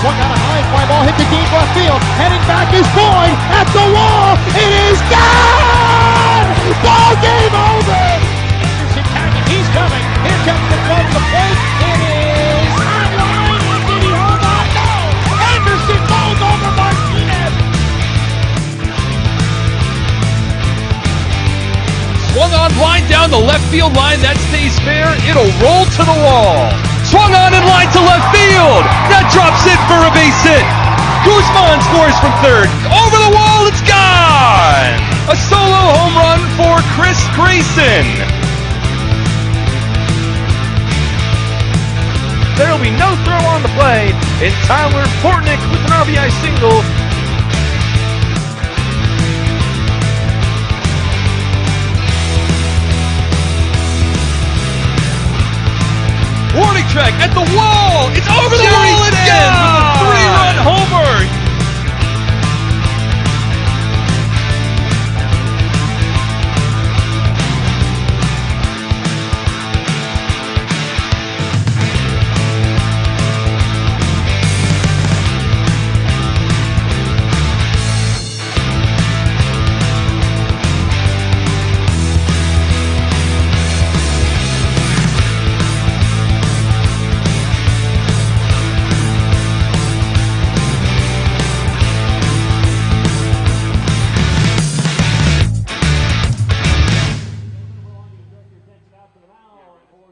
Swung on a high fly ball, hit the deep left field. Heading back is Boyd at the wall. It is gone! Ball game over! Anderson tagging, he's coming. Here comes the throw to the plate. It is on line. Did he hold on? No! Anderson bowls over Martinez. Swung on line down the left field line. That stays fair. It'll roll to the wall. Swung on in line to left field. That drops it for a base hit. Guzman scores from third. Over the wall, it's gone. A solo home run for Chris Grayson. There will be no throw on the play, and Tyler Portnick with an RBI single. Warning track at the wall. It's over the wall again with a 3-run homer.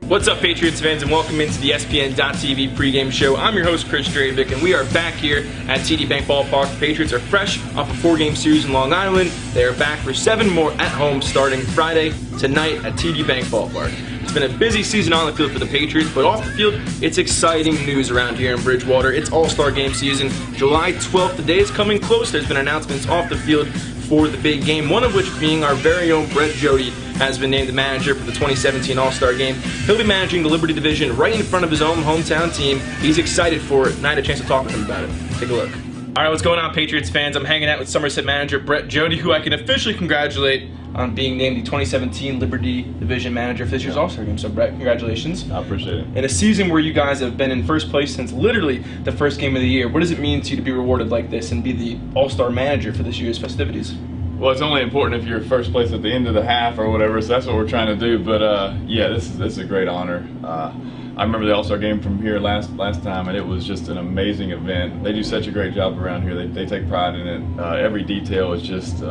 What's up, Patriots fans, and welcome into the ESPN.TV pregame show. I'm your host, Chris Dravic, and we are back here at TD Bank Ballpark. The Patriots are fresh off a 4-game series in Long Island. They are back for 7 more at home starting Friday tonight at TD Bank Ballpark. It's been a busy season on the field for the Patriots, but off the field, it's exciting news around here in Bridgewater. It's All-Star Game season. July 12th, the day is coming close. There's been announcements off the field for the big game, one of which being our very own Brett Jody has been named the manager for the 2017 All-Star Game. He'll be managing the Liberty Division right in front of his own hometown team. He's excited for it, and I had a chance to talk with him about it. Take a look. All right, what's going on, Patriots fans? I'm hanging out with Somerset manager Brett Jody, who I can officially congratulate on being named the 2017 Liberty Division manager for this year's All-Star Game. So, Brett, congratulations. I appreciate it. In a season where you guys have been in first place since literally the first game of the year, what does it mean to you to be rewarded like this and be the All-Star manager for this year's festivities? Well, it's only important if you're first place at the end of the half or whatever, so that's what we're trying to do. But yeah, this is a great honor. I remember the All-Star Game from here last time, and it was just an amazing event. They do such a great job around here. They take pride in it. Every detail is just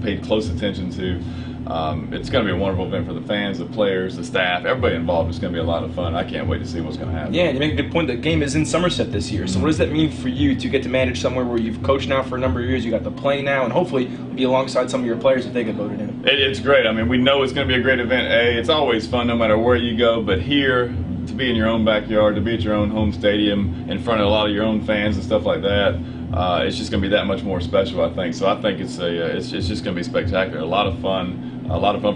paid close attention to. It's going to be a wonderful event for the fans, the players, the staff, everybody involved. It's going to be a lot of fun. I can't wait to see what's going to happen. Yeah, and you make a good point. The game is in Somerset this year. So what does that mean for you to get to manage somewhere where you've coached now for a number of years, you got to play now, and hopefully be alongside some of your players if they get voted in? It's great. I mean, we know it's going to be a great event. It's always fun no matter where you go, but here, to be in your own backyard, to be at your own home stadium in front of a lot of your own fans and stuff like that, it's just going to be that much more special, I think. So I think it's just going to be spectacular. A lot of fun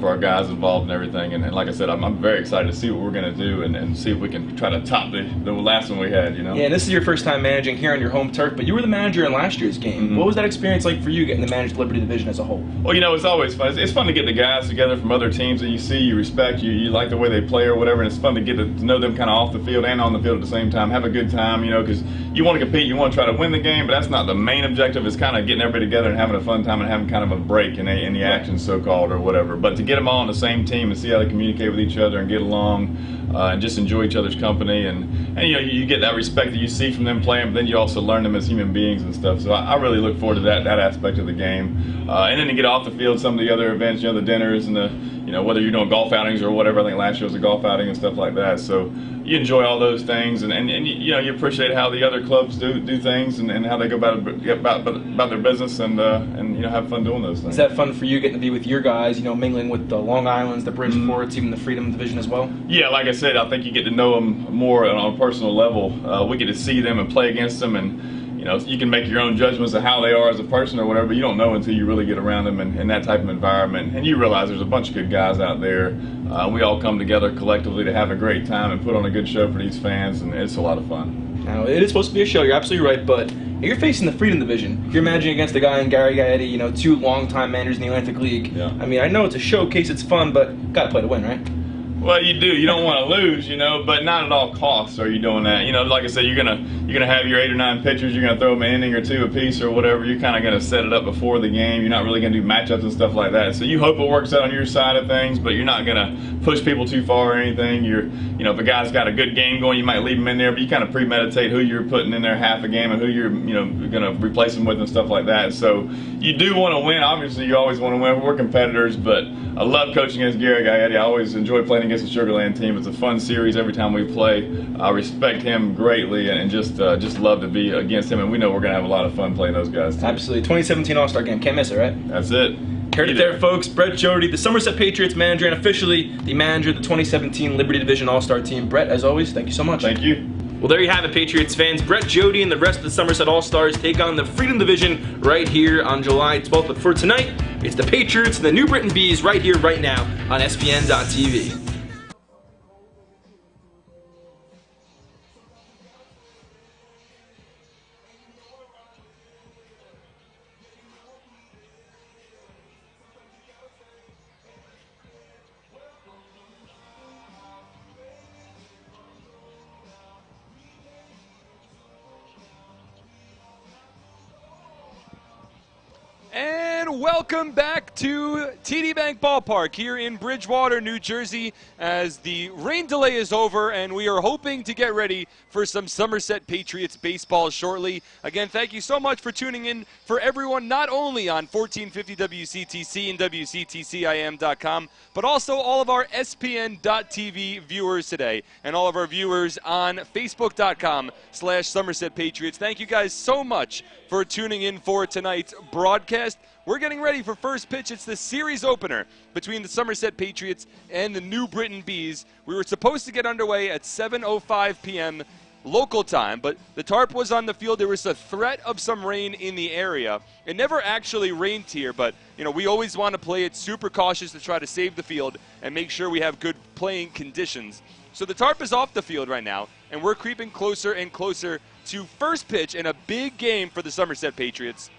for our guys involved and everything. And like I said, I'm very excited to see what we're going to do and see if we can try to top the last one we had, you know? Yeah, and this is your first time managing here on your home turf, but you were the manager in last year's game. Mm-hmm. What was that experience like for you getting to manage the Liberty Division as a whole? Well, you know, it's always fun. It's fun to get the guys together from other teams that you see, you respect, you like the way they play or whatever, and it's fun to get to know them kind of off the field and on the field at the same time, have a good time, you know, because you want to compete, you want to try to win the game, but that's not the main objective. It's kind of getting everybody together and having a fun time and having kind of a break in the action, so-called, or whatever. But to get them all on the same team and see how they communicate with each other and get along and just enjoy each other's company, and you know, you get that respect that you see from them playing, but then you also learn them as human beings and stuff. So I really look forward to that aspect of the game, and then to get off the field, some of the other events, you know, the dinners and the, you know, whether you're doing golf outings or whatever. I think last year was a golf outing and stuff like that. So you enjoy all those things, and you know, you appreciate how the other clubs do things and how they go about their business, and you know, have fun doing those things. Is that fun for you, getting to be with your guys, you know, mingling with the Long Islands, the Bridgeports, even the Freedom Division as well? Yeah, like I said, I think you get to know them more on a personal level. We get to see them and play against them, and you can make your own judgments of how they are as a person or whatever, but you don't know until you really get around them in that type of environment. And you realize there's a bunch of good guys out there. We all come together collectively to have a great time and put on a good show for these fans, and it's a lot of fun. Now, it is supposed to be a show, you're absolutely right, but you're facing the Freedom Division. You're managing against a guy in Gary Gaetti, 2 longtime managers in the Atlantic League. Yeah. I mean, I know it's a showcase, it's fun, but gotta play to win, right? Well, you do. You don't want to lose, but not at all costs are you doing that. Like I said, you're gonna have your 8 or 9 pitchers. You're gonna throw them an inning or 2 apiece or whatever. You're kind of gonna set it up before the game. You're not really gonna do matchups and stuff like that. So you hope it works out on your side of things, but you're not gonna push people too far or anything. If a guy's got a good game going, you might leave him in there, but you kind of premeditate who you're putting in there half a game and who you're gonna replace him with and stuff like that. So you do want to win. Obviously, you always want to win. We're competitors, but I love coaching against Gary Gaetti. I always enjoy playing against the Sugar Land team. It's a fun series every time we play. I respect him greatly and just love to be against him, and we know we're going to have a lot of fun playing those guys too. Absolutely. 2017 All-Star Game. Can't miss it, right? That's it. Heard it there, folks. Brett Jody, the Somerset Patriots manager, and officially the manager of the 2017 Liberty Division All-Star team. Brett, as always, thank you so much. Thank you. Well, there you have it, Patriots fans. Brett Jody and the rest of the Somerset All-Stars take on the Freedom Division right here on July 12th. But for tonight, it's the Patriots and the New Britain Bees right here, right now on ESPN.TV. And welcome back to TD Bank Ballpark here in Bridgewater, New Jersey, as the rain delay is over and we are hoping to get ready for some Somerset Patriots baseball shortly. Again, thank you so much for tuning in for everyone, not only on 1450 WCTC and WCTCIM.com, but also all of our SPN.TV viewers today and all of our viewers on Facebook.com/Somerset Patriots. Thank you guys so much for tuning in for tonight's broadcast. We're getting ready for first pitch. It's the series opener between the Somerset Patriots and the New Britain Bees. We were supposed to get underway at 7:05 p.m. local time, but the tarp was on the field. There was a threat of some rain in the area. It never actually rained here, but we always want to play it super cautious to try to save the field and make sure we have good playing conditions. So the tarp is off the field right now, and we're creeping closer and closer to first pitch in a big game for the Somerset Patriots.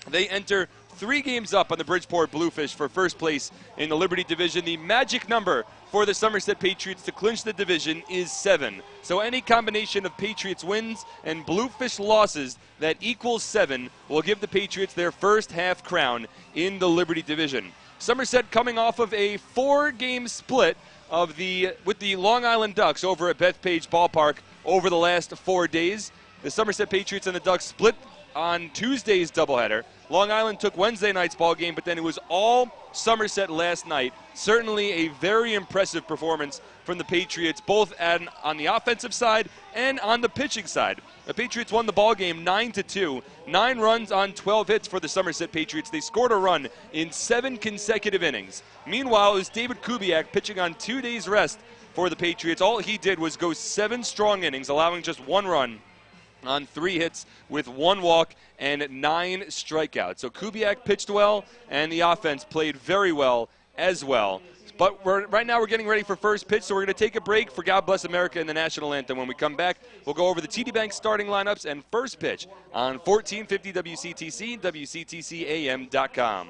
They enter 3 games up on the Bridgeport Bluefish for first place in the Liberty Division. The magic number for the Somerset Patriots to clinch the division is 7. So any combination of Patriots wins and Bluefish losses that equals 7 will give the Patriots their first half crown in the Liberty Division. Somerset coming off of a 4-game split with the Long Island Ducks over at Bethpage Ballpark over the last 4 days. The Somerset Patriots and the Ducks split on Tuesday's doubleheader. Long Island took Wednesday night's ball game, but then it was all Somerset last night. Certainly a very impressive performance from the Patriots, both on the offensive side and on the pitching side. The Patriots won the ball game 9-2. 9 runs on 12 hits for the Somerset Patriots. They scored a run in 7 consecutive innings. Meanwhile, it was David Kubiak pitching on 2 days rest for the Patriots. All he did was go 7 strong innings, allowing just 1 run on 3 hits with 1 walk and 9 strikeouts. So Kubiak pitched well, and the offense played very well as well. But right now we're getting ready for first pitch, so we're going to take a break for God Bless America and the National Anthem. When we come back, we'll go over the TD Bank starting lineups and first pitch on 1450 WCTC, WCTCAM.com.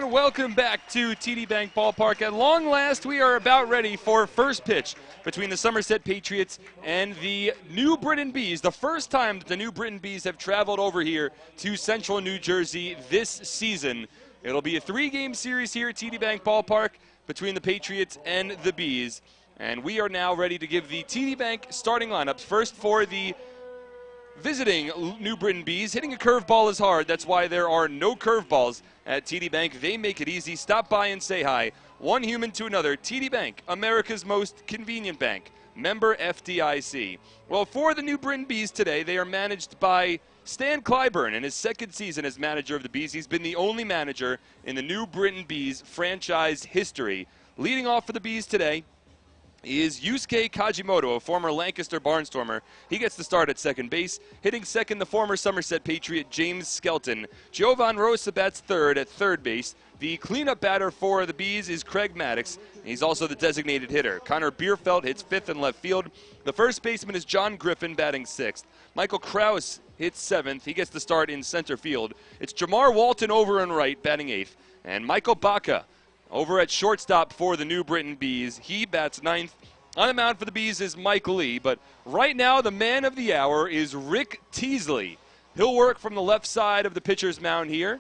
welcome back to TD Bank Ballpark. At long last, we are about ready for first pitch between the Somerset Patriots and the New Britain Bees. The first time that the New Britain Bees have traveled over here to Central New Jersey this season. It'll be a 3-game series here at TD Bank Ballpark between the Patriots and the Bees. And we are now ready to give the TD Bank starting lineups. First for the visiting New Britain Bees. Hitting a curveball is hard. That's why there are no curveballs at TD Bank. They make it easy. Stop by and say hi. One human to another. TD Bank, America's most convenient bank. Member FDIC. Well, for the New Britain Bees today, they are managed by Stan Clyburn in his second season as manager of the Bees. He's been the only manager in the New Britain Bees franchise history. Leading off for the Bees today is Yusuke Kajimoto, a former Lancaster Barnstormer. He gets the start at second base. Hitting second, the former Somerset Patriot, James Skelton. Jovan Rosa bats third at third base. The cleanup batter for the Bees is Craig Maddox. He's also the designated hitter. Connor Bierfeld hits fifth in left field. The first baseman is John Griffin, batting sixth. Michael Krause hits seventh. He gets the start in center field. It's Jamar Walton over and right, batting eighth. And Michael Baca over at shortstop for the New Britain Bees. He bats ninth. On the mound for the Bees is Mike Lee, but right now the man of the hour is Rick Teasley. He'll work from the left side of the pitcher's mound here.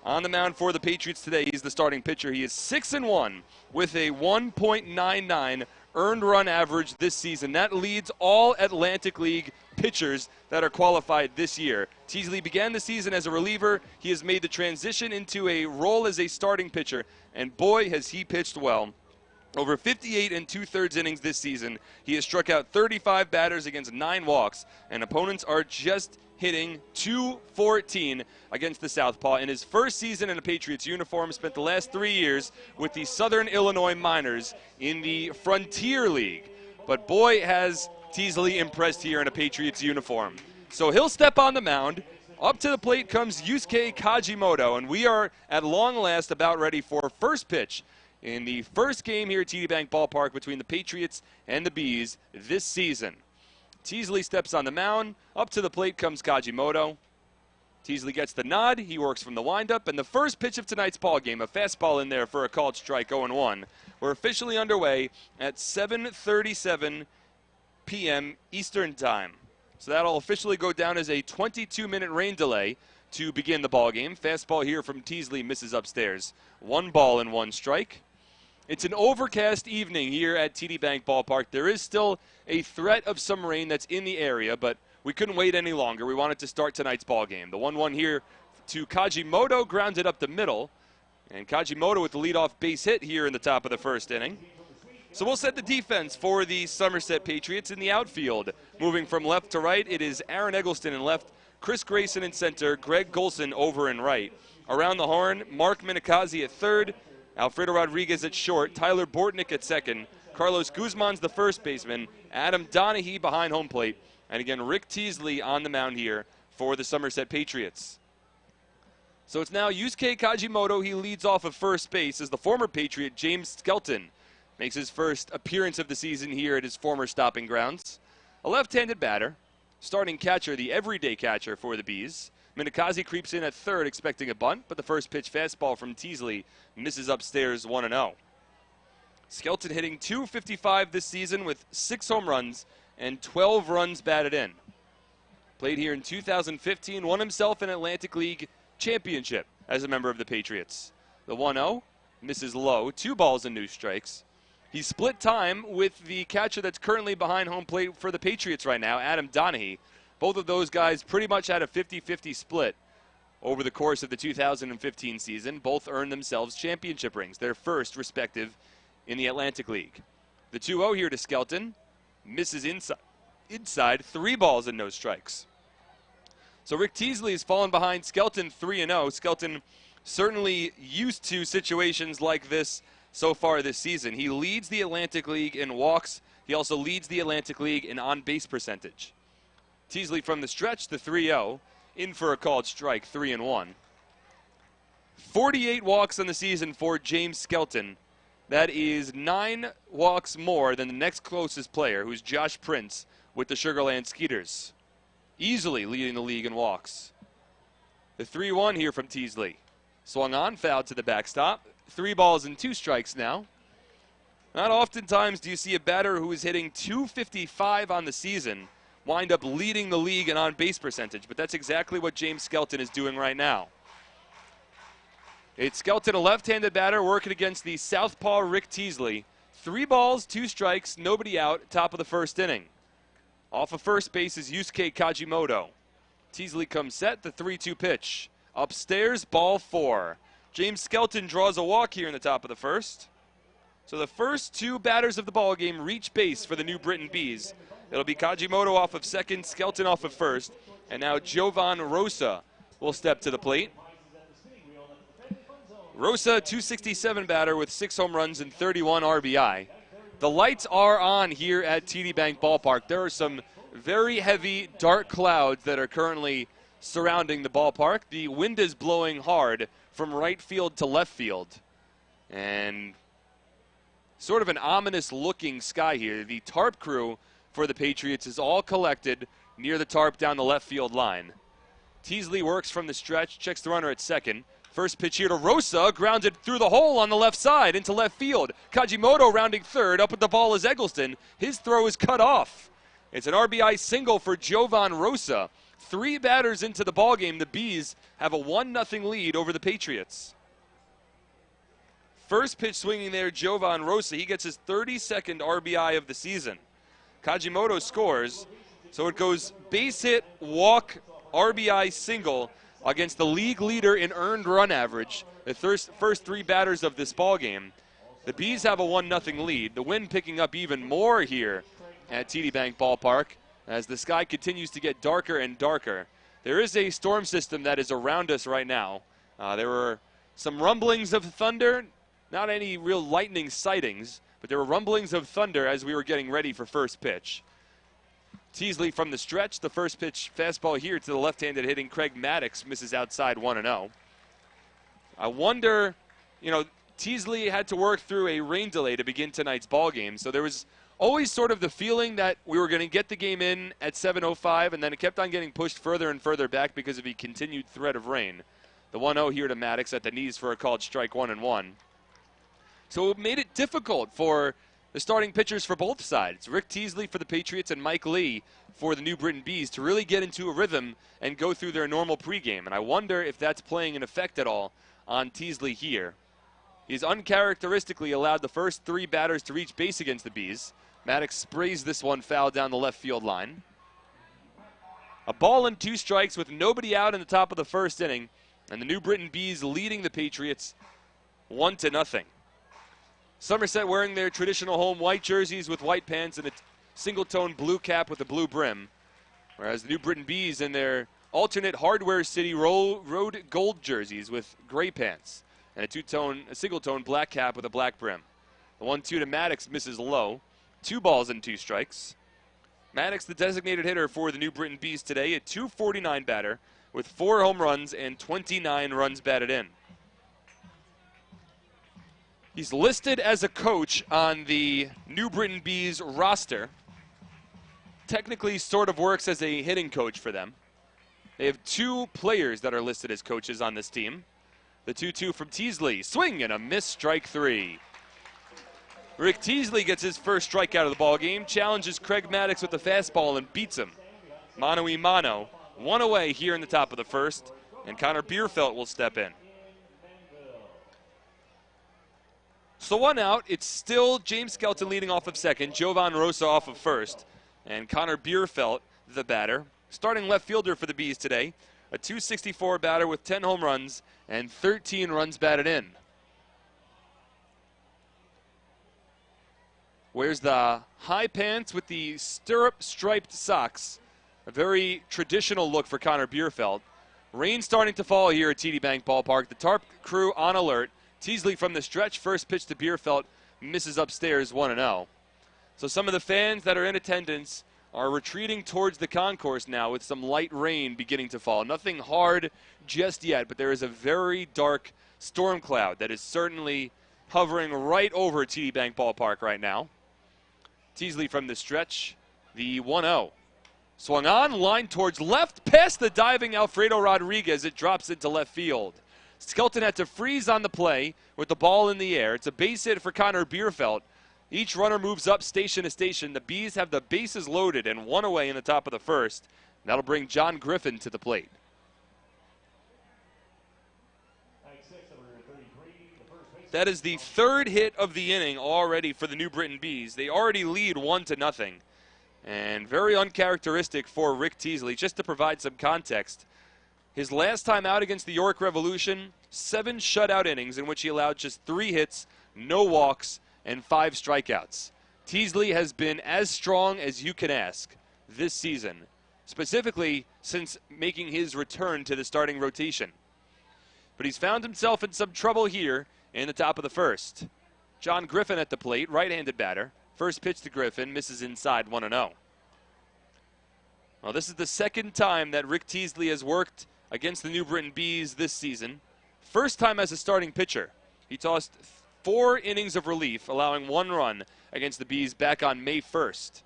On the mound for the Patriots today, he's the starting pitcher. He is 6-1 with a 1.99 earned run average this season. That leads all Atlantic League pitchers that are qualified this year. Teasley began the season as a reliever. He has made the transition into a role as a starting pitcher, and boy, has he pitched well. Over 58 2/3 innings this season. He has struck out 35 batters against 9 walks, and opponents are just hitting .214 against the Southpaw. In his first season in a Patriots uniform, spent the last 3 years with the Southern Illinois Miners in the Frontier League. But boy, has Teasley impressed here in a Patriots uniform. So he'll step on the mound. Up to the plate comes Yusuke Kajimoto, and we are at long last about ready for first pitch in the first game here at TD Bank Ballpark between the Patriots and the Bees this season. Teasley steps on the mound. Up to the plate comes Kajimoto. Teasley gets the nod. He works from the windup. And the first pitch of tonight's ballgame, a fastball in there for a called strike, 0-1. We're officially underway at 7:37 p.m. Eastern Time. So that'll officially go down as a 22-minute rain delay to begin the ballgame. Fastball here from Teasley misses upstairs. 1 ball and 1 strike. It's an overcast evening here at TD Bank Ballpark. There is still a threat of some rain that's in the area, but we couldn't wait any longer. We wanted to start tonight's ballgame. The 1-1 here to Kajimoto, grounded up the middle. And Kajimoto with the leadoff base hit here in the top of the first inning. So we'll set the defense for the Somerset Patriots in the outfield. Moving from left to right, it is Aaron Eggleston in left, Chris Grayson in center, Greg Golson over and right. Around the horn, Mark Minikazi at third, Alfredo Rodriguez at short, Tyler Bortnick at second, Carlos Guzman's the first baseman, Adam Donahue behind home plate, and again, Rick Teasley on the mound here for the Somerset Patriots. So it's now Yusuke Kajimoto. He leads off of first base as the former Patriot, James Skelton, makes his first appearance of the season here at his former stopping grounds. A left-handed batter, starting catcher, the everyday catcher for the Bees. Minikazi creeps in at third, expecting a bunt, but the first pitch fastball from Teasley misses upstairs 1-0. Skelton hitting .255 this season with 6 home runs and 12 runs batted in. Played here in 2015, won himself an Atlantic League championship as a member of the Patriots. The 1-0 misses low, 2 balls and 2 strikes. He split time with the catcher that's currently behind home plate for the Patriots right now, Adam Donahue. Both of those guys pretty much had a 50-50 split over the course of the 2015 season. Both earned themselves championship rings, their first respective in the Atlantic League. The 2-0 here to Skelton misses inside 3 balls and no strikes. So Rick Teasley has fallen behind Skelton 3-0. Skelton certainly used to situations like this so far this season. He leads the Atlantic League in walks. He also leads the Atlantic League in on-base percentage. Teasley from the stretch, the 3-0, in for a called strike, 3-1. 48 walks on the season for James Skelton. That is 9 walks more than the next closest player, who's Josh Prince with the Sugarland Skeeters. Easily leading the league in walks. The 3-1 here from Teasley. Swung on, fouled to the backstop. 3 balls and 2 strikes now. Not oftentimes do you see a batter who is hitting .255 on the season wind up leading the league in on-base percentage, but that's exactly what James Skelton is doing right now. It's Skelton, a left-handed batter, working against the southpaw Rick Teasley. 3 balls, 2 strikes, nobody out, top of the first inning. Off of first base is Yusuke Kajimoto. Teasley comes set, the 3-2 pitch. Upstairs, ball 4. James Skelton draws a walk here in the top of the first. So the first 2 batters of the ballgame reach base for the New Britain Bees. It'll be Kajimoto off of second, Skelton off of first, and now Jovan Rosa will step to the plate. Rosa, .267 batter with 6 home runs and 31 RBI. The lights are on here at TD Bank Ballpark. There are some very heavy, dark clouds that are currently surrounding the ballpark. The wind is blowing hard from right field to left field. And sort of an ominous-looking sky here. The tarp crew for the Patriots is all collected near the tarp down the left field line. Teasley works from the stretch, checks the runner at second. First pitch here to Rosa, grounded through the hole on the left side into left field. Kajimoto rounding third, up with the ball is Eggleston. His throw is cut off. It's an RBI single for Jovan Rosa. 3 batters into the ballgame, the Bees have a 1-0 lead over the Patriots. First pitch swinging there, Jovan Rosa. He gets his 32nd RBI of the season. Kajimoto scores, so it goes base hit, walk, RBI single against the league leader in earned run average, the first 3 batters of this ballgame. The Bees have a 1-0 lead. The wind picking up even more here at TD Bank Ballpark as the sky continues to get darker and darker. There is a storm system that is around us right now. There were some rumblings of thunder, not any real lightning sightings, but there were rumblings of thunder as we were getting ready for first pitch. Teasley from the stretch, the first pitch fastball here to the left-handed hitting Craig Maddox, misses outside 1-0. I wonder, Teasley had to work through a rain delay to begin tonight's ball game, so there was always sort of the feeling that we were going to get the game in at 7:05, and then it kept on getting pushed further and further back because of the continued threat of rain. The 1-0 here to Maddox at the knees for a called strike 1-1. So it made it difficult for the starting pitchers for both sides, Rick Teasley for the Patriots and Mike Lee for the New Britain Bees, to really get into a rhythm and go through their normal pregame. And I wonder if that's playing an effect at all on Teasley here. He's uncharacteristically allowed the first 3 batters to reach base against the Bees. Maddox sprays this one foul down the left field line. A ball and 2 strikes with nobody out in the top of the first inning, and the New Britain Bees leading the Patriots 1-0. Somerset wearing their traditional home white jerseys with white pants and a single-tone blue cap with a blue brim, whereas the New Britain Bees in their alternate Hardware City road gold jerseys with gray pants and a single-tone black cap with a black brim. The 1-2 to Maddox misses low. 2 balls and 2 strikes. Maddox, the designated hitter for the New Britain Bees today, a .249 batter with 4 home runs and 29 runs batted in. He's listed as a coach on the New Britain Bees roster. Technically sort of works as a hitting coach for them. They have 2 players that are listed as coaches on this team. The 2-2 from Teasley. Swing and a miss, strike 3. Rick Teasley gets his first strikeout of the ballgame, challenges Craig Maddox with the fastball and beats him. Mano-y-mano. 1 away here in the top of the first, and Connor Bierfeld will step in. So 1 out, it's still James Skelton leading off of second, Jovan Rosa off of first, and Connor Bierfeld, the batter. Starting left fielder for the Bees today, a .264 batter with 10 home runs and 13 runs batted in. Wears the high pants with the stirrup-striped socks, a very traditional look for Connor Bierfeld. Rain starting to fall here at TD Bank Ballpark. The tarp crew on alert. Teasley from the stretch, first pitch to Bierfeld, misses upstairs 1-0. So some of the fans that are in attendance are retreating towards the concourse now with some light rain beginning to fall. Nothing hard just yet, but there is a very dark storm cloud that is certainly hovering right over TD Bank Ballpark right now. Teasley from the stretch, the 1-0. Swung on, line towards left, past the diving Alfredo Rodriguez. It drops into left field. Skelton had to freeze on the play with the ball in the air. It's a base hit for Connor Bierfeld. Each runner moves up station to station. The Bees have the bases loaded and one away in the top of the first. That'll bring John Griffin to the plate. That is the third hit of the inning already for the New Britain Bees. They already lead 1-0. And very uncharacteristic for Rick Teasley. Just to provide some context, his last time out against the York Revolution, 7 shutout innings in which he allowed just 3 hits, no walks, and 5 strikeouts. Teasley has been as strong as you can ask this season, specifically since making his return to the starting rotation. But he's found himself in some trouble here in the top of the first. John Griffin at the plate, right-handed batter. First pitch to Griffin, misses inside, 1-0. Well, this is the second time that Rick Teasley has worked against the New Britain Bees this season. First time as a starting pitcher. He tossed 4 innings of relief, allowing 1 run against the Bees back on May 1st.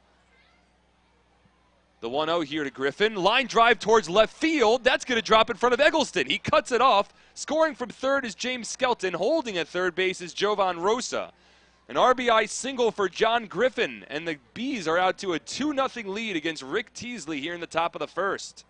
The 1-0 here to Griffin. Line drive towards left field. That's going to drop in front of Eggleston. He cuts it off. Scoring from third is James Skelton. Holding at third base is Jovan Rosa. An RBI single for John Griffin. And the Bees are out to a 2-0 lead against Rick Teasley here in the top of the first.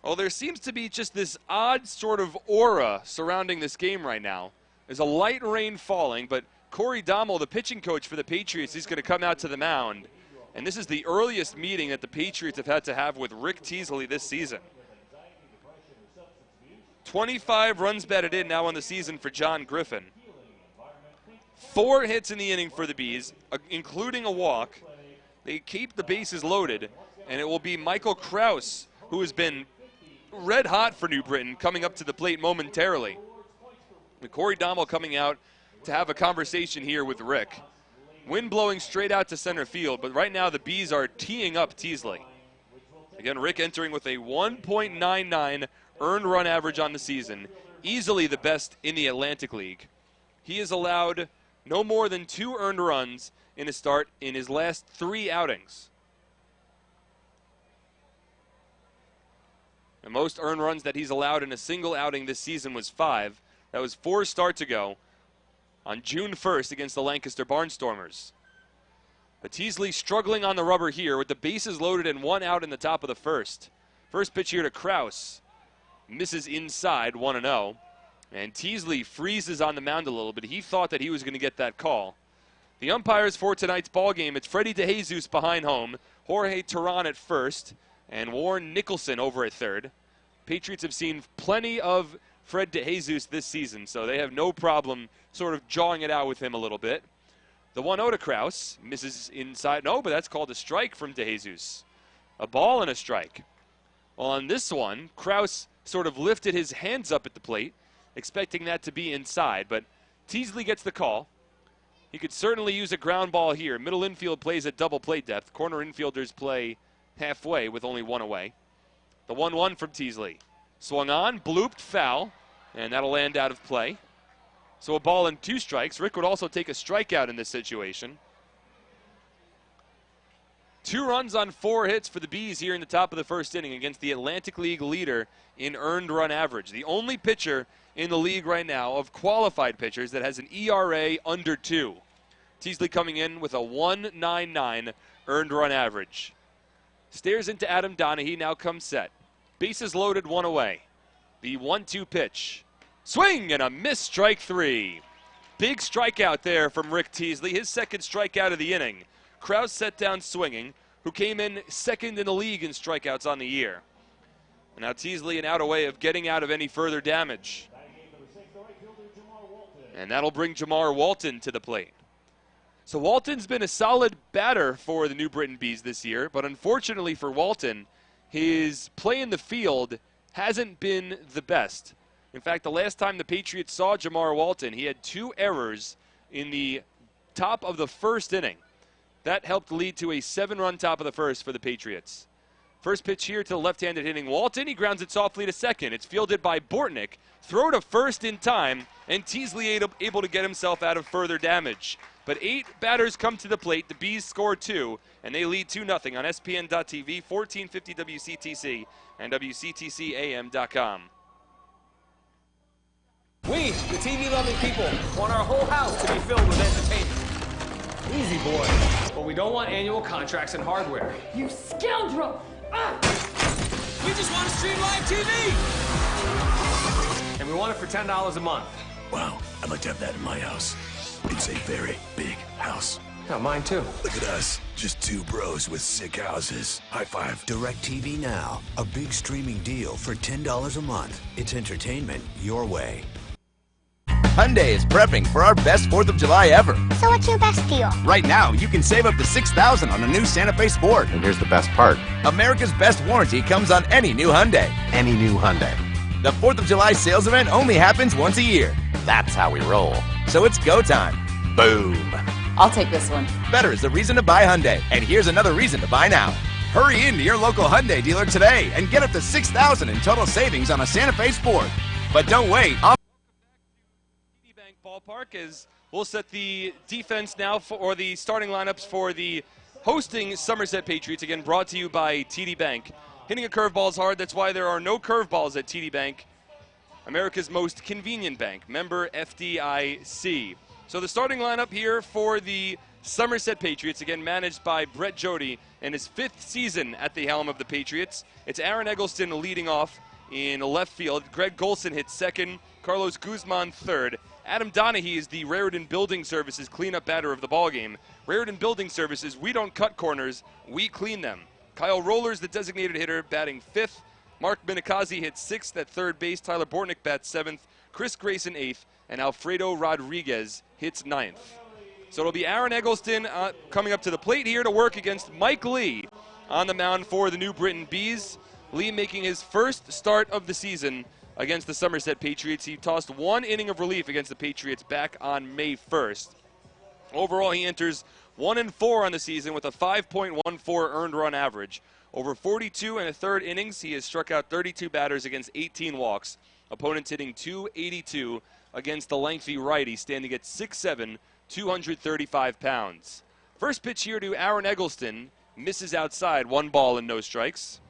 Well, there seems to be just this odd sort of aura surrounding this game right now. There's a light rain falling, but Corey Dommel, the pitching coach for the Patriots, he's going to come out to the mound. And this is the earliest meeting that the Patriots have had to have with Rick Teasley this season. 25 runs batted in now on the season for John Griffin. 4 hits in the inning for the Bees, including a walk. They keep the bases loaded, and it will be Michael Kraus, who has been red hot for New Britain, coming up to the plate momentarily. With Corey Dommel coming out to have a conversation here with Rick. Wind blowing straight out to center field, but right now the Bees are teeing up Teasley. Again, Rick entering with a 1.99 earned run average on the season, easily the best in the Atlantic League. He has allowed no more than 2 earned runs in his start in his last 3 outings. The most earned runs that he's allowed in a single outing this season was 5. That was 4 starts ago on June 1st against the Lancaster Barnstormers. But Teasley struggling on the rubber here with the bases loaded and 1 out in the top of the first. First pitch here to Kraus. Misses inside, 1-0. And Teasley freezes on the mound a little bit. He thought that he was going to get that call. The umpires for tonight's ballgame, it's Freddie DeJesus behind home, Jorge Teran at first, and Warren Nicholson over at third. Patriots have seen plenty of Fred DeJesus this season, so they have no problem sort of jawing it out with him a little bit. The 1-0 to Kraus, misses inside. No, but that's called a strike from DeJesus. A ball and a strike. Well, on this one, Kraus sort of lifted his hands up at the plate, expecting that to be inside, but Teasley gets the call. He could certainly use a ground ball here. Middle infield plays at double play depth. Corner infielders play halfway with only 1 away. The 1-1 from Teasley. Swung on, blooped, foul, and that'll land out of play. So a ball and 2 strikes. Rick would also take a strikeout in this situation. 2 runs on 4 hits for the Bees here in the top of the first inning against the Atlantic League leader in earned run average. The only pitcher in the league right now of qualified pitchers that has an ERA under 2. Teasley coming in with a 1.99 earned run average. Stares into Adam Donahue, now comes set. Bases loaded, 1 away. The 1-2 pitch. Swing and a miss, strike 3. Big strikeout there from Rick Teasley, his second strikeout of the inning. Kraus set down swinging, who came in second in the league in strikeouts on the year. And now Teasley an out away of getting out of any further damage. And that'll bring Jamar Walton to the plate. So Walton's been a solid batter for the New Britain Bees this year, but unfortunately for Walton, his play in the field hasn't been the best. In fact, the last time the Patriots saw Jamar Walton, he had 2 errors in the top of the first inning. That helped lead to a 7-run top of the first for the Patriots. First pitch here to the left-handed hitting Walton. He grounds it softly to second. It's fielded by Bortnick. Throw to first in time, and Teasley able to get himself out of further damage. But 8 batters come to the plate. The Bees score 2, and they lead 2-0 on SPN.TV, 1450 WCTC, and WCTCAM.com. We, the TV-loving people, want our whole house to be filled with entertainment. Easy, boy. But we don't want annual contracts and hardware. You scoundrel! Ah! We just want to stream live TV! And we want it for $10 a month. Wow, I'd like to have that in my house. It's a very big house. Yeah, mine too. Look at us, just two bros with sick houses. High five. DirecTV Now, a big streaming deal for $10 a month. It's entertainment your way. Hyundai is prepping for our best 4th of July ever. So what's your best deal? Right now, you can save up to $6,000 on a new Santa Fe Sport. And here's the best part. America's best warranty comes on any new Hyundai. Any new Hyundai. The 4th of July sales event only happens once a year. That's how we roll. So it's go time. Boom. I'll take this one. Better is the reason to buy Hyundai. And here's another reason to buy now. Hurry into your local Hyundai dealer today and get up to $6,000 in total savings on a Santa Fe Sport. But don't wait. TD Bank Ballpark, as we'll set the defense now or the starting lineups for the hosting Somerset Patriots. Again, brought to you by TD Bank. Hitting a curveball is hard. That's why there are no curveballs at TD Bank, America's most convenient bank. Member FDIC. So the starting lineup here for the Somerset Patriots, again managed by Brett Jody in his 5th season at the helm of the Patriots. It's Aaron Eggleston leading off in left field. Greg Golson hits second. Carlos Guzman third. Adam Donahue is the Raritan Building Services cleanup batter of the ballgame. Raritan Building Services, we don't cut corners, we clean them. Kyle Rollers, the designated hitter, batting 5th. Mark Minikazi hits 6th at third base. Tyler Bortnick bats 7th. Chris Grayson 8th. And Alfredo Rodriguez hits 9th. So it'll be Aaron Eggleston coming up to the plate here to work against Mike Lee on the mound for the New Britain Bees. Lee making his first start of the season against the Somerset Patriots. He tossed 1 inning of relief against the Patriots back on May 1st. Overall, he enters 1-4 on the season with a 5.14 earned run average. Over 42 and a third innings, he has struck out 32 batters against 18 walks. Opponents hitting .282 against the lengthy righty, standing at 6'7", 235 pounds. First pitch here to Aaron Eggleston. Misses outside, 1 ball and no strikes.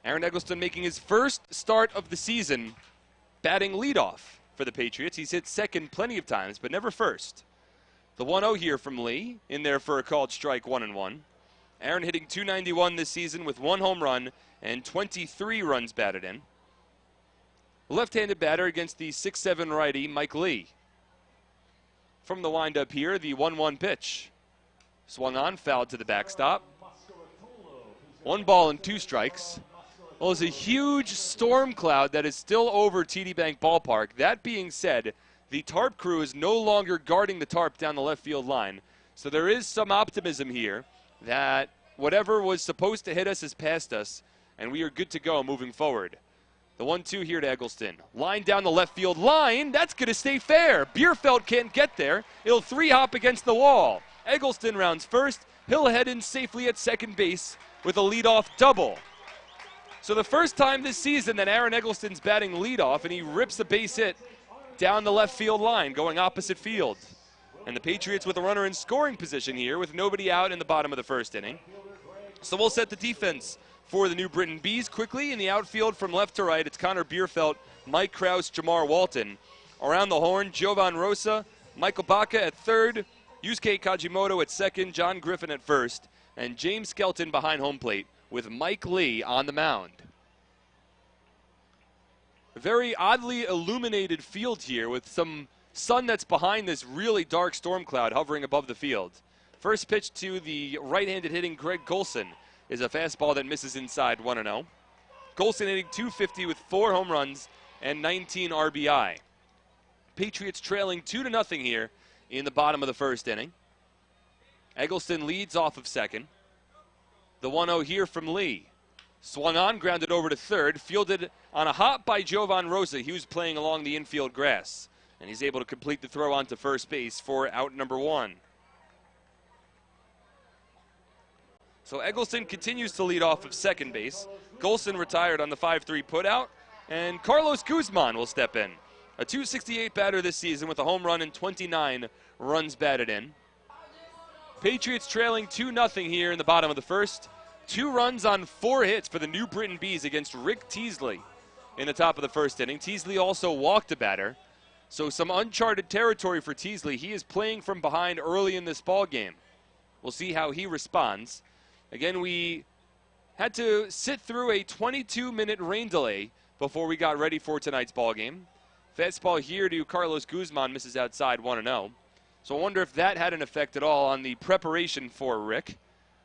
Aaron Eggleston making his first start of the season batting leadoff for the Patriots. He's hit second plenty of times, but never first. The 1-0 here from Lee, in there for a called strike, 1-1. Aaron hitting .291 this season with 1 home run and 23 runs batted in. Left-handed batter against the 6'7" righty, Mike Lee. From the windup here, the 1-1 pitch. Swung on, fouled to the backstop. 1 ball and 2 strikes. Well, there's a huge storm cloud that is still over TD Bank Ballpark. That being said, the tarp crew is no longer guarding the tarp down the left field line. So there is some optimism here that whatever was supposed to hit us has passed us, and we are good to go moving forward. The 1-2 here to Eggleston. Line down the left field line. That's going to stay fair. Bierfeld can't get there. It'll 3-hop against the wall. Eggleston rounds first. He'll head in safely at second base with a leadoff double. So the first time this season that Aaron Eggleston's batting leadoff, and he rips a base hit down the left field line, going opposite field. And the Patriots with a runner in scoring position here with nobody out in the bottom of the first inning. So we'll set the defense for the New Britain Bees. Quickly in the outfield from left to right, it's Connor Bierfeld, Mike Krause, Jamar Walton. Around the horn, Jovan Rosa, Michael Baca at third, Yusuke Kajimoto at second, John Griffin at first, and James Skelton behind home plate with Mike Lee on the mound. A very oddly illuminated field here with some sun that's behind this really dark storm cloud hovering above the field. First pitch to the right-handed hitting Greg Golson is a fastball that misses inside, 1-0. Golson hitting .250 with 4 home runs and 19 RBI. Patriots trailing 2-0 here in the bottom of the first inning. Eggleston leads off of second. The 1-0 here from Lee. Swung on, grounded over to third, fielded on a hop by Jovan Rosa. He was playing along the infield grass, and he's able to complete the throw onto first base for out number 1. So Eggleston continues to lead off of second base. Golson retired on the 5-3 putout, and Carlos Guzman will step in. A .268 batter this season with a home run and 29 runs batted in. Patriots trailing 2-0 here in the bottom of the first. 2 runs on 4 hits for the New Britain Bees against Rick Teasley. in the top of the first inning. Teasley also walked a batter. So some uncharted territory for Teasley. He is playing from behind early in this ball game. We'll see how he responds. Again, we had to sit through a 22-minute rain delay before we got ready for tonight's ball game. Fastball here to Carlos Guzman, misses outside 1-0. So I wonder if that had an effect at all on the preparation for Rick.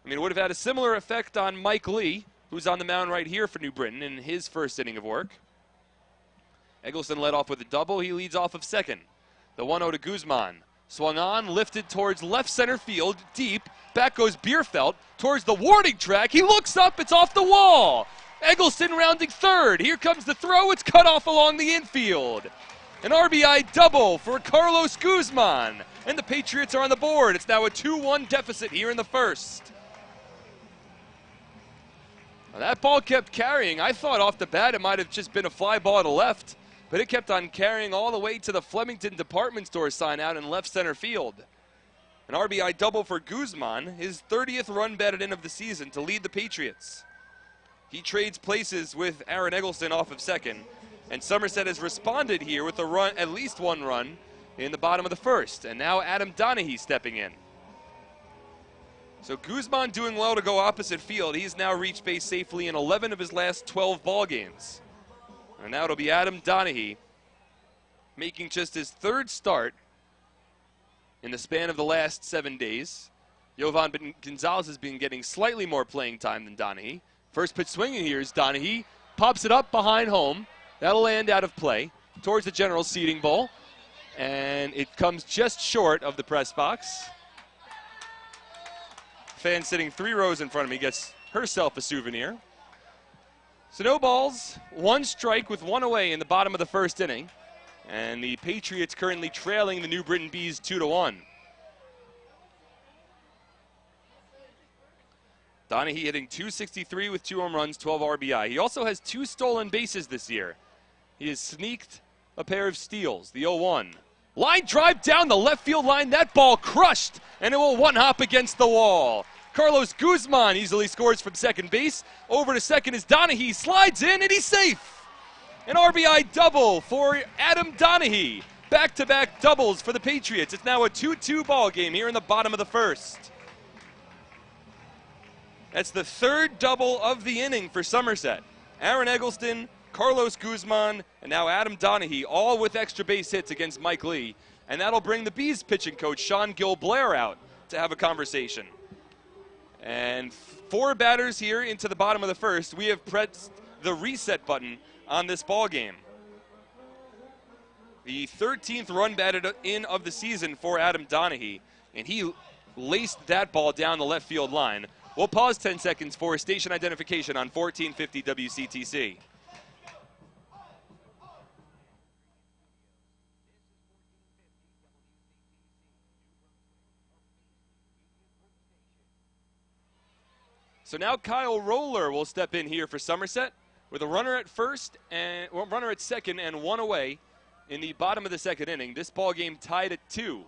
I mean, it would have had a similar effect on Mike Lee, who's on the mound right here for New Britain in his first inning of work. Eggleston led off with a double. He leads off of second. The 1-0 to Guzman. Swung on, lifted towards left center field, deep. Back goes Bierfeld towards the warning track. He looks up, it's off the wall. Eggleston rounding third. Here comes the throw. It's cut off along the infield. An RBI double for Carlos Guzman. And the Patriots are on the board. It's now a 2-1 deficit here in the first. Now that ball kept carrying. I thought off the bat it might have just been a fly ball to left, but it kept on carrying all the way to the Flemington department store sign out in left center field. An RBI double for Guzman, his 30th run batted in of the season to lead the Patriots. He trades places with Aaron Eggleston off of second, and Somerset has responded here with a run, at least one run, in the bottom of the first. And now Adam Donahue stepping in. So Guzman doing well to go opposite field. He's now reached base safely in 11 of his last 12 ball games. And now it'll be Adam Donahue making just his third start in the span of the last 7 days. Jovan Gonzalez has been getting slightly more playing time than Donahue. First pitch swinging here is Donahue. Pops it up behind home. That'll land out of play towards the general seating bowl. And it comes just short of the press box. Fan sitting 3 rows in front of me gets herself a souvenir. So no balls, 1 strike with 1 away in the bottom of the first inning. And the Patriots currently trailing the New Britain Bees 2-1. Donahue hitting .263 with 2 home runs, 12 RBI. He also has 2 stolen bases this year. He has sneaked a pair of steals, the 0-1. Line drive down the left field line. That ball crushed, and it will one-hop against the wall. Carlos Guzman easily scores from second base. Over to second is Donahue. Slides in, and he's safe. An RBI double for Adam Donahue. Back-to-back doubles for the Patriots. It's now a 2-2 ball game here in the bottom of the first. That's the 3rd double of the inning for Somerset. Aaron Eggleston, Carlos Guzman, and now Adam Donahue, all with extra base hits against Mike Lee. And that'll bring the Bees pitching coach, Sean Gil-Blair, out to have a conversation. And 4 batters here into the bottom of the first. We have pressed the reset button on this ball game. The 13th run batted in of the season for Adam Donahue, and he laced that ball down the left field line. We'll pause 10 seconds for station identification on 1450 WCTC. So now Kyle Roller will step in here for Somerset with a runner at first and runner at second and 1 away in the bottom of the second inning. This ball game tied at 2.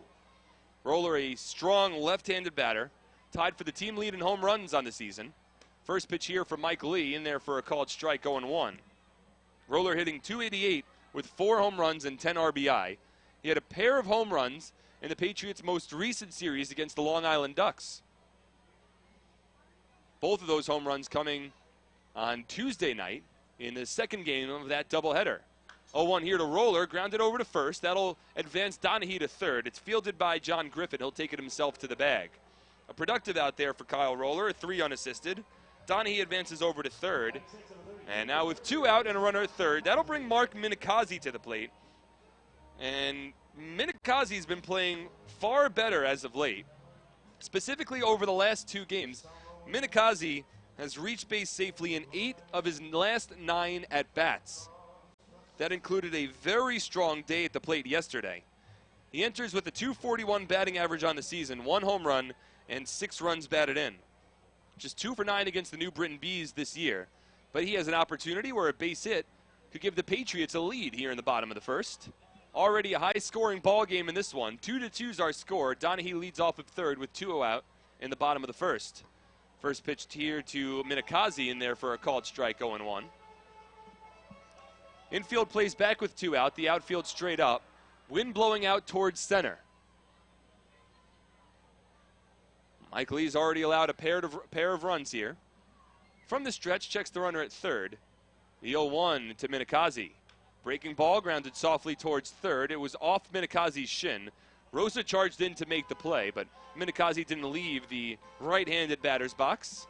Roller, a strong left-handed batter, tied for the team lead in home runs on the season. First pitch here for Mike Lee, in there for a called strike, 0-1. Roller hitting .288 with 4 home runs and 10 RBI. He had a pair of home runs in the Patriots' most recent series against the Long Island Ducks. Both of those home runs coming on Tuesday night in the second game of that doubleheader. 0-1 here to Roller, grounded over to first. That'll advance Donahue to third. It's fielded by John Griffin. He'll take it himself to the bag. A productive out there for Kyle Roller, a 3 unassisted. Donahue advances over to third. And now with 2 out and a runner at third, that'll bring Mark Minikazi to the plate. And Minikazi's been playing far better as of late. Specifically over the last 2 games, Minikazi has reached base safely in 8 of his last 9 at-bats. That included a very strong day at the plate yesterday. He enters with a .241 batting average on the season, 1 home run, and 6 runs batted in. Just 2 for 9 against the New Britain Bees this year. But he has an opportunity where a base hit could give the Patriots a lead here in the bottom of the first. Already a high-scoring ball game in this one. 2-2's our score. Donahue leads off of third with 2 out in the bottom of the first. First pitch here to Minikazi, in there for a called strike, 0-1. Infield plays back with 2 out. The outfield straight up. Wind blowing out towards center. Mike Lee's already allowed a pair of runs here. From the stretch, checks the runner at third. The 0-1 to Minikazi. Breaking ball, grounded softly towards third. It was off Minikazi's shin. Rosa charged in to make the play, but Minikazi didn't leave the right-handed batter's box.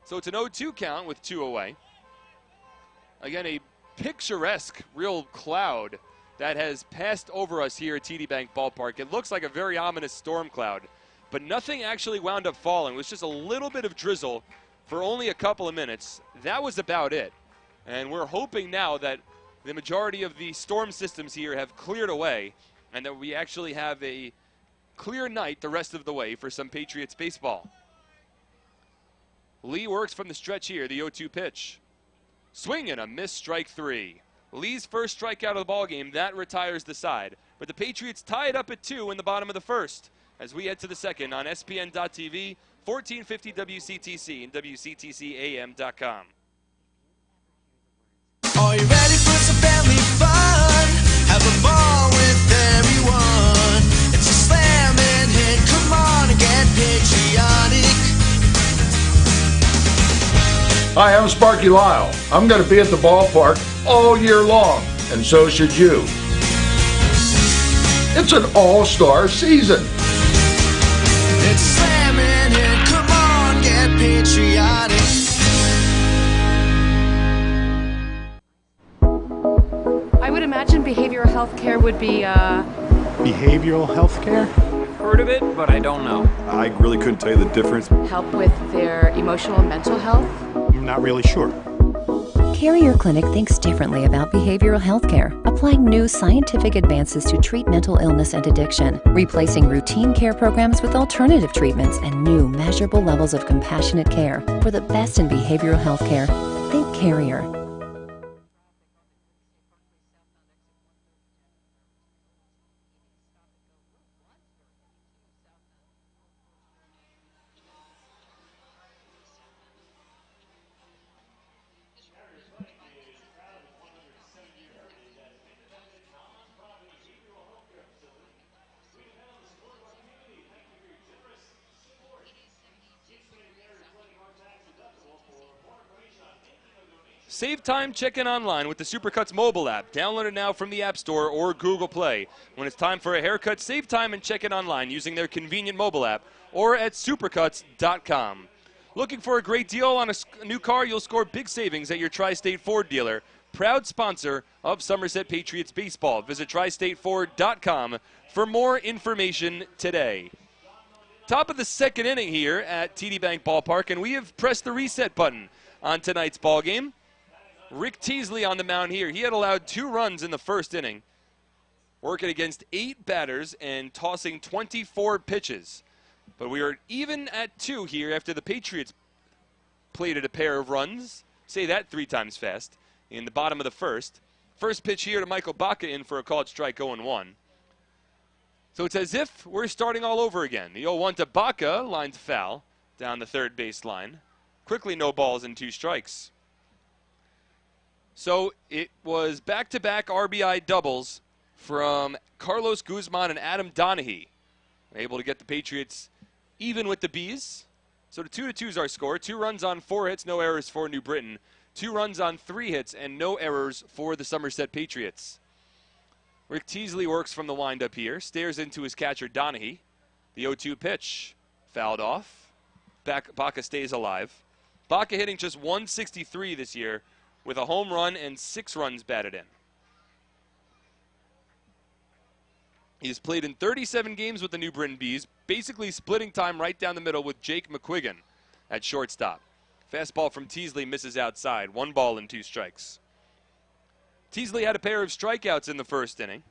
So it's an 0-2 count with 2 away. Again, a picturesque real cloud that has passed over us here at TD Bank Ballpark. It looks like a very ominous storm cloud, but nothing actually wound up falling. It was just a little bit of drizzle for only a couple of minutes. That was about it. And we're hoping now that the majority of the storm systems here have cleared away and that we actually have a clear night the rest of the way for some Patriots baseball. Lee works from the stretch here, the 0-2 pitch. Swing and a miss, strike 3. Lee's first strikeout of the ballgame, that retires the side. But the Patriots tie it up at 2 in the bottom of the first as we head to the second on SPN.TV, 1450 WCTC and WCTCAM.com. Are you ready for some family fun? Have a ball with everyone. It's a slam and hit. Come on and get patriotic. Hi, I'm Sparky Lyle. I'm going to be at the ballpark all year long, and so should you. It's an all-star season. It's a slam and hit. Come on, get patriotic. I would imagine behavioral health care would be, Behavioral health care? Heard of it, but I don't know. I really couldn't tell you the difference. help with their emotional and mental health. I'm not really sure. Carrier Clinic thinks differently about behavioral health care, applying new scientific advances to treat mental illness and addiction, replacing routine care programs with alternative treatments and new measurable levels of compassionate care. For the best in behavioral health care, think Carrier. Save time checking online with the Supercuts mobile app. Download it now from the App Store or Google Play. When it's time for a haircut, save time and check it online using their convenient mobile app or at supercuts.com. Looking for a great deal on a new car? You'll score big savings at your Tri-State Ford dealer. Proud sponsor of Somerset Patriots baseball. Visit tristateford.com for more information today. Top of the second inning here at TD Bank Ballpark, and we have pressed the reset button on tonight's ball game. Rick Teasley on the mound here. He had allowed 2 runs in the first inning, working against 8 batters and tossing 24 pitches. But we are even at 2 here after the Patriots plated a pair of runs. Say that 3 times fast in the bottom of the first. First pitch here to Michael Baca in for a called strike 0-1. So it's as if we're starting all over again. The 0-1 to Baca, lines foul down the third base line. Quickly no balls and 2 strikes. So it was back-to-back RBI doubles from Carlos Guzman and Adam Donahue. Able to get the Patriots even with the Bees. So the 2-2 is our score. 2 runs on 4 hits, no errors for New Britain. 2 runs on 3 hits and no errors for the Somerset Patriots. Rick Teasley works from the windup here. Stares into his catcher Donahue. The 0-2 pitch. Fouled off. Baca stays alive. Baca hitting just 163 this year, with a home run and 6 runs batted in. He's played in 37 games with the New Britain Bees, basically splitting time right down the middle with Jake McQuiggan at shortstop. Fastball from Teasley misses outside. 1 ball and 2 strikes. Teasley had a pair of strikeouts in the first inning.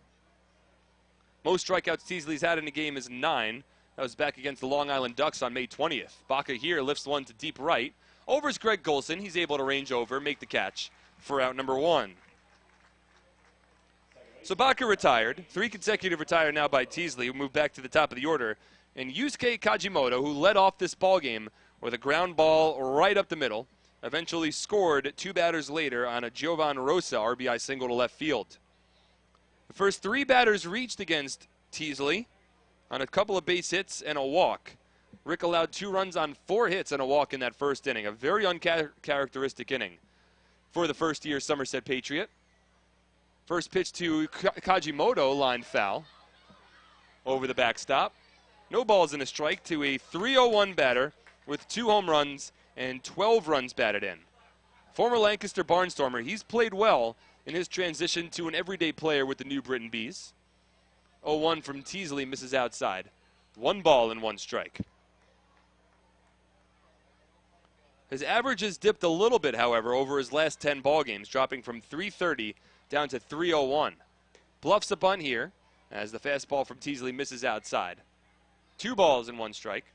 Most strikeouts Teasley's had in a game is 9. That was back against the Long Island Ducks on May 20th. Baca here lifts one to deep right. Over's Greg Golson. He's able to range over, make the catch for out number 1. So Baca retired. 3 consecutive retired now by Teasley, who moved back to the top of the order. And Yusuke Kajimoto, who led off this ball game with a ground ball right up the middle. eventually scored 2 batters later on a Jovan Rosa RBI single to left field. The first 3 batters reached against Teasley on a couple of base hits and a walk. Rick allowed 2 runs on 4 hits and a walk in that first inning. A very uncharacteristic inning for the first-year Somerset Patriot. First pitch to Kajimoto, line foul over the backstop. No balls and a strike to a 3-0-1 batter with 2 home runs and 12 runs batted in. Former Lancaster Barnstormer, he's played well in his transition to an everyday player with the New Britain Bees. 0-1 from Teasley, misses outside. 1 ball and 1 strike. His average has dipped a little bit, however, over his last 10 ball games, dropping from 330 down to 301. Bluffs a bunt here as the fastball from Teasley misses outside. 2 balls and 1 strike.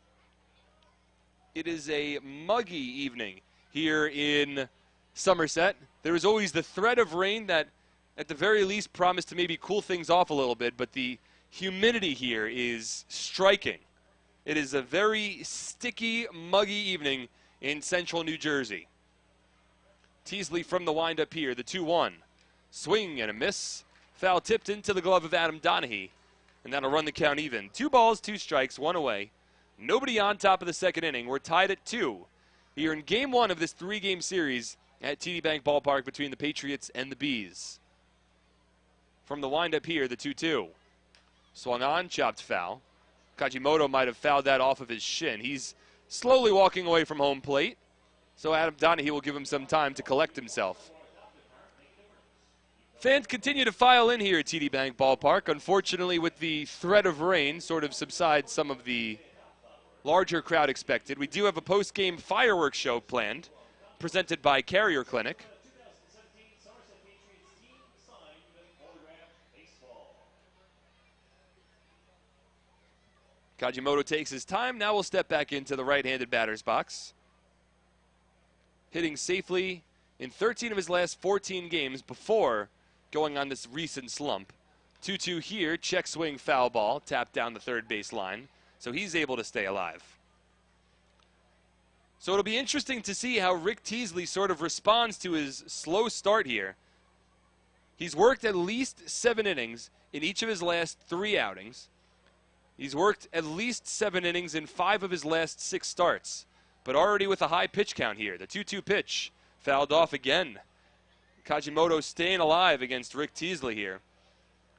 It is a muggy evening here in Somerset. There is always the threat of rain that at the very least promised to maybe cool things off a little bit, but the humidity here is striking. It is a very sticky, muggy evening in central New Jersey. Teasley from the windup here, the 2-1. Swing and a miss. Foul tipped into the glove of Adam Donahue, and that'll run the count even. 2 balls, 2 strikes, 1 away. Nobody on top of the second inning. We're tied at 2 here in Game 1 of this 3-game series at TD Bank Ballpark between the Patriots and the Bees. From the windup here, the 2-2. Swung on, chopped foul. Kajimoto might have fouled that off of his shin. He's slowly walking away from home plate, so Adam Donahue will give him some time to collect himself. Fans continue to file in here at TD Bank Ballpark. Unfortunately, with the threat of rain sort of subsides some of the larger crowd expected. We do have a post-game fireworks show planned, presented by Carrier Clinic. Kajimoto takes his time. Now we'll step back into the right-handed batter's box. Hitting safely in 13 of his last 14 games before going on this recent slump. 2-2 here, check swing foul ball, tapped down the third base line, so he's able to stay alive. So it'll be interesting to see how Rick Teasley sort of responds to his slow start here. He's worked at least 7 innings in each of his last 3 outings. He's worked at least 7 innings in 5 of his last 6 starts, but already with a high pitch count here. The 2-2 pitch fouled off again. Kajimoto staying alive against Rick Teasley here,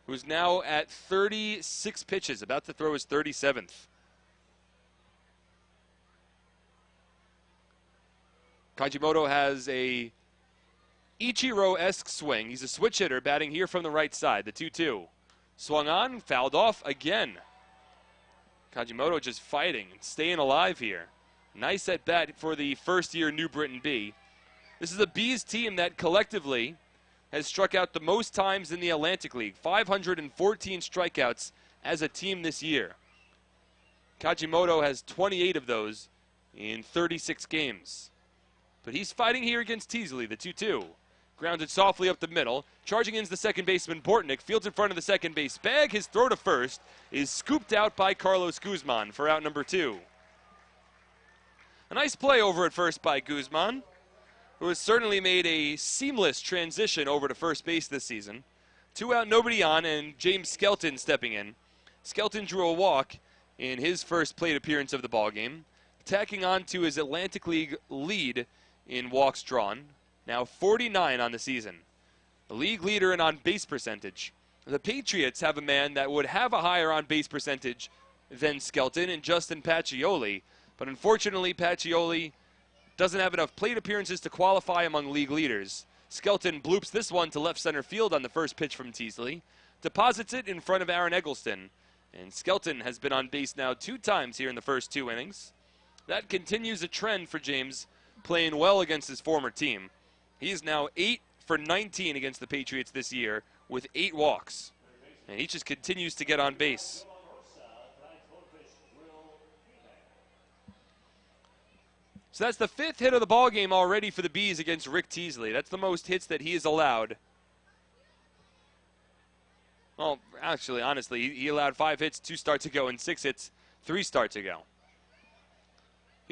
who's now at 36 pitches, about to throw his 37th. Kajimoto has a Ichiro-esque swing. He's a switch hitter batting here from the right side, the 2-2. Swung on, fouled off again. Kajimoto just fighting and staying alive here. Nice at bat for the first-year New Britain Bee. This is a Bees team that collectively has struck out the most times in the Atlantic League. 514 strikeouts as a team this year. Kajimoto has 28 of those in 36 games. But he's fighting here against Teasley, the 2-2. Grounded softly up the middle. Charging in is the second baseman, Bortnick. Fields in front of the second base bag. His throw to first is scooped out by Carlos Guzman for out number 2. A nice play over at first by Guzman, who has certainly made a seamless transition over to first base this season. 2 out, nobody on, and James Skelton stepping in. Skelton drew a walk in his first plate appearance of the ballgame, tacking on to his Atlantic League lead in walks drawn, now 49 on the season. The league leader in on-base percentage. The Patriots have a man that would have a higher on-base percentage than Skelton and Justin Pacioli, but unfortunately Pacioli doesn't have enough plate appearances to qualify among league leaders. Skelton bloops this one to left center field on the first pitch from Teasley, deposits it in front of Aaron Eggleston, and Skelton has been on base now 2 times here in the first 2 innings. That continues a trend for James, playing well against his former team. He is now 8 for 19 against the Patriots this year with 8 walks, and he just continues to get on base. So that's the 5th hit of the ball game already for the Bees against Rick Teasley. That's the most hits that he has allowed. Well, actually, honestly, he allowed 5 hits, 2 starts ago, and 6 hits, 3 starts ago.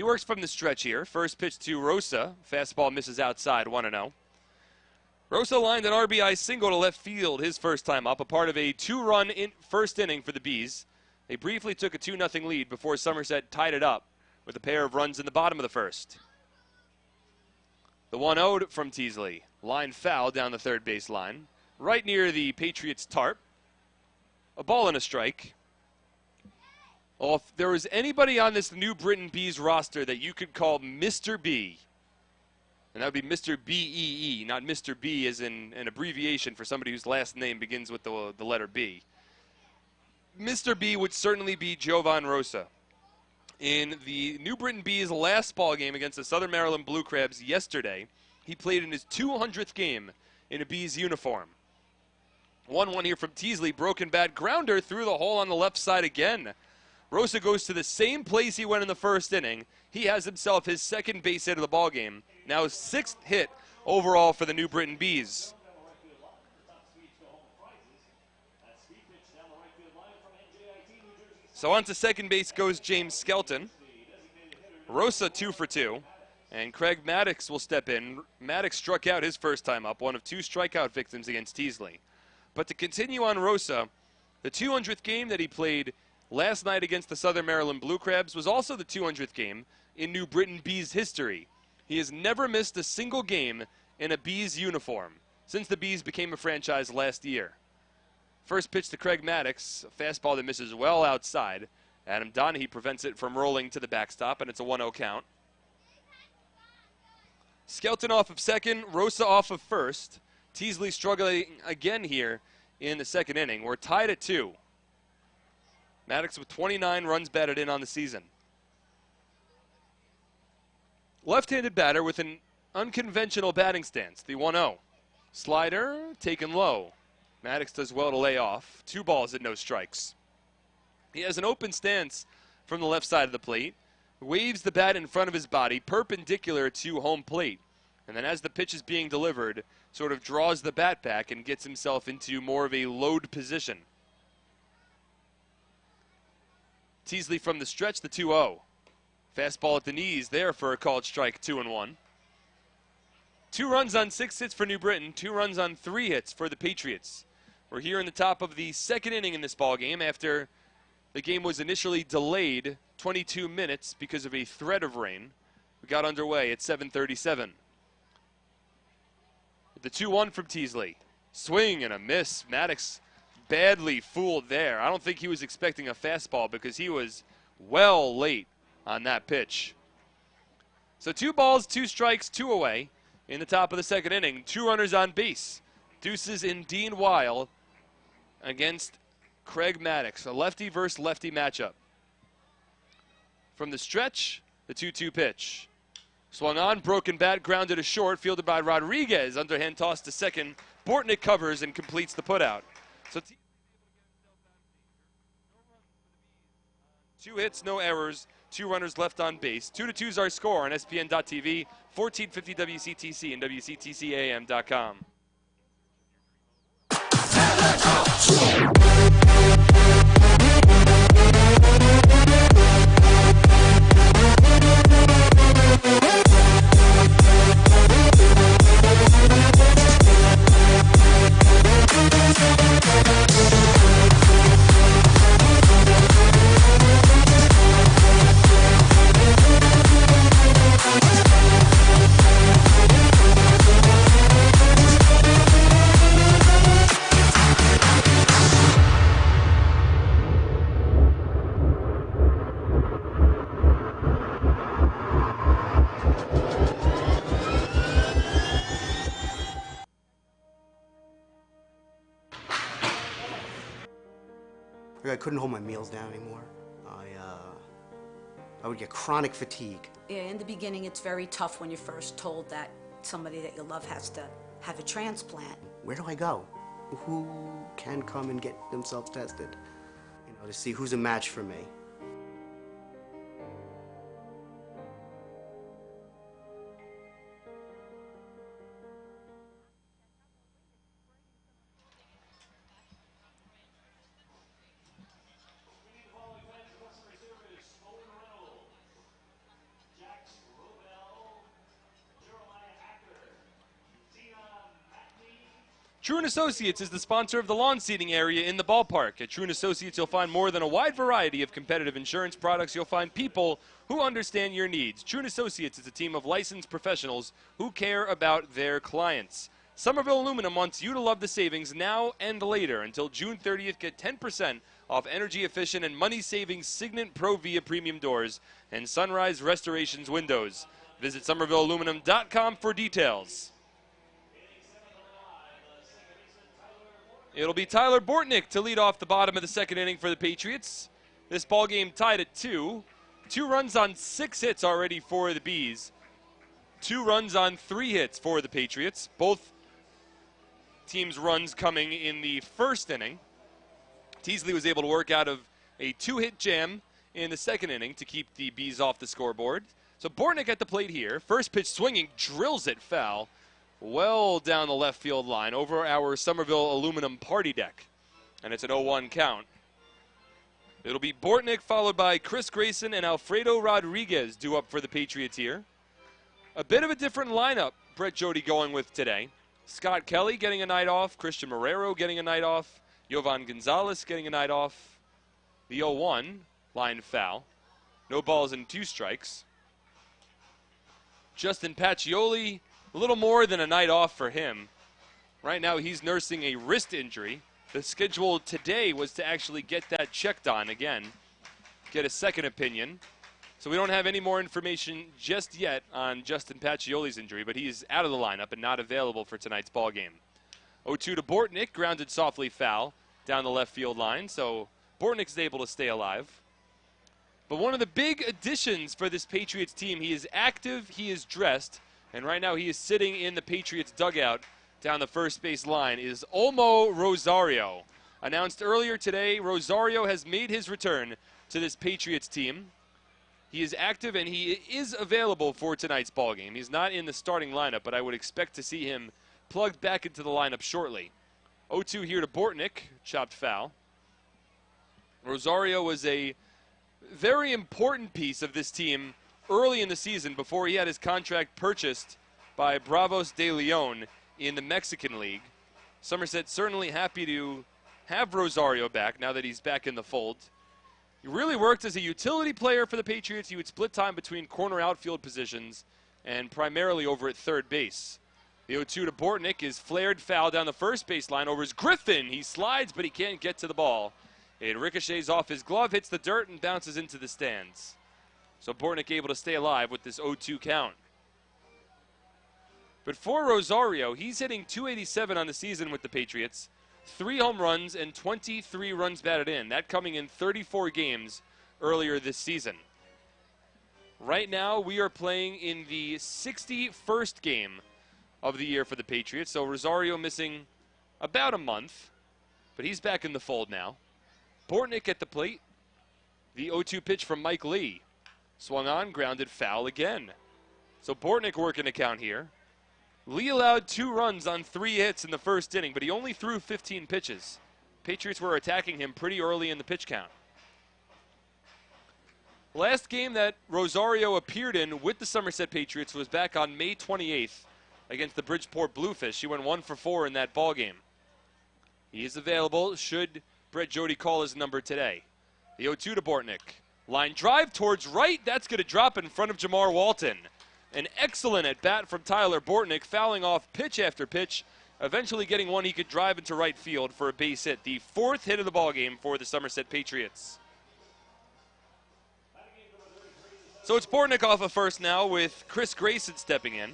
He works from the stretch here. First pitch to Rosa. Fastball misses outside, 1-0. Rosa lined an RBI single to left field his first time up, a part of a 2-run first inning for the Bees. They briefly took a 2-0 lead before Somerset tied it up with a pair of runs in the bottom of the first. The 1-0 from Teasley. Line foul down the third base line, right near the Patriots' tarp. A ball and a strike. Well, if there was anybody on this New Britain Bees roster that you could call Mr. B, and that would be Mr. B-E-E, not Mr. B as in an abbreviation for somebody whose last name begins with the letter B. Mr. B would certainly be Jovan Rosa. In the New Britain Bees' last ball game against the Southern Maryland Blue Crabs yesterday, he played in his 200th game in a Bees uniform. 1-1 here from Teasley. Broken bat grounder through the hole on the left side again. Rosa goes to the same place he went in the first inning. He has himself his second base hit of the ball game. Now his 6th hit overall for the New Britain Bees. So on to second base goes James Skelton. Rosa 2 for 2. And Craig Maddox will step in. Maddox struck out his first time up, one of 2 strikeout victims against Teasley. But to continue on Rosa, the 200th game that he played last night against the Southern Maryland Blue Crabs was also the 200th game in New Britain Bees history. He has never missed a single game in a Bees uniform since the Bees became a franchise last year. First pitch to Craig Maddox, a fastball that misses well outside. Adam Donahue prevents it from rolling to the backstop, and it's a 1-0 count. Skelton off of second, Rosa off of first. Teasley struggling again here in the second inning. We're tied at 2. Maddox with 29 runs batted in on the season. Left-handed batter with an unconventional batting stance, the 1-0. Slider taken low. Maddox does well to lay off. 2 balls and no strikes. He has an open stance from the left side of the plate. Waves the bat in front of his body, perpendicular to home plate. And then as the pitch is being delivered, sort of draws the bat back and gets himself into more of a load position. Teasley from the stretch, the 2-0. Fastball at the knees there for a called strike, 2-1. 2 runs on 6 hits for New Britain, 2 runs on 3 hits for the Patriots. We're here in the top of the second inning in this ball game after the game was initially delayed 22 minutes because of a threat of rain. We got underway at 7:37. The 2-1 from Teasley. Swing and a miss. Maddox badly fooled there. I don't think he was expecting a fastball because he was well late on that pitch. So 2 balls, 2 strikes, 2 away in the top of the second inning. 2 runners on base. Deuces in Dean Weil against Craig Maddox. A lefty versus lefty matchup. From the stretch, the 2-2 pitch. Swung on, broken bat, grounded to short, fielded by Rodriguez. Underhand toss to second. Bortnick covers and completes the putout. So 2 hits, no errors, 2 runners left on base. 2-2 is our score on SPN.TV, 1450 WCTC and WCTCAM.com. I couldn't hold my meals down anymore. I would get chronic fatigue. Yeah, in the beginning, it's very tough when you're first told that somebody that you love has to have a transplant. Where do I go? Who can come and get themselves tested? You know, to see who's a match for me. True & Associates is the sponsor of the lawn seating area in the ballpark. At True & Associates, you'll find more than a wide variety of competitive insurance products. You'll find people who understand your needs. True & Associates is a team of licensed professionals who care about their clients. Somerville Aluminum wants you to love the savings now and later. Until June 30th, get 10% off energy-efficient and money-saving Signet Pro Via premium doors and Sunrise Restorations windows. Visit SomervilleAluminum.com for details. It'll be Tyler Bortnick to lead off the bottom of the second inning for the Patriots. This ball game tied at 2. 2 runs on 6 hits already for the Bees. 2 runs on 3 hits for the Patriots. Both teams' runs coming in the first inning. Teasley was able to work out of a 2-hit jam in the second inning to keep the Bees off the scoreboard. So Bortnick at the plate here. First pitch swinging, drills it foul. Well down the left field line over our Somerville Aluminum party deck. And it's an 0-1 count. It'll be Bortnick followed by Chris Grayson and Alfredo Rodriguez due up for the Patriots here. A bit of a different lineup Brett Jody going with today. Scott Kelly getting a night off. Christian Marrero getting a night off. Yovan Gonzalez getting a night off. The 0-1 line foul. No balls and 2 strikes. Justin Pacioli, a little more than a night off for him. Right now he's nursing a wrist injury. The schedule today was to actually get that checked on again, get a second opinion. So we don't have any more information just yet on Justin Pacioli's injury, but he's out of the lineup and not available for tonight's ball game. 0-2 to Bortnick, grounded softly foul down the left field line, so Bortnick's able to stay alive. But one of the big additions for this Patriots team, he is active, he is dressed, and right now he is sitting in the Patriots dugout down the first base line, is Olmo Rosario. Announced earlier today, Rosario has made his return to this Patriots team. He is active and he is available for tonight's ball game. He's not in the starting lineup, but I would expect to see him plugged back into the lineup shortly. 0-2 here to Bortnick, chopped foul. Rosario was a very important piece of this team early in the season before he had his contract purchased by Bravos de Leon in the Mexican League. Somerset certainly happy to have Rosario back now that he's back in the fold. He really worked as a utility player for the Patriots. He would split time between corner outfield positions and primarily over at third base. The 0-2 to Bortnick is flared foul down the first base line over his Griffin. He slides, but he can't get to the ball. It ricochets off his glove, hits the dirt, and bounces into the stands. So Bortnick able to stay alive with this 0-2 count. But for Rosario, he's hitting .287 on the season with the Patriots. 3 home runs and 23 runs batted in. That coming in 34 games earlier this season. Right now, we are playing in the 61st game of the year for the Patriots. So Rosario missing about a month, but he's back in the fold now. Bortnick at the plate. The 0-2 pitch from Mike Lee. Swung on, grounded foul again. So Bortnick working a count here. Lee allowed 2 runs on 3 hits in the first inning, but he only threw 15 pitches. Patriots were attacking him pretty early in the pitch count. Last game that Rosario appeared in with the Somerset Patriots was back on May 28th against the Bridgeport Bluefish. He went 1 for 4 in that ball game. He is available should Brett Jody call his number today. The 0-2 to Bortnick. Line drive towards right. That's going to drop in front of Jamar Walton. An excellent at-bat from Tyler Bortnick, fouling off pitch after pitch, eventually getting one he could drive into right field for a base hit. The 4th hit of the ballgame for the Somerset Patriots. So it's Bortnick off of first now with Chris Grayson stepping in.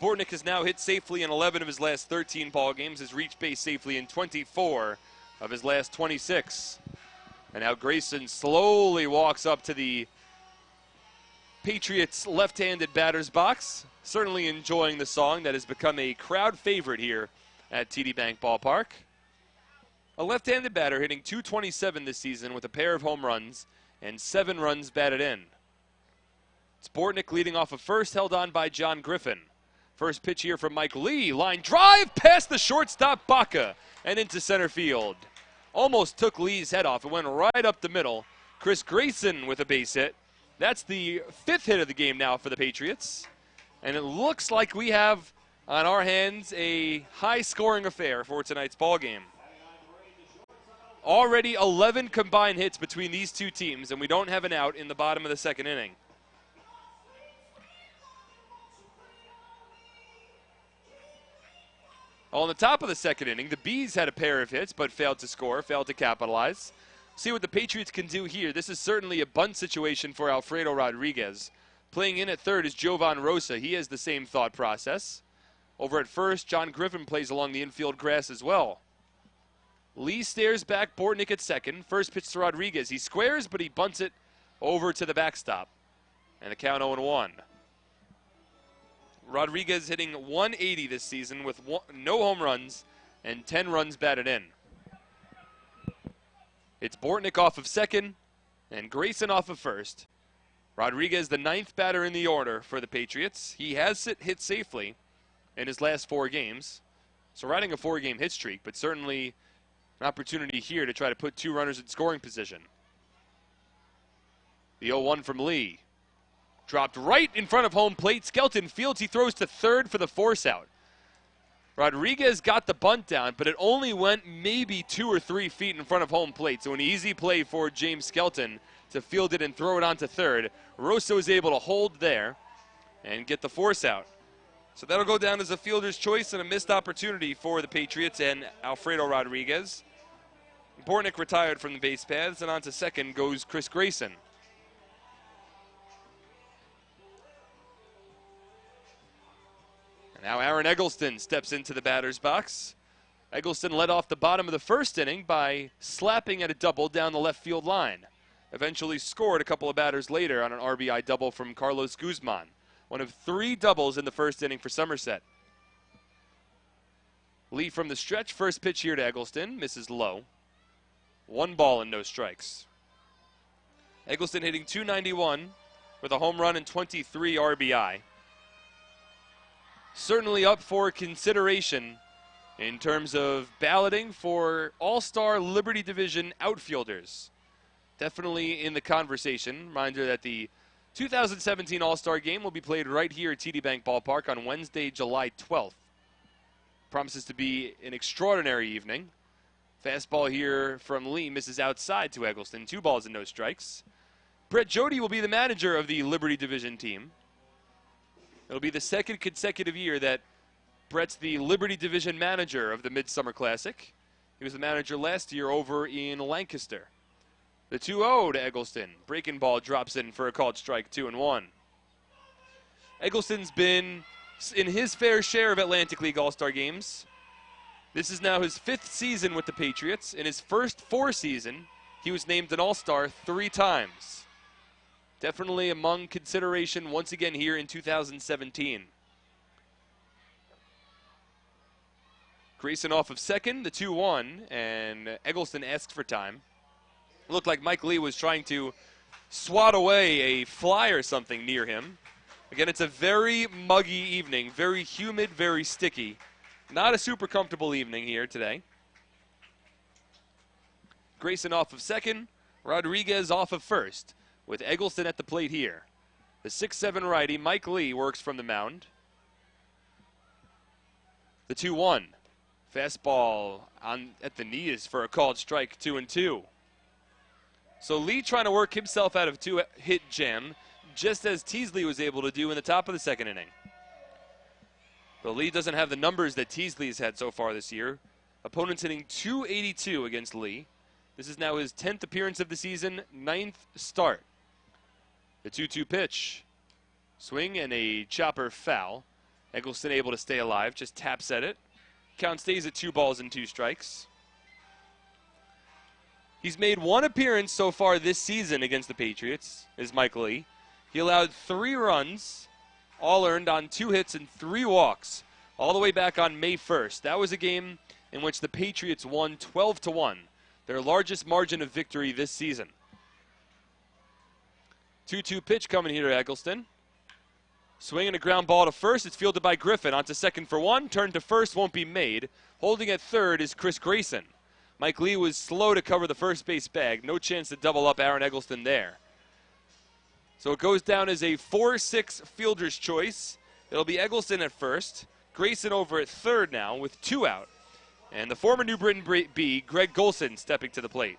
Bortnick has now hit safely in 11 of his last 13 ball games, has reached base safely in 24 of his last 26. And now Grayson slowly walks up to the Patriots left-handed batter's box, certainly enjoying the song that has become a crowd favorite here at TD Bank Ballpark. A left-handed batter hitting .227 this season with a pair of home runs and 7 runs batted in. It's Bortnick leading off of first, held on by John Griffin. First pitch here from Mike Lee. Line drive past the shortstop Baca and into center field. Almost took Lee's head off. It went right up the middle. Chris Grayson with a base hit. That's the 5th hit of the game now for the Patriots. And it looks like we have on our hands a high-scoring affair for tonight's ball game. Already 11 combined hits between these two teams, and we don't have an out in the bottom of the second inning. On the top of the second inning, the Bees had a pair of hits but failed to score, failed to capitalize. See what the Patriots can do here. This is certainly a bunt situation for Alfredo Rodriguez. Playing in at third is Jovan Rosa. He has the same thought process. Over at first, John Griffin plays along the infield grass as well. Lee stares back, Bortnick at second. First pitch to Rodriguez. He squares, but he bunts it over to the backstop. And the count 0-1. Rodriguez hitting 180 this season with no home runs and 10 runs batted in. It's Bortnick off of second and Grayson off of first. Rodriguez, the 9th batter in the order for the Patriots. He has hit safely in his last 4 games. So riding a 4-game hit streak, but certainly an opportunity here to try to put 2 runners in scoring position. The 0-1 from Lee. Dropped right in front of home plate. Skelton fields. He throws to third for the force out. Rodriguez got the bunt down, but it only went maybe 2 or 3 feet in front of home plate. So an easy play for James Skelton to field it and throw it onto third. Rosso is able to hold there and get the force out. So that'll go down as a fielder's choice and a missed opportunity for the Patriots and Alfredo Rodriguez. Bortnick retired from the base paths, and on to second goes Chris Grayson. And now Aaron Eggleston steps into the batter's box. Eggleston led off the bottom of the first inning by slapping at a double down the left field line. Eventually scored a couple of batters later on an RBI double from Carlos Guzman. One of 3 doubles in the first inning for Somerset. Lee from the stretch. First pitch here to Eggleston. Misses low. 1 ball and no strikes. Eggleston hitting .291 with a home run and 23 RBI. Certainly up for consideration in terms of balloting for All-Star Liberty Division outfielders. Definitely in the conversation. Reminder that the 2017 All-Star Game will be played right here at TD Bank Ballpark on Wednesday, July 12th. Promises to be an extraordinary evening. Fastball here from Lee misses outside to Eggleston. 2 balls and no strikes. Brett Jody will be the manager of the Liberty Division team. It'll be the 2nd consecutive year that Brett's the Liberty Division manager of the Midsummer Classic. He was the manager last year over in Lancaster. The 2-0 to Eggleston. Breaking ball drops in for a called strike, 2-1. Eggleston's been in his fair share of Atlantic League All-Star games. This is now his 5th season with the Patriots. In his first 4 seasons, he was named an All-Star 3 times. Definitely among consideration once again here in 2017. Grayson off of second, the 2-1, and Eggleston asks for time. Looked like Mike Lee was trying to swat away a fly or something near him. Again, it's a very muggy evening, very humid, very sticky. Not a super comfortable evening here today. Grayson off of second, Rodriguez off of first, with Eggleston at the plate here. The 6'7" righty, Mike Lee, works from the mound. The 2-1. Fastball at the knees for a called strike, 2-2. So Lee trying to work himself out of 2-hit jam, just as Teasley was able to do in the top of the second inning. But Lee doesn't have the numbers that Teasley's had so far this year. Opponents hitting .282 against Lee. This is now his 10th appearance of the season, 9th start. The 2-2 pitch. Swing and a chopper foul. Eggleston able to stay alive, just taps at it. Count stays at 2 balls and 2 strikes. He's made 1 appearance so far this season against the Patriots, is Mike Lee. He allowed 3 runs, all earned on 2 hits and 3 walks, all the way back on May 1st. That was a game in which the Patriots won 12-1, their largest margin of victory this season. 2-2 pitch coming here to Eggleston. Swinging a ground ball to first. It's fielded by Griffin. On to second for 1. Turn to first won't be made. Holding at third is Chris Grayson. Mike Lee was slow to cover the first base bag. No chance to double up Aaron Eggleston there. So it goes down as a 4-6 fielder's choice. It'll be Eggleston at first. Grayson over at third now with 2 out. And the former New Britain B, Greg Golson, stepping to the plate.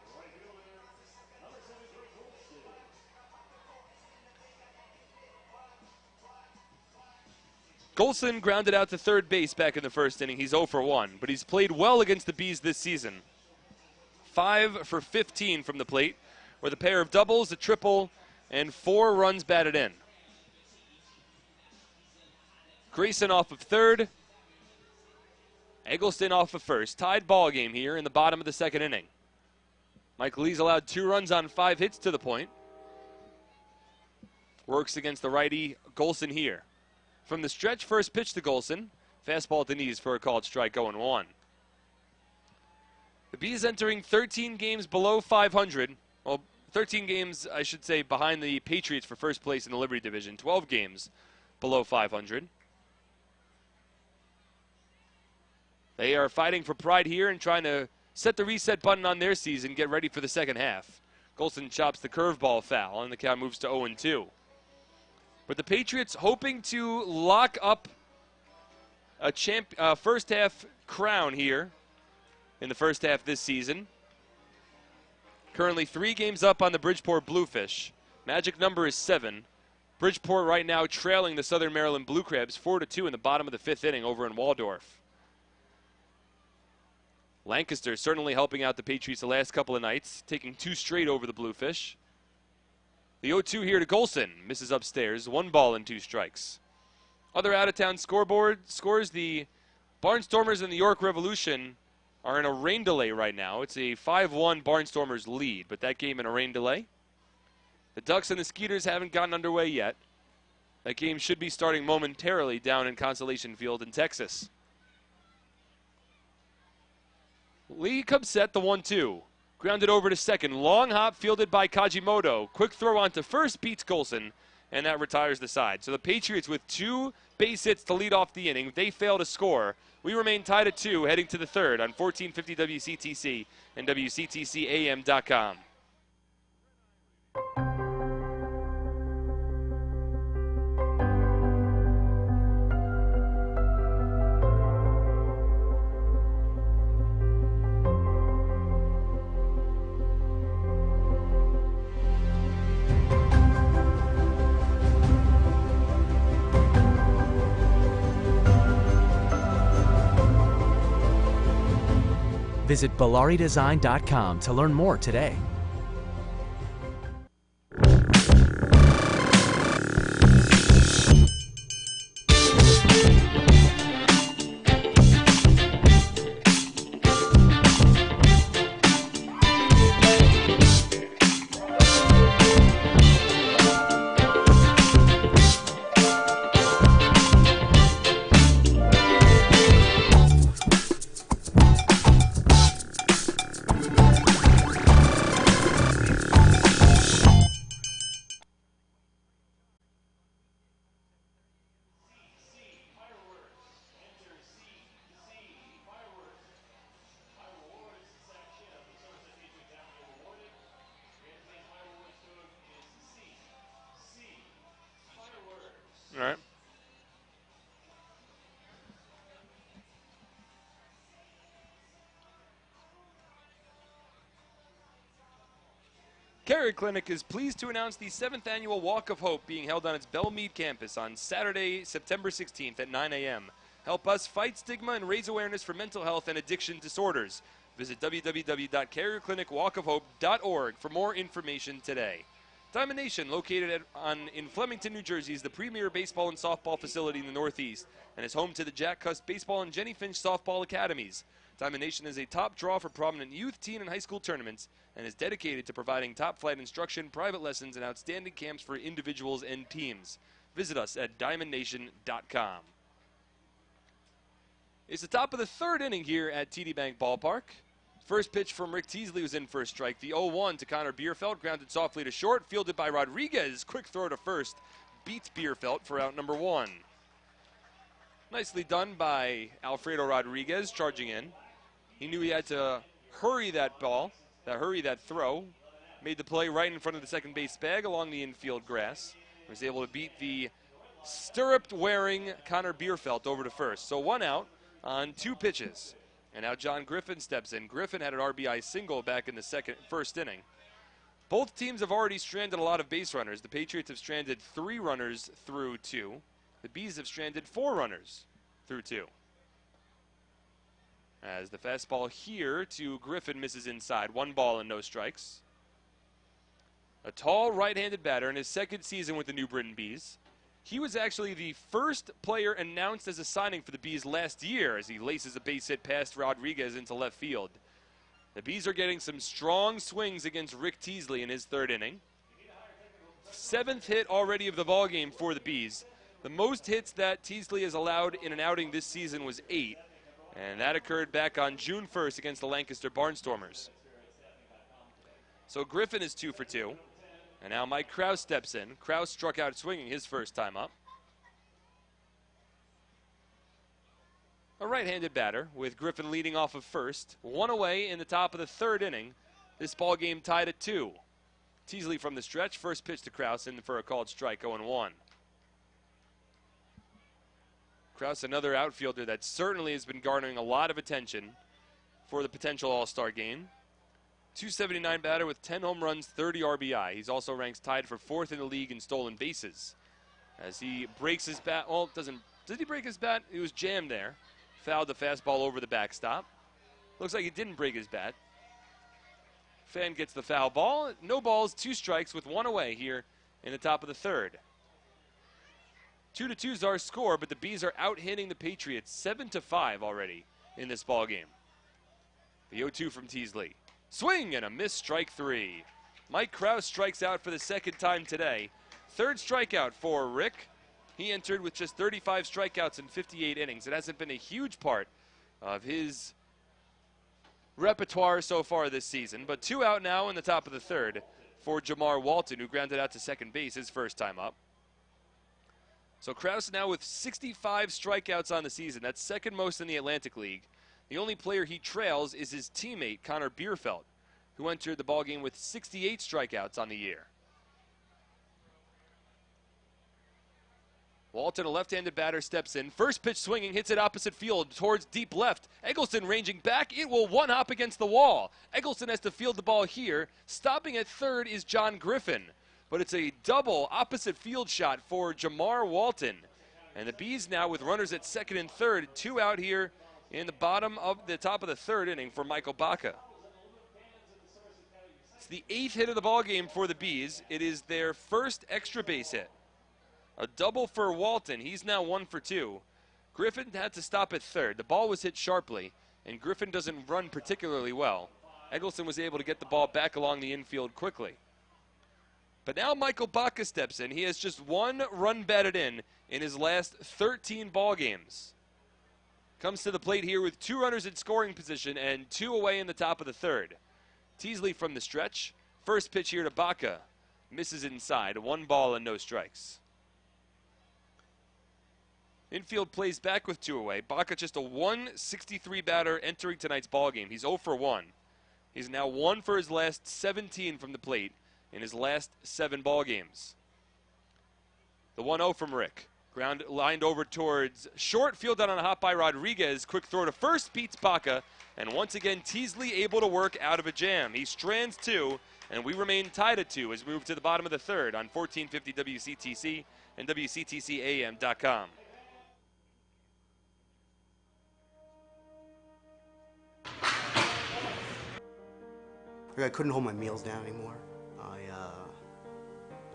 Golson grounded out to third base back in the first inning. He's 0 for 1, but he's played well against the Bees this season. 5 for 15 from the plate, with a pair of doubles, a triple, and 4 runs batted in. Grayson off of third. Eggleston off of first. Tied ball game here in the bottom of the second inning. Michael Lee's allowed 2 runs on 5 hits to the point. Works against the righty Golson here. From the stretch, first pitch to Golson. Fastball at the knees for a called strike, 0-1. The Bees entering 13 games below 500. Well, 13 games, I should say, behind the Patriots for first place in the Liberty Division. 12 games below 500. They are fighting for pride here and trying to set the reset button on their season, get ready for the second half. Golson chops the curveball foul, and the count moves to 0-2. But the Patriots hoping to lock up a first half crown here in the first half this season. Currently 3 games up on the Bridgeport Bluefish. Magic number is 7. Bridgeport right now trailing the Southern Maryland Blue Crabs 4-2 in the bottom of the 5th inning over in Waldorf. Lancaster certainly helping out the Patriots the last couple of nights, taking 2 straight over the Bluefish. The 0-2 here to Golson, misses upstairs, 1 ball and 2 strikes. Other out-of-town scoreboard scores, the Barnstormers and the York Revolution are in a rain delay right now. It's a 5-1 Barnstormers lead, but that game in a rain delay. The Ducks and the Skeeters haven't gotten underway yet. That game should be starting momentarily down in Constellation Field in Texas. Lee comes set, the 1-2. Grounded over to second. Long hop fielded by Kajimoto. Quick throw onto first, beats Golson, and that retires the side. So the Patriots with 2 base hits to lead off the inning. They fail to score. We remain tied at 2 heading to the third on 1450 WCTC and WCTCAM.com. Visit BellariDesign.com to learn more today. All right. Carrier Clinic is pleased to announce the 7th annual Walk of Hope being held on its Belmead campus on Saturday, September 16th at 9 a.m. Help us fight stigma and raise awareness for mental health and addiction disorders. Visit www.carrierclinicwalkofhope.org for more information today. Diamond Nation, located in Flemington, New Jersey, is the premier baseball and softball facility in the Northeast and is home to the Jack Cuss Baseball and Jenny Finch Softball Academies. Diamond Nation is a top draw for prominent youth, teen, and high school tournaments and is dedicated to providing top-flight instruction, private lessons, and outstanding camps for individuals and teams. Visit us at DiamondNation.com. It's the top of the 3rd inning here at TD Bank Ballpark. First pitch from Rick Teasley was in for a strike. The 0-1 to Connor Bierfeld, grounded softly to short, fielded by Rodriguez. Quick throw to first, beats Bierfeld for out number 1. Nicely done by Alfredo Rodriguez, charging in. He knew he had to hurry that throw. Made the play right in front of the second base bag along the infield grass. Was able to beat the stirrup-wearing Connor Bierfeld over to first. So 1 out on 2 pitches. And now John Griffin steps in. Griffin had an RBI single back in the first inning. Both teams have already stranded a lot of base runners. The Patriots have stranded 3 runners through 2. The Bees have stranded 4 runners through 2. As the fastball here to Griffin misses inside. 1 ball and no strikes. A tall right-handed batter in his second season with the New Britain Bees. He was actually the first player announced as a signing for the Bees last year as he laces a base hit past Rodriguez into left field. The Bees are getting some strong swings against Rick Teasley in his 3rd inning. 7th hit already of the ballgame for the Bees. The most hits that Teasley has allowed in an outing this season was 8, and that occurred back on June 1st against the Lancaster Barnstormers. So Griffin is 2 for 2. And now Mike Krause steps in. Krause struck out swinging his first time up. A right-handed batter with Griffin leading off of first. 1 away in the top of the 3rd inning. This ball game tied at 2. Teasley from the stretch. First pitch to Krause in for a called strike, 0-1. Krause, another outfielder that certainly has been garnering a lot of attention for the potential All-Star game. 279 batter with 10 home runs, 30 RBI. He's also ranked tied for 4th in the league in stolen bases. As he breaks his bat, well, did he break his bat? He was jammed there. Fouled the fastball over the backstop. Looks like he didn't break his bat. Fan gets the foul ball. No balls, 2 strikes with 1 away here in the top of the 3rd. 2-2 is our score, but the Bees are out-hitting the Patriots 7-5 already in this ball game. The 0-2 from Teasley. Swing and a miss, strike 3. Mike Krause strikes out for the 2nd time today. 3rd strikeout for Rick. He entered with just 35 strikeouts in 58 innings. It hasn't been a huge part of his repertoire so far this season, but 2 out now in the top of the 3rd for Jamar Walton, who grounded out to second base his first time up. So Krause now with 65 strikeouts on the season. That's 2nd most in the Atlantic League. The only player he trails is his teammate, Connor Bierfeld, who entered the ballgame with 68 strikeouts on the year. Walton, a left-handed batter, steps in. First pitch swinging, hits it opposite field towards deep left. Eggleston ranging back. It will one-hop against the wall. Eggleston has to field the ball here. Stopping at 3rd is John Griffin. But it's a double opposite field shot for Jamar Walton. And the Bees now with runners at 2nd and 3rd. 2 out here in the bottom of the top of the 3rd inning for Michael Baca. It's the 8th hit of the ballgame for the Bees. It is their first extra base hit. A double for Walton. He's now 1 for 2. Griffin had to stop at 3rd. The ball was hit sharply, and Griffin doesn't run particularly well. Eggleston was able to get the ball back along the infield quickly. But now Michael Baca steps in. He has just 1 run batted in his last 13 ball games. Comes to the plate here with 2 runners in scoring position and 2 away in the top of the 3rd. Teasley from the stretch. First pitch here to Baca. Misses inside. 1 ball and no strikes. Infield plays back with 2 away. Baca just a 163 batter entering tonight's ball game. He's 0 for 1. He's now 1 for his last 17 from the plate in his last 7 ball games. The 1-0 from Rick. Ground lined over towards short, field out on a hop by Rodriguez. Quick throw to first, beats Baca. And once again, Teasley able to work out of a jam. He strands 2, and we remain tied at 2 as we move to the bottom of the 3rd on 1450 WCTC and WCTCAM.com. I couldn't hold my meals down anymore.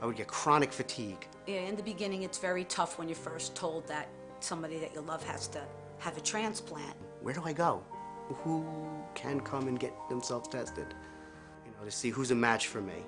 I would get chronic fatigue. Yeah, in the beginning, it's very tough when you're first told that somebody that you love has to have a transplant. Where do I go? Who can come and get themselves tested? You know, to see who's a match for me.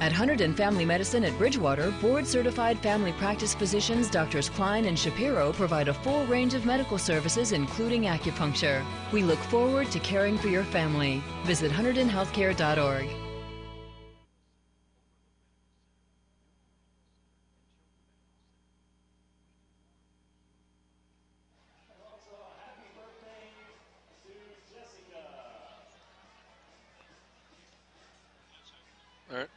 At Hunterdon Family Medicine at Bridgewater, board-certified family practice physicians Drs. Klein and Shapiro provide a full range of medical services, including acupuncture. We look forward to caring for your family. Visit HunterdonHealthcare.org. All right.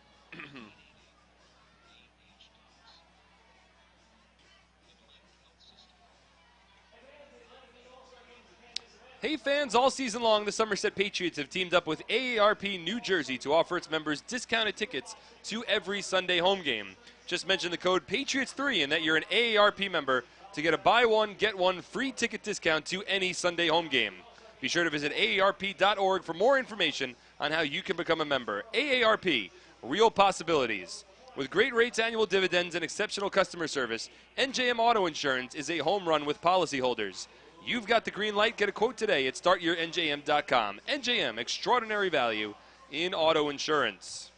Hey fans, all season long the Somerset Patriots have teamed up with AARP New Jersey to offer its members discounted tickets to every Sunday home game. Just mention the code PATRIOTS3 and that you're an AARP member to get a buy one, get one free ticket discount to any Sunday home game. Be sure to visit AARP.org for more information on how you can become a member. AARP, real possibilities. With great rates, annual dividends, and exceptional customer service, NJM Auto Insurance is a home run with policyholders. You've got the green light. Get a quote today at startyoursnjm.com. NJM, extraordinary value in auto insurance.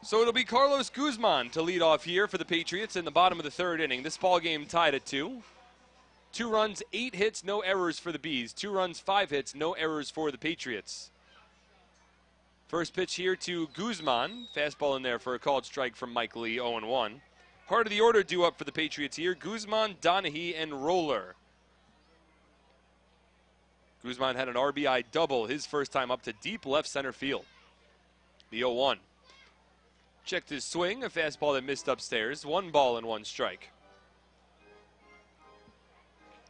So it'll be Carlos Guzman to lead off here for the Patriots in the bottom of the third inning. This ball game tied at 2. 2 runs, 8 hits, no errors for the Bees. 2 runs, 5 hits, no errors for the Patriots. First pitch here to Guzman. Fastball in there for a called strike from Mike Lee, 0-1. Part of the order due up for the Patriots here, Guzman, Donahue, and Roller. Guzman had an RBI double his first time up to deep left center field. The 0-1. Checked his swing, a fastball that missed upstairs. 1 ball and 1 strike.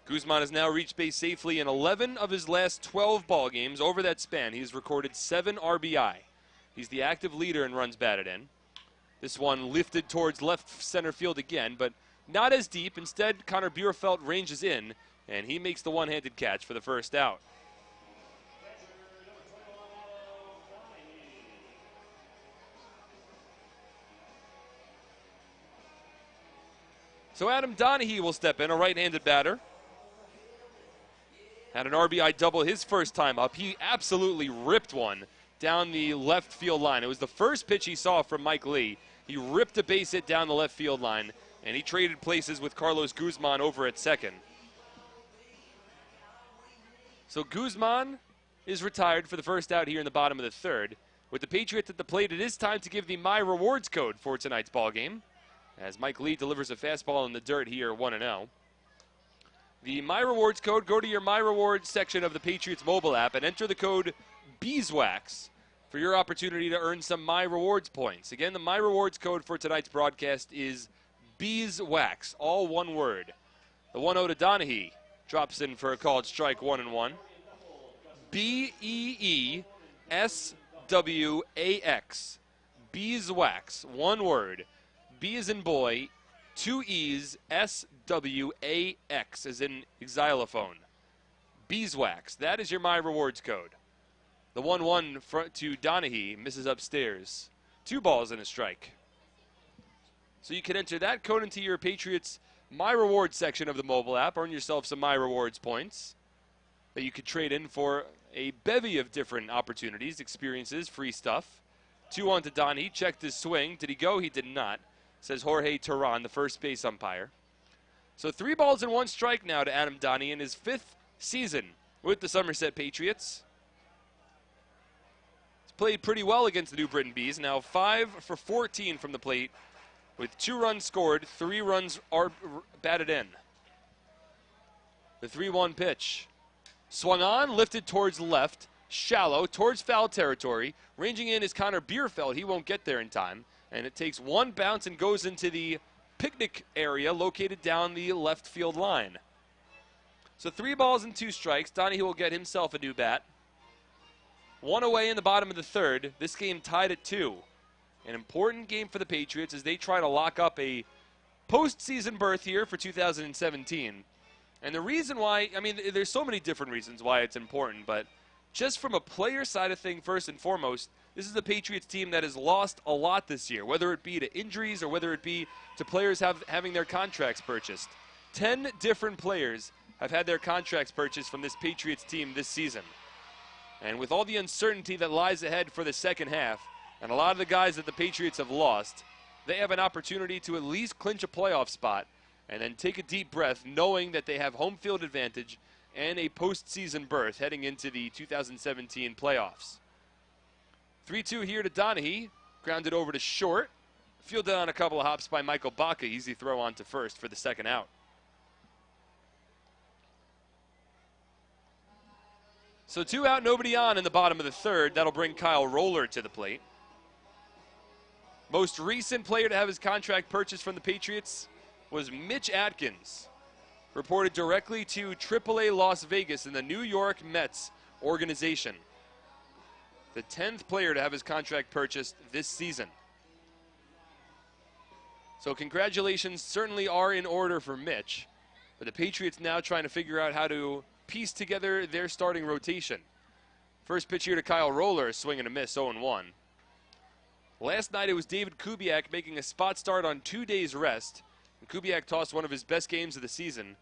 Guzman has now reached base safely in 11 of his last 12 ball games. Over that span, he's recorded 7 RBI. He's the active leader in runs batted in. This one lifted towards left center field again, but not as deep. Instead, Connor Bierfeld ranges in, and he makes the one-handed catch for the first out. So Adam Donahue will step in, a right-handed batter. Had an RBI double his first time up. He absolutely ripped one down the left field line. It was the first pitch he saw from Mike Lee. He ripped a base hit down the left field line, and he traded places with Carlos Guzman over at second. So Guzman is retired for the first out here in the bottom of the third. With the Patriots at the plate, it is time to give the My Rewards code for tonight's ball game, as Mike Lee delivers a fastball in the dirt here, 1-0. The My Rewards code, go to your My Rewards section of the Patriots mobile app and enter the code BEESWAX for your opportunity to earn some My Rewards points. Again, the My Rewards code for tonight's broadcast is BEESWAX, all one word. The 1-0 to Donahue drops in for a called strike, 1-1. BEESWAX, BEESWAX, one word. B as in boy, 2 E's, SWAX as in xylophone. Beeswax, that is your My Rewards code. The 1-1 to Donahue misses upstairs. 2 balls and a strike. So you can enter that code into your Patriots My Rewards section of the mobile app. Earn yourself some My Rewards points that you could trade in for a bevy of different opportunities, experiences, free stuff. 2-1 to Donahue. Checked his swing. Did he go? He did not, says Jorge Teran, the first base umpire. So 3 balls and 1 strike now to Adam Donahue in his 5th season with the Somerset Patriots. Played pretty well against the New Britain Bees. Now 5 for 14 from the plate with 2 runs scored, 3 runs are batted in. The 3-1 pitch. Swung on, lifted towards left, shallow, towards foul territory. Ranging in is Connor Bierfeld. He won't get there in time. And it takes 1 bounce and goes into the picnic area located down the left field line. So 3 balls and 2 strikes. Donahue will get himself a new bat. 1 away in the bottom of the third. This game tied at 2. An important game for the Patriots as they try to lock up a postseason berth here for 2017. And the reason why, I mean, there's so many different reasons why it's important, but just from a player side of thing, first and foremost, this is the Patriots team that has lost a lot this year, whether it be to injuries or whether it be to players having their contracts purchased. 10 different players have had their contracts purchased from this Patriots team this season. And with all the uncertainty that lies ahead for the second half, and a lot of the guys that the Patriots have lost, they have an opportunity to at least clinch a playoff spot and then take a deep breath knowing that they have home field advantage and a postseason berth heading into the 2017 playoffs. 3-2 here to Donahue, grounded over to short. Fielded on a couple of hops by Michael Baca. Easy throw on to first for the second out. So 2 out, nobody on in the bottom of the third. That'll bring Kyle Roller to the plate. Most recent player to have his contract purchased from the Patriots was Mitch Atkins, reported directly to AAA Las Vegas in the New York Mets organization. The 10th player to have his contract purchased this season. So congratulations certainly are in order for Mitch, but the Patriots now trying to figure out how to piece together their starting rotation. First pitch here to Kyle Roller, swing and a miss, 0-1. Last night it was David Kubiak making a spot start on 2 days rest, and Kubiak tossed one of his best games of the season,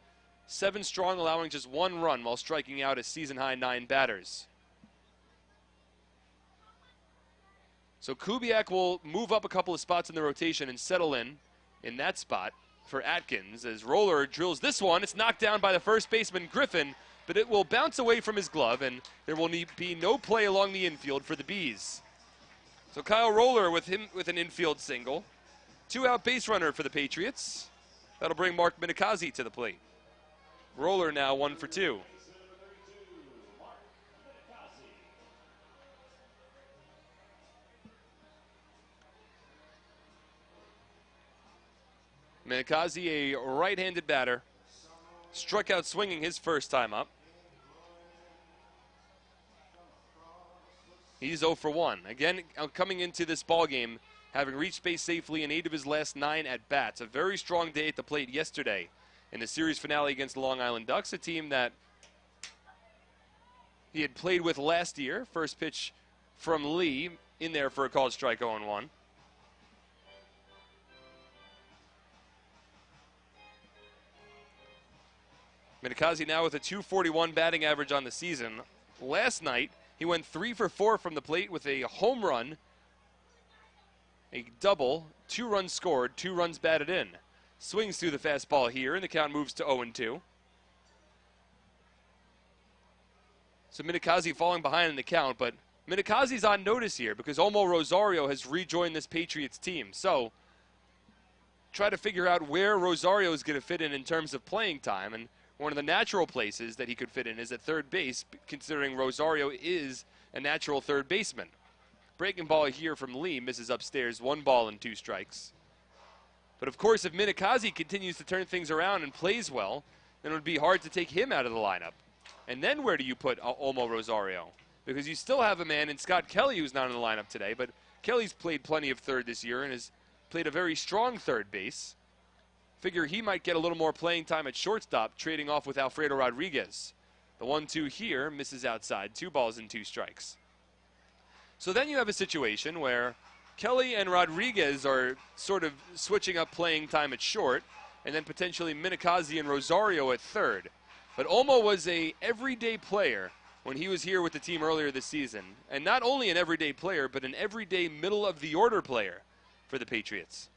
7 strong, allowing just 1 run while striking out a season-high 9 batters. So Kubiak will move up a couple of spots in the rotation and settle in that spot for Atkins as Roller drills this one. It's knocked down by the first baseman Griffin, but it will bounce away from his glove, and there will be no play along the infield for the Bees. So Kyle Roller with an infield single. 2-out base runner for the Patriots. That'll bring Mark Minikazi to the plate. Roller now 1 for 2. Minikazi, a right-handed batter, struck out swinging his first time up. He's 0 for 1. Again, coming into this ball game, having reached base safely in 8 of his last 9 at-bats. A very strong day at the plate yesterday in the series finale against the Long Island Ducks, a team that he had played with last year. First pitch from Lee in there for a called strike, 0-1. Minikazi now with a .241 batting average on the season. Last night, he went 3 for 4 from the plate with a home run, a double, 2 runs scored, 2 runs batted in. Swings through the fastball here, and the count moves to 0-2. So Minikazi falling behind in the count, but Minikazi's on notice here because Olmo Rosario has rejoined this Patriots team. So try to figure out where Rosario is going to fit in terms of playing time, and one of the natural places that he could fit in is at third base, considering Rosario is a natural third baseman. Breaking ball here from Lee, misses upstairs, 1 ball and 2 strikes. But of course, if Minikazi continues to turn things around and plays well, then it would be hard to take him out of the lineup. And then where do you put Olmo Rosario? Because you still have a man in Scott Kelly who's not in the lineup today, but Kelly's played plenty of third this year and has played a very strong third base. Figure he might get a little more playing time at shortstop, trading off with Alfredo Rodriguez. The 1-2 here misses outside, 2 balls and 2 strikes. So then you have a situation where Kelly and Rodriguez are sort of switching up playing time at short, and then potentially Minikazi and Rosario at third. But Olmo was a everyday player when he was here with the team earlier this season. And not only an everyday player, but an everyday middle-of-the-order player for the Patriots.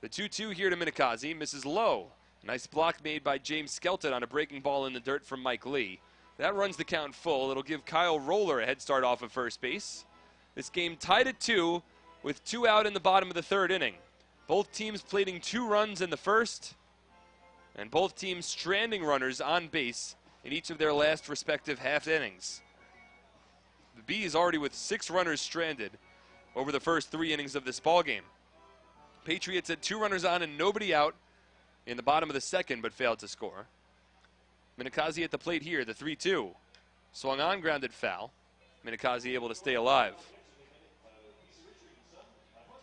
The 2-2 here to Minikazi, misses low. Nice block made by James Skelton on a breaking ball in the dirt from Mike Lee. That runs the count full. It'll give Kyle Roller a head start off of first base. This game tied at 2 with 2 out in the bottom of the third inning. Both teams plating 2 runs in the first, and both teams stranding runners on base in each of their last respective half innings. The Bees already with 6 runners stranded over the first 3 innings of this ball game. Patriots had 2 runners on and nobody out in the bottom of the second, but failed to score. Minikazi at the plate here, the 3-2. Swung on, grounded foul. Minikazi able to stay alive.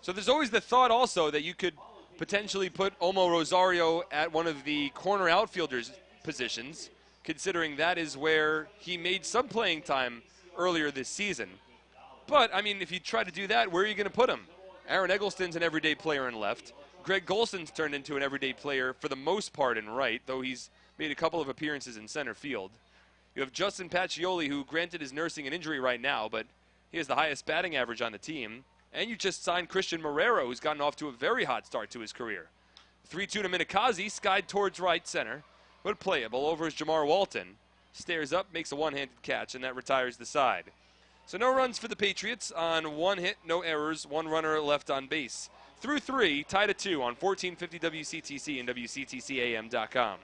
So there's always the thought also that you could potentially put Olmo Rosario at one of the corner outfielders positions, considering that is where he made some playing time earlier this season. But, I mean, if you try to do that, where are you going to put him? Aaron Eggleston's an everyday player in left. Greg Golson's turned into an everyday player for the most part in right, though he's made a couple of appearances in center field. You have Justin Pacioli, who granted is nursing an injury right now, but he has the highest batting average on the team. And you just signed Christian Marrero, who's gotten off to a very hot start to his career. 3-2 to Minikazi, skied towards right center, but playable over as Jamar Walton. Stares up, makes a one-handed catch, and that retires the side. So no runs for the Patriots on 1 hit, no errors, 1 runner left on base. Through 3, tied at 2 on 1450 WCTC and WCTCAM.com.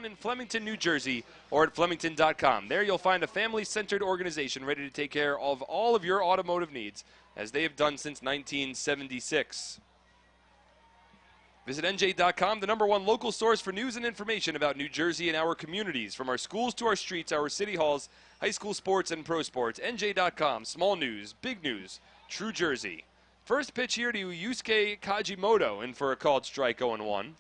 In Flemington, New Jersey, or at Flemington.com. There you'll find a family-centered organization ready to take care of all of your automotive needs, as they have done since 1976. Visit NJ.com, the #1 local source for news and information about New Jersey and our communities, from our schools to our streets, our city halls, high school sports, and pro sports. NJ.com, small news, big news, true Jersey. First pitch here to Yusuke Kajimoto, in for a called strike 0-1.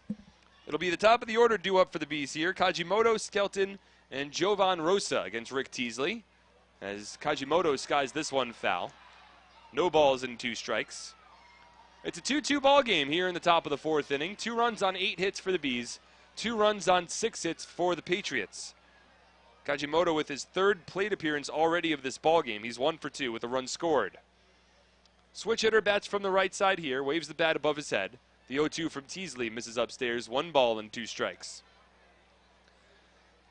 It'll be the top of the order due up for the Bees here. Kajimoto, Skelton, and Jovan Rosa against Rick Teasley, as Kajimoto skies this one foul. No balls and 2 strikes. It's a 2-2 ball game here in the top of the 4th inning. 2 runs on 8 hits for the Bees, 2 runs on 6 hits for the Patriots. Kajimoto with his 3rd plate appearance already of this ball game. He's 1 for 2 with a run scored. Switch hitter bats from the right side here, waves the bat above his head. The 0-2 from Teasley misses upstairs, 1 ball and 2 strikes.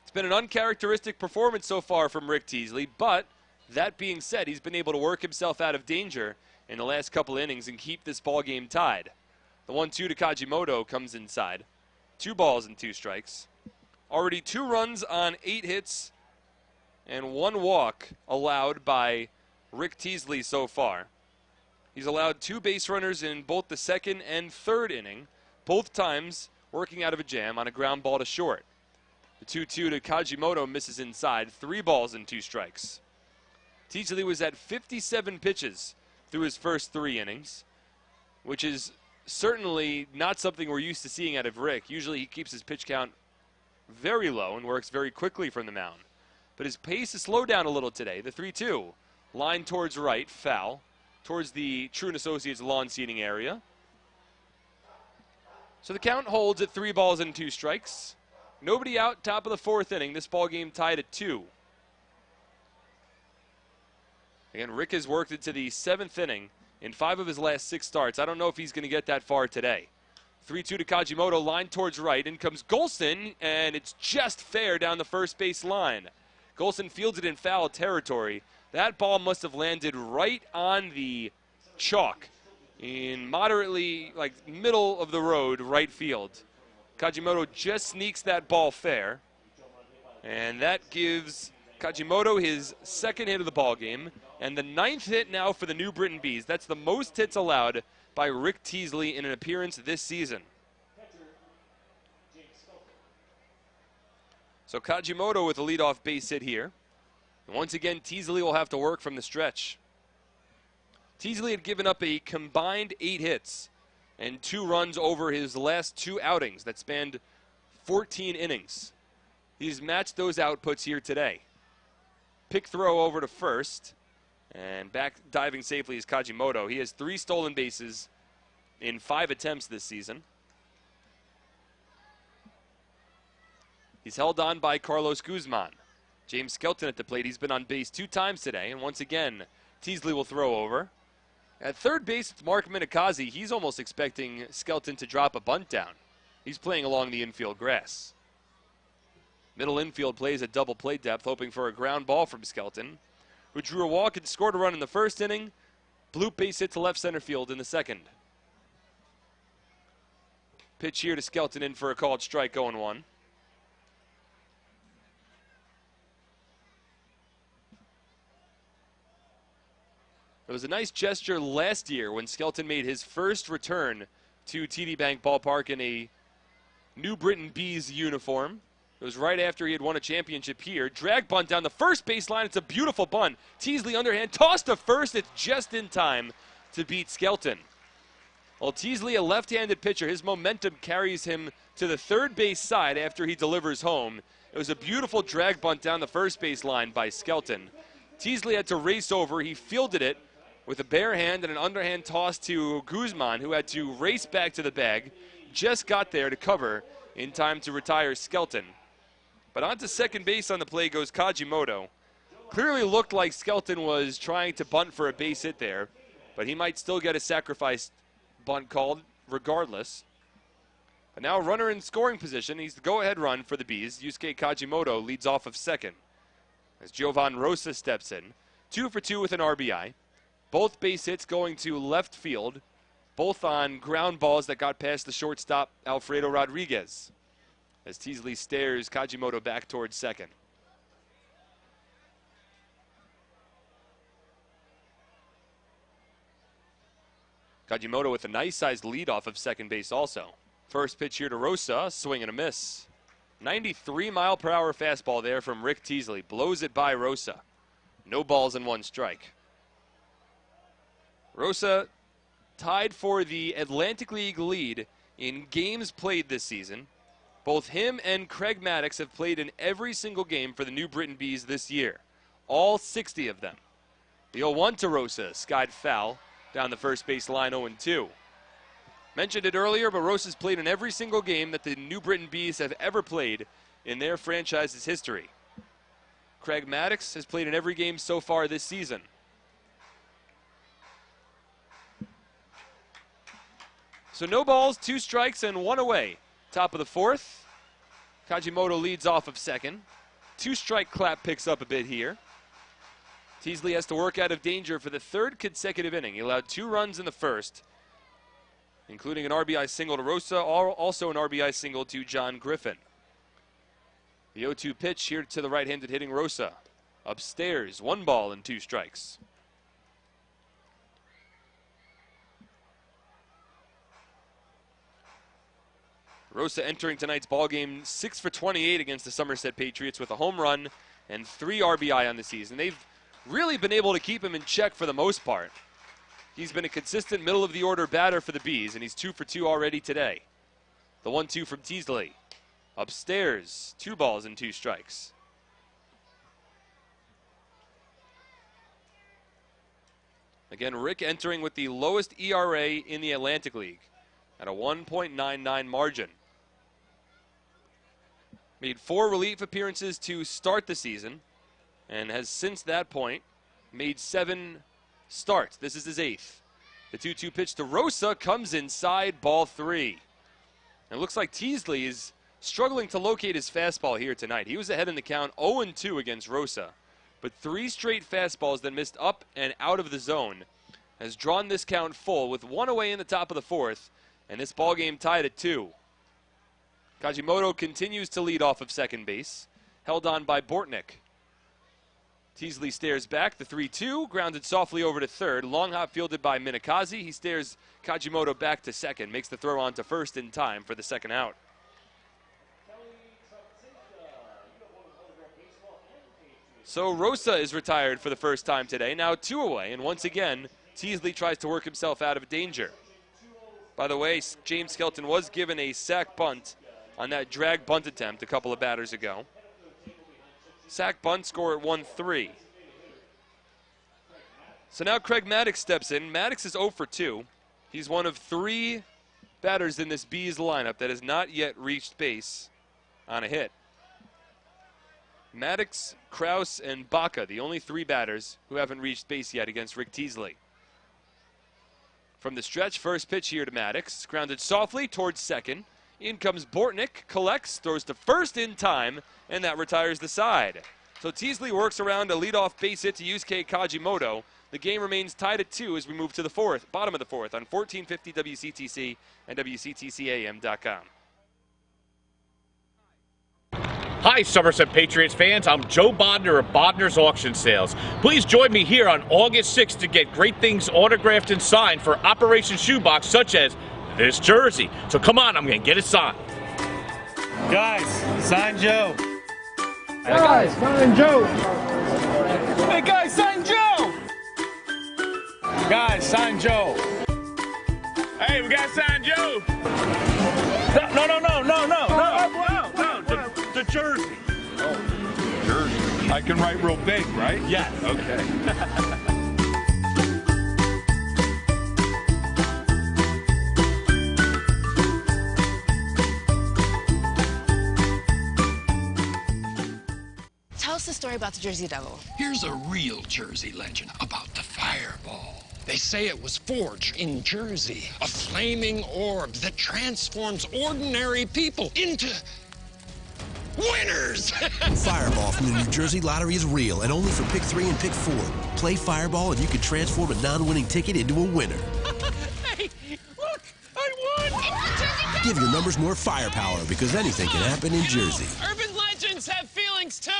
It's been an uncharacteristic performance so far from Rick Teasley, but that being said, he's been able to work himself out of danger in the last couple innings and keep this ball game tied. The 1-2 to Kajimoto comes inside. 2 balls and 2 strikes. Already 2 runs on 8 hits and 1 walk allowed by Rick Teasley so far. He's allowed 2 base runners in both the 2nd and 3rd inning, both times working out of a jam on a ground ball to short. The 2-2 to Kajimoto misses inside, 3 balls and 2 strikes. Teasley was at 57 pitches through his first 3 innings, which is certainly not something we're used to seeing out of Rick. Usually he keeps his pitch count very low and works very quickly from the mound. But his pace has slowed down a little today. The 3-2, line towards right, foul, towards the Truant Associates lawn seating area. So the count holds at 3 balls and 2 strikes. Nobody out, top of the 4th inning. This ball game tied at 2. Again, Rick has worked into the 7th inning in 5 of his last 6 starts. I don't know if he's going to get that far today. 3-2 to Kajimoto, line towards right. In comes Golson, and it's just fair down the first base line. Golson fields it in foul territory. That ball must have landed right on the chalk in moderately, middle of the road right field. Kajimoto just sneaks that ball fair, and that gives Kajimoto his 2nd hit of the ball game, and the 9th hit now for the New Britain Bees. That's the most hits allowed by Rick Teasley in an appearance this season. So Kajimoto with a leadoff base hit here. And once again, Teasley will have to work from the stretch. Teasley had given up a combined 8 hits and 2 runs over his last 2 outings that spanned 14 innings. He's matched those outputs here today. Pick throw over to first, and back diving safely is Kajimoto. He has 3 stolen bases in 5 attempts this season. He's held on by Carlos Guzman. James Skelton at the plate. He's been on base 2 times today, and once again, Teasley will throw over. At third base, it's Mark Minikazi. He's almost expecting Skelton to drop a bunt down. He's playing along the infield grass. Middle infield plays at double play depth, hoping for a ground ball from Skelton, who drew a walk and scored a run in the first inning. Bloop base hit to left center field in the second. Pitch here to Skelton in for a called strike, 0-1. It was a nice gesture last year when Skelton made his first return to TD Bank Ballpark in a New Britain Bees uniform. It was right after he had won a championship here. Drag bunt down the first baseline. It's a beautiful bunt. Teasley underhand, tossed to first. It's just in time to beat Skelton. Well, Teasley, a left-handed pitcher, his momentum carries him to the third base side after he delivers home. It was a beautiful drag bunt down the first baseline by Skelton. Teasley had to race over. He fielded it with a bare hand and an underhand toss to Guzman, who had to race back to the bag. Just got there to cover in time to retire Skelton. But onto second base on the play goes Kajimoto. Clearly looked like Skelton was trying to bunt for a base hit there, but he might still get a sacrifice bunt called regardless. But now runner in scoring position. He's the go-ahead run for the Bees. Yusuke Kajimoto leads off of second as Jovan Rosa steps in. 2 for 2 with an RBI. Both base hits going to left field, both on ground balls that got past the shortstop, Alfredo Rodriguez, as Teasley stares Kajimoto back towards second. Kajimoto with a nice-sized lead off of second base also. First pitch here to Rosa, swing and a miss. 93-mile-per-hour fastball there from Rick Teasley. Blows it by Rosa. No balls and 1 strike. Rosa tied for the Atlantic League lead in games played this season. Both him and Craig Maddox have played in every single game for the New Britain Bees this year. All 60 of them. The 0-1 to Rosa, skied foul down the first base line, 0-2. Mentioned it earlier, but Rosa's played in every single game that the New Britain Bees have ever played in their franchise's history. Craig Maddox has played in every game so far this season. So no balls, 2 strikes, and 1 away. Top of the fourth. Kajimoto leads off of second. 2-strike clap picks up a bit here. Teasley has to work out of danger for the 3rd consecutive inning. He allowed 2 runs in the first, including an RBI single to Rosa, also an RBI single to John Griffin. The 0-2 pitch here to the right-handed hitting Rosa. Upstairs, 1 ball and 2 strikes. Rosa entering tonight's ballgame 6 for 28 against the Somerset Patriots with a home run and 3 RBI on the season. They've really been able to keep him in check for the most part. He's been a consistent middle-of-the-order batter for the Bees, and he's 2 for 2 already today. The 1-2 from Teasley. Upstairs, 2 balls and 2 strikes. Again, Rick entering with the lowest ERA in the Atlantic League at a 1.99 margin. Made 4 relief appearances to start the season and has since that point made 7 starts. This is his 8th. The 2-2 pitch to Rosa comes inside, ball 3. And it looks like Teasley is struggling to locate his fastball here tonight. He was ahead in the count 0-2 against Rosa, but 3 straight fastballs that missed up and out of the zone has drawn this count full with 1 away in the top of the 4th, and this ball game tied at 2. Kajimoto continues to lead off of second base, held on by Bortnick. Teasley stares back, the 3-2, grounded softly over to third. Long hop fielded by Minikazi. He stares Kajimoto back to second, makes the throw on to first in time for the second out. So Rosa is retired for the first time today, now 2 away, and once again, Teasley tries to work himself out of danger. By the way, James Skelton was given a sack bunt on that drag bunt attempt a couple of batters ago. Sack bunt score at 1-3. So now Craig Maddox steps in. Maddox is 0 for 2. He's one of 3 batters in this Bees lineup that has not yet reached base on a hit. Maddox, Kraus, and Baca, the only 3 batters who haven't reached base yet against Rick Teasley. From the stretch, first pitch here to Maddox. Grounded softly towards second. In comes Bortnick, collects, throws to first in time, and that retires the side. So Teasley works around a leadoff base hit to Yusuke Kajimoto. The game remains tied at 2 as we move to the bottom of the fourth on 1450 WCTC and WCTCAM.com. Hi, Somerset Patriots fans. I'm Joe Bodner of Bodner's Auction Sales. Please join me here on August 6th to get great things autographed and signed for Operation Shoebox, such as this jersey. So come on, I'm going to get it signed. Guys, sign Joe. Guys, sign Joe. Hey, guys, sign Joe. Guys, sign Joe. Hey, we got to sign Joe. No. The jersey. Oh, jersey. I can write real big, right? Yes. Okay. Tell us the story about the Jersey Devil. Here's a real Jersey legend about the fireball. They say it was forged in Jersey, a flaming orb that transforms ordinary people into winners! Fireball from the New Jersey Lottery is real and only for Pick 3 and Pick 4. Play Fireball and you can transform a non-winning ticket into a winner. Hey, look, I won! Give your numbers more firepower because anything can happen in Jersey. Urban legends have feelings too!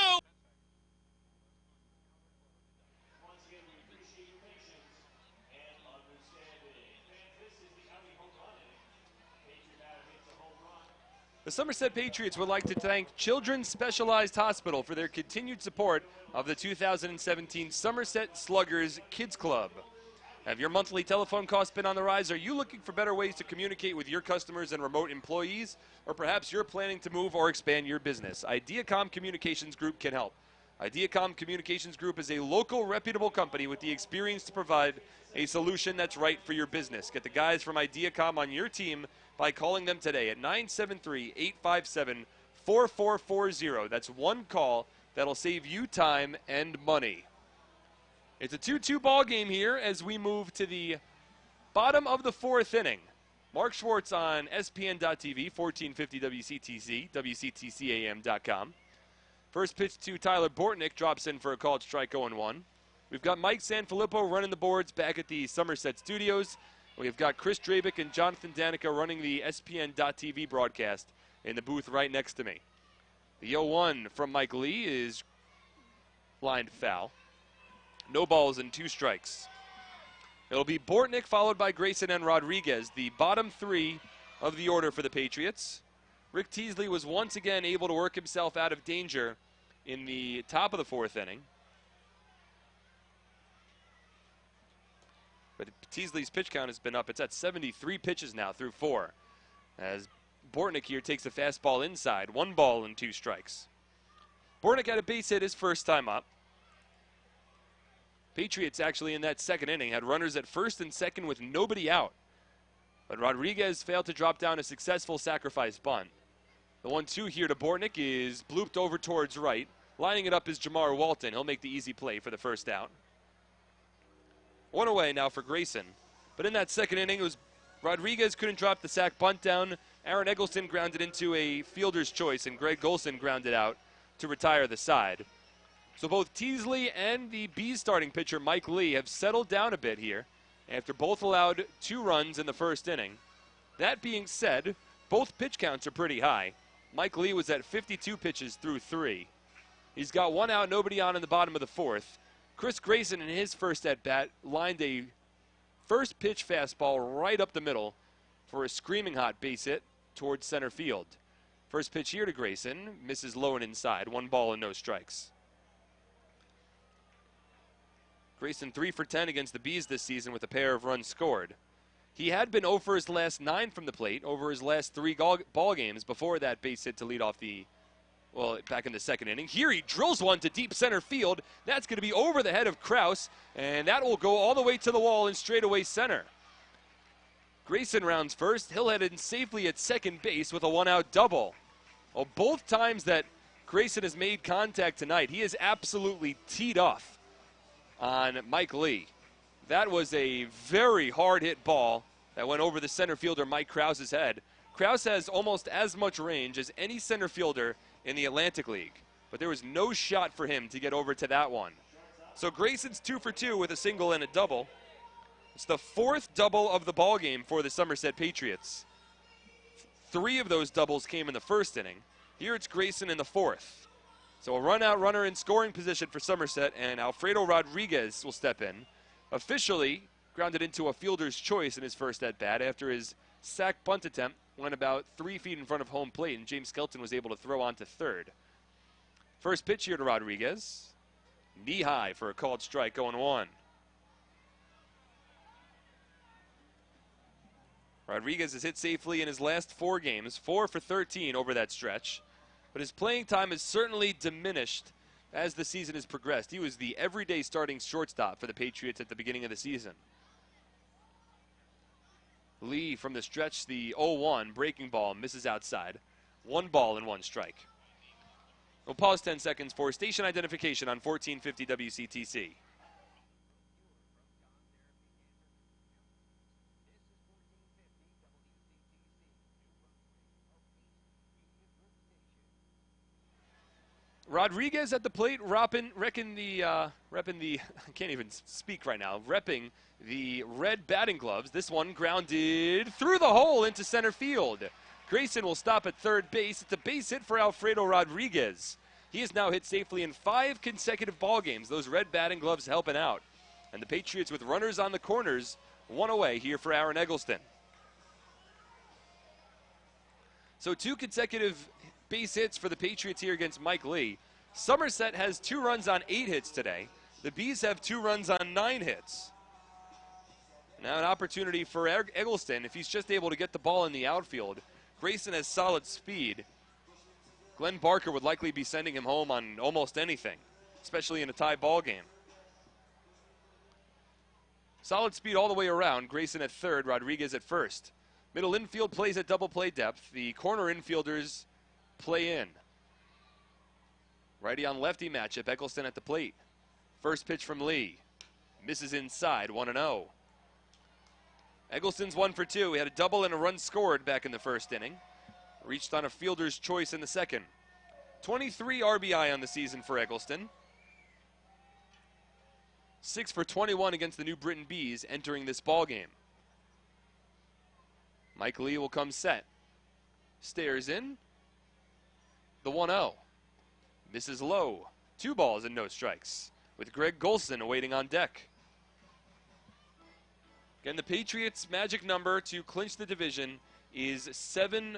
The Somerset Patriots would like to thank Children's Specialized Hospital for their continued support of the 2017 Somerset Sluggers Kids Club. Have your monthly telephone costs been on the rise? Are you looking for better ways to communicate with your customers and remote employees? Or perhaps you're planning to move or expand your business? Ideacom Communications Group can help. Ideacom Communications Group is a local, reputable company with the experience to provide a solution that's right for your business. Get the guys from Ideacom on your team by calling them today at 973-857-4440. That's one call that'll save you time and money. It's a 2-2 ball game here as we move to the bottom of the fourth inning. Mark Schwartz on SPN.TV, 1450 WCTC, WCTCAM.com. First pitch to Tyler Bortnick, drops in for a called strike 0-1. We've got Mike Sanfilippo running the boards back at the Somerset Studios. We've got Chris Drabick and Jonathan Danica running the SPN.TV broadcast in the booth right next to me. The 0-1 from Mike Lee is lined foul. No balls and 2 strikes. It'll be Bortnick followed by Grayson and Rodriguez, the bottom 3 of the order for the Patriots. Rick Teasley was once again able to work himself out of danger in the top of the fourth inning. But Teasley's pitch count has been up. It's at 73 pitches now through 4. As Bortnick here takes a fastball inside. 1 ball and 2 strikes. Bortnick had a base hit his first time up. Patriots actually in that second inning had runners at first and second with nobody out. But Rodriguez failed to drop down a successful sacrifice bunt. The 1-2 here to Bortnick is blooped over towards right. Lining it up is Jamar Walton. He'll make the easy play for the first out. 1 away now for Grayson. But in that second inning, it was Rodriguez couldn't drop the sac bunt down. Aaron Eggleston grounded into a fielder's choice, and Greg Golson grounded out to retire the side. So both Teasley and the Bees starting pitcher, Mike Lee, have settled down a bit here after both allowed 2 runs in the first inning. That being said, both pitch counts are pretty high. Mike Lee was at 52 pitches through 3. He's got 1 out, nobody on in the bottom of the fourth. Chris Grayson in his first at-bat lined a first pitch fastball right up the middle for a screaming hot base hit towards center field. First pitch here to Grayson, misses low and inside, 1 ball and no strikes. Grayson 3 for 10 against the Bees this season with a pair of runs scored. He had been 0 for his last 9 from the plate over his last 3 ball games before that base hit to lead off back in the second inning. Here he drills one to deep center field. That's going to be over the head of Krause, and that will go all the way to the wall in straightaway center. Grayson rounds first. He'll head in safely at second base with a 1-out double. Well, both times that Grayson has made contact tonight, he is absolutely teed off on Mike Lee. That was a very hard hit ball that went over the center fielder Mike Krause's head. Krause has almost as much range as any center fielder in the Atlantic League, but there was no shot for him to get over to that one. So Grayson's 2 for 2 with a single and a double. It's the 4th double of the ball game for the Somerset Patriots. 3 of those doubles came in the first inning. Here it's Grayson in the 4th. So a run-out runner in scoring position for Somerset, and Alfredo Rodriguez will step in. Officially grounded into a fielder's choice in his first at-bat after his sac bunt attempt went about 3 feet in front of home plate, and James Skelton was able to throw on to third. First pitch here to Rodriguez. Knee-high for a called strike, 0-1. Rodriguez has hit safely in his last 4 games, 4 for 13 over that stretch. But his playing time has certainly diminished as the season has progressed. He was the everyday starting shortstop for the Patriots at the beginning of the season. Lee from the stretch, the 0-1 breaking ball, misses outside. 1 ball and 1 strike. We'll pause 10 seconds for station identification on 1450 WCTC. Rodriguez at the plate, repping the I can't even speak right now, repping the red batting gloves. This one grounded through the hole into center field. Grayson will stop at third base. It's a base hit for Alfredo Rodriguez. He has now hit safely in 5 consecutive ball games. Those red batting gloves helping out. And the Patriots with runners on the corners, 1 away here for Aaron Eggleston. So 2 consecutive base hits for the Patriots here against Mike Lee. Somerset has 2 runs on 8 hits today. The Bees have 2 runs on 9 hits. Now an opportunity for Eggleston if he's just able to get the ball in the outfield. Grayson has solid speed. Glenn Barker would likely be sending him home on almost anything, especially in a tie ball game. Solid speed all the way around. Grayson at third, Rodriguez at first. Middle infield plays at double play depth. The corner infielders play in. Righty on lefty matchup, Eggleston at the plate. First pitch from Lee. Misses inside, 1-0. Eggleston's 1 for 2. He had a double and a run scored back in the first inning. Reached on a fielder's choice in the second. 23 RBI on the season for Eggleston. 6 for 21 against the New Britain Bees entering this ball game. Mike Lee will come set. Stares in. The 1-0. Misses low. 2 balls and no strikes, with Greg Golson awaiting on deck. Again, the Patriots' magic number to clinch the division is 7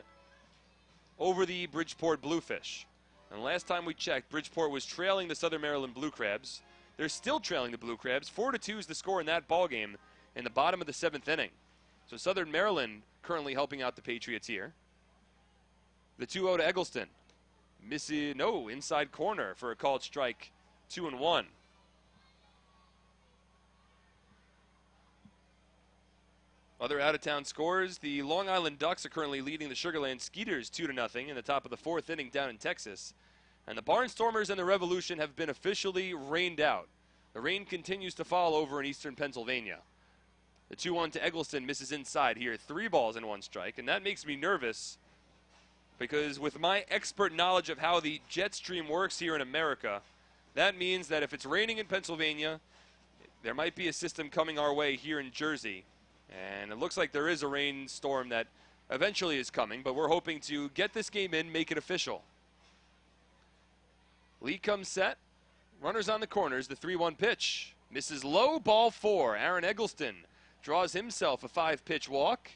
over the Bridgeport Bluefish. And last time we checked, Bridgeport was trailing the Southern Maryland Blue Crabs. They're still trailing the Blue Crabs. 4-2 is the score in that ball game in the bottom of the 7th inning. So Southern Maryland currently helping out the Patriots here. The 2-0 to Eggleston. Missy, no, inside corner for a called strike, 2-1. Other out-of-town scores, the Long Island Ducks are currently leading the Sugarland Skeeters 2-0 in the top of the 4th inning down in Texas. And the Barnstormers and the Revolution have been officially rained out. The rain continues to fall over in eastern Pennsylvania. The 2-1 to Eggleston misses inside here, 3 balls and 1 strike, and that makes me nervous because with my expert knowledge of how the jet stream works here in America, that means that if it's raining in Pennsylvania, there might be a system coming our way here in Jersey. And it looks like there is a rainstorm that eventually is coming, but we're hoping to get this game in, make it official. Lee comes set. Runners on the corners, the 3-1 pitch. Misses low, ball 4. Aaron Eggleston draws himself a 5-pitch walk.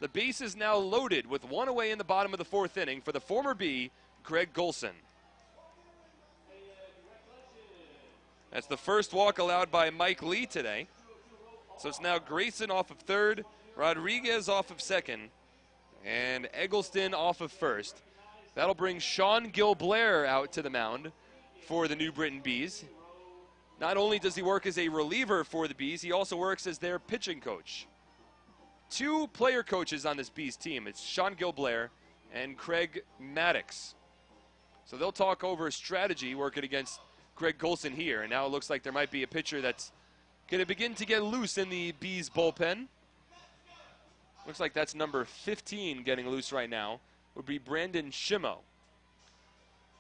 The base is now loaded with 1 away in the bottom of the 4th inning for the former Bee, Greg Golson. That's the first walk allowed by Mike Lee today. So it's now Grayson off of third, Rodriguez off of second, and Eggleston off of first. That'll bring Sean Gil-Blair out to the mound for the New Britain Bees. Not only does he work as a reliever for the Bees, he also works as their pitching coach. 2 player coaches on this Bees team. It's Sean Gil-Blair and Craig Maddox. So they'll talk over strategy working against Greg Golson here. And now it looks like there might be a pitcher that's going to begin to get loose in the Bees bullpen. Looks like that's number 15 getting loose right now. Would be Brandon Shimo.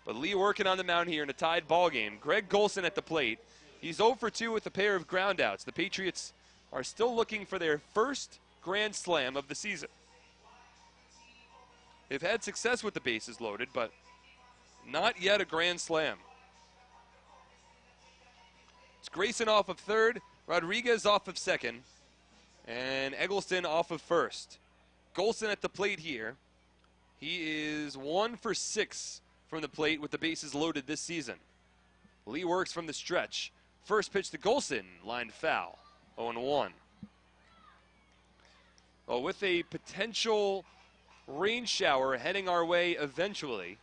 But Lee working on the mound here in a tied ball game. Greg Golson at the plate. He's 0 for 2 with a pair of groundouts. The Patriots are still looking for their first grand slam of the season. They've had success with the bases loaded, but not yet a grand slam. It's Grayson off of third, Rodriguez off of second, and Eggleston off of first. Golson at the plate here. He is 1 for 6 from the plate with the bases loaded this season. Lee works from the stretch. First pitch to Golson, lined foul, 0-1. Well, with a potential rain shower heading our way eventually,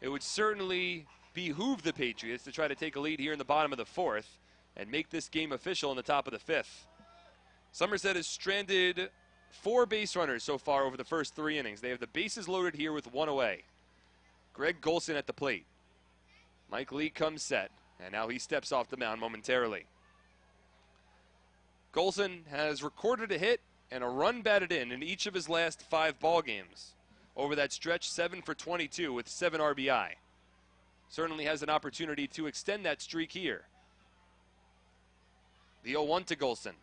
it would certainly behoove the Patriots to try to take a lead here in the bottom of the 4th and make this game official in the top of the 5th. Somerset has stranded 4 base runners so far over the first 3 innings. They have the bases loaded here with 1 away. Greg Golson at the plate. Mike Lee comes set, and now he steps off the mound momentarily. Golson has recorded a hit and a run batted in each of his last 5 ball games. Over that stretch, 7 for 22 with 7 RBI. Certainly has an opportunity to extend that streak here. The 0-1 to Golson.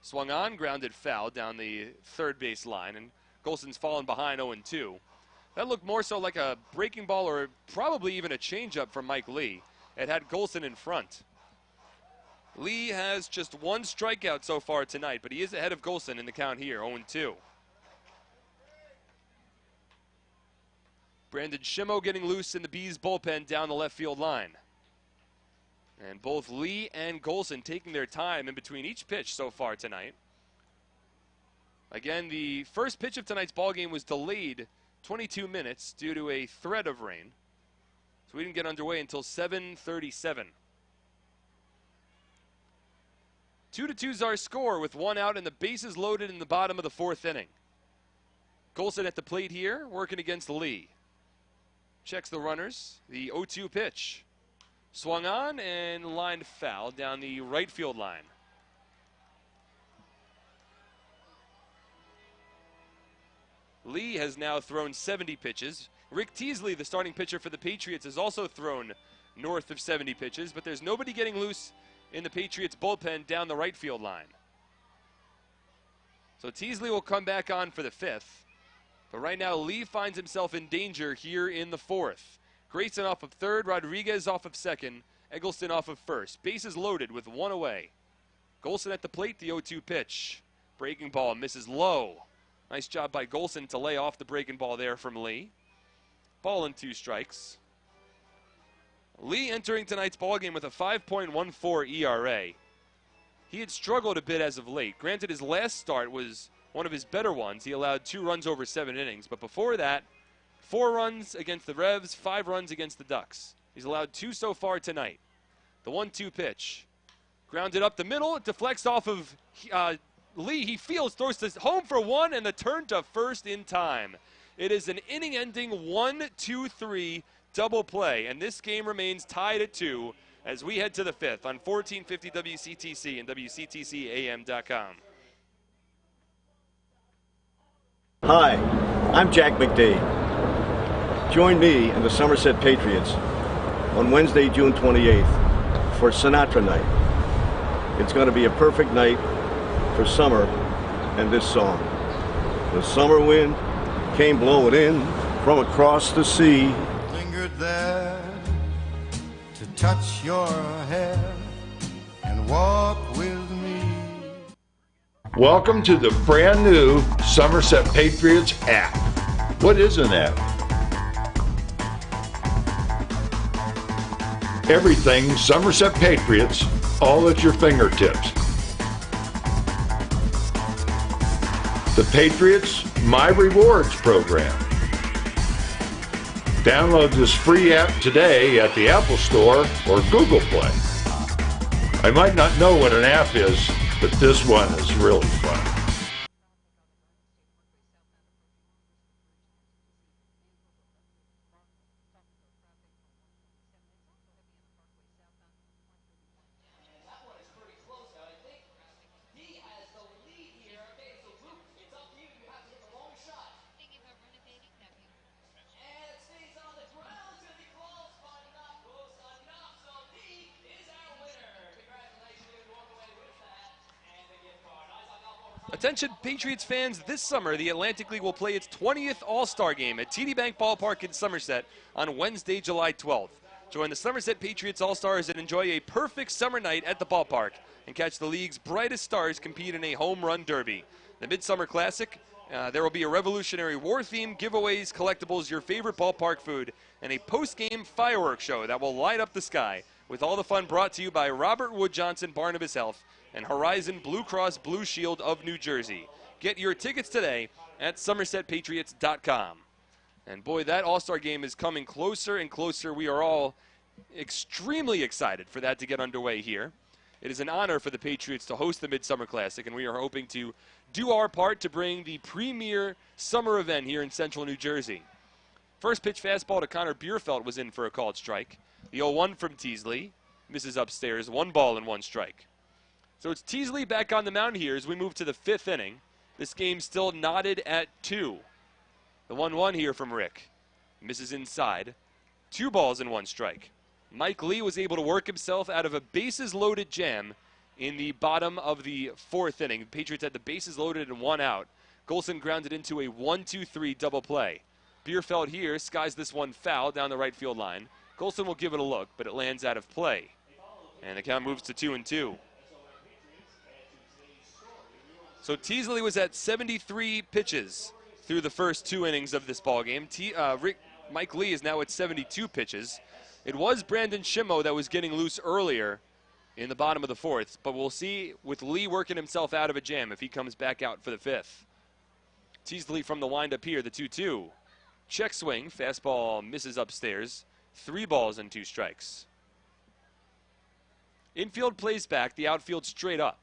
Swung on, grounded foul down the third base line, and Golson's fallen behind 0-2. That looked more so like a breaking ball or probably even a changeup from Mike Lee. It had Golson in front. Lee has just 1 strikeout so far tonight, but he is ahead of Golson in the count here, 0-2. Brandon Shimo getting loose in the Bees bullpen down the left field line. And both Lee and Golson taking their time in between each pitch so far tonight. Again, the first pitch of tonight's ballgame was delayed 22 minutes due to a threat of rain. So we didn't get underway until 7:37. 2-2 is our score with 1 out and the bases loaded in the bottom of the 4th inning. Golson at the plate here, working against Lee. Checks the runners. The 0-2 pitch. Swung on and lined foul down the right field line. Lee has now thrown 70 pitches. Rick Teasley, the starting pitcher for the Patriots, has also thrown north of 70 pitches, but there's nobody getting loose in the Patriots bullpen down the right field line. So Teasley will come back on for the 5th. But right now, Lee finds himself in danger here in the 4th. Grayson off of third, Rodriguez off of second, Eggleston off of first. Bases loaded with 1 away. Golson at the plate, the 0-2 pitch. Breaking ball misses low. Nice job by Golson to lay off the breaking ball there from Lee. Ball and 2 strikes. Lee entering tonight's ballgame with a 5.14 ERA. He had struggled a bit as of late. Granted, his last start was one of his better ones. He allowed 2 runs over 7 innings. But before that, 4 runs against the Revs, 5 runs against the Ducks. He's allowed 2 so far tonight. The 1-2 pitch. Grounded up the middle. It deflects off of Lee. He fields, throws to home for 1, and the turn to first in time. It is an inning-ending 1-2-3 double play, and this game remains tied at 2 as we head to the 5th on 1450 WCTC and WCTCAM.com. Hi, I'm Jack McDade. Join me and the Somerset Patriots on Wednesday, June 28th for Sinatra Night. It's going to be a perfect night for summer and this song. The summer wind came blowing in from across the sea. Lingered there to touch your hair and walk with me. Welcome to the brand new Somerset Patriots app. What is an app? Everything Somerset Patriots, all at your fingertips. the Patriots My Rewards program. Download this free app today at the Apple Store or Google Play. I might not know what an app is, but this one is really fun. Attention Patriots fans, this summer the Atlantic League will play its 20th All-Star Game at TD Bank Ballpark in Somerset on Wednesday, July 12th. Join the Somerset Patriots All-Stars and enjoy a perfect summer night at the ballpark and catch the league's brightest stars compete in a home run derby. The Midsummer Classic, there will be a Revolutionary War theme, giveaways, collectibles, your favorite ballpark food, and a post-game fireworks show that will light up the sky, with all the fun brought to you by Robert Wood Johnson Barnabas Health and Horizon Blue Cross Blue Shield of New Jersey. Get your tickets today at SomersetPatriots.com. And boy, that All-Star game is coming closer and closer. We are all extremely excited for that to get underway here. It is an honor for the Patriots to host the Midsummer Classic, and we are hoping to do our part to bring the premier summer event here in central New Jersey. First pitch fastball to Connor Bierfeld was in for a called strike. The 0-1 from Teasley misses upstairs, 1 ball and 1 strike. So it's Teasley back on the mound here as we move to the 5th inning. This game still knotted at 2. The 1-1 here from Rick. Misses inside. 2 balls and 1 strike. Mike Lee was able to work himself out of a bases-loaded jam in the bottom of the 4th inning. The Patriots had the bases loaded and 1 out. Golson grounded into a 1-2-3 double play. Bierfeld here skies this one foul down the right field line. Golson will give it a look, but it lands out of play. And the count moves to 2-2. So Teasley was at 73 pitches through the first 2 innings of this ballgame. Mike Lee is now at 72 pitches. It was Brandon Shimmo that was getting loose earlier in the bottom of the 4th, but we'll see with Lee working himself out of a jam if he comes back out for the 5th. Teasley from the windup here, the 2-2. Check swing, fastball misses upstairs. 3 balls and 2 strikes. Infield plays back, the outfield straight up.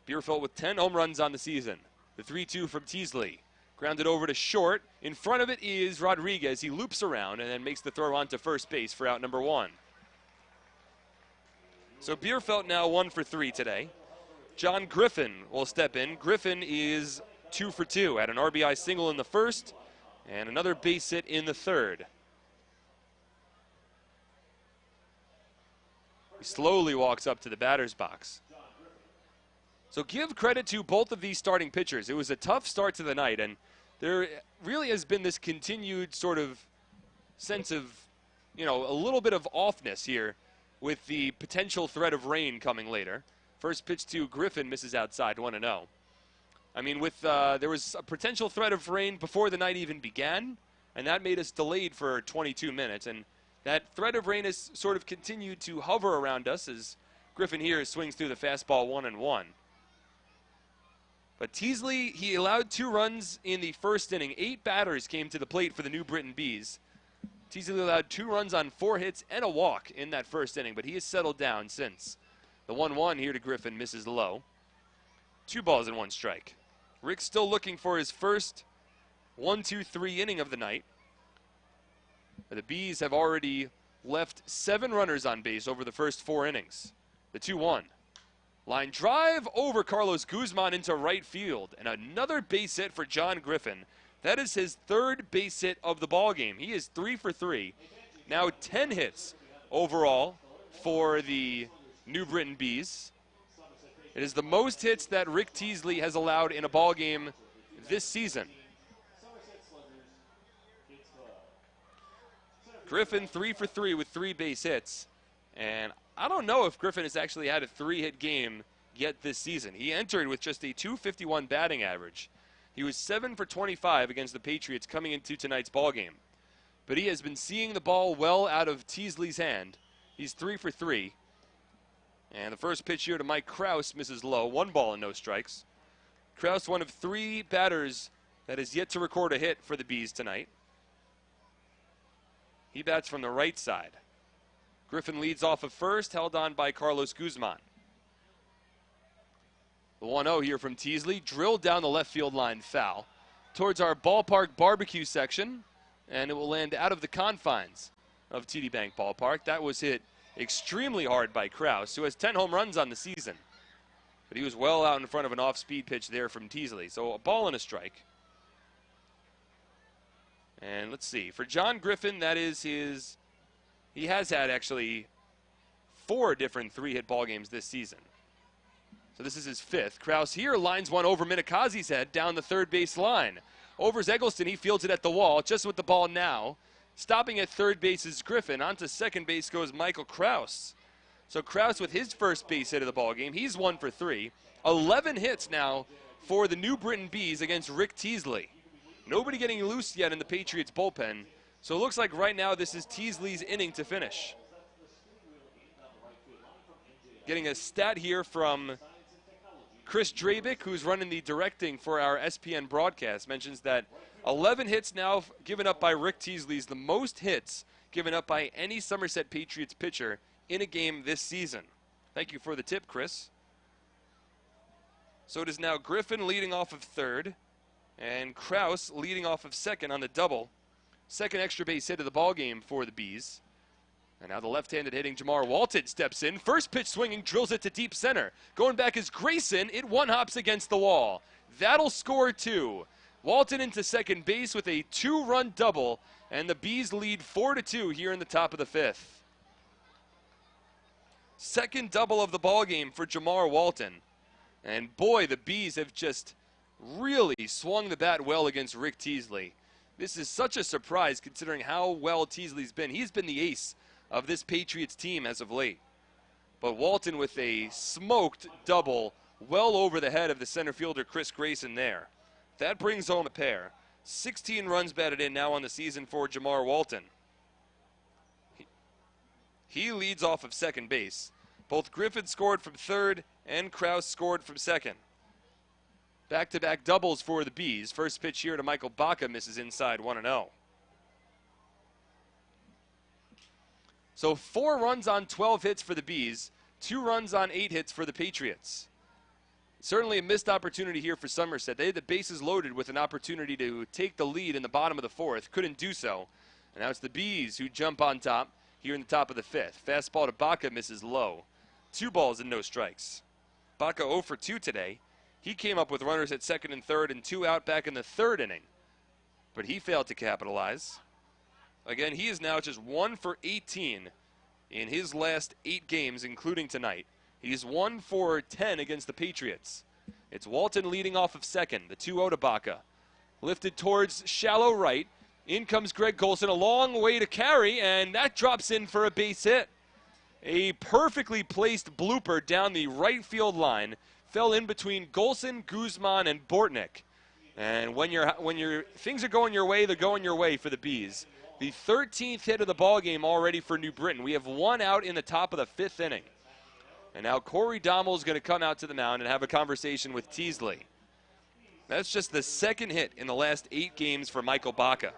Bierfeld with 10 home runs on the season. The 3-2 from Teasley. Grounded over to short. In front of it is Rodriguez. He loops around and then makes the throw onto first base for out number 1. So Bierfeld now 1 for 3 today. John Griffin will step in. Griffin is 2 for 2. Had an RBI single in the 1st and another base hit in the 3rd. He slowly walks up to the batter's box. So give credit to both of these starting pitchers. It was a tough start to the night, and there really has been this continued sort of sense of, a little bit of offness here with the potential threat of rain coming later. First pitch to Griffin misses outside, 1-0. I mean, there was a potential threat of rain before the night even began, and that made us delayed for 22 minutes. And that threat of rain has sort of continued to hover around us as Griffin here swings through the fastball 1-1. But Teasley, he allowed 2 runs in the 1st inning. 8 batters came to the plate for the New Britain Bees. Teasley allowed 2 runs on 4 hits and a walk in that 1st inning, but he has settled down since. The 1-1 here to Griffin misses low. 2 balls and 1 strike. Rick still looking for his first 1-2-3 inning of the night. The Bees have already left 7 runners on base over the first 4 innings. The 2-1. Line drive over Carlos Guzman into right field. And another base hit for John Griffin. That is his 3rd base hit of the ballgame. He is 3 for 3. Now 10 hits overall for the New Britain Bees. It is the most hits that Rick Teasley has allowed in a ballgame this season. Griffin 3 for 3 with 3 base hits. And I don't know if Griffin has actually had a 3-hit game yet this season. He entered with just a .251 batting average. He was 7 for 25 against the Patriots coming into tonight's ballgame. But he has been seeing the ball well out of Teasley's hand. He's 3 for 3. And the first pitch here to Mike Krause misses low. 1 ball and no strikes. Kraus, one of 3 batters that is yet to record a hit for the Bees tonight. He bats from the right side. Griffin leads off of first, held on by Carlos Guzman. The 1-0 here from Teasley, drilled down the left field line, foul, towards our ballpark barbecue section, and it will land out of the confines of TD Bank Ballpark. That was hit extremely hard by Kraus, who has 10 home runs on the season. But he was well out in front of an off-speed pitch there from Teasley. So a ball and a strike. And let's see. For John Griffin, that is his... He has had actually 4 different 3-hit ball games this season. So this is his 5th. Kraus here lines one over Minikazi's head down the third base line. Overs Eggleston, he fields it at the wall, just with the ball now. Stopping at third base is Griffin. On to second base goes Michael Kraus. So Kraus with his first base hit of the ball game. He's 1 for 3. 11 hits now for the New Britain Bees against Rick Teasley. Nobody getting loose yet in the Patriots bullpen. So it looks like right now this is Teasley's inning to finish. Getting a stat here from Chris Drabick, who's running the directing for our SPN broadcast, mentions that 11 hits now given up by Rick Teasley is the most hits given up by any Somerset Patriots pitcher in a game this season. Thank you for the tip, Chris. So it is now Griffin leading off of third and Kraus leading off of second on the double. Second extra base hit of the ball game for the Bees. And now the left-handed hitting Jamar Walton steps in. First pitch swinging, drills it to deep center. Going back is Grayson. It one-hops against the wall. That'll score 2. Walton into second base with a 2-run double, and the Bees lead 4-2 here in the top of the 5th. Second double of the ball game for Jamar Walton. And boy, the Bees have just really swung the bat well against Rick Teasley. This is such a surprise considering how well Teasley's been. He's been the ace of this Patriots team as of late. But Walton with a smoked double well over the head of the center fielder Chris Grayson there. That brings home a pair. 16 runs batted in now on the season for Jamar Walton. He leads off of second base. Both Griffin scored from third and Kraus scored from second. Back-to-back doubles for the Bees. First pitch here to Michael Baca misses inside 1-0. So 4 runs on 12 hits for the Bees, 2 runs on 8 hits for the Patriots. Certainly a missed opportunity here for Somerset. They had the bases loaded with an opportunity to take the lead in the bottom of the 4th. Couldn't do so. And now it's the Bees who jump on top here in the top of the 5th. Fastball to Baca misses low. 2 balls and no strikes. Baca 0 for 2 today. He came up with runners at second and third and 2 out back in the 3rd inning. But he failed to capitalize. Again, he is now just 1 for 18 in his last 8 games, including tonight. He's 1 for 10 against the Patriots. It's Walton leading off of second, the 2-0 to Baca. Lifted towards shallow right. In comes Greg Golson, a long way to carry, and that drops in for a base hit. A perfectly placed blooper down the right field line. Fell in between Golson, Guzman, and Bortnick. And when your things are going your way, they're going your way for the Bees. The 13th hit of the ball game already for New Britain. We have 1 out in the top of the 5th inning. And now Corey Dommel is going to come out to the mound and have a conversation with Teasley. That's just the 2nd hit in the last 8 games for Michael Baca.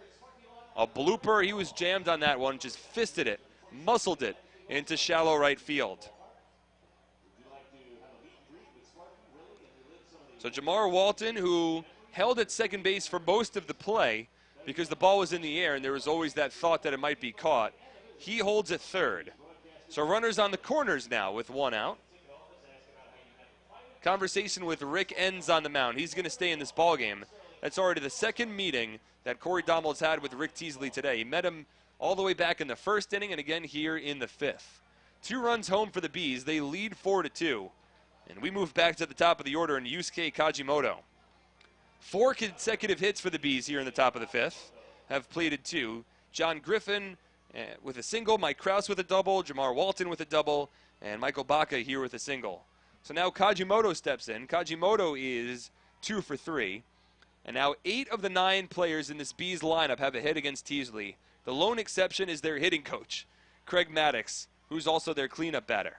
A blooper, he was jammed on that one, just fisted it, muscled it into shallow right field. So Jamar Walton, who held at second base for most of the play because the ball was in the air and there was always that thought that it might be caught, he holds at third. So runners on the corners now with 1 out. Conversation with Rick ends on the mound. He's going to stay in this ball game. That's already the 2nd meeting that Corey Dommel's had with Rick Teasley today. He met him all the way back in the 1st inning and again here in the 5th. 2 runs home for the Bees. They lead 4-2. And we move back to the top of the order in Yusuke Kajimoto. 4 consecutive hits for the Bees here in the top of the 5th. Have plated 2. John Griffin with a single, Mike Kraus with a double, Jamar Walton with a double, and Michael Baca here with a single. So now Kajimoto steps in. Kajimoto is 2 for 3. And now 8 of the 9 players in this Bees lineup have a hit against Teasley. The lone exception is their hitting coach, Craig Maddox, who's also their cleanup batter.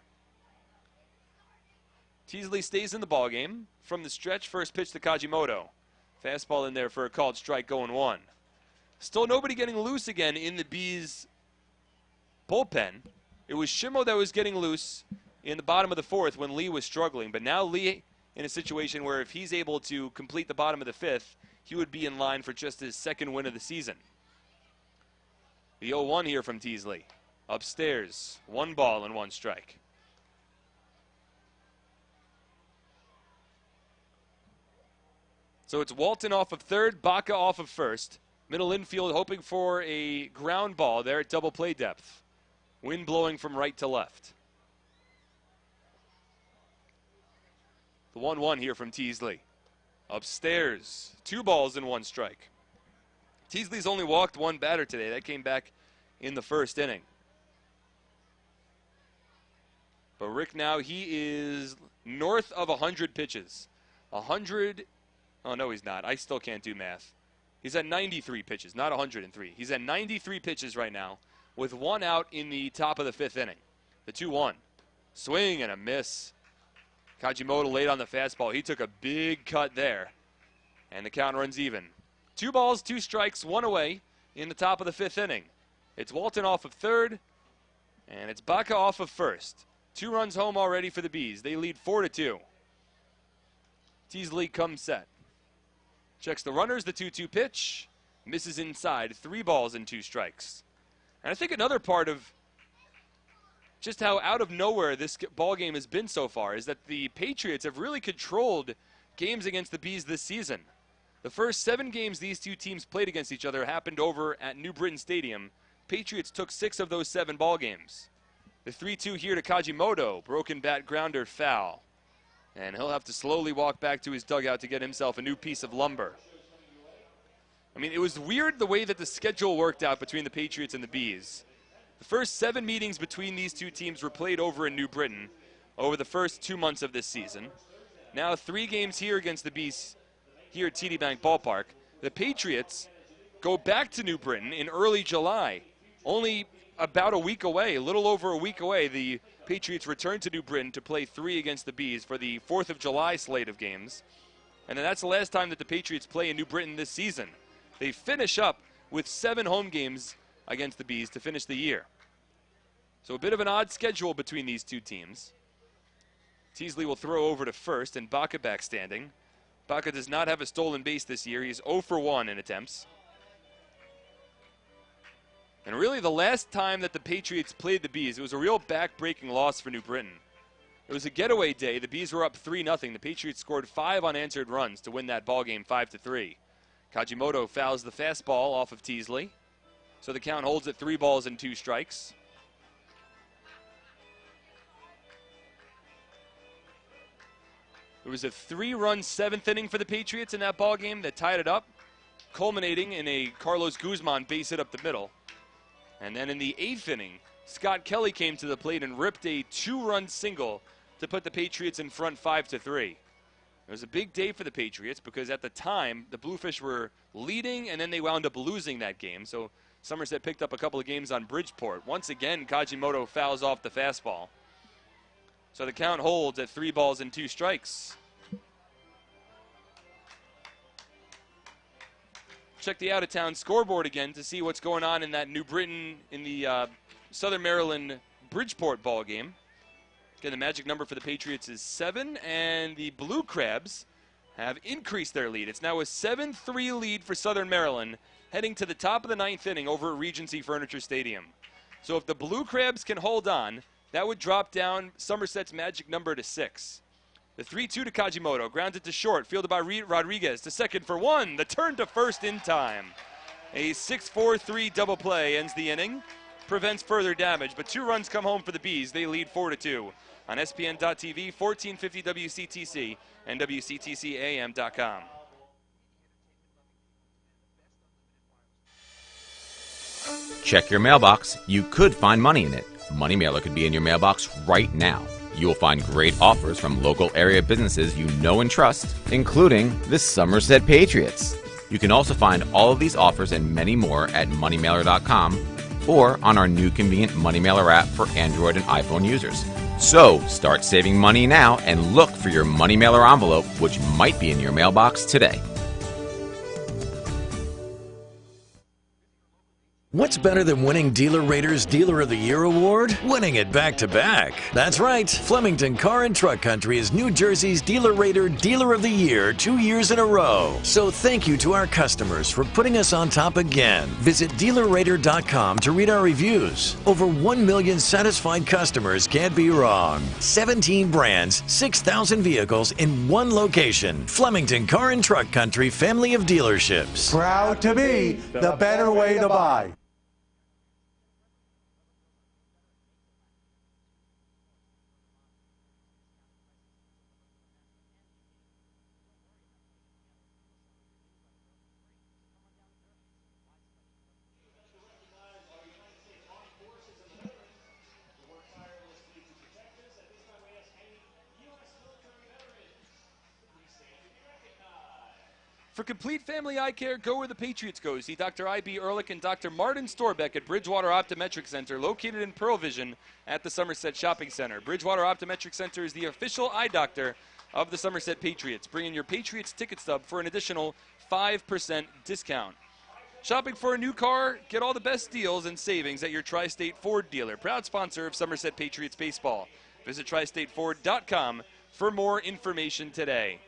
Teasley stays in the ballgame. From the stretch, first pitch to Kajimoto. Fastball in there for a called strike, going 1. Still nobody getting loose again in the Bees bullpen. It was Shimo that was getting loose in the bottom of the 4th when Lee was struggling. But now Lee in a situation where if he's able to complete the bottom of the 5th, he would be in line for just his 2nd win of the season. The 0-1 here from Teasley. Upstairs, 1 ball and 1 strike. So it's Walton off of 3rd, Baca off of 1st. Middle infield hoping for a ground ball there at double play depth. Wind blowing from right to left. The 1-1 here from Teasley. Upstairs, 2 balls and 1 strike. Teasley's only walked 1 batter today. That came back in the 1st inning. But Rick now, he is north of 100 pitches. 100, oh no he's not. I still can't do math. He's at 93 pitches, not 103. He's at 93 pitches right now with 1 out in the top of the 5th inning. The 2-1. Swing and a miss. Kajimoto late on the fastball. He took a big cut there. And the count runs even. 2 balls, 2 strikes, 1 away in the top of the 5th inning. It's Walton off of 3rd, and it's Baca off of 1st. 2 runs home already for the Bees. They lead 4-2. Teasley comes set. Checks the runners, the 2-2 pitch. Misses inside, 3 balls and 2 strikes. And I think another part of just how out of nowhere this ball game has been so far is that the Patriots have really controlled games against the Bees this season. The first 7 games these two teams played against each other happened over at New Britain Stadium. Patriots took 6 of those 7 ball games. The 3-2 here to Kajimoto. Broken bat grounder, foul. And he'll have to slowly walk back to his dugout to get himself a new piece of lumber. I mean, it was weird the way that the schedule worked out between the Patriots and the Bees. The first 7 meetings between these two teams were played over in New Britain over the first 2 months of this season. Now 3 games here against the Bees here at TD Bank Ballpark. The Patriots go back to New Britain in early July. Only about a week away, a little over a week away, the Patriots return to New Britain to play 3 against the Bees for the 4th of July slate of games. And then that's the last time that the Patriots play in New Britain this season. They finish up with 7 home games against the Bees to finish the year. So a bit of an odd schedule between these two teams. Teasley will throw over to 1st and Baca back standing. Baca does not have a stolen base this year. He's 0 for 1 in attempts. And really the last time that the Patriots played the Bees, it was a real back-breaking loss for New Britain. It was a getaway day. The Bees were up 3-0. The Patriots scored 5 unanswered runs to win that ball game 5-3. Kajimoto fouls the fastball off of Teasley. So the count holds at 3 balls and 2 strikes. It was a 3-run 7th inning for the Patriots in that ball game that tied it up, culminating in a Carlos Guzman base hit up the middle. And then in the 8th inning, Scott Kelly came to the plate and ripped a 2-run single to put the Patriots in front 5-3. It was a big day for the Patriots because at the time, the Bluefish were leading and then they wound up losing that game. So Somerset picked up a couple of games on Bridgeport. Once again, Kajimoto fouls off the fastball. So the count holds at 3 balls and 2 strikes. Check the out-of-town scoreboard again to see what's going on in that New Britain, in the Southern Maryland Bridgeport ball game. Again, the magic number for the Patriots is 7, and the Blue Crabs have increased their lead. It's now a 7-3 lead for Southern Maryland, heading to the top of the 9th inning over at Regency Furniture Stadium. So if the Blue Crabs can hold on, that would drop down Somerset's magic number to 6. The 3-2 to Kajimoto, grounded to short, fielded by Rodriguez to 2nd for 1. The turn to 1st in time. A 6-4-3 double play ends the inning, prevents further damage, but 2 runs come home for the Bees. They lead 4-2 on SPN.TV, 1450 WCTC, and WCTCAM.com. Check your mailbox. You could find money in it. Money Mailer could be in your mailbox right now. You will find great offers from local area businesses you know and trust, including the Somerset Patriots. You can also find all of these offers and many more at moneymailer.com or on our new convenient Money Mailer app for Android and iPhone users. So start saving money now and look for your money mailer envelope, which might be in your mailbox today. What's better than winning Dealer Rater's Dealer of the Year award? Winning it back-to-back. That's right. Flemington Car and Truck Country is New Jersey's Dealer Rater Dealer of the Year 2 years in a row. So thank you to our customers for putting us on top again. Visit DealerRater.com to read our reviews. Over 1 million satisfied customers can't be wrong. 17 brands, 6,000 vehicles in one location. Flemington Car and Truck Country family of dealerships. Proud to be the better way to buy. For complete family eye care, go where the Patriots go. See Dr. I.B. Ehrlich and Dr. Martin Storbeck at Bridgewater Optometric Center, located in Pearl Vision at the Somerset Shopping Center. Bridgewater Optometric Center is the official eye doctor of the Somerset Patriots. Bring in your Patriots ticket stub for an additional 5% discount. Shopping for a new car? Get all the best deals and savings at your Tri-State Ford dealer. Proud sponsor of Somerset Patriots baseball. Visit tristateford.com for more information today.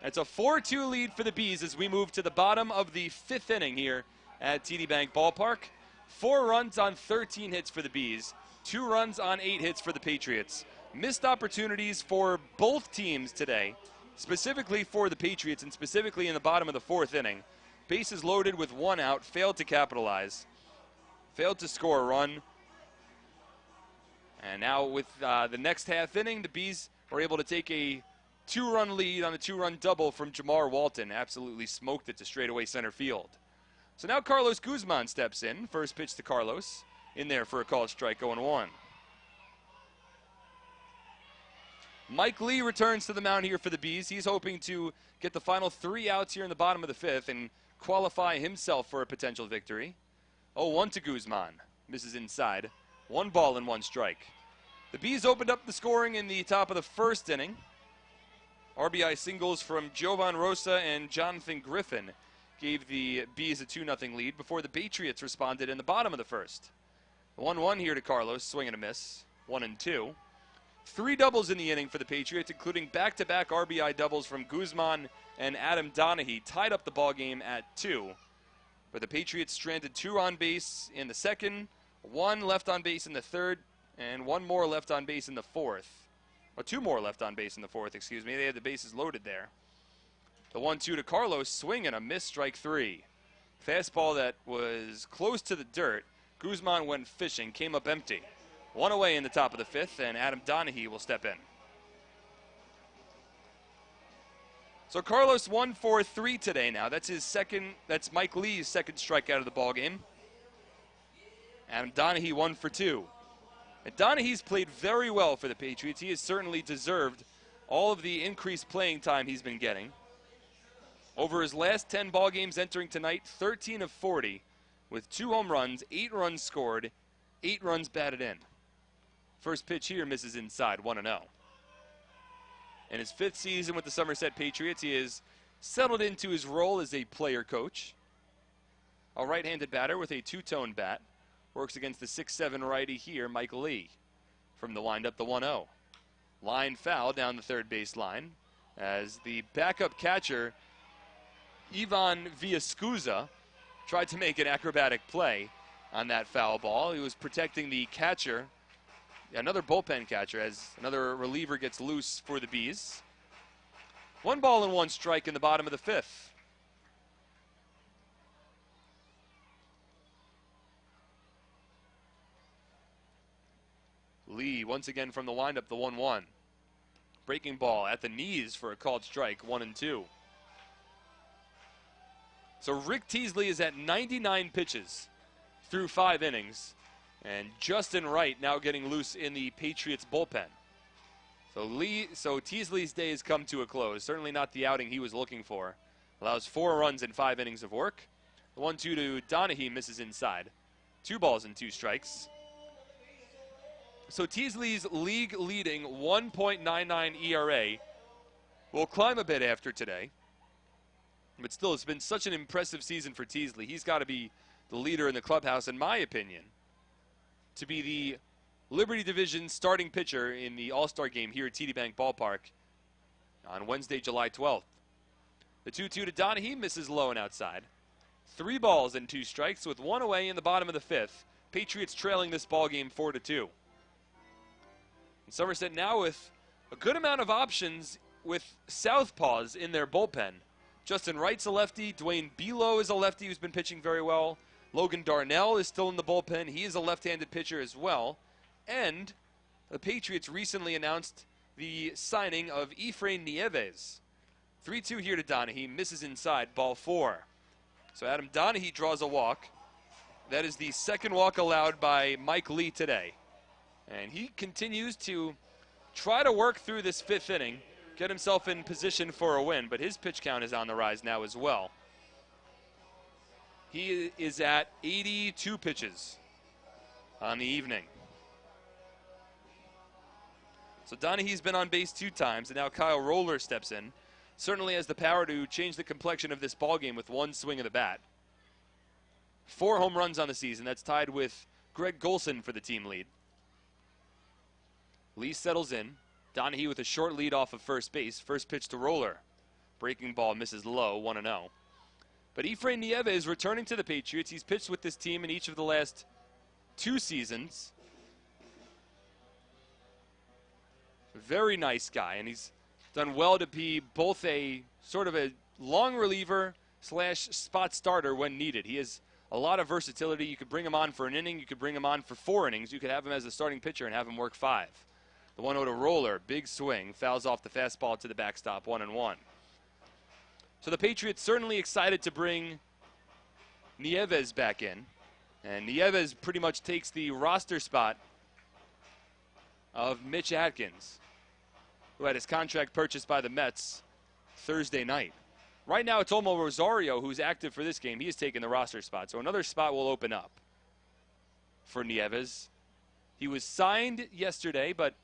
It's a 4-2 lead for the Bees as we move to the bottom of the 5th inning here at TD Bank Ballpark. 4 runs on 13 hits for the Bees, 2 runs on 8 hits for the Patriots. Missed opportunities for both teams today, specifically for the Patriots and specifically in the bottom of the 4th inning. Bases loaded with 1 out, failed to capitalize, failed to score a run. And now with the next half inning, the Bees were able to take a 2-run lead on a 2-run double from Jamar Walton. Absolutely smoked it to straightaway center field. So now Carlos Guzman steps in. First pitch to Carlos. In there for a called strike, 0-1. Mike Lee returns to the mound here for the Bees. He's hoping to get the final 3 outs here in the bottom of the 5th and qualify himself for a potential victory. 0-1 to Guzman. Misses inside. 1 ball and 1 strike. The Bees opened up the scoring in the top of the 1st inning. RBI singles from Jovan Rosa and Jonathan Griffin gave the Bees a 2-0 lead before the Patriots responded in the bottom of the 1st. 1-1 here to Carlos, swing and a miss, 1-2. 3 doubles in the inning for the Patriots, including back-to-back RBI doubles from Guzman and Adam Donahue, tied up the ballgame at 2. But the Patriots stranded 2 on base in the 2nd, 1 left on base in the 3rd, and 1 more left on base in the 4th. Or 2 more left on base in the 4th, excuse me. They had the bases loaded there. The 1-2 to Carlos, swing and a miss, strike 3. Fastball that was close to the dirt. Guzman went fishing, came up empty. 1 away in the top of the 5th, and Adam Donahue will step in. So Carlos 1 for 3 today now. That's his second. That's Mike Lee's second strikeout of the ballgame. Adam Donahue 1 for 2. And Donahue's played very well for the Patriots. He has certainly deserved all of the increased playing time he's been getting. Over his last 10 ball games entering tonight, 13 of 40 with 2 home runs, 8 runs scored, 8 runs batted in. First pitch here misses inside, 1-0. In his 5th season with the Somerset Patriots, he has settled into his role as a player coach. A right-handed batter with a 2-tone bat. Works against the 6'7" righty here, Mike Lee. From the windup, the 1-0. Line foul down the 3rd base line as the backup catcher, Ivan Villascusa, tried to make an acrobatic play on that foul ball. He was protecting the catcher, another bullpen catcher, as another reliever gets loose for the Bees. 1 ball and 1 strike in the bottom of the 5th. Lee once again from the windup, the 1-1. Breaking ball at the knees for a called strike, 1-2. So Rick Teasley is at 99 pitches through 5 innings. And Justin Wright now getting loose in the Patriots bullpen. So Teasley's day has come to a close. Certainly not the outing he was looking for. Allows 4 runs in 5 innings of work. The 1-2 to Donahue misses inside. 2 balls and 2 strikes. So Teasley's league-leading 1.99 ERA will climb a bit after today. But still, it's been such an impressive season for Teasley. He's got to be the leader in the clubhouse, in my opinion, to be the Liberty Division starting pitcher in the All-Star game here at TD Bank Ballpark on Wednesday, July 12th. The 2-2 to Donahue, misses low and outside. 3 balls and 2 strikes with 1 away in the bottom of the 5th. Patriots trailing this ball game 4-2. And Somerset now with a good amount of options with southpaws in their bullpen. Justin Wright's a lefty. Dwayne Below is a lefty who's been pitching very well. Logan Darnell is still in the bullpen. He is a left-handed pitcher as well. And the Patriots recently announced the signing of Efrain Nieves. 3-2 here to Donahue. Misses inside, ball 4. So Adam Donahue draws a walk. That is the second walk allowed by Mike Lee today. And he continues to try to work through this 5th inning, get himself in position for a win, but his pitch count is on the rise now as well. He is at 82 pitches on the evening. So Donahue's been on base 2 times, and now Kyle Roller steps in. Certainly has the power to change the complexion of this ballgame with 1 swing of the bat. 4 home runs on the season. That's tied with Greg Golson for the team lead. Lee settles in. Donahue with a short lead off of first base. First pitch to Roller. Breaking ball misses low, 1-0. But Efrain Nieves returning to the Patriots. He's pitched with this team in each of the last 2 seasons. Very nice guy, and he's done well to be both a sort of a long reliever / spot starter when needed. He has a lot of versatility. You could bring him on for an inning. You could bring him on for 4 innings. You could have him as the starting pitcher and have him work 5. The 1-0 to Roller, big swing, fouls off the fastball to the backstop, 1-1. So the Patriots certainly excited to bring Nieves back in. And Nieves pretty much takes the roster spot of Mitch Atkins, who had his contract purchased by the Mets Thursday night. Right now it's Olmo Rosario who's active for this game. He has taken the roster spot, so another spot will open up for Nieves. He was signed yesterday, but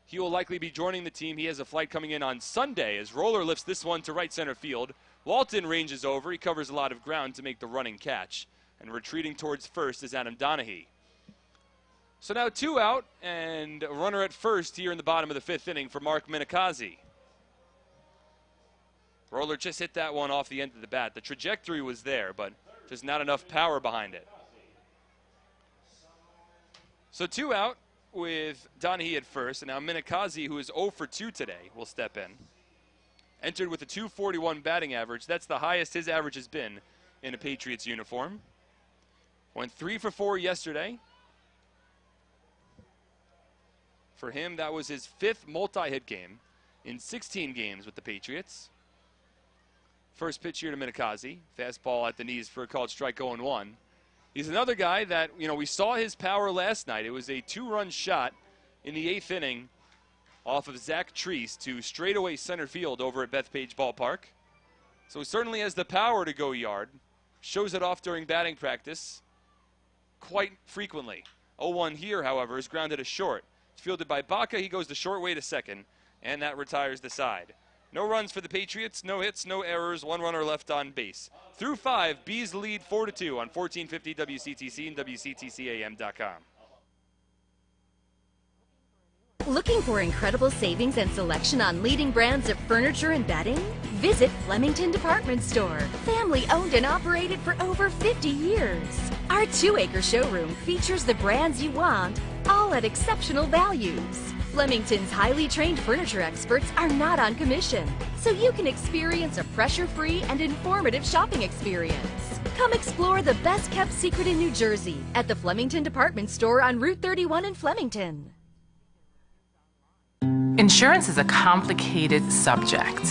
he will likely be joining the team. He has a flight coming in on Sunday as Roller lifts this one to right center field. Walton ranges over. He covers a lot of ground to make the running catch. And retreating towards first is Adam Donahue. So now 2 out and a runner at first here in the bottom of the 5th inning for Mark Minikazi. Roller just hit that one off the end of the bat. The trajectory was there, but just not enough power behind it. So 2 out with Donahue at first, and now Minikazi, who is 0 for 2 today, will step in. Entered with a .241 batting average. That's the highest his average has been in a Patriots uniform. Went 3 for 4 yesterday. For him, that was his 5th multi-hit game in 16 games with the Patriots. First pitch here to Minikazi. Fastball at the knees for a called strike, 0-1. He's another guy that, we saw his power last night. It was a 2-run shot in the 8th inning off of Zach Treese to straightaway center field over at Bethpage Ballpark. So he certainly has the power to go yard. Shows it off during batting practice quite frequently. 0-1 here, however, is grounded to short. It's fielded by Baca. He goes the short way to second, and that retires the side. No runs for the Patriots, no hits, no errors, 1 runner left on base. Through 5, Bees lead 4-2 on 1450 WCTC and WCTCAM.com. Looking for incredible savings and selection on leading brands of furniture and bedding? Visit Flemington Department Store. Family owned and operated for over 50 years. Our 2-acre showroom features the brands you want, all at exceptional values. Flemington's highly trained furniture experts are not on commission, so you can experience a pressure-free and informative shopping experience. Come explore the best-kept secret in New Jersey at the Flemington Department Store on Route 31 in Flemington. Insurance is a complicated subject.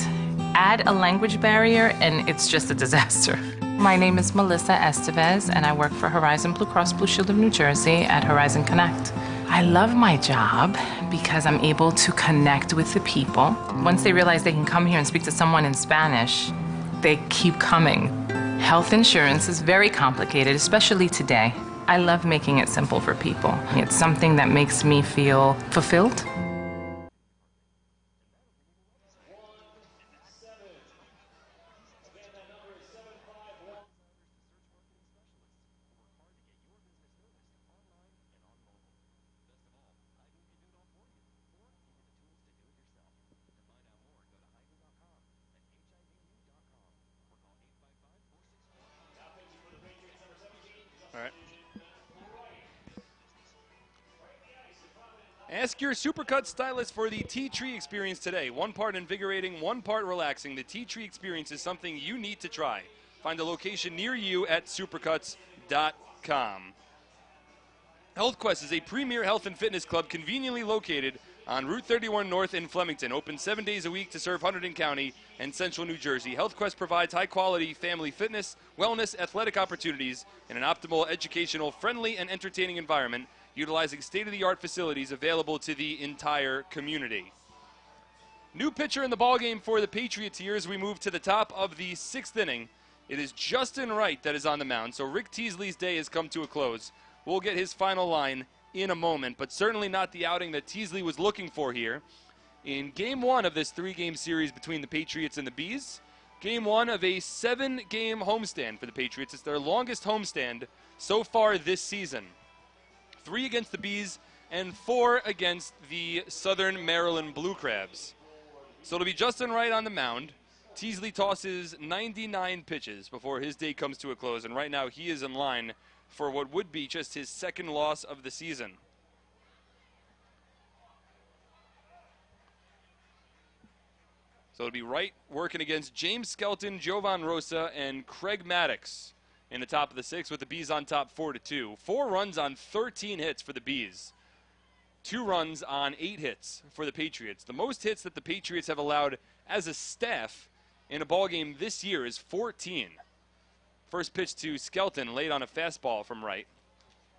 Add a language barrier and it's just a disaster. My name is Melissa Estevez and I work for Horizon Blue Cross Blue Shield of New Jersey at Horizon Connect. I love my job because I'm able to connect with the people. Once they realize they can come here and speak to someone in Spanish, they keep coming. Health insurance is very complicated, especially today. I love making it simple for people. It's something that makes me feel fulfilled. All right. Ask your Supercut stylist for the Tea Tree experience today. 1 part invigorating, 1 part relaxing. The Tea Tree experience is something you need to try. Find a location near you at supercuts.com. HealthQuest is a premier health and fitness club conveniently located on Route 31 North in Flemington. Open 7 days a week to serve Hunterdon County and Central New Jersey. HealthQuest provides high-quality family fitness, wellness, athletic opportunities in an optimal, educational, friendly, and entertaining environment, utilizing state-of-the-art facilities available to the entire community. New pitcher in the ballgame for the Patriots here as we move to the top of the 6th inning. It is Justin Wright that is on the mound, so Rick Teasley's day has come to a close. We'll get his final line in a moment, but certainly not the outing that Teasley was looking for here. In Game 1 of this 3-game series between the Patriots and the Bees, Game 1 of a 7-game homestand for the Patriots. It's their longest homestand so far this season. 3 against the Bees and 4 against the Southern Maryland Blue Crabs. So it'll be Justin Wright on the mound. Teasley tosses 99 pitches before his day comes to a close, and right now he is in line for what would be just his 2nd loss of the season. So it'll be Wright working against James Skelton, Jovan Rosa, and Craig Maddox in the top of the 6th with the Bees on top 4-2. 4 runs on 13 hits for the Bees. 2 runs on 8 hits for the Patriots. The most hits that the Patriots have allowed as a staff in a ballgame this year is 14. First pitch to Skelton, late on a fastball from Wright.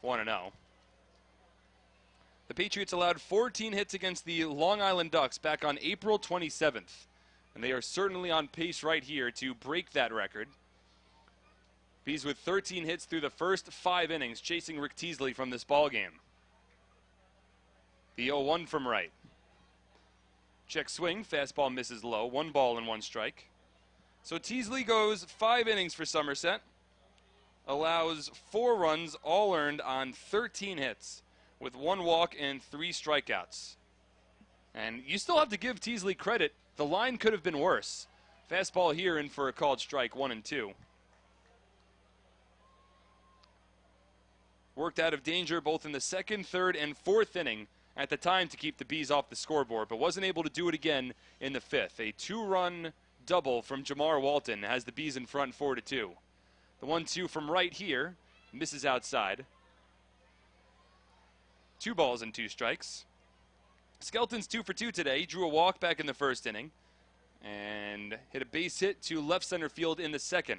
1-0. The Patriots allowed 14 hits against the Long Island Ducks back on April 27th. And they are certainly on pace right here to break that record. Bees with 13 hits through the first 5 innings, chasing Rick Teasley from this ballgame. The 0-1 from Wright. Check swing, fastball misses low, 1 ball and 1 strike. So Teasley goes 5 innings for Somerset, allows 4 runs, all earned on 13 hits, with 1 walk and 3 strikeouts. And you still have to give Teasley credit. The line could have been worse. Fastball here in for a called strike, 1-2. Worked out of danger both in the 2nd, 3rd, and 4th inning at the time to keep the Bees off the scoreboard, but wasn't able to do it again in the 5th. A 2-run double from Jamar Walton has the Bees in front 4-2. The 1-2 from Wright here misses outside. 2 balls and 2 strikes. Skelton's 2 for 2 today. He drew a walk back in the 1st inning and hit a base hit to left center field in the 2nd.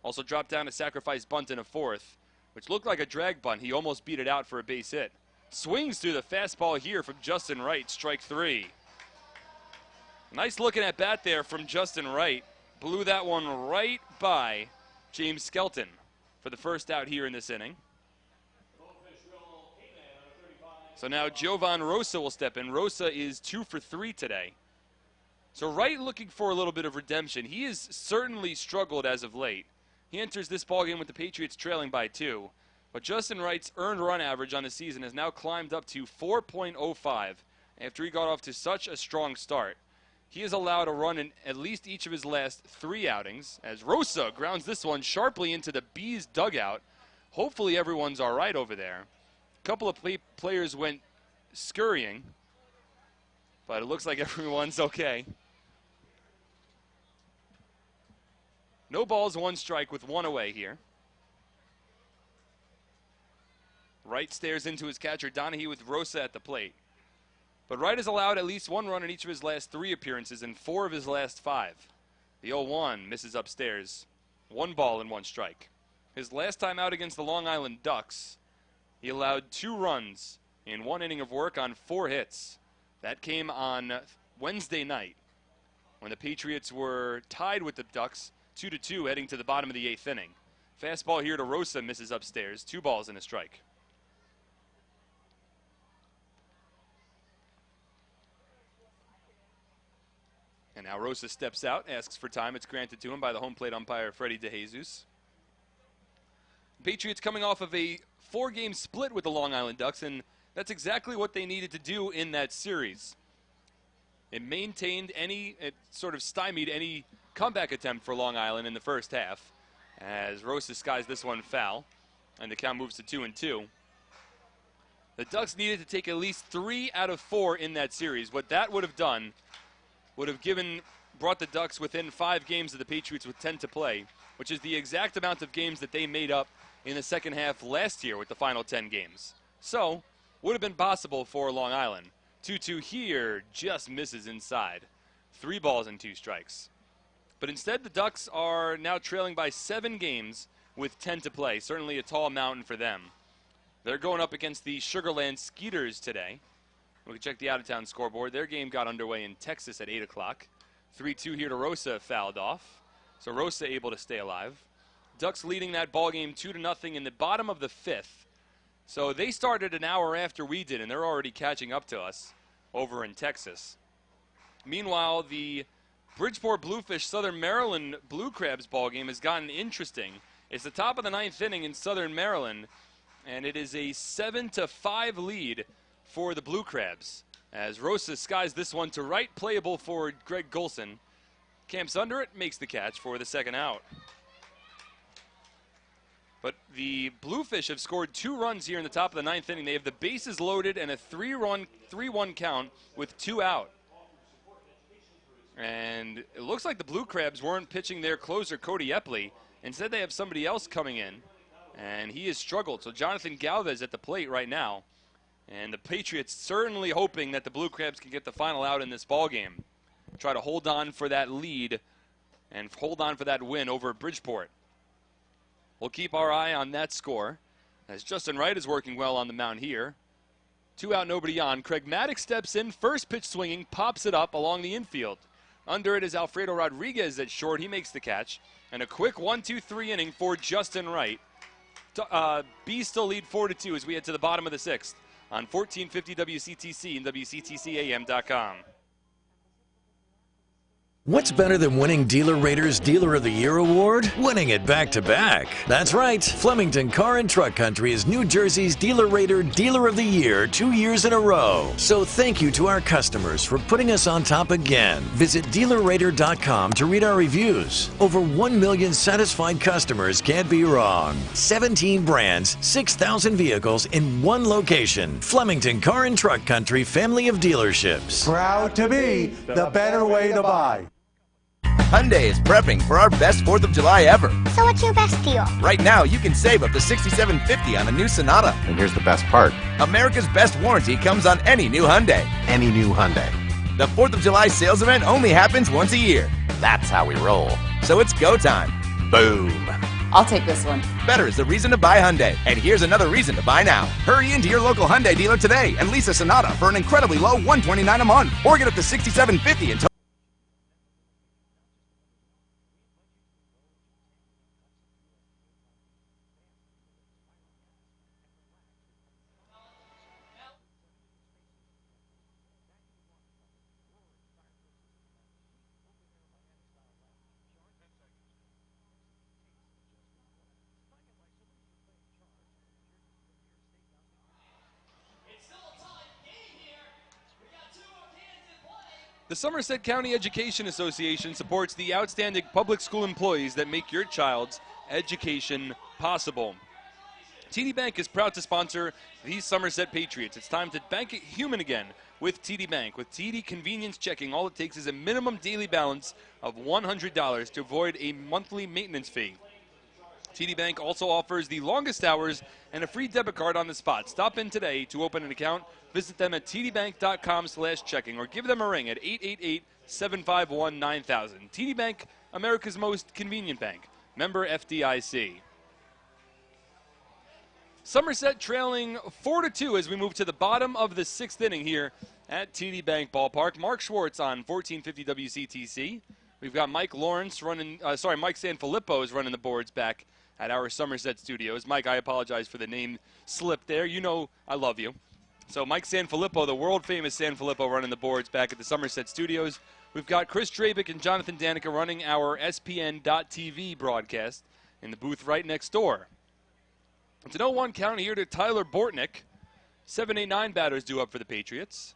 Also dropped down a sacrifice bunt in a 4th, which looked like a drag bunt. He almost beat it out for a base hit. Swings through the fastball here from Justin Wright, strike 3. Nice looking at bat there from Justin Wright. Blew that one right by James Skelton for the first out here in this inning. So now Jovan Rosa will step in. Rosa is 2 for 3 today. So Wright looking for a little bit of redemption. He has certainly struggled as of late. He enters this ballgame with the Patriots trailing by 2. But Justin Wright's earned run average on the season has now climbed up to 4.05 after he got off to such a strong start. He has allowed a run in at least each of his last 3 outings, as Rosa grounds this one sharply into the Bees dugout. Hopefully everyone's all right over there. A couple of players went scurrying, but it looks like everyone's okay. No balls, 1 strike with 1 away here. Wright stares into his catcher, Donahue, with Rosa at the plate. But Wright has allowed at least 1 run in each of his last 3 appearances and 4 of his last 5. The 0-1 misses upstairs. 1 ball and 1 strike. His last time out against the Long Island Ducks, he allowed 2 runs in 1 inning of work on 4 hits. That came on Wednesday night when the Patriots were tied with the Ducks 2-2 heading to the bottom of the 8th inning. Fastball here to Rosa, misses upstairs. 2 balls and a strike. And now Rosa steps out, asks for time. It's granted to him by the home plate umpire, Freddie DeJesus. Patriots coming off of a 4-game split with the Long Island Ducks, and that's exactly what they needed to do in that series. It sort of stymied any comeback attempt for Long Island in the first half, as Rosa skies this one foul, and the count moves to 2-2. The Ducks needed to take at least 3 out of 4 in that series. What that would have done would have brought the Ducks within 5 games of the Patriots with 10 to play, which is the exact amount of games that they made up in the second half last year with the final 10 games. So, would have been possible for Long Island. 2-2 here, just misses inside. 3 balls and 2 strikes. But instead, the Ducks are now trailing by 7 games with 10 to play. Certainly a tall mountain for them. They're going up against the Sugarland Skeeters today. We can check the out-of-town scoreboard. Their game got underway in Texas at 8 o'clock. 3-2 here to Rosa, fouled off. So Rosa able to stay alive. Ducks leading that ball game 2-0 in the bottom of the 5th. So they started an hour after we did, and they're already catching up to us over in Texas. Meanwhile, the Bridgeport Bluefish Southern Maryland Blue Crabs ball game has gotten interesting. It's the top of the 9th inning in Southern Maryland, and it is a 7-5 lead for the Blue Crabs, as Rosa skies this one to right, playable for Greg Golson. Camps under it, makes the catch for the second out. But the Bluefish have scored 2 runs here in the top of the 9th inning. They have the bases loaded and a 3-1 count with 2 out. And it looks like the Blue Crabs weren't pitching their closer, Cody Epley. Instead, they have somebody else coming in, and he has struggled. So Jonathan Galvez at the plate right now. And the Patriots certainly hoping that the Blue Crabs can get the final out in this ballgame. Try to hold on for that lead and hold on for that win over Bridgeport. We'll keep our eye on that score, as Justin Wright is working well on the mound here. 2 out, nobody on. Craig Maddox steps in, first pitch swinging, pops it up along the infield. Under it is Alfredo Rodriguez at short. He makes the catch. And a quick 1-2-3 inning for Justin Wright. Bees still lead 4-2 as we head to the bottom of the 6th on 1450 WCTC and WCTCAM.com. What's better than winning Dealer Rater's Dealer of the Year award? Winning it back-to-back. That's right. Flemington Car and Truck Country is New Jersey's Dealer Rater Dealer of the Year 2 years in a row. So thank you to our customers for putting us on top again. Visit DealerRater.com to read our reviews. Over 1 million satisfied customers can't be wrong. 17 brands, 6,000 vehicles in one location. Flemington Car and Truck Country family of dealerships. Proud to be the better way to buy. Hyundai is prepping for our best 4th of July ever. So what's your best deal? Right now, you can save up to $6,750 on a new Sonata. And here's the best part. America's best warranty comes on any new Hyundai. Any new Hyundai. The 4th of July sales event only happens once a year. That's how we roll. So it's go time. Boom. I'll take this one. Better is the reason to buy Hyundai. And here's another reason to buy now. Hurry into your local Hyundai dealer today and lease a Sonata for an incredibly low $129 a month. Or get up to $6,750 in The Somerset County Education Association supports the outstanding public school employees that make your child's education possible. TD Bank is proud to sponsor the Somerset Patriots. It's time to bank it human again with TD Bank. With TD Convenience Checking, all it takes is a minimum daily balance of $100 to avoid a monthly maintenance fee. TD Bank also offers the longest hours and a free debit card on the spot. Stop in today to open an account. Visit them at tdbank.com/checking or give them a ring at 888-751-9000. TD Bank, America's most convenient bank. Member FDIC. Somerset trailing 4-2 as we move to the bottom of the 6th inning here at TD Bank Ballpark. Mark Schwartz on 1450 WCTC. We've got Mike Sanfilippo is running the boards back at our Somerset studios. Mike, I apologize for the name slip there. You know I love you. So Mike Sanfilippo, the world-famous Sanfilippo, running the boards back at the Somerset studios. We've got Chris Drabick and Jonathan Danica running our SPN.TV broadcast in the booth right next door. It's an 0-1 count here to Tyler Bortnick. 7-8-9 batters due up for the Patriots.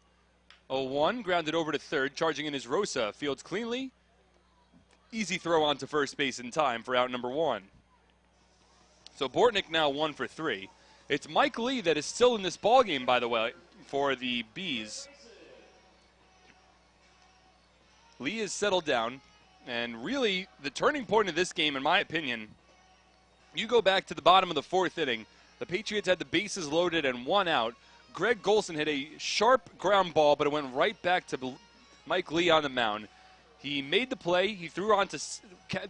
0-1, grounded over to third, charging in his Rosa. Fields cleanly. Easy throw on to first base in time for out number 1. So Bortnick now 1 for 3. It's Mike Lee that is still in this ballgame, by the way, for the Bees. Lee is settled down, and really the turning point of this game, in my opinion, you go back to the bottom of the 4th inning. The Patriots had the bases loaded and 1 out. Greg Golson hit a sharp ground ball, but it went right back to Mike Lee on the mound. He made the play. He threw on to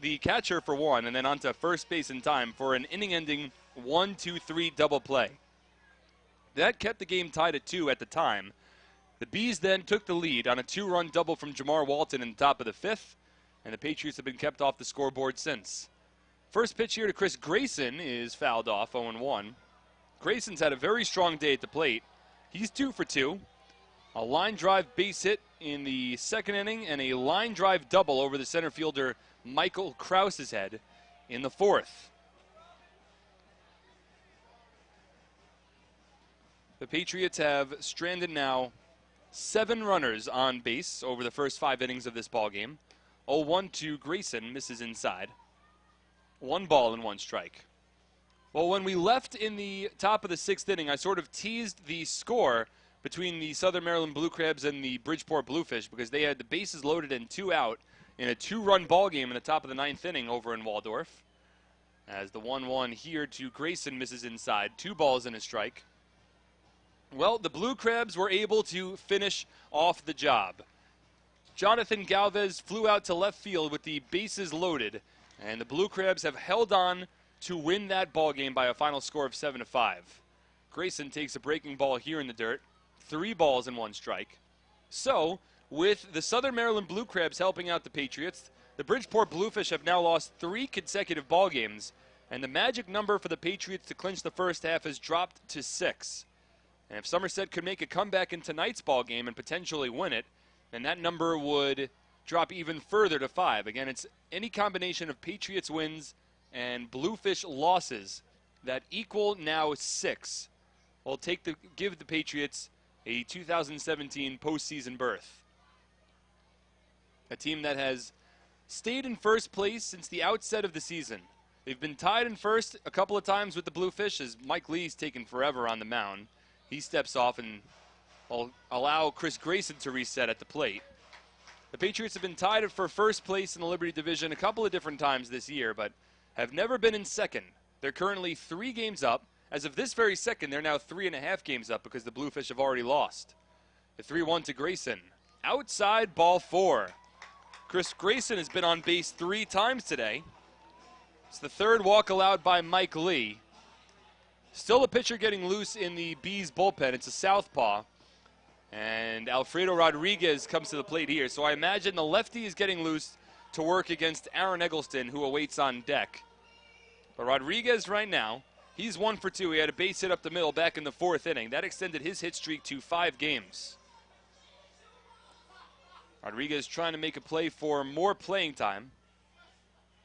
the catcher for 1 and then onto first base in time for an inning-ending 1-2-3 double play. That kept the game tied at 2 at the time. The Bees then took the lead on a 2-run double from Jamar Walton in the top of the 5th, and the Patriots have been kept off the scoreboard since. First pitch here to Chris Grayson is fouled off, 0-1. Grayson's had a very strong day at the plate. He's 2 for 2. A line drive base hit in the 2nd inning and a line drive double over the center fielder Michael Krause's head in the 4th. The Patriots have stranded now 7 runners on base over the first 5 innings of this ballgame. 0-1 to Grayson, misses inside. 1 ball and 1 strike. Well, when we left in the top of the 6th inning, I sort of teased the score between the Southern Maryland Blue Crabs and the Bridgeport Bluefish because they had the bases loaded and 2 out in a 2-run ball game in the top of the 9th inning over in Waldorf. As the 1-1 here to Grayson misses inside, 2 balls and a strike. Well, the Blue Crabs were able to finish off the job. Jonathan Galvez flew out to left field with the bases loaded, and the Blue Crabs have held on to win that ball game by a final score of 7-5. Grayson takes a breaking ball here in the dirt, 3 balls and 1 strike. So, with the Southern Maryland Blue Crabs helping out the Patriots, the Bridgeport Bluefish have now lost 3 consecutive ball games, and the magic number for the Patriots to clinch the first half has dropped to 6. And if Somerset could make a comeback in tonight's ball game and potentially win it, then that number would drop even further to 5. Again, it's any combination of Patriots wins and Bluefish losses that equal now 6. Will give the Patriots a 2017 postseason berth. A team that has stayed in first place since the outset of the season. They've been tied in first a couple of times with the Bluefish as Mike Lee's taken forever on the mound. He steps off and will allow Chris Grayson to reset at the plate. The Patriots have been tied for first place in the Liberty Division a couple of different times this year, but have never been in second. They're currently 3 games up. As of this very second, they're now 3.5 games up because the Bluefish have already lost. The 3-1 to Grayson. Outside, ball 4. Chris Grayson has been on base 3 times today. It's the 3rd walk allowed by Mike Lee. Still a pitcher getting loose in the Bees bullpen. It's a southpaw. And Alfredo Rodriguez comes to the plate here. So I imagine the lefty is getting loose to work against Aaron Eggleston, who awaits on deck. But Rodriguez right now, he's 1 for 2. He had a base hit up the middle back in the 4th inning. That extended his hit streak to 5 games. Rodriguez trying to make a play for more playing time.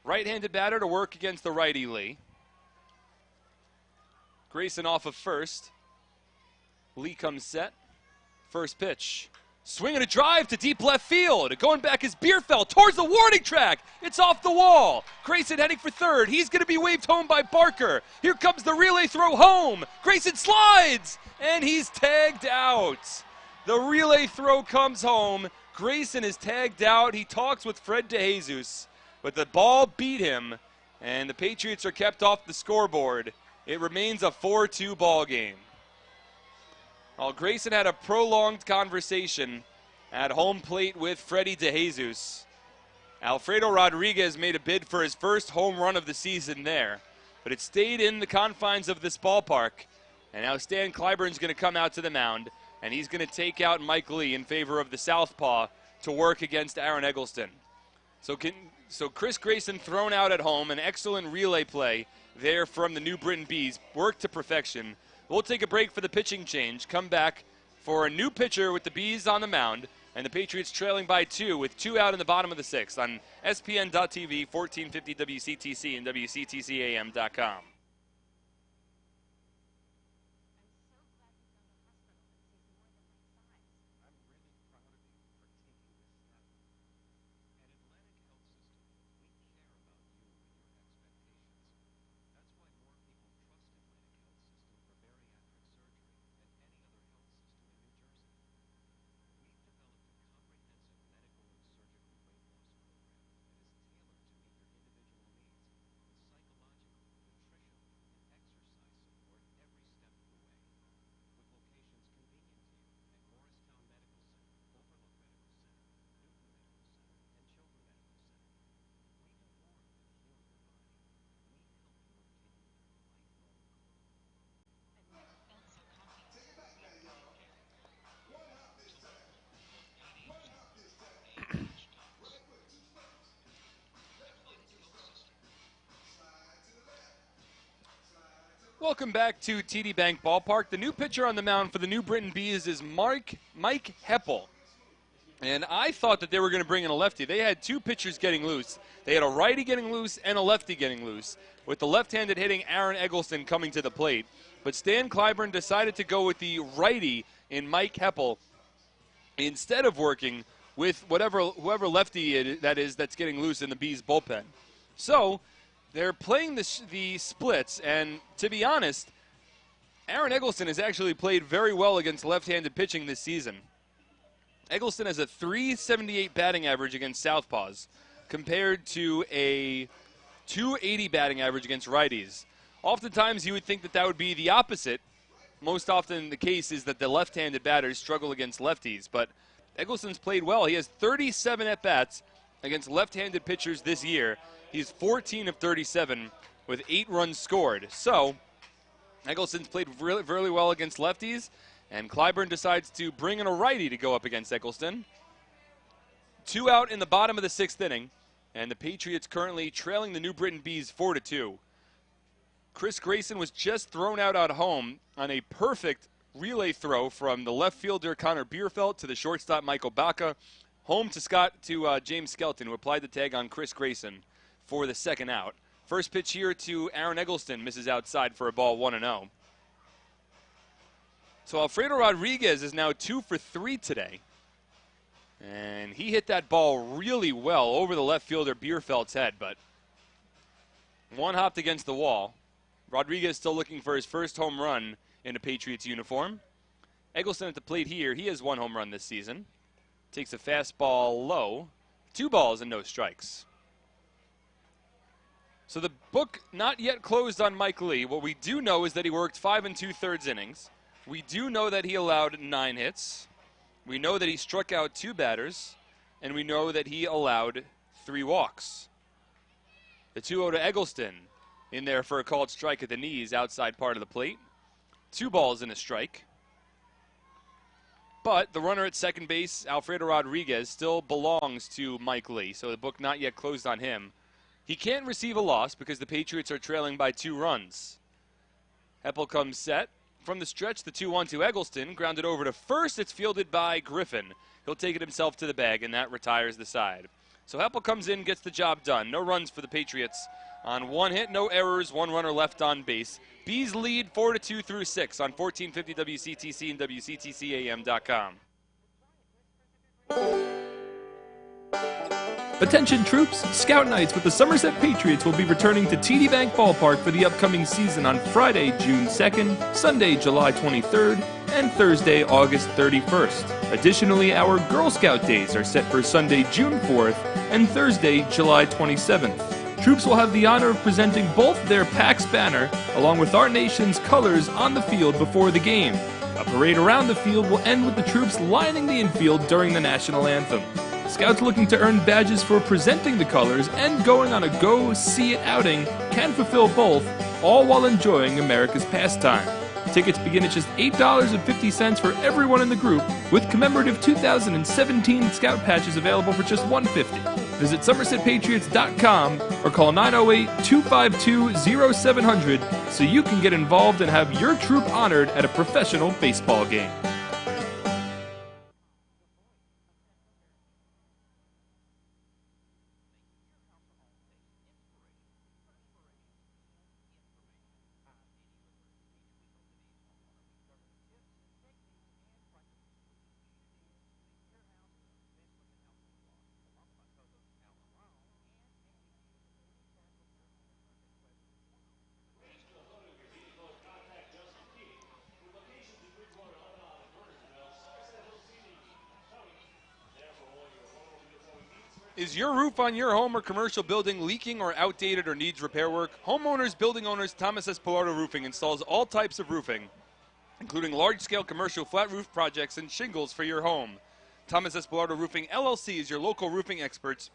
Right-handed batter to work against the righty Lee. Grayson off of first. Lee comes set. First pitch. Swing and a drive to deep left field. Going back is Bierfeld towards the warning track. It's off the wall. Grayson heading for third. He's going to be waved home by Barker. Here comes the relay throw home. Grayson slides, and he's tagged out. The relay throw comes home. Grayson is tagged out. He talks with Fred DeJesus, but the ball beat him, and the Patriots are kept off the scoreboard. It remains a 4-2 ball game. Well, Grayson had a prolonged conversation at home plate with Freddie DeJesus. Alfredo Rodriguez made a bid for his first home run of the season there, but it stayed in the confines of this ballpark. And now Stan Clyburn's going to come out to the mound, and he's going to take out Mike Lee in favor of the southpaw to work against Aaron Eggleston. So So Chris Grayson thrown out at home. An excellent relay play there from the New Britain Bees. Worked to perfection. We'll take a break for the pitching change. Come back for a new pitcher with the Bees on the mound. And the Patriots trailing by 2 with 2 out in the bottom of the 6th on SPN.TV, 1450 WCTC, and WCTCAM.com. Welcome back to TD Bank Ballpark. The new pitcher on the mound for the New Britain Bees is Mike Heppel. And I thought that they were going to bring in a lefty. They had 2 pitchers getting loose. They had a righty getting loose and a lefty getting loose, with the left-handed hitting Aaron Eggleston coming to the plate. But Stan Clyburn decided to go with the righty in Mike Heppel instead of working with whoever lefty that's getting loose in the Bees bullpen. So they're playing the splits, and to be honest, Aaron Eggleston has actually played very well against left-handed pitching this season. Eggleston has a .378 batting average against southpaws compared to a .280 batting average against righties. Oftentimes you would think that would be the opposite. Most often the case is that the left-handed batters struggle against lefties, but Eggleston's played well. He has 37 at-bats against left-handed pitchers this year. He's 14 of 37 with 8 runs scored. So Eggleston's played really well against lefties, and Clyburn decides to bring in a righty to go up against Eggleston. 2 out in the bottom of the 6th inning, and the Patriots currently trailing the New Britain Bees 4-2. Chris Grayson was just thrown out at home on a perfect relay throw from the left fielder Connor Bierfeld to the shortstop Michael Baca, home to James Skelton, who applied the tag on Chris Grayson for the 2nd out. First pitch here to Aaron Eggleston, misses outside for a ball 1-0. So Alfredo Rodriguez is now 2 for 3 today. And he hit that ball really well over the left fielder Bierfeld's head, but one hopped against the wall. Rodriguez still looking for his first home run in a Patriots uniform. Eggleston at the plate here. He has 1 home run this season. Takes a fastball low. 2 balls and no strikes. So the book not yet closed on Mike Lee. What we do know is that he worked 5 2/3 innings. We do know that he allowed 9 hits. We know that he struck out 2 batters. And we know that he allowed 3 walks. The 2-0 to Eggleston in there for a called strike at the knees outside part of the plate. 2 balls and a strike. But the runner at second base, Alfredo Rodriguez, still belongs to Mike Lee. So the book not yet closed on him. He can't receive a loss because the Patriots are trailing by 2 runs. Heppel comes set. From the stretch, the 2-1 to Eggleston. Grounded over to first. It's fielded by Griffin. He'll take it himself to the bag, and that retires the side. So Heppel comes in, gets the job done. No runs for the Patriots on 1 hit, no errors, 1 runner left on base. Bees lead 4-2 through 6 on 1450 WCTC and WCTCAM.com. Attention troops, Scout Nights with the Somerset Patriots will be returning to TD Bank Ballpark for the upcoming season on Friday, June 2nd, Sunday, July 23rd, and Thursday, August 31st. Additionally, our Girl Scout days are set for Sunday, June 4th, and Thursday, July 27th. Troops will have the honor of presenting both their PAX banner, along with our nation's colors on the field before the game. A parade around the field will end with the troops lining the infield during the national anthem. Scouts looking to earn badges for presenting the colors and going on a go-see-it outing can fulfill both, all while enjoying America's pastime. Tickets begin at just $8.50 for everyone in the group, with commemorative 2017 Scout patches available for just $1.50. Visit SomersetPatriots.com or call 908-252-0700 so you can get involved and have your troop honored at a professional baseball game. Is your roof on your home or commercial building leaking or outdated or needs repair work? Homeowners, building owners, Thomas S. Pilardo Roofing installs all types of roofing, including large-scale commercial flat roof projects and shingles for your home. Thomas S. Pilardo Roofing, LLC is your local roofing experts,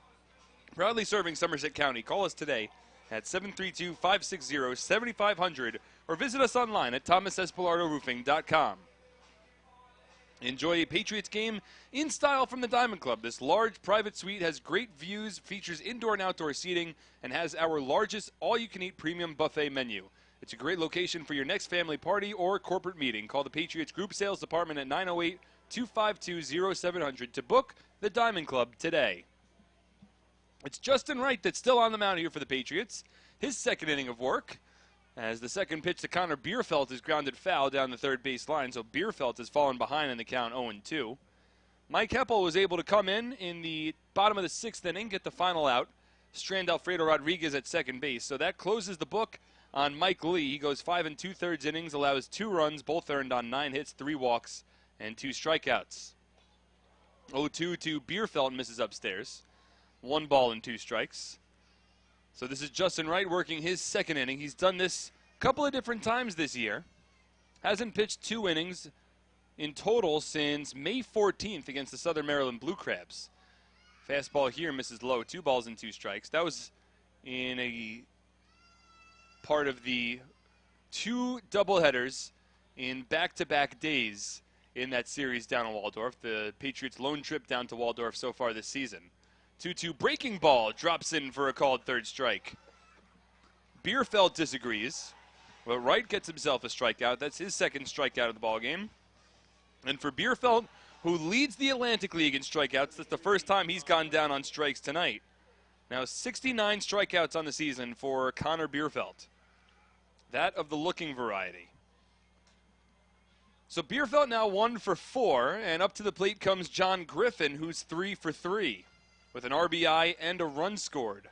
proudly serving Somerset County. Call us today at 732-560-7500 or visit us online at thomasspilardoroofing.com. Enjoy a Patriots game in style from the Diamond Club. This large private suite has great views, features indoor and outdoor seating, and has our largest all-you-can-eat premium buffet menu. It's a great location for your next family party or corporate meeting. Call the Patriots Group Sales Department at 908-252-0700 to book the Diamond Club today. It's Justin Wright that's still on the mound here for the Patriots. His second inning of work, as the second pitch to Connor Bierfeldt is grounded foul down the third base line, so Bierfeldt has fallen behind in the count 0-2. Mike Heppel was able to come in the bottom of the sixth inning, get the final out, strand Alfredo Rodriguez at second base. So that closes the book on Mike Lee. He goes 5 2/3 innings, allows 2 runs, both earned on 9 hits, 3 walks, and 2 strikeouts. 0-2 to Bierfeldt, misses upstairs. 1 ball and 2 strikes. So this is Justin Wright working his second inning. He's done this a couple of different times this year. Hasn't pitched 2 innings in total since May 14th against the Southern Maryland Blue Crabs. Fastball here misses low, 2 balls and 2 strikes. That was in a part of the 2 doubleheaders in back-to-back days in that series down in Waldorf. The Patriots' lone trip down to Waldorf so far this season. 2-2 breaking ball drops in for a called third strike. Bierfeldt disagrees, but Wright gets himself a strikeout. That's his second strikeout of the ballgame. And for Bierfeldt, who leads the Atlantic League in strikeouts, that's the first time he's gone down on strikes tonight. Now 69 strikeouts on the season for Connor Bierfeldt. That of the looking variety. So Bierfeldt now 1 for 4, and up to the plate comes John Griffin, who's 3 for 3. With an RBI and a run scored.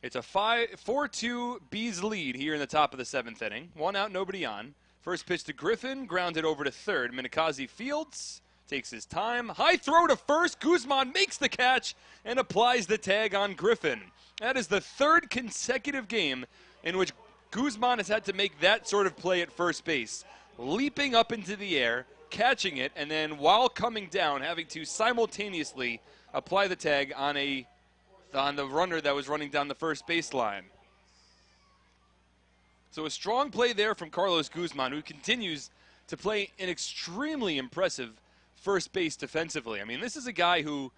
It's a 4-2 Bees lead here in the top of the 7th inning. 1 out, nobody on. First pitch to Griffin, grounded over to third. Minikazi fields, takes his time. High throw to first. Guzman makes the catch and applies the tag on Griffin. That is the 3rd consecutive game in which Guzman has had to make that sort of play at first base. Leaping up into the air, catching it, and then while coming down, having to simultaneously apply the tag on the runner that was running down the first baseline. So a strong play there from Carlos Guzman, who continues to play an extremely impressive first base defensively. I mean, this is a guy who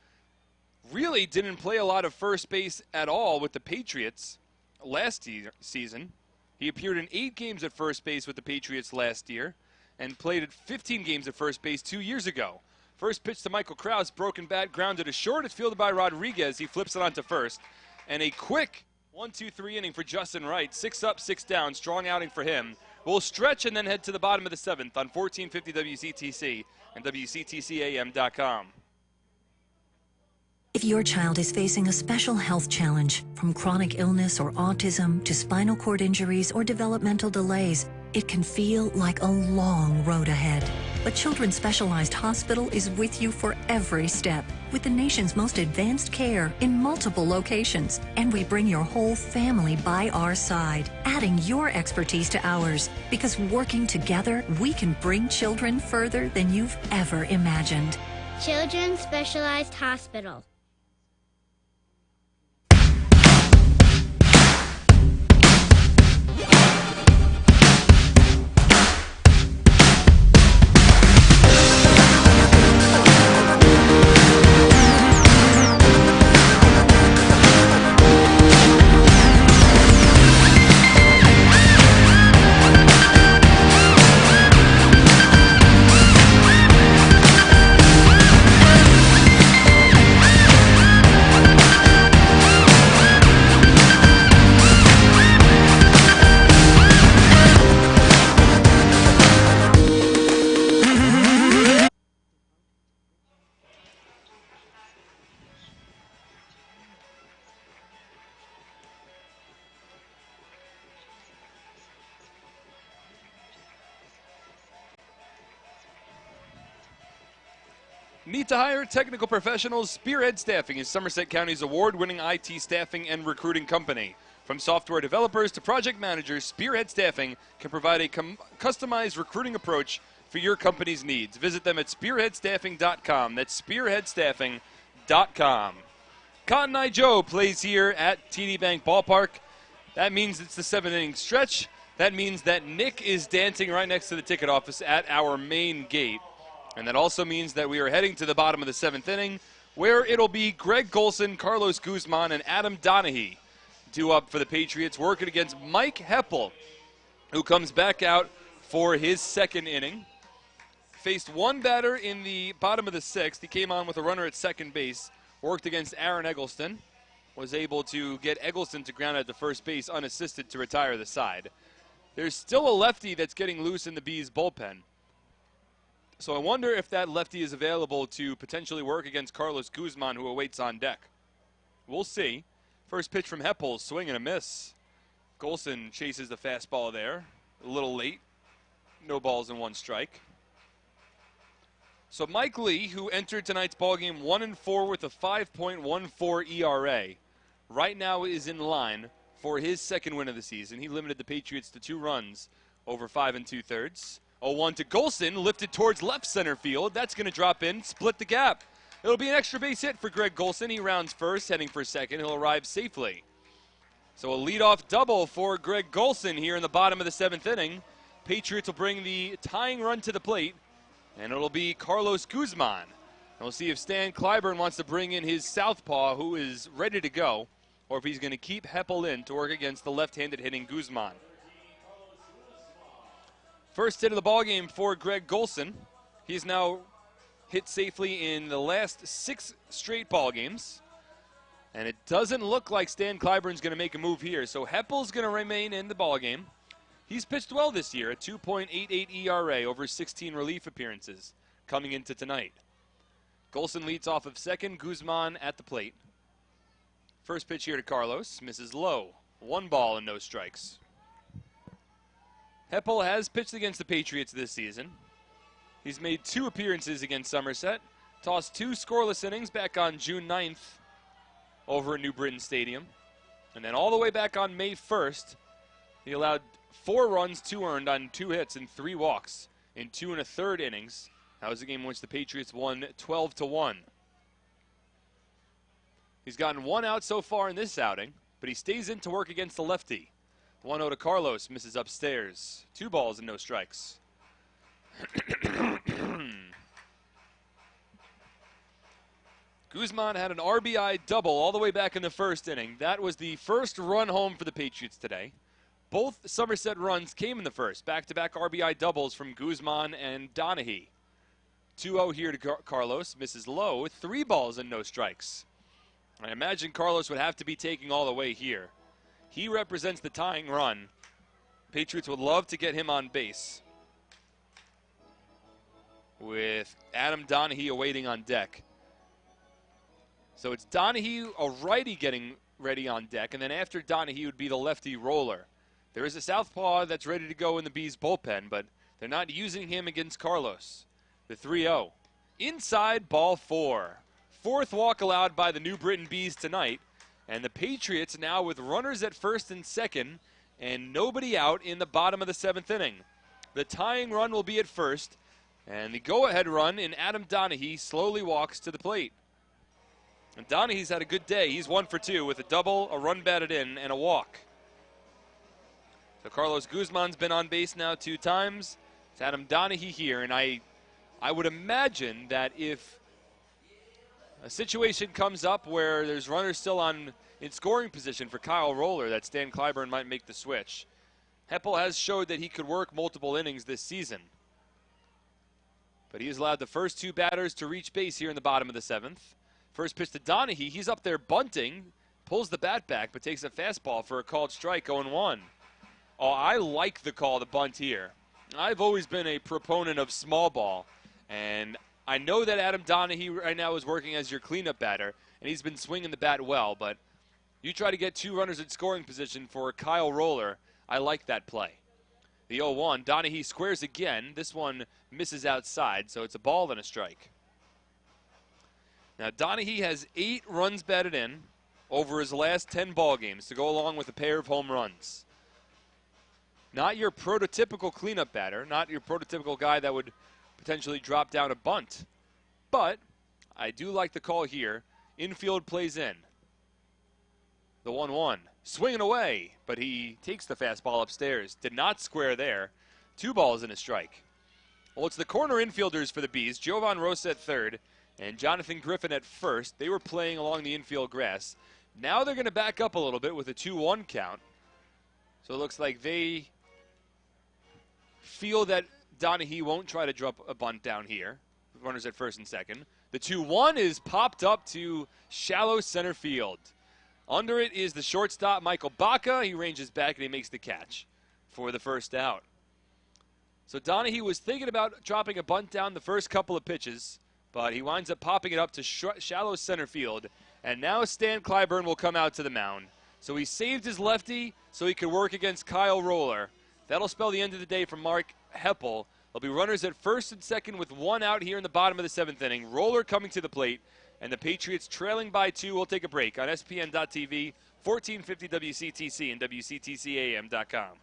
really didn't play a lot of first base at all with the Patriots last season. He appeared in 8 games at first base with the Patriots last year and played at 15 games at first base 2 years ago. First pitch to Michael Krause, broken bat, grounded to short. It's fielded by Rodriguez. He flips it onto first. And a quick 1-2-3 inning for Justin Wright. 6 up, 6 down. Strong outing for him. We'll stretch and then head to the bottom of the 7th on 1450 WCTC and WCTCAM.com. If your child is facing a special health challenge, from chronic illness or autism to spinal cord injuries or developmental delays, it can feel like a long road ahead. But Children's Specialized Hospital is with you for every step, with the nation's most advanced care in multiple locations. And we bring your whole family by our side, adding your expertise to ours, because working together, we can bring children further than you've ever imagined. Children's Specialized Hospital. Need to hire technical professionals? Spearhead Staffing is Somerset County's award-winning IT staffing and recruiting company. From software developers to project managers, Spearhead Staffing can provide a customized recruiting approach for your company's needs. Visit them at spearheadstaffing.com. That's spearheadstaffing.com. Cotton Eye Joe plays here at TD Bank Ballpark. That means it's the 7th-inning stretch. That means that Nick is dancing right next to the ticket office at our main gate. And that also means that we are heading to the bottom of the 7th inning, where it'll be Greg Golson, Carlos Guzman, and Adam Donahue due up for the Patriots, working against Mike Heppel, who comes back out for his 2nd inning. Faced one batter in the bottom of the 6th. He came on with a runner at second base, worked against Aaron Eggleston, was able to get Eggleston to ground out to first base unassisted to retire the side. There's still a lefty that's getting loose in the Bees bullpen. So I wonder if that lefty is available to potentially work against Carlos Guzman, who awaits on deck. We'll see. First pitch from Heppel, swing and a miss. Golson chases the fastball there. A little late. No balls and 1 strike. So Mike Lee, who entered tonight's ballgame 1-4 with a 5.14 ERA, right now is in line for his 2nd win of the season. He limited the Patriots to 2 runs over 5 2/3. 0-1 to Golson, lifted towards left center field. That's going to drop in, split the gap. It'll be an extra base hit for Greg Golson. He rounds first, heading for 2nd. He'll arrive safely. So a leadoff double for Greg Golson here in the bottom of the 7th inning. Patriots will bring the tying run to the plate, and it'll be Carlos Guzman. And we'll see if Stan Clyburn wants to bring in his southpaw, who is ready to go, or if he's going to keep Heppel in to work against the left-handed hitting Guzman. First hit of the ballgame for Greg Golson. He's now hit safely in the last 6 straight ball games. And it doesn't look like Stan Clyburn's going to make a move here. So Heppel's going to remain in the ballgame. He's pitched well this year, a 2.88 ERA over 16 relief appearances coming into tonight. Golson leads off of 2nd, Guzman at the plate. First pitch here to Carlos, misses low. 1 ball and no strikes. Heppel has pitched against the Patriots this season. He's made 2 appearances against Somerset, tossed 2 scoreless innings back on June 9th over at New Britain Stadium. And then all the way back on May 1st, he allowed 4 runs, 2 earned on 2 hits and 3 walks in 2 1/3 innings. That was a game in which the Patriots won 12-1. He's gotten 1 out so far in this outing, but he stays in to work against the lefty. 1-0 to Carlos, misses upstairs. 2 balls and no strikes. Guzman had an RBI double all the way back in the 1st inning. That was the first run home for the Patriots today. Both Somerset runs came in the 1st. Back-to-back RBI doubles from Guzman and Donahue. 2-0 here to Carlos, misses low. 3 balls and no strikes. I imagine Carlos would have to be taking all the way here. He represents the tying run. Patriots would love to get him on base, with Adam Donahue awaiting on deck. So it's Donahue, a righty, getting ready on deck, and then after Donahue would be the lefty roller. There is a southpaw that's ready to go in the Bees bullpen, but they're not using him against Carlos. The 3-0. Inside, ball 4. 4th walk allowed by the New Britain Bees tonight. And the Patriots now with runners at 1st and 2nd and nobody out in the bottom of the 7th inning. The tying run will be at 1st, and the go-ahead run in Adam Donahue slowly walks to the plate. And Donahue's had a good day. He's 1 for 2 with a double, a run batted in, and a walk. So Carlos Guzman's been on base now 2 times. It's Adam Donahue here, and I would imagine that if a situation comes up where there's runners still in scoring position for Kyle Roller, that Stan Clyburn might make the switch. Heppel has showed that he could work multiple innings this season. But he has allowed the first 2 batters to reach base here in the bottom of the 7th. First pitch to Donahue. He's up there bunting, pulls the bat back, but takes a fastball for a called strike, 0-1. Oh, I like the call to bunt here. I've always been a proponent of small ball, and I know that Adam Donahue right now is working as your cleanup batter, and he's been swinging the bat well, but you try to get 2 runners in scoring position for Kyle Roller. I like that play. The 0-1, Donahue squares again. This one misses outside, so it's a ball and a strike. Now, Donahue has 8 runs batted in over his last 10 ball games to go along with a pair of home runs. Not your prototypical cleanup batter, not your prototypical guy that would potentially drop down a bunt. But I do like the call here. Infield plays in. The 1-1. Swinging away, but he takes the fastball upstairs. Did not square there. 2 balls and a strike. Well, it's the corner infielders for the Bees. Jovan Rosa at third and Jonathan Griffin at first. They were playing along the infield grass. Now they're going to back up a little bit with a 2-1 count. So it looks like they feel that Donahue won't try to drop a bunt down here. Runners at first and second. The 2-1 is popped up to shallow center field. Under it is the shortstop, Michael Baca. He ranges back and he makes the catch for the first out. So Donahue was thinking about dropping a bunt down the first couple of pitches, but he winds up popping it up to shallow center field. And now Stan Clyburn will come out to the mound. So he saved his lefty so he could work against Kyle Roller. That'll spell the end of the day for Mark Heppel. There'll be runners at first and second with 1 out here in the bottom of the 7th inning. Roller coming to the plate, and the Patriots trailing by 2. We'll take a break on SPN.TV, 1450 WCTC, and WCTCAM.com.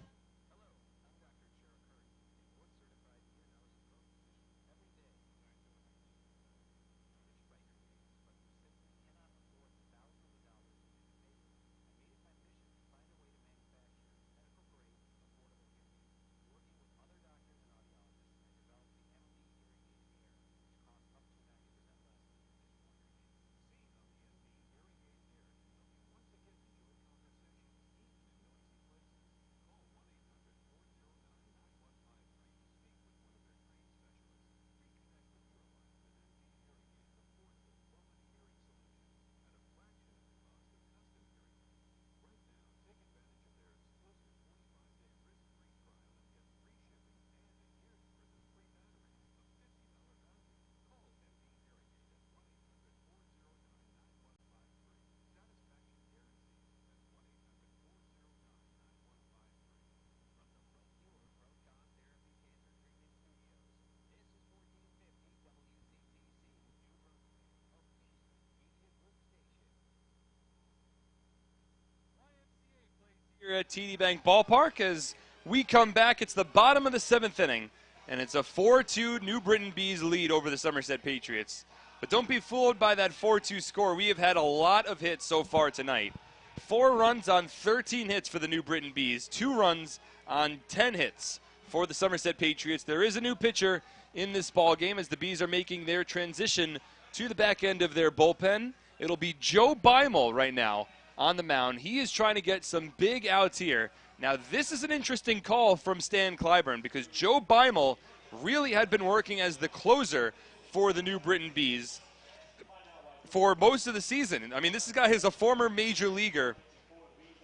Here at TD Bank Ballpark as we come back. It's the bottom of the 7th inning, and it's a 4-2 New Britain Bees lead over the Somerset Patriots. But don't be fooled by that 4-2 score. We have had a lot of hits so far tonight. 4 runs on 13 hits for the New Britain Bees, 2 runs on 10 hits for the Somerset Patriots. There is a new pitcher in this ball game as the Bees are making their transition to the back end of their bullpen. It'll be Joe Beimel right now on the mound. He is trying to get some big outs here. Now, this is an interesting call from Stan Clyburn because Joe Beimel really had been working as the closer for the New Britain Bees for most of the season. I mean, this guy is a former major leaguer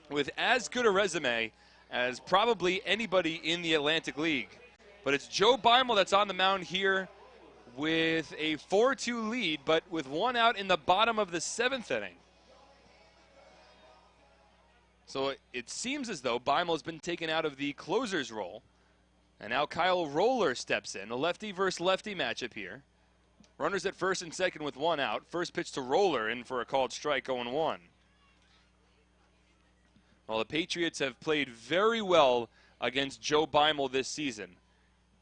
with as good a resume as probably anybody in the Atlantic League. But it's Joe Beimel that's on the mound here with a 4-2 lead, but with 1 out in the bottom of the 7th inning. So it seems as though Beimel has been taken out of the closer's role. And now Kyle Roller steps in. A lefty versus lefty matchup here. Runners at first and second with 1 out. First pitch to Roller in for a called strike, 0-1. Well, the Patriots have played very well against Joe Beimel this season.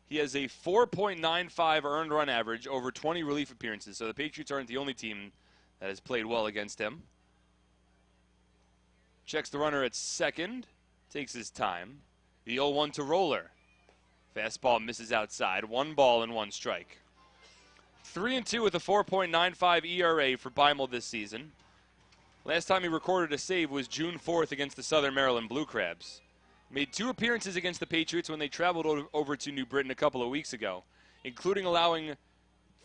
He has a 4.95 earned run average over 20 relief appearances. So the Patriots aren't the only team that has played well against him. Checks the runner at second. Takes his time. The 0-1 to Roller. Fastball misses outside. 1 ball and 1 strike. 3-2 with a 4.95 ERA for Beimel this season. Last time he recorded a save was June 4th against the Southern Maryland Blue Crabs. Made 2 appearances against the Patriots when they traveled over to New Britain a couple of weeks ago, including allowing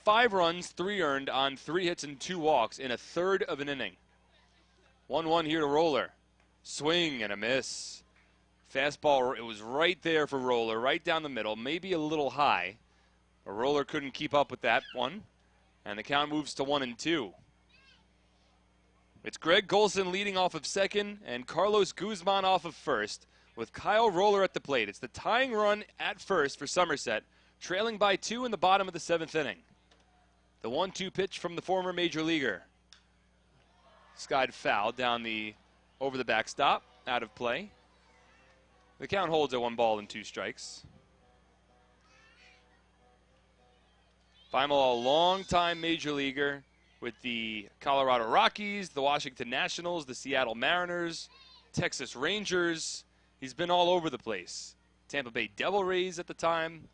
5 runs, 3 earned on 3 hits and 2 walks in a third of an inning. 1-1 here to Roller. Swing and a miss. Fastball, it was right there for Roller, right down the middle, maybe a little high. But Roller couldn't keep up with that one, and the count moves to 1-2. It's Greg Golson leading off of second and Carlos Guzman off of first with Kyle Roller at the plate. It's the tying run at first for Somerset, trailing by 2 in the bottom of the 7th inning. The 1-2 pitch from the former major leaguer. Skied foul down over the backstop, out of play. The count holds at 1-2 strikes. Beimel, a long-time major leaguer with the Colorado Rockies, the Washington Nationals, the Seattle Mariners, Texas Rangers. He's been all over the place. Tampa Bay Devil Rays at the time.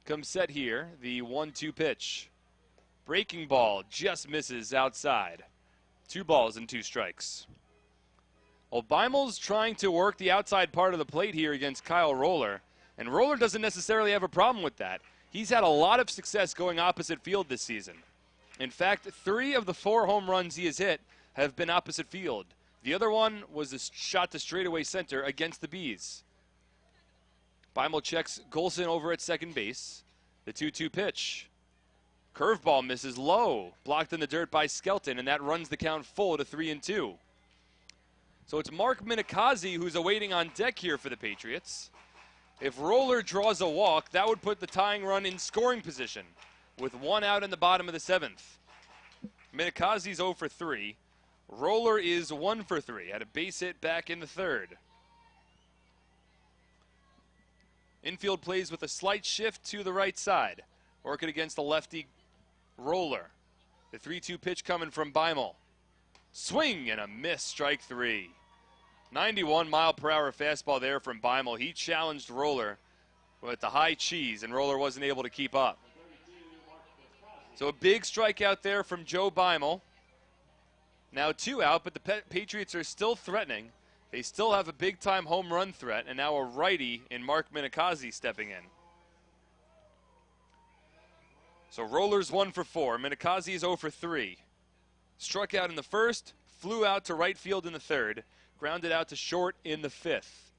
Comes set here, the 1-2 pitch. Breaking ball just misses outside. 2-2 strikes. Well, Beimel's trying to work the outside part of the plate here against Kyle Roller, and Roller doesn't necessarily have a problem with that. He's had a lot of success going opposite field this season. In fact, 3 of the 4 home runs he has hit have been opposite field. The other one was a shot to straightaway center against the Bees. Beimel checks Golson over at second base. The 2-2 pitch. Curveball misses low, blocked in the dirt by Skelton, and that runs the count full to 3-2. So it's Mark Minikazi who's awaiting on deck here for the Patriots. If Roller draws a walk, that would put the tying run in scoring position with 1 out in the bottom of the 7th. Minikazi's 0 for 3. Roller is 1 for 3. Had a base hit back in the 3rd. Infield plays with a slight shift to the right side. Working against the lefty Roller. The 3-2 pitch coming from Beimel. Swing and a miss, strike 3. 91-mile-per-hour fastball there from Beimel. He challenged Roller with the high cheese, and Roller wasn't able to keep up. So a big strikeout there from Joe Beimel. Now 2 out, but the Patriots are still threatening. They still have a big-time home run threat, and now a righty in Mark Minikazi stepping in. So Roller's 1 for 4. Minikazi is 0 for 3. Struck out in the 1st, flew out to right field in the 3rd, grounded out to short in the 5th.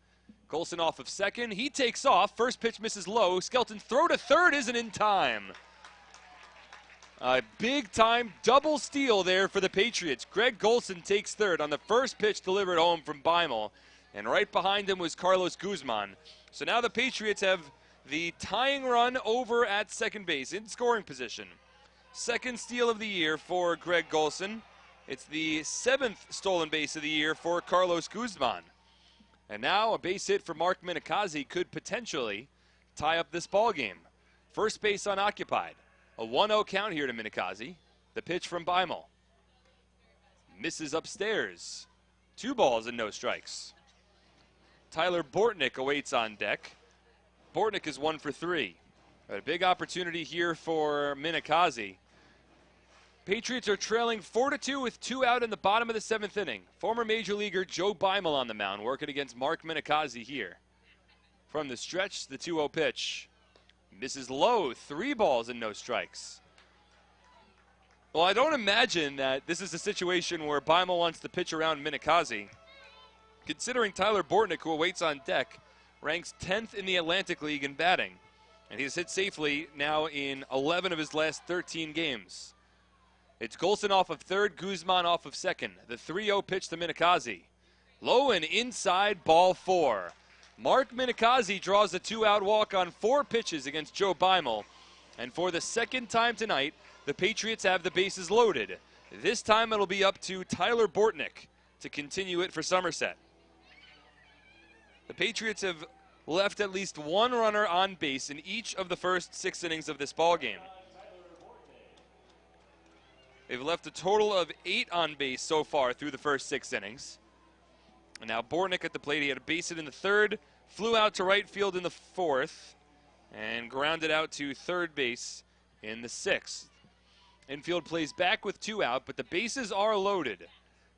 Golson off of second. He takes off. First pitch misses low. Skelton's throw to third isn't in time. A big-time double steal there for the Patriots. Greg Golson takes third on the first pitch delivered home from Beimel. And right behind him was Carlos Guzman. So now the Patriots have the tying run over at second base in scoring position. Second steal of the year for Greg Golson. It's the 7th stolen base of the year for Carlos Guzman. And now a base hit for Mark Minikazi could potentially tie up this ball game. First base unoccupied. A 1-0 count here to Minikazi. The pitch from Beimel. Misses upstairs. 2-0 strikes. Tyler Bortnick awaits on deck. Bortnick is 1 for 3. A big opportunity here for Minikazi. Patriots are trailing 4-2 with 2 out in the bottom of the 7th inning. Former major leaguer Joe Beimel on the mound, working against Mark Minikazi here. From the stretch, the 2-0 pitch. Misses low, 3 strikes. Well, I don't imagine that this is a situation where Beimel wants to pitch around Minikazi. Considering Tyler Bortnick, who awaits on deck, ranks 10th in the Atlantic League in batting. And he's hit safely now in 11 of his last 13 games. It's Golson off of third, Guzman off of second. The 3-0 pitch to Minikazi. Low and inside, ball 4. Mark Minikazi draws a 2-out walk on 4 pitches against Joe Beimel. And for the second time tonight, the Patriots have the bases loaded. This time it'll be up to Tyler Bortnick to continue it for Somerset. The Patriots have left at least 1 runner on base in each of the first 6 innings of this ballgame. They've left a total of 8 on base so far through the first 6 innings. And now Bortnick at the plate. He had a base hit in the 3rd, flew out to right field in the 4th, and grounded out to third base in the 6th. Infield plays back with 2 out, but the bases are loaded.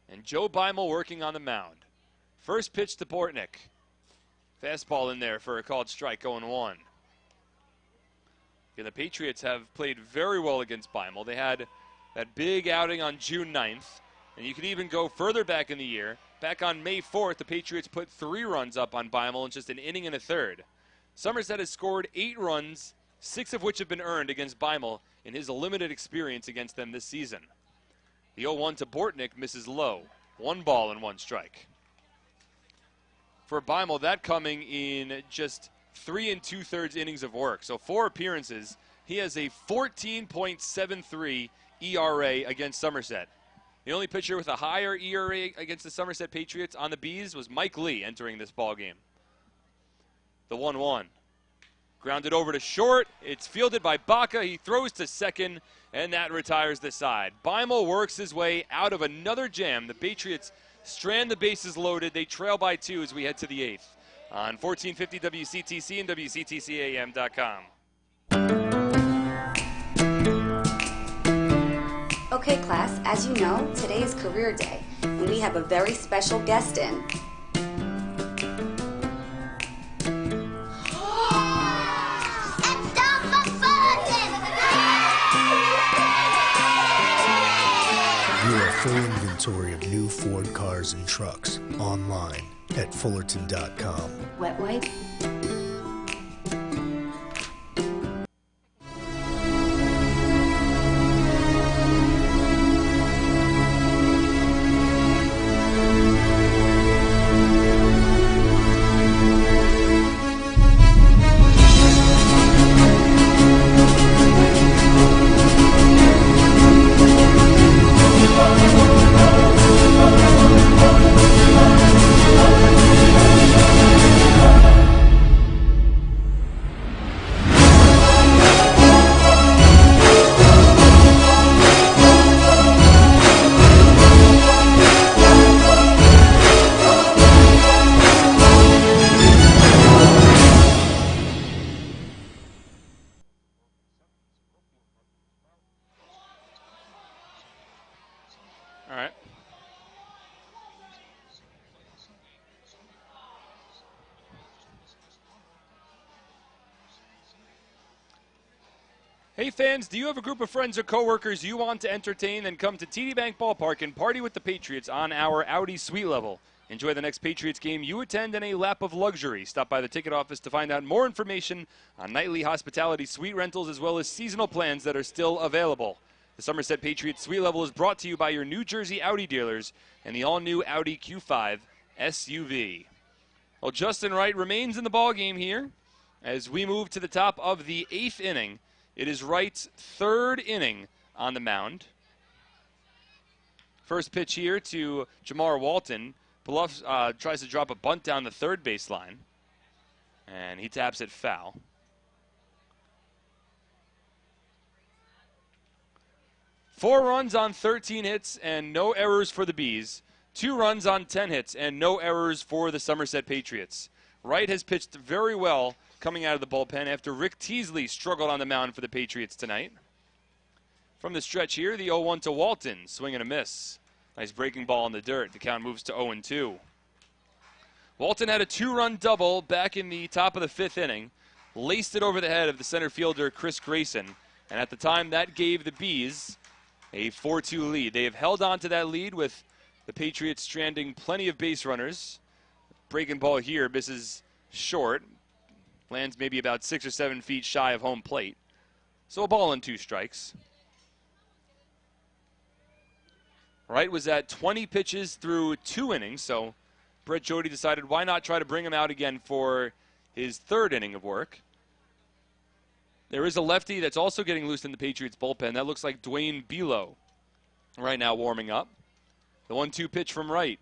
And Joe Beimel working on the mound. First pitch to Bortnick. Fastball in there for a called strike, 0-1. The Patriots have played very well against Beimel. They had that big outing on June 9th. And you can even go further back in the year. Back on May 4th, the Patriots put 3 runs up on Beimel in just an inning and a 3rd. Somerset has scored 8 runs, 6 of which have been earned against Beimel in his limited experience against them this season. The 0-1 to Bortnick misses low. 1 strike. For Beimel, that coming in just 3 2/3 innings of work. So 4 appearances, He has a 14.73 ERA against Somerset. The only pitcher with a higher ERA against the Somerset Patriots on the Bees was Mike Lee entering this ball game. The 1-1. Grounded over to short. It's fielded by Baca. He throws to second, and that retires the side. Beimel works his way out of another jam. The Patriots strand the bases loaded. They trail by 2 as we head to the 8th on 1450 WCTC and WCTCAM.com. Okay, class, as you know, today is career day, and we have a very special guest in. View a full inventory of new Ford cars and trucks online at Fullerton.com. Wet wipe? All right. Hey fans, do you have a group of friends or coworkers you want to entertain? Then come to TD Bank Ballpark and party with the Patriots on our Audi Suite level. Enjoy the next Patriots game you attend in a lap of luxury. Stop by the ticket office to find out more information on nightly hospitality suite rentals as well as seasonal plans that are still available. The Somerset Patriots Suite Level is brought to you by your New Jersey Audi dealers and the all-new Audi Q5 SUV. Well, Justin Wright remains in the ballgame here as we move to the top of the 8th inning. It is Wright's 3rd inning on the mound. First pitch here to Jamar Walton. Bluff tries to drop a bunt down the third baseline, and he taps it foul. Four runs on 13 hits and no errors for the Bees. 2 runs on 10 hits and no errors for the Somerset Patriots. Wright has pitched very well coming out of the bullpen after Rick Teasley struggled on the mound for the Patriots tonight. From the stretch here, the 0-1 to Walton, swing and a miss. Nice breaking ball in the dirt. The count moves to 0-2. Walton had a 2-run double back in the top of the 5th inning, laced it over the head of the center fielder Chris Grayson, and at the time that gave the Bees a 4-2 lead. They have held on to that lead with the Patriots stranding plenty of base runners. Breaking ball here misses short. Lands maybe about 6 or 7 feet shy of home plate. So a ball and 2 strikes. Wright was at 20 pitches through 2 innings, so Brett Jody decided why not try to bring him out again for his 3rd inning of work. There is a lefty that's also getting loose in the Patriots bullpen. That looks like Dwayne Bilo right now warming up. The 1-2 pitch from Wright.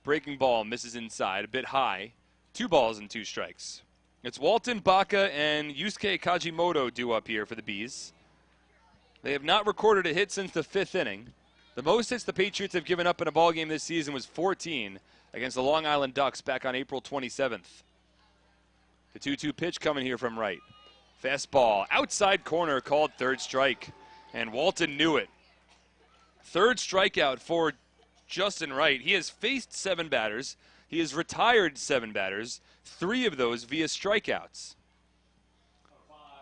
Breaking ball misses inside, a bit high. 2 balls and 2 strikes. It's Walton, Baca, and Yusuke Kajimoto due up here for the Bees. They have not recorded a hit since the 5th inning. The most hits the Patriots have given up in a ballgame this season was 14 against the Long Island Ducks back on April 27th. The 2-2 pitch coming here from Wright. Fastball, outside corner, called 3rd strike, and Walton knew it. 3rd strikeout for Justin Wright. He has faced 7 batters. He has retired 7 batters, 3 of those via strikeouts.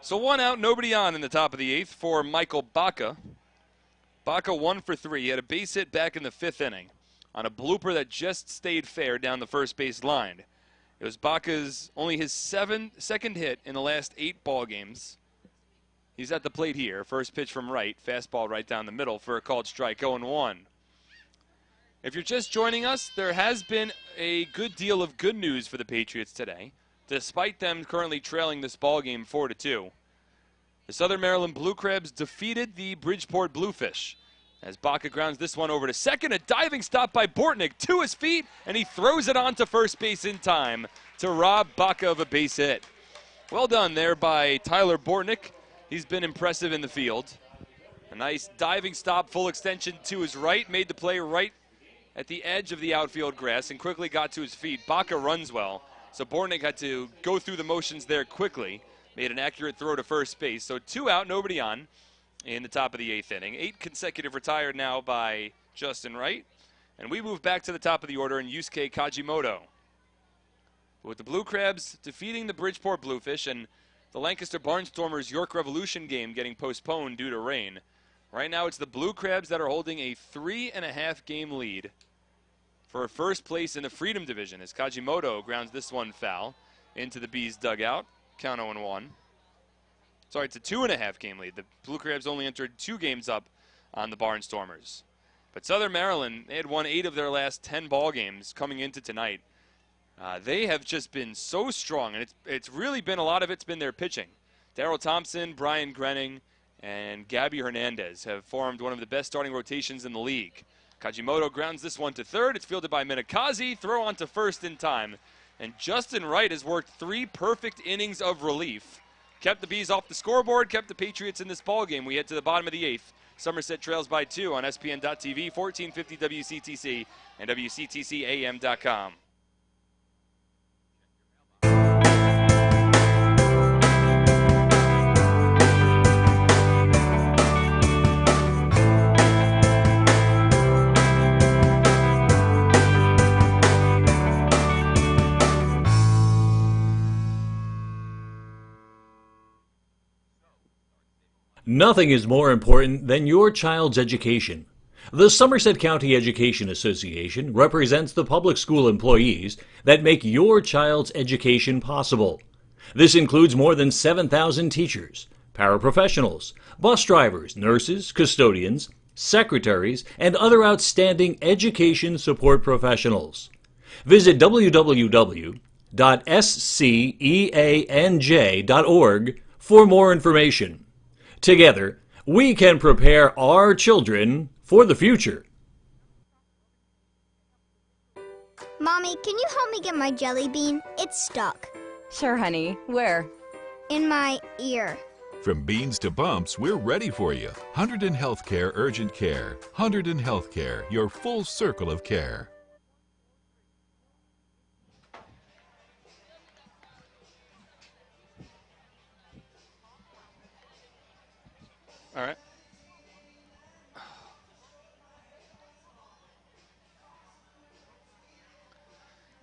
So 1 out, nobody on in the top of the 8th for Michael Baca. Baca 1 for 3. He had a base hit back in the 5th inning on a blooper that just stayed fair down the first base line. It was Baca's only his second hit in the last 8 ball games. He's at the plate here. First pitch from Wright. Fastball right down the middle for a called strike, 0-1. If you're just joining us, there has been a good deal of good news for the Patriots today, despite them currently trailing this ball game 4-2. The Southern Maryland Blue Crabs defeated the Bridgeport Bluefish. As Baca grounds this one over to second, a diving stop by Bortnick to his feet, and he throws it on to first base in time to rob Baca of a base hit. Well done there by Tyler Bortnick. He's been impressive in the field. A nice diving stop, full extension to his right, made the play right at the edge of the outfield grass and quickly got to his feet. Baca runs well, so Bortnick had to go through the motions there quickly. Made an accurate throw to first base. So 2 out, nobody on in the top of the 8th inning. 8 consecutive retired now by Justin Wright. And we move back to the top of the order in Yusuke Kajimoto. With the Blue Crabs defeating the Bridgeport Bluefish and the Lancaster Barnstormers York Revolution game getting postponed due to rain. Right now it's the Blue Crabs that are holding a 3.5 game lead for first place in the Freedom Division as Kajimoto grounds this one foul into the Bees dugout. Count 0-1. Sorry, it's a 2.5 game lead. The Blue Crabs only entered 2 games up on the Barnstormers. But Southern Maryland, they had won 8 of their last 10 ball games coming into tonight. They have just been so strong, and it's really been, a lot of it's been their pitching. Darrell Thompson, Brian Grenning, and Gabby Hernandez have formed one of the best starting rotations in the league. Kajimoto grounds this one to third. It's fielded by Minakazi. Throw on to first in time. And Justin Wright has worked 3 perfect innings of relief. Kept the Bees off the scoreboard, kept the Patriots in this ballgame. We head to the bottom of the 8th. Somerset trails by 2 on SPN.TV, 1450 WCTC, and WCTCAM.com. Nothing is more important than your child's education. The Somerset County Education Association represents the public school employees that make your child's education possible. This includes more than 7,000 teachers, paraprofessionals, bus drivers, nurses, custodians, secretaries, and other outstanding education support professionals. Visit www.sceanj.org for more information. Together, we can prepare our children for the future. Mommy, can you help me get my jelly bean? It's stuck. Sure, honey. Where? In my ear. From beans to bumps, we're ready for you. Hunterdon Healthcare Urgent Care. Hunterdon Healthcare, your full circle of care. All right.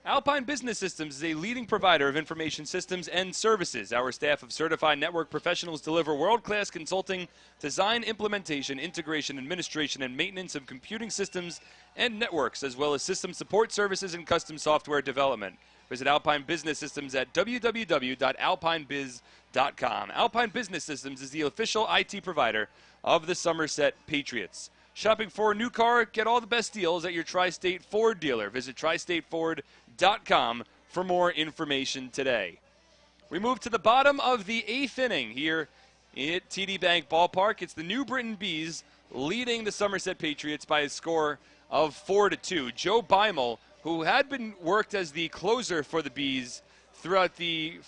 Alpine Business Systems is a leading provider of information systems and services. Our staff of certified network professionals deliver world-class consulting, design, implementation, integration, administration, and maintenance of computing systems and networks, as well as system support services and custom software development. Visit Alpine Business Systems at www.alpinebiz.com. Alpine Business Systems is the official IT provider of the Somerset Patriots. Shopping for a new car? Get all the best deals at your Tri-State Ford dealer. Visit tristateford.com for more information today. We move to the bottom of the 8th inning here at TD Bank Ballpark. It's the New Britain Bees leading the Somerset Patriots by a score of 4-2. Joe Beimel, who had been worked as the closer for the Bees throughout the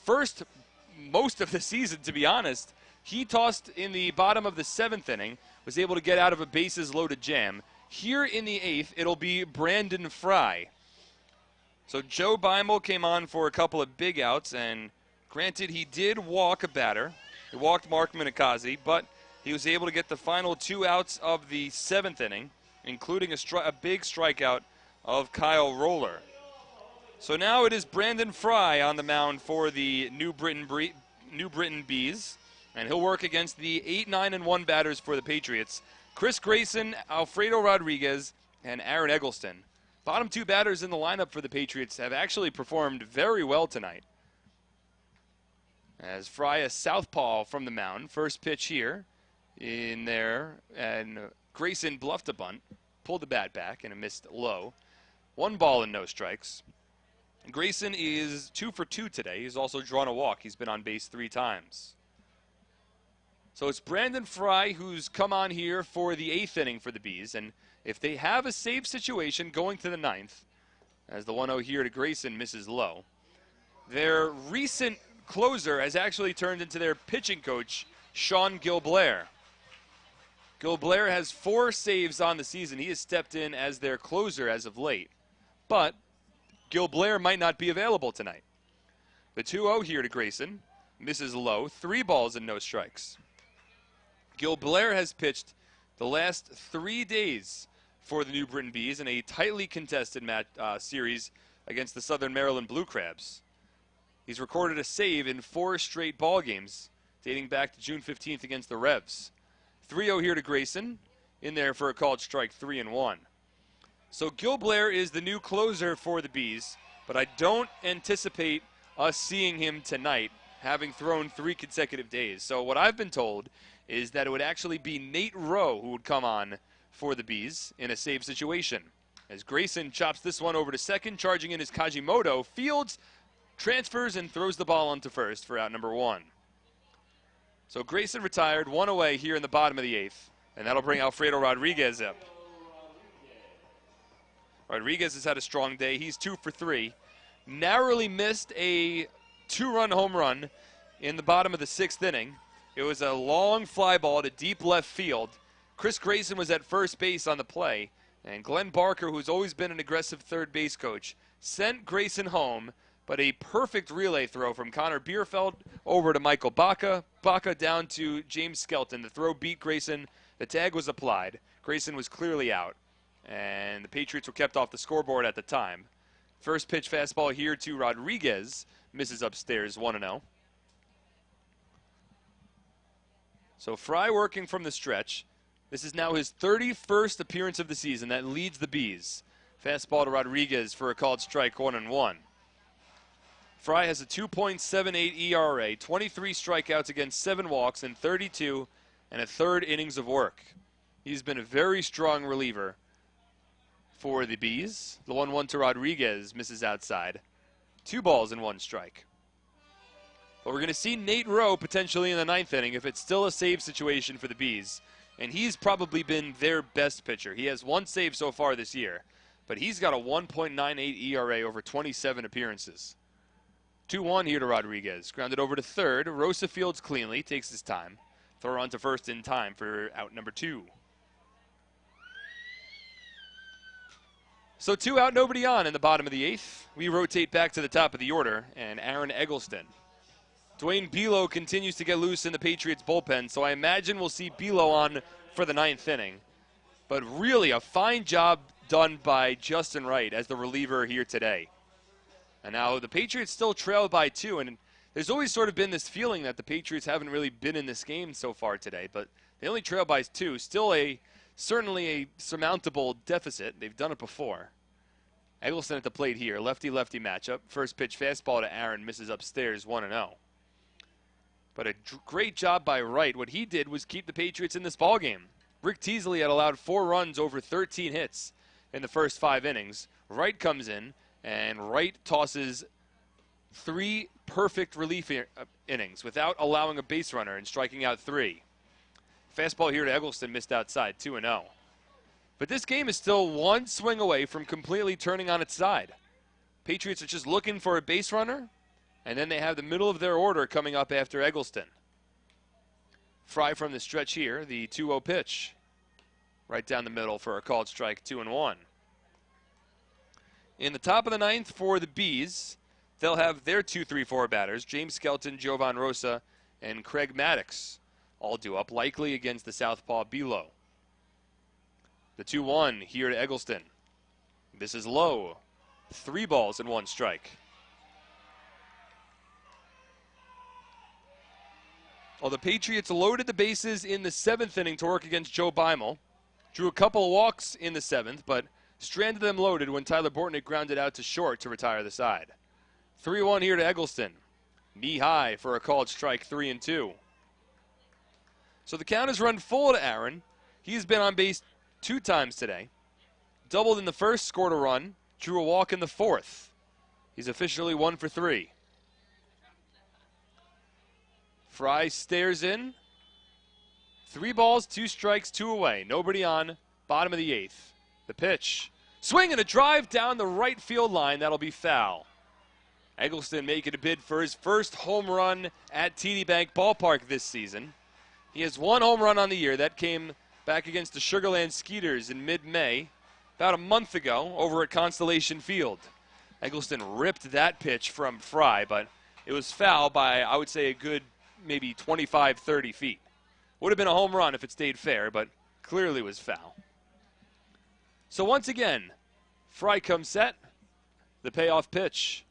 most of the season, to be honest. He tossed in the bottom of the 7th inning, was able to get out of a bases-loaded jam. Here in the 8th, it'll be Brandon Fry. So Joe Beimel came on for a couple of big outs, and granted, he did walk a batter. He walked Mark Minakazi, but he was able to get the final 2 outs of the 7th inning, including a big strikeout of Kyle Roller. So now it is Brandon Fry on the mound for the New Britain Bees, and he'll work against the 8-9-1 batters for the Patriots, Chris Grayson, Alfredo Rodriguez, and Aaron Eggleston. Bottom 2 batters in the lineup for the Patriots have actually performed very well tonight. As Fry, a southpaw from the mound, first pitch here in there, and Grayson bluffed a bunt, pulled the bat back, and it missed low. 1 ball and no strikes. Grayson is 2 for 2 today. He's also drawn a walk. He's been on base 3 times. So it's Brandon Fry who's come on here for the 8th inning for the Bees. And if they have a save situation going to the 9th, as the 1-0 here to Grayson misses low, their recent closer has actually turned into their pitching coach, Sean Gilblair. Gilblair has 4 saves on the season. He has stepped in as their closer as of late. But Gilblair might not be available tonight. The 2-0 here to Grayson misses low. 3 balls and no strikes. Gilblair has pitched the last 3 days for the New Britain Bees in a tightly contested series against the Southern Maryland Blue Crabs. He's recorded a save in 4 straight ball games dating back to June 15th against the Revs. 3-0 here to Grayson, in there for a called strike, 3-1. So Gilblair is the new closer for the Bees, but I don't anticipate us seeing him tonight, having thrown 3 consecutive days. So what I've been told is that it would actually be Nate Rowe who would come on for the Bees in a save situation. As Grayson chops this one over to second, charging in is Kajimoto, fields, transfers, and throws the ball onto first for out number 1. So Grayson retired, 1 away here in the bottom of the 8th, and that'll bring Alfredo Rodriguez up. Rodriguez has had a strong day. He's 2 for 3. Narrowly missed a 2-run home run in the bottom of the 6th inning. It was a long fly ball to deep left field. Chris Grayson was at first base on the play, and Glenn Barker, who's always been an aggressive third base coach, sent Grayson home, but a perfect relay throw from Connor Bierfeld over to Michael Baca. Baca down to James Skelton. The throw beat Grayson. The tag was applied. Grayson was clearly out, and the Patriots were kept off the scoreboard at the time. First pitch fastball here to Rodriguez. Misses upstairs, 1-0. So Fry working from the stretch. This is now his 31st appearance of the season. That leads the Bees. Fastball to Rodriguez for a called strike, 1-1. Fry has a 2.78 ERA, 23 strikeouts against 7 walks in 32 and a third innings of work. He's been a very strong reliever for the Bees. The 1-1 to Rodriguez misses outside. 2 balls and 1 strike. But we're going to see Nate Rowe potentially in the 9th inning if it's still a save situation for the Bees. And he's probably been their best pitcher. He has 1 save so far this year, but he's got a 1.98 ERA over 27 appearances. 2-1 here to Rodriguez. Grounded over to third. Rosa fields cleanly, takes his time. Throw on to first in time for out number 2. So 2 out, nobody on in the bottom of the 8th. We rotate back to the top of the order, and Aaron Eggleston. Dwayne Belo continues to get loose in the Patriots bullpen, so I imagine we'll see Belo on for the 9th inning. But really a fine job done by Justin Wright as the reliever here today. And now the Patriots still trail by 2, and there's always sort of been this feeling that the Patriots haven't really been in this game so far today, but they only trail by 2. Still certainly a surmountable deficit. They've done it before. Eggleston at the plate here, lefty-lefty matchup. First pitch fastball to Aaron, misses upstairs, 1-0. But a great job by Wright. What he did was keep the Patriots in this ballgame. Rick Teasley had allowed 4 runs over 13 hits in the first 5 innings. Wright comes in, and Wright tosses 3 perfect relief innings without allowing a base runner and striking out 3. Fastball here to Eggleston, missed outside, 2-0. But this game is still 1 swing away from completely turning on its side. Patriots are just looking for a base runner, and then they have the middle of their order coming up after Eggleston. Fry from the stretch here, the 2-0 pitch. Right down the middle for a called strike, 2-1. In the top of the 9th for the Bees, they'll have their 2-3-4 batters, James Skelton, Jovan Rosa, and Craig Maddox, all due up, likely against the southpaw Belo. The 2-1 here to Eggleston. This is low. 3 balls and 1 strike. Well, the Patriots loaded the bases in the 7th inning to work against Joe Beimel. Drew a couple of walks in the 7th, but stranded them loaded when Tyler Bortnick grounded out to short to retire the side. 3-1 here to Eggleston. Knee high for a called strike, 3-2. So the count is run full to Aaron. He's been on base 2 times today. Doubled in the first, scored a run. Drew a walk in the 4th. He's officially 1 for 3. Fry stares in. 3 balls, 2 strikes, 2 away. Nobody on. Bottom of the 8th. The pitch. Swing and a drive down the right field line. That'll be foul. Eggleston making a bid for his first home run at TD Bank Ballpark this season. He has 1 home run on the year. That came back against the Sugarland Skeeters in mid-May, about a month ago, over at Constellation Field. Eggleston ripped that pitch from Fry, but it was foul by, I would say, a good maybe 25, 30 feet. Would have been a home run if it stayed fair, but clearly was foul. So once again, Fry comes set. The payoff pitch.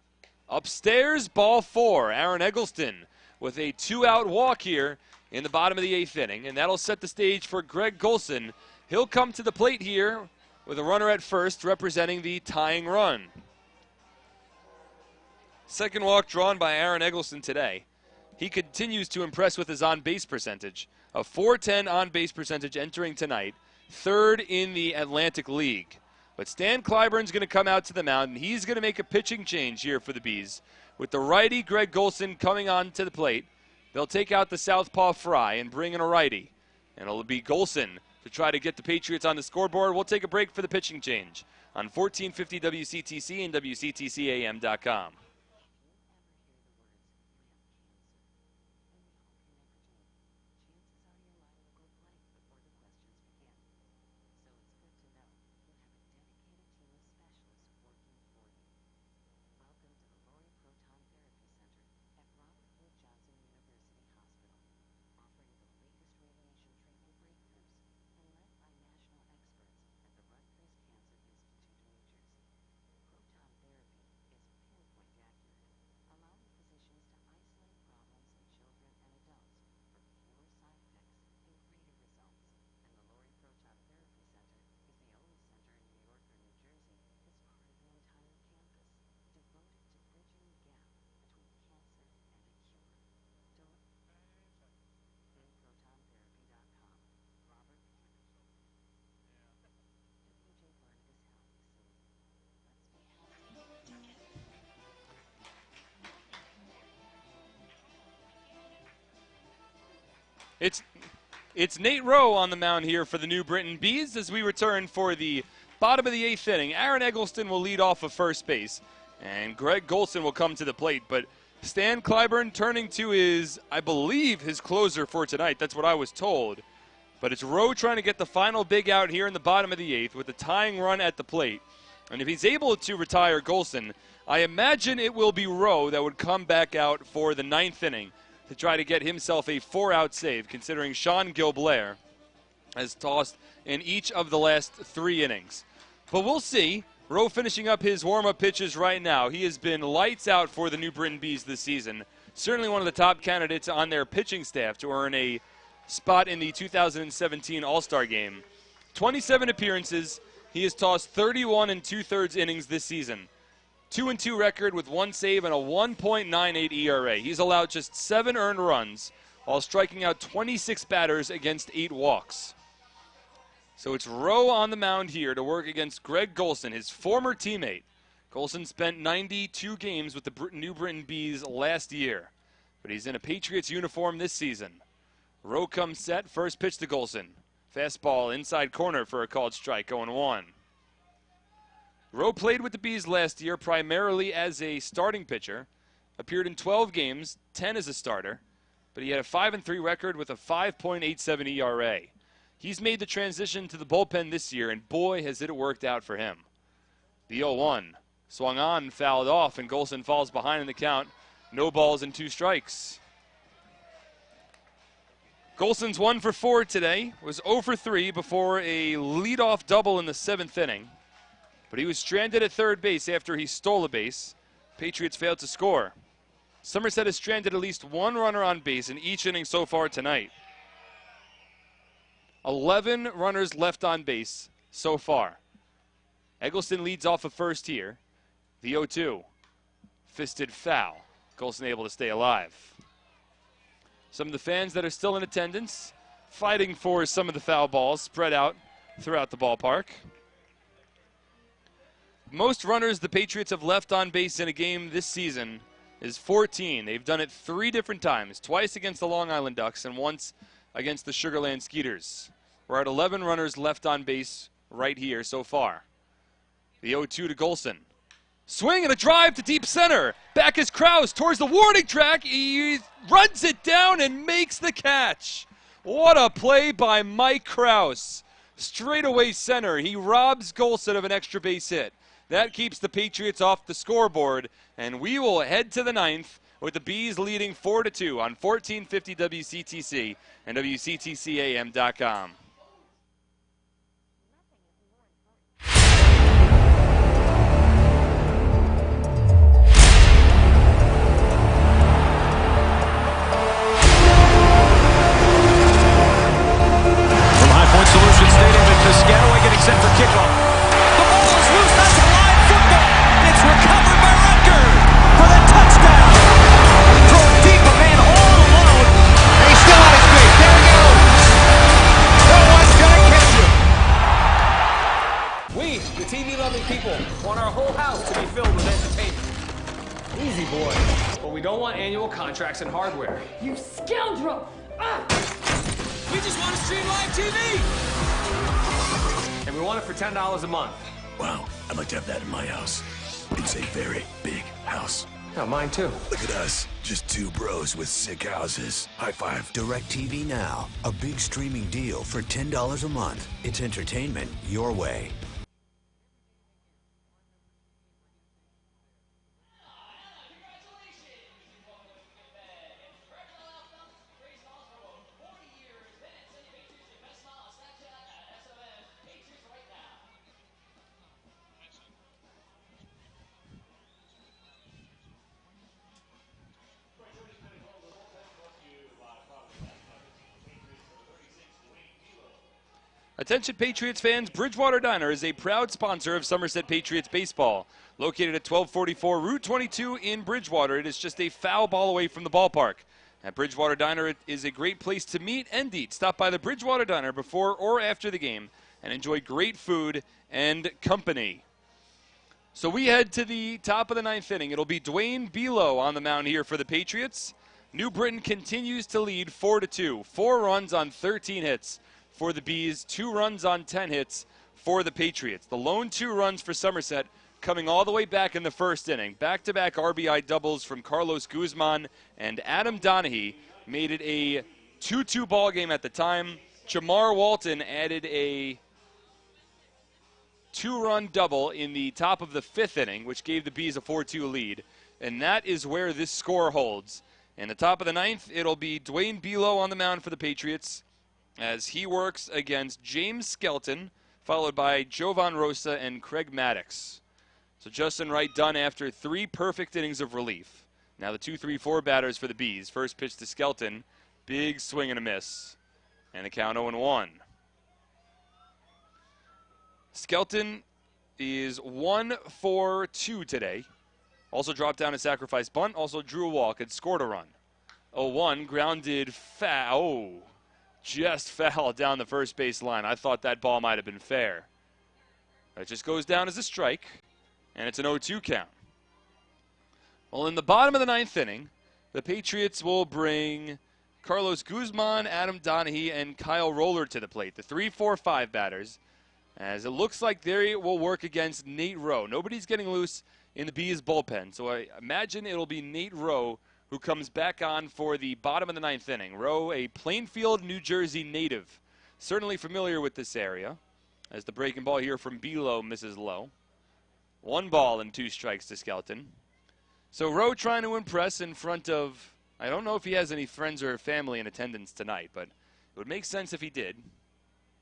Upstairs, ball 4. Aaron Eggleston with a 2-out walk here in the bottom of the 8th inning, and that'll set the stage for Greg Golson. He'll come to the plate here with a runner at first representing the tying run. Second walk drawn by Aaron Eggleston today. He continues to impress with his on-base percentage. A .410 on-base percentage entering tonight, 3rd in the Atlantic League. But Stan Clyburn's going to come out to the mound, and he's going to make a pitching change here for the Bees. With the righty Greg Golson coming on to the plate, they'll take out the southpaw Fry and bring in a righty. And it'll be Golson to try to get the Patriots on the scoreboard. We'll take a break for the pitching change on 1450 WCTC and WCTCAM.com. It's Nate Rowe on the mound here for the New Britain Bees as we return for the bottom of the 8th inning. Aaron Eggleston will lead off of first base, and Greg Golson will come to the plate. But Stan Clyburn turning to his, I believe, his closer for tonight. That's what I was told. But it's Rowe trying to get the final big out here in the bottom of the 8th with the tying run at the plate. And if he's able to retire Golson, I imagine it will be Rowe that would come back out for the 9th inning to try to get himself a 4-out save, considering Sean Gilblair has tossed in each of the last 3 innings. But we'll see. Rowe finishing up his warm-up pitches right now. He has been lights out for the New Britain Bees this season. Certainly one of the top candidates on their pitching staff to earn a spot in the 2017 All-Star Game. 27 appearances. He has tossed 31 2/3 innings this season. 2-2 record with 1 save and a 1.98 ERA. He's allowed just 7 earned runs while striking out 26 batters against 8 walks. So it's Rowe on the mound here to work against Greg Golson, his former teammate. Golson spent 92 games with the New Britain Bees last year, but he's in a Patriots uniform this season. Rowe comes set, first pitch to Golson. Fastball inside corner for a called strike, going 1. Rowe played with the Bees last year primarily as a starting pitcher, appeared in 12 games, 10 as a starter, but he had a 5-3 record with a 5.87 ERA. He's made the transition to the bullpen this year, and boy, has it worked out for him. The 0-1 swung on, fouled off, and Golson falls behind in the count. No balls and 2 strikes. Golson's 1 for 4 today, was 0 for 3 before a leadoff double in the 7th inning. But he was stranded at third base after he stole a base. Patriots failed to score. Somerset has stranded at least 1 runner on base in each inning so far tonight. 11 runners left on base so far. Eggleston leads off of first here. The 0-2. Fisted foul. Golson able to stay alive. Some of the fans that are still in attendance fighting for some of the foul balls spread out throughout the ballpark. Most runners the Patriots have left on base in a game this season is 14. They've done it 3 different times, twice against the Long Island Ducks and once against the Sugarland Skeeters. We're at 11 runners left on base right here so far. The 0-2 to Golson. Swing and a drive to deep center. Back is Krause towards the warning track. He runs it down and makes the catch. What a play by Mike Krause. Straightaway center. He robs Golson of an extra base hit. That keeps the Patriots off the scoreboard, and we will head to the ninth with the Bees leading 4-2 on 1450 WCTC and WCTCAM.com. Solution Stadium at Piscataway getting set for kickoff. The ball is loose. That's a live football. It's recovered by Rutgers for the touchdown. Throw it deep, a man all alone. And he's still on his feet. There he goes. No one's going to catch him. We, the TV-loving people, want our whole house to be filled with entertainment. Easy, boy. But we don't want annual contracts and hardware. You scoundrel! We just want to stream live TV! And we want it for $10 a month. Wow, I'd like to have that in my house. It's a very big house. Yeah, mine too. Look at us, just two bros with sick houses. High five. DirecTV Now, a big streaming deal for $10 a month. It's entertainment your way. Attention Patriots fans, Bridgewater Diner is a proud sponsor of Somerset Patriots baseball. Located at 1244 Route 22 in Bridgewater, it is just a foul ball away from the ballpark. At Bridgewater Diner, it is a great place to meet and eat. Stop by the Bridgewater Diner before or after the game and enjoy great food and company. So we head to the top of the ninth inning. It'll be Dwayne Below on the mound here for the Patriots. New Britain continues to lead 4-2. 4 runs on 13 hits for the Bees, 2 runs on 10 hits for the Patriots. The lone 2 runs for Somerset coming all the way back in the first inning. Back-to-back RBI doubles from Carlos Guzman and Adam Donahue made it a 2-2 ball game at the time. Jamar Walton added a 2-run double in the top of the 5th inning, which gave the Bees a 4-2 lead. And that is where this score holds. In the top of the 9th, it'll be Dwayne Below on the mound for the Patriots as he works against James Skelton, followed by Jovan Rosa and Craig Maddox. So Justin Wright done after 3 perfect innings of relief. Now the 2-3-4 batters for the Bees. First pitch to Skelton, big swing and a miss. And the count 0-1. Skelton is 1 for 2 today. Also dropped down a sacrifice bunt, also drew a walk and scored a run. 0-1, grounded foul. Just foul down the first base line. I thought that ball might have been fair. It just goes down as a strike, and it's an 0-2 count. Well, in the bottom of the 9th inning, the Patriots will bring Carlos Guzman, Adam Donahue, and Kyle Roller to the plate, the 3-4-5 batters, as it looks like they will work against Nate Rowe. Nobody's getting loose in the Bees bullpen, so I imagine it'll be Nate Rowe who comes back on for the bottom of the 9th inning. Rowe, a Plainfield, New Jersey native, certainly familiar with this area, as the breaking ball here from Below misses low. 1 ball and 2 strikes to Skelton. So Rowe trying to impress in front of, I don't know if he has any friends or family in attendance tonight, but it would make sense if he did,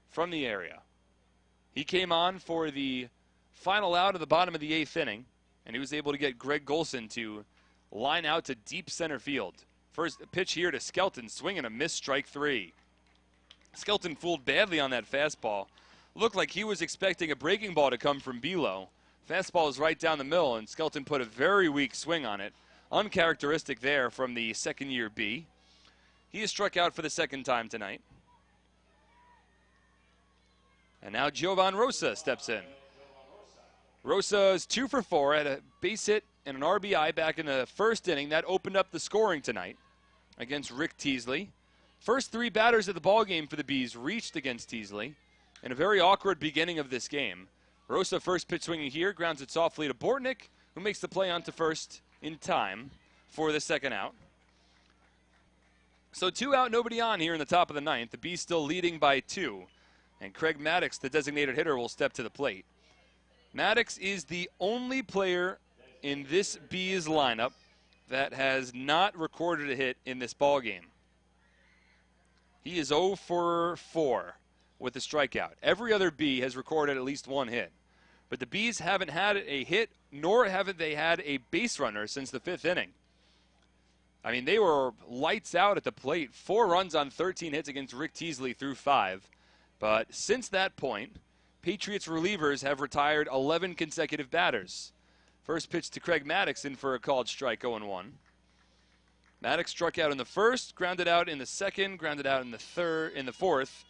from the area. He came on for the final out of the bottom of the 8th inning, and he was able to get Greg Golson to line out to deep center field. First pitch here to Skelton, swinging a miss, strike 3. Skelton fooled badly on that fastball. Looked like he was expecting a breaking ball to come from Below. Fastball is right down the middle, and Skelton put a very weak swing on it. Uncharacteristic there from the second-year B. He is struck out for the 2nd time tonight. And now Jovan Rosa steps in. Rosa is 2 for 4, had a base hit and an RBI back in the 1st inning. That opened up the scoring tonight against Rick Teasley. First three batters of the ballgame for the Bees reached against Teasley in a very awkward beginning of this game. Rosa first pitch swinging here, grounds it softly to Bortnick, who makes the play onto first in time for the second out. So 2 out, nobody on here in the top of the ninth. The Bees still leading by 2. And Craig Maddox, the designated hitter, will step to the plate. Maddox is the only player in this Bees lineup that has not recorded a hit in this ballgame. He is 0 for 4 with a strikeout. Every other Bee has recorded at least one hit. But the Bees haven't had a hit, nor haven't they had a base runner since the 5th inning. I mean, they were lights out at the plate. 4 runs on 13 hits against Rick Teasley through 5. But since that point, Patriots relievers have retired 11 consecutive batters. First pitch to Craig Maddox in for a called strike, 0-1. Maddox struck out in the first, grounded out in the second, grounded out in the fourth,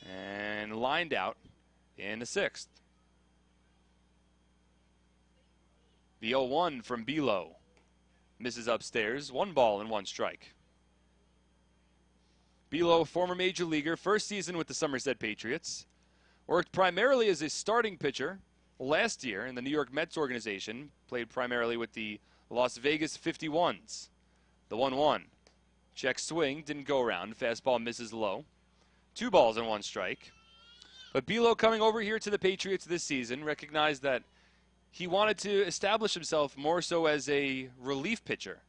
and lined out in the 6th. The 0-1 from Below misses upstairs. 1 ball and 1 strike. Below, former major leaguer, first season with the Somerset Patriots. Worked primarily as a starting pitcher last year in the New York Mets organization. Played primarily with the Las Vegas 51s. The 1-1. Check swing, didn't go around. Fastball misses low. 2 balls and 1 strike. But Below, coming over here to the Patriots this season, recognized that he wanted to establish himself more so as a relief pitcher.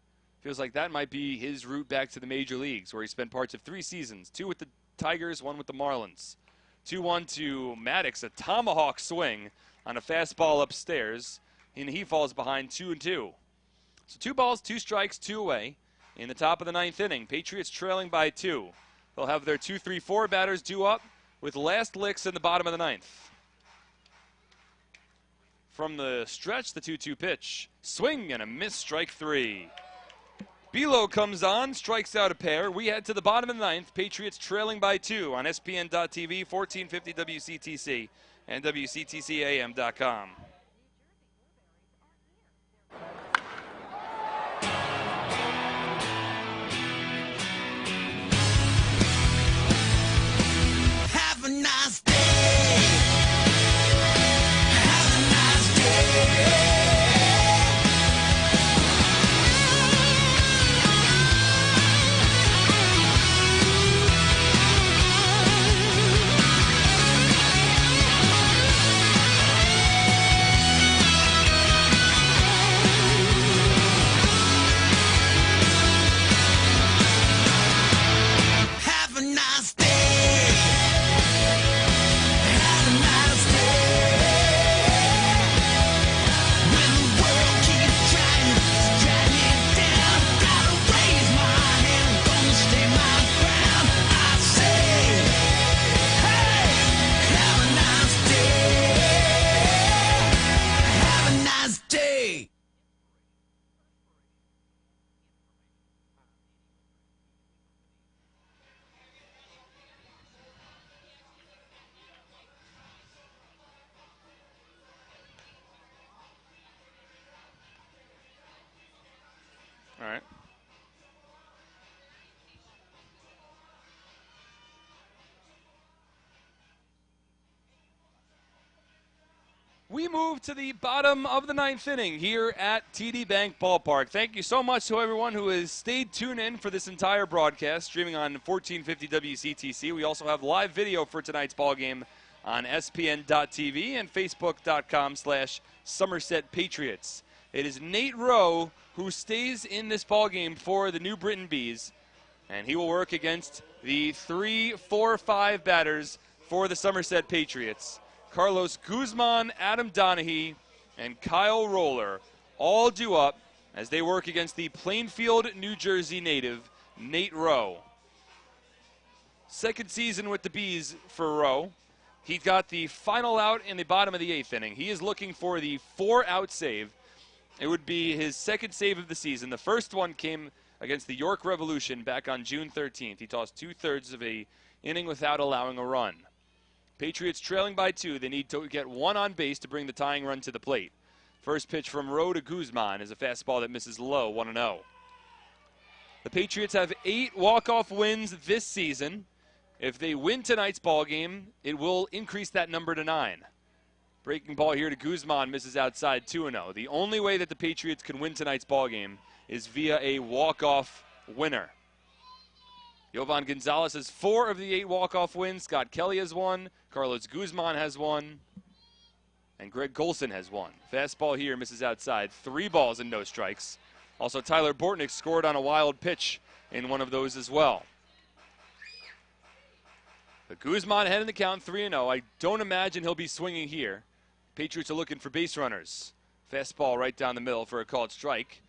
Feels like that might be his route back to the major leagues, where he spent parts of 3 seasons, 2 with the Tigers, 1 with the Marlins. 2-1 to Maddox, a tomahawk swing on a fastball upstairs, and he falls behind 2-2. So 2 balls, 2 strikes, 2 away in the top of the 9th inning. Patriots trailing by 2. They'll have their 2, 3, 4 batters due up with last licks in the bottom of the 9th. From the stretch, the 2-2 pitch. Swing and a miss, strike 3. Below comes on, strikes out a pair. We head to the bottom of the 9th. Patriots trailing by 2 on SPN.TV, 1450 WCTC, and WCTCAM.com. Have a nice day. Have a nice day. All right. We move to the bottom of the 9th inning here at TD Bank Ballpark. Thank you so much to everyone who has stayed tuned in for this entire broadcast, streaming on 1450 WCTC. We also have live video for tonight's ballgame on SPN.TV and Facebook.com/Somerset Patriots. It is Nate Rowe who stays in this ballgame for the New Britain Bees, and he will work against the 3, 4, 5 batters for the Somerset Patriots. Carlos Guzman, Adam Donahue, and Kyle Roller all due up as they work against the Plainfield, New Jersey native, Nate Rowe. Second season with the Bees for Rowe. He got the final out in the bottom of the 8th inning. He is looking for the 4-out save. It would be his second save of the season. The first one came against the York Revolution back on June 13th. He tossed 2/3 of an inning without allowing a run. Patriots trailing by 2. They need to get 1 on base to bring the tying run to the plate. First pitch from Rowe to Guzman is a fastball that misses low, 1-0. The Patriots have 8 walk-off wins this season. If they win tonight's ball game, it will increase that number to 9. Breaking ball here to Guzman, misses outside 2-0. The only way that the Patriots can win tonight's ball game is via a walk-off winner. Yovan Gonzalez has 4 of the 8 walk-off wins. Scott Kelly has 1. Carlos Guzman has 1. And Greg Golson has 1. Fastball here, misses outside. 3 balls and no strikes. Also, Tyler Bortnick scored on a wild pitch in one of those as well. But Guzman ahead in the count, 3-0. I don't imagine he'll be swinging here. Patriots are looking for base runners. Fastball right down the middle for a called strike.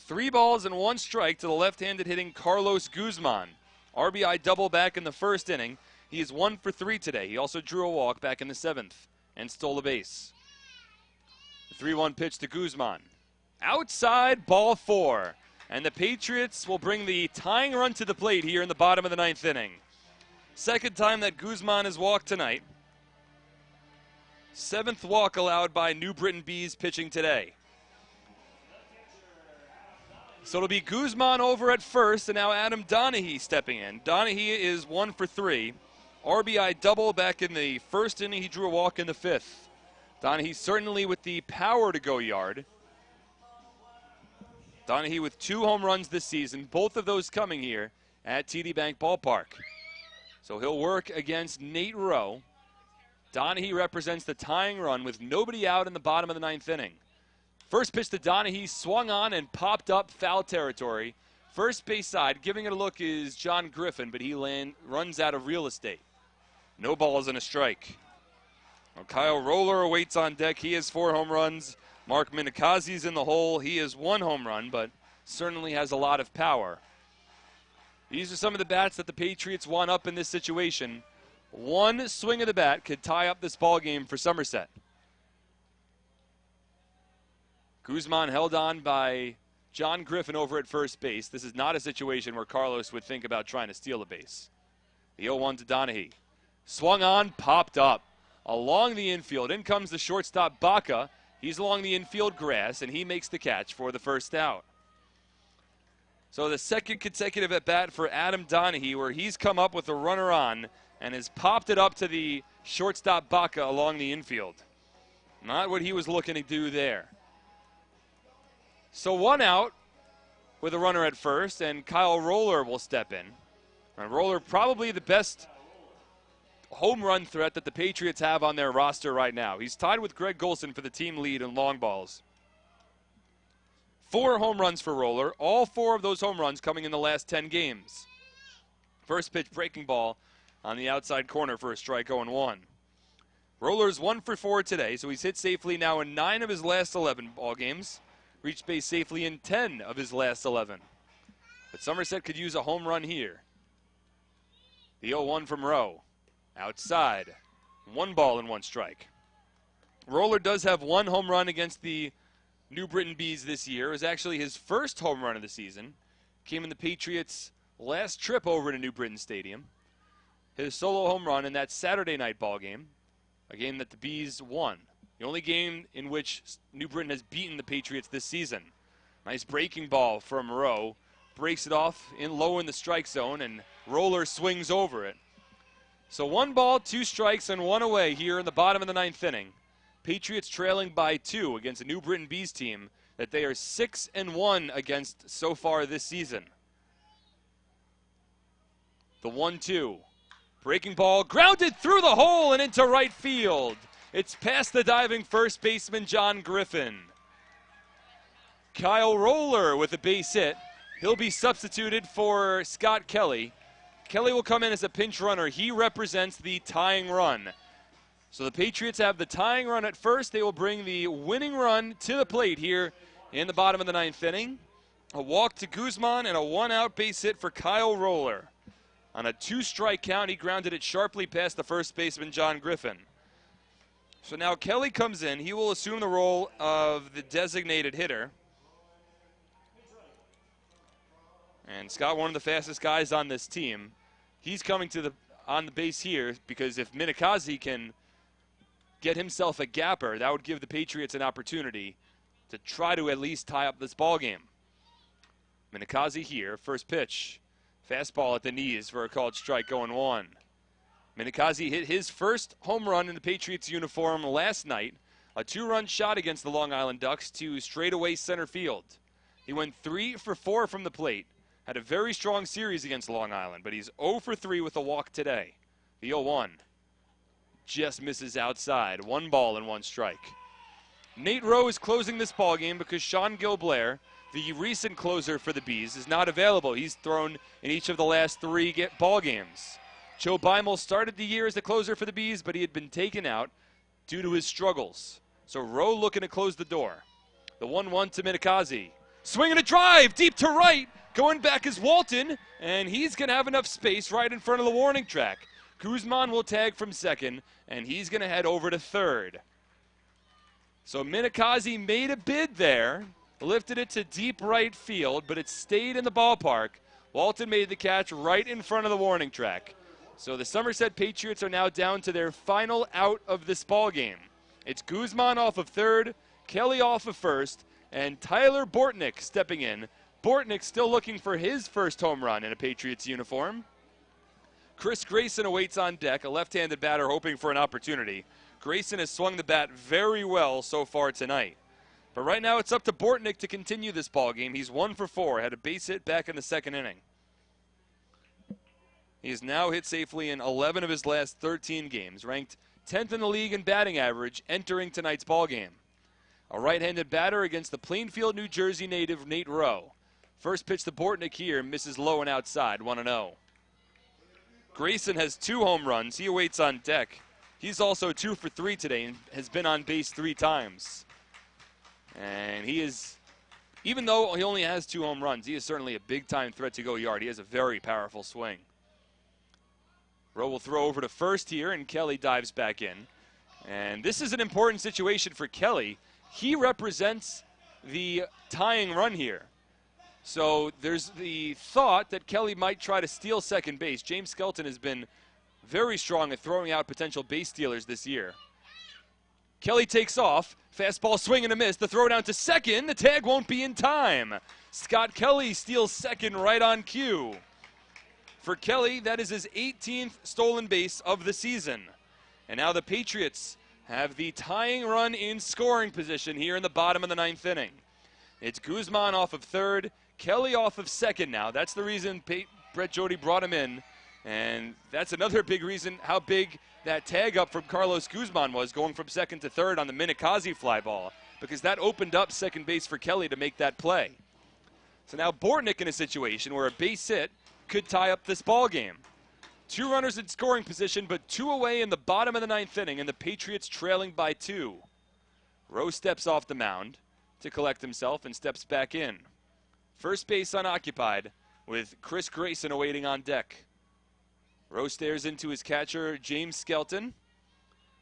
3 balls and 1 strike to the left-handed hitting Carlos Guzman. RBI double back in the first inning. He is 1 for 3 today. He also drew a walk back in the 7th and stole a base. The 3-1 pitch to Guzman. Outside, ball 4. And the Patriots will bring the tying run to the plate here in the bottom of the 9th inning. Second time that Guzman has walked tonight. 7th walk allowed by New Britain Bees pitching today. So it'll be Guzman over at first, and now Adam Donahue stepping in. Donahue is 1 for 3. RBI double back in the first inning. He drew a walk in the 5th. Donahue certainly with the power to go yard. Donahue with 2 home runs this season, both of those coming here at TD Bank Ballpark. So he'll work against Nate Rowe. Donahue represents the tying run with nobody out in the bottom of the 9th inning. First pitch to Donahue, swung on and popped up foul territory. First base side, giving it a look is John Griffin, but he runs out of real estate. No balls and a strike. Well, Kyle Roller awaits on deck. He has 4 home runs. Mark Minikazi's in the hole. He has 1 home run, but certainly has a lot of power. These are some of the bats that the Patriots want up in this situation. 1 swing of the bat could tie up this ball game for Somerset. Guzman held on by John Griffin over at first base. This is not a situation where Carlos would think about trying to steal a base. The 0-1 to Donahue. Swung on, popped up. Along the infield, in comes the shortstop Baca. He's along the infield grass, and he makes the catch for the first out. So the second consecutive at-bat for Adam Donahue, where he's come up with a runner on and has popped it up to the shortstop Baca along the infield. Not what he was looking to do there. So 1 out with a runner at first, and Kyle Roller will step in. And Roller probably the best home run threat that the Patriots have on their roster right now. He's tied with Greg Golson for the team lead in long balls. 4 home runs for Roller, all 4 of those home runs coming in the last 10 games. First pitch breaking ball on the outside corner for a strike, 0-1. Roller's 1 for 4 today, so he's hit safely now in 9 of his last 11 ball games. Reached base safely in 10 of his last 11. But Somerset could use a home run here. The 0-1 from Rowe. Outside. 1 ball and 1 strike. Roller does have 1 home run against the New Britain Bees this year. It was actually his first home run of the season. Came in the Patriots' last trip over to New Britain Stadium. His solo home run in that Saturday night ball game. A game that the Bees won. The only game in which New Britain has beaten the Patriots this season. Nice breaking ball from Rowe. Breaks it off in low in the strike zone, and Roller swings over it. So 1 ball, 2 strikes, and 1 away here in the bottom of the 9th inning. Patriots trailing by 2 against a New Britain Bees team that they are 6-1 against so far this season. The 1-2. Breaking ball, grounded through the hole and into right field. It's past the diving first baseman, John Griffin. Kyle Roller with a base hit. He'll be substituted for Scott Kelly. Kelly will come in as a pinch runner. He represents the tying run. So the Patriots have the tying run at first. They will bring the winning run to the plate here in the bottom of the 9th inning. A walk to Guzman and a 1-out base hit for Kyle Roller. On a 2-strike count, he grounded it sharply past the first baseman, John Griffin. So now Kelly comes in. He will assume the role of the designated hitter. And Scott, one of the fastest guys on this team, he's coming to on the base here because if Minikazi can get himself a gapper, that would give the Patriots an opportunity to try to at least tie up this ball game. Minikazi here, first pitch. Fastball at the knees for a called strike, going 1. Minikazi hit his first home run in the Patriots uniform last night, a 2-run shot against the Long Island Ducks to straightaway center field. He went 3 for 4 from the plate, had a very strong series against Long Island, but he's 0 for 3 with a walk today. The 0-1 just misses outside, 1 ball and 1 strike. Nate Rowe is closing this ball game because Sean Gilblair, the recent closer for the Bees, is not available. He's thrown in each of the last 3 ball games. Joe Beimel started the year as the closer for the Bees, but he had been taken out due to his struggles. So Rowe looking to close the door. The 1-1 to Minikazi. Swinging a drive deep to right. Going back is Walton, and he's going to have enough space right in front of the warning track. Guzman will tag from second, and he's going to head over to third. So Minikazi made a bid there, lifted it to deep right field, but it stayed in the ballpark. Walton made the catch right in front of the warning track. So the Somerset Patriots are now down to their final out of this ball game. It's Guzman off of third, Kelly off of first, and Tyler Bortnick stepping in. Bortnick still looking for his first home run in a Patriots uniform. Chris Grayson awaits on deck, a left-handed batter hoping for an opportunity. Grayson has swung the bat very well so far tonight. But right now it's up to Bortnick to continue this ball game. He's 1 for 4, had a base hit back in the second inning. He has now hit safely in 11 of his last 13 games, ranked 10th in the league in batting average entering tonight's ball game. A right-handed batter against the Plainfield, New Jersey native Nate Rowe. First pitch to Bortnick here, misses low and outside, 1-0. Grayson has 2 home runs. He awaits on deck. He's also 2 for 3 today and has been on base 3 times. And he is, even though he only has 2 home runs, he is certainly a big-time threat to go yard. He has a very powerful swing. Rowe will throw over to first here, and Kelly dives back in. And this is an important situation for Kelly. He represents the tying run here. So there's the thought that Kelly might try to steal second base. James Skelton has been very strong at throwing out potential base stealers this year. Kelly takes off. Fastball swing and a miss. The throw down to second. The tag won't be in time. Scott Kelly steals second right on cue. For Kelly, that is his 18th stolen base of the season. And now the Patriots have the tying run in scoring position here in the bottom of the 9th inning. It's Guzman off of third, Kelly off of second now. That's the reason Brett Jody brought him in. And that's another big reason how big that tag up from Carlos Guzman was, going from second to third on the Minikazi fly ball, because that opened up second base for Kelly to make that play. So now Bortnick in a situation where a base hit could tie up this ball game. 2 runners in scoring position, but 2 away in the bottom of the 9th inning, and the Patriots trailing by 2. Rowe steps off the mound to collect himself and steps back in. First base unoccupied with Chris Grayson awaiting on deck. Rowe stares into his catcher, James Skelton,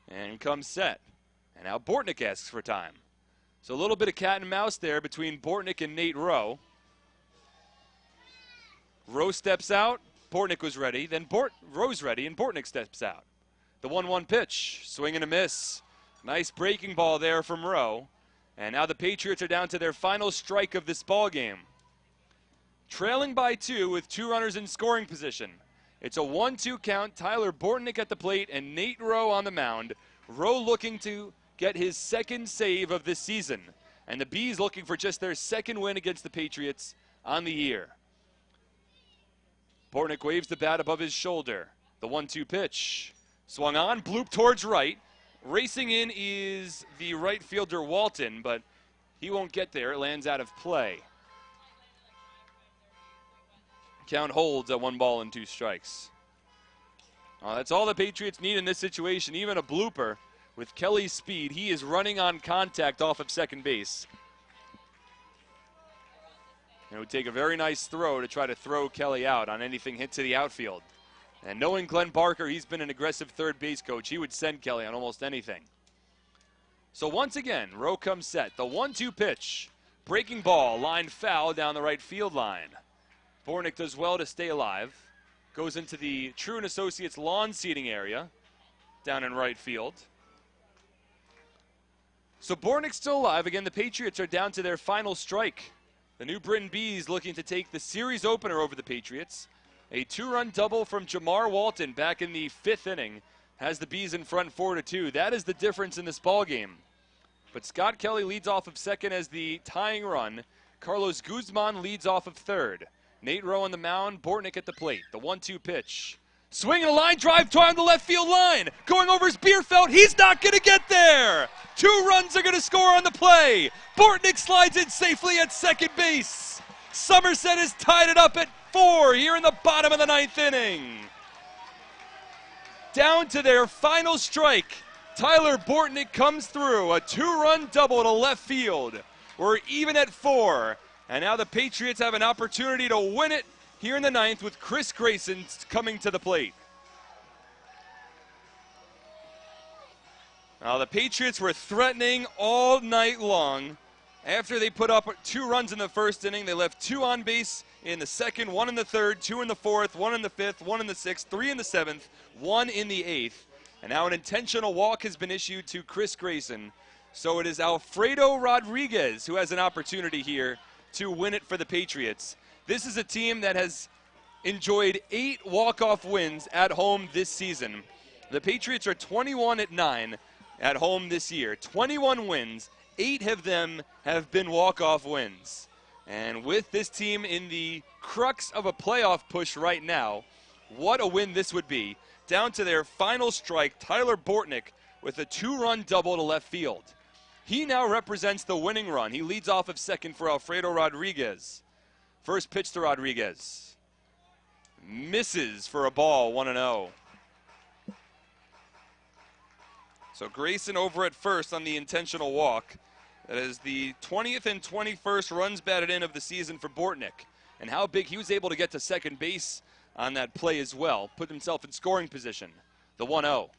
and comes set. And now Bortnick asks for time. So a little bit of cat and mouse there between Bortnick and Nate Rowe. Rowe steps out, Bortnick was ready, then Rowe's ready, and Bortnick steps out. The 1-1 pitch, swing and a miss. Nice breaking ball there from Rowe. And now the Patriots are down to their final strike of this ball game. Trailing by 2 with 2 runners in scoring position. It's a 1-2 count, Tyler Bortnick at the plate and Nate Rowe on the mound. Rowe looking to get his 2nd save of this season. And the Bees looking for just their 2nd win against the Patriots on the year. Bortnick waves the bat above his shoulder. The 1-2 pitch. Swung on, bloop towards right. Racing in is the right fielder Walton, but he won't get there. It lands out of play. Count holds at 1 ball and 2 strikes. That's all the Patriots need in this situation, even a blooper. With Kelly's speed, he is running on contact off of second base. It would take a very nice throw to try to throw Kelly out on anything hit to the outfield. And knowing Glenn Barker, he's been an aggressive third base coach. He would send Kelly on almost anything. So once again, Rowe comes set. The 1-2 pitch. Breaking ball, line foul down the right field line. Bortnick does well to stay alive. Goes into the Truant Associates lawn seating area down in right field. So Bortnick's still alive. Again, the Patriots are down to their final strike. The New Britain Bees looking to take the series opener over the Patriots. A 2-run double from Jamar Walton back in the 5th inning has the Bees in front 4-2. That is the difference in this ball game. But Scott Kelly leads off of second as the tying run. Carlos Guzman leads off of third. Nate Rowe on the mound, Bortnick at the plate. The 1-2 pitch. Swinging a line drive toward the left field line. Going over his Bierfeld. He's not going to get there. 2 runs are going to score on the play. Bortnick slides in safely at second base. Somerset has tied it up at 4 here in the bottom of the 9th inning. Down to their final strike. Tyler Bortnick comes through. A 2-run double to left field. We're even at 4. And now the Patriots have an opportunity to win it here in the 9th with Chris Grayson coming to the plate. Now the Patriots were threatening all night long. After they put up 2 runs in the 1st inning, they left 2 on base in the 2nd, 1 in the 3rd, 2 in the 4th, 1 in the 5th, 1 in the 6th, 3 in the 7th, 1 in the 8th. And now an intentional walk has been issued to Chris Grayson. So it is Alfredo Rodriguez who has an opportunity here to win it for the Patriots. This is a team that has enjoyed 8 walk-off wins at home this season. The Patriots are 21-9 at home this year. 21 wins, 8 of them have been walk-off wins. And with this team in the crux of a playoff push right now, what a win this would be. Down to their final strike, Tyler Bortnick with a 2-run double to left field. He now represents the winning run. He leads off of second for Alfredo Rodriguez. First pitch to Rodriguez. Misses for a ball, 1-0. So Grayson over at first on the intentional walk. That is the 20th and 21st runs batted in of the season for Bortnick. And how big he was able to get to second base on that play as well. Put himself in scoring position. The 1-0.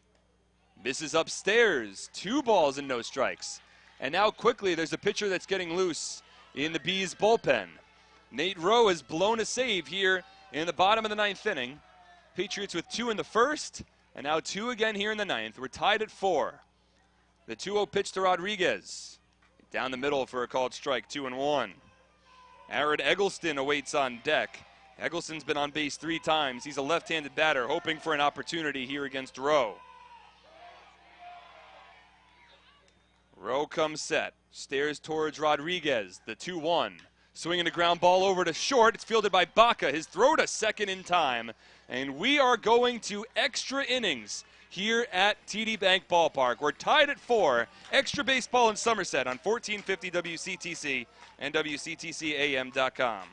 Misses upstairs. 2 balls and no strikes. And now quickly there's a pitcher that's getting loose in the Bees bullpen. Nate Rowe has blown a save here in the bottom of the 9th inning. Patriots with 2 in the 1st, and now 2 again here in the 9th. We're tied at 4. The 2-0 pitch to Rodriguez. Down the middle for a called strike, 2-1. Aaron Eggleston awaits on deck. Eggleston's been on base 3 times. He's a left-handed batter, hoping for an opportunity here against Rowe. Rowe comes set, stares towards Rodriguez, the 2-1. Swinging a ground ball over to short. It's fielded by Baca. His throw to second in time. And we are going to extra innings here at TD Bank Ballpark. We're tied at 4. Extra baseball in Somerset on 1450 WCTC and WCTCAM.com.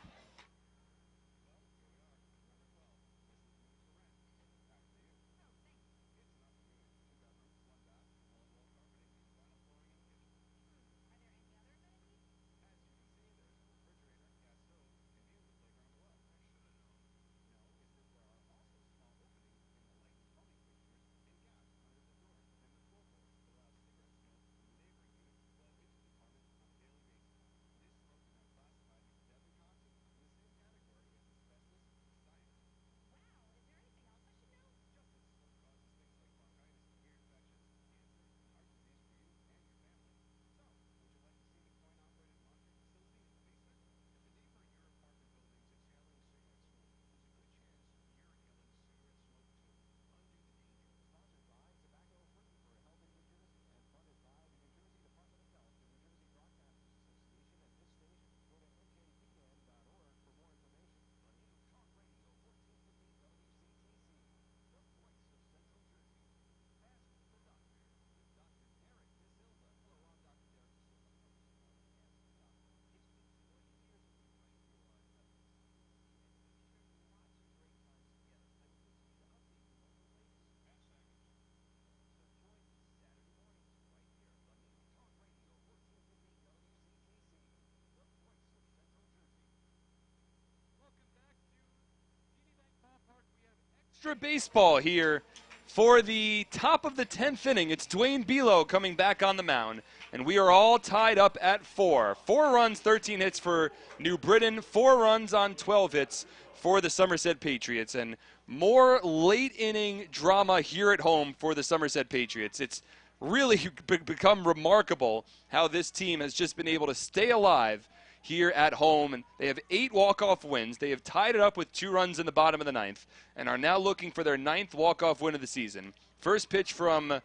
Extra baseball here for the top of the 10th inning. It's Dwayne Belo coming back on the mound, and we are all tied up at 4. 4 runs, 13 hits for New Britain, 4 runs on 12 hits for the Somerset Patriots, and more late inning drama here at home for the Somerset Patriots. It's really become remarkable how this team has just been able to stay alive here at home, and they have 8 walk-off wins. They have tied it up with 2 runs in the bottom of the 9th and are now looking for their 9th walk-off win of the season. First pitch from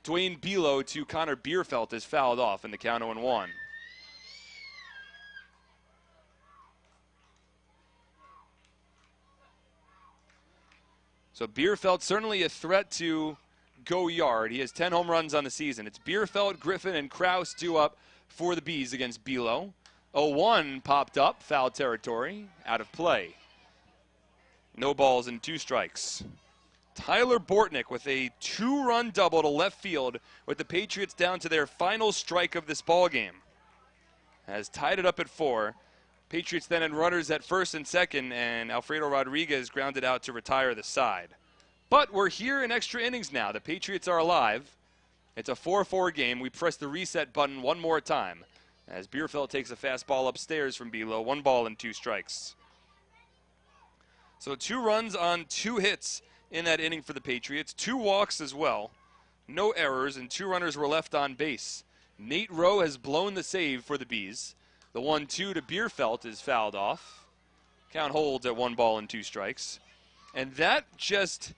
Dwayne Bilo to Connor Bierfeld is fouled off in the count 0-1. So Bierfeld certainly a threat to go yard. He has 10 home runs on the season. It's Bierfeld, Griffin, and Kraus due up for the Bees against Bilo. 0-1 popped up, foul territory, out of play. No balls and 2 strikes. Tyler Bortnick with a 2-run double to left field with the Patriots down to their final strike of this ballgame. Has tied it up at 4. Patriots then had runners at first and second, and Alfredo Rodriguez grounded out to retire the side. But we're here in extra innings now. The Patriots are alive. It's a 4-4 game. We press the reset button one more time as Bierfeld takes a fastball upstairs from Bilo. 1 ball and 2 strikes. So 2 runs on 2 hits in that inning for the Patriots. 2 walks as well. No errors, and 2 runners were left on base. Nate Rowe has blown the save for the Bees. The 1-2 to Bierfeld is fouled off. Count holds at 1 ball and 2 strikes. And that just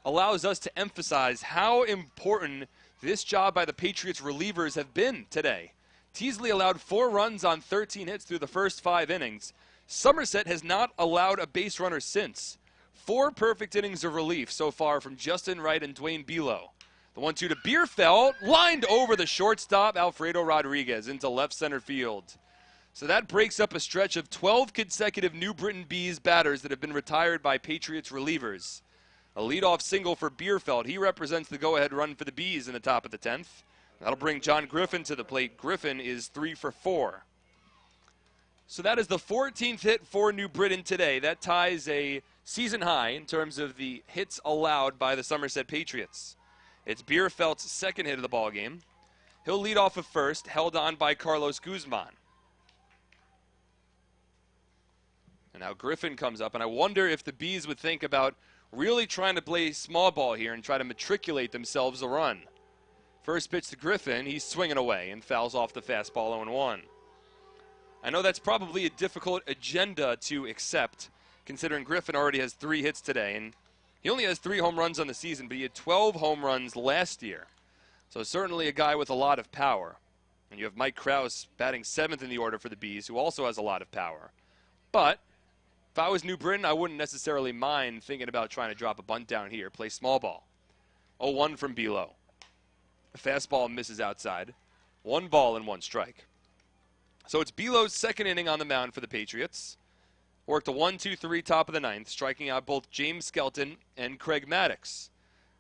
allows us to emphasize how important this job by the Patriots relievers have been today. Teasley allowed 4 runs on 13 hits through the first 5 innings. Somerset has not allowed a base runner since. 4 perfect innings of relief so far from Justin Wright and Dwayne Bilo. The 1-2 to Bierfeld, lined over the shortstop, Alfredo Rodriguez, into left center field. So that breaks up a stretch of 12 consecutive New Britain Bees batters that have been retired by Patriots relievers. A leadoff single for Bierfeld. He represents the go-ahead run for the Bees in the top of the 10th. That'll bring John Griffin to the plate. Griffin is 3 for 4. So that is the 14th hit for New Britain today. That ties a season high in terms of the hits allowed by the Somerset Patriots. It's Bierfeld's 2nd hit of the ballgame. He'll lead off at first, held on by Carlos Guzman. And now Griffin comes up, and I wonder if the Bees would think about really trying to play small ball here and try to matriculate themselves a run. First pitch to Griffin, he's swinging away and fouls off the fastball 0-1. I know that's probably a difficult agenda to accept, considering Griffin already has 3 hits today, and he only has 3 home runs on the season, but he had 12 home runs last year. So certainly a guy with a lot of power. And you have Mike Kraus batting 7th in the order for the Bees, who also has a lot of power. But if I was New Britain, I wouldn't necessarily mind thinking about trying to drop a bunt down here, play small ball. 0-1 from Bilo. The fastball misses outside. 1 ball and 1 strike. So it's Bilo's 2nd inning on the mound for the Patriots. Worked a 1-2-3 top of the 9th, striking out both James Skelton and Craig Maddox,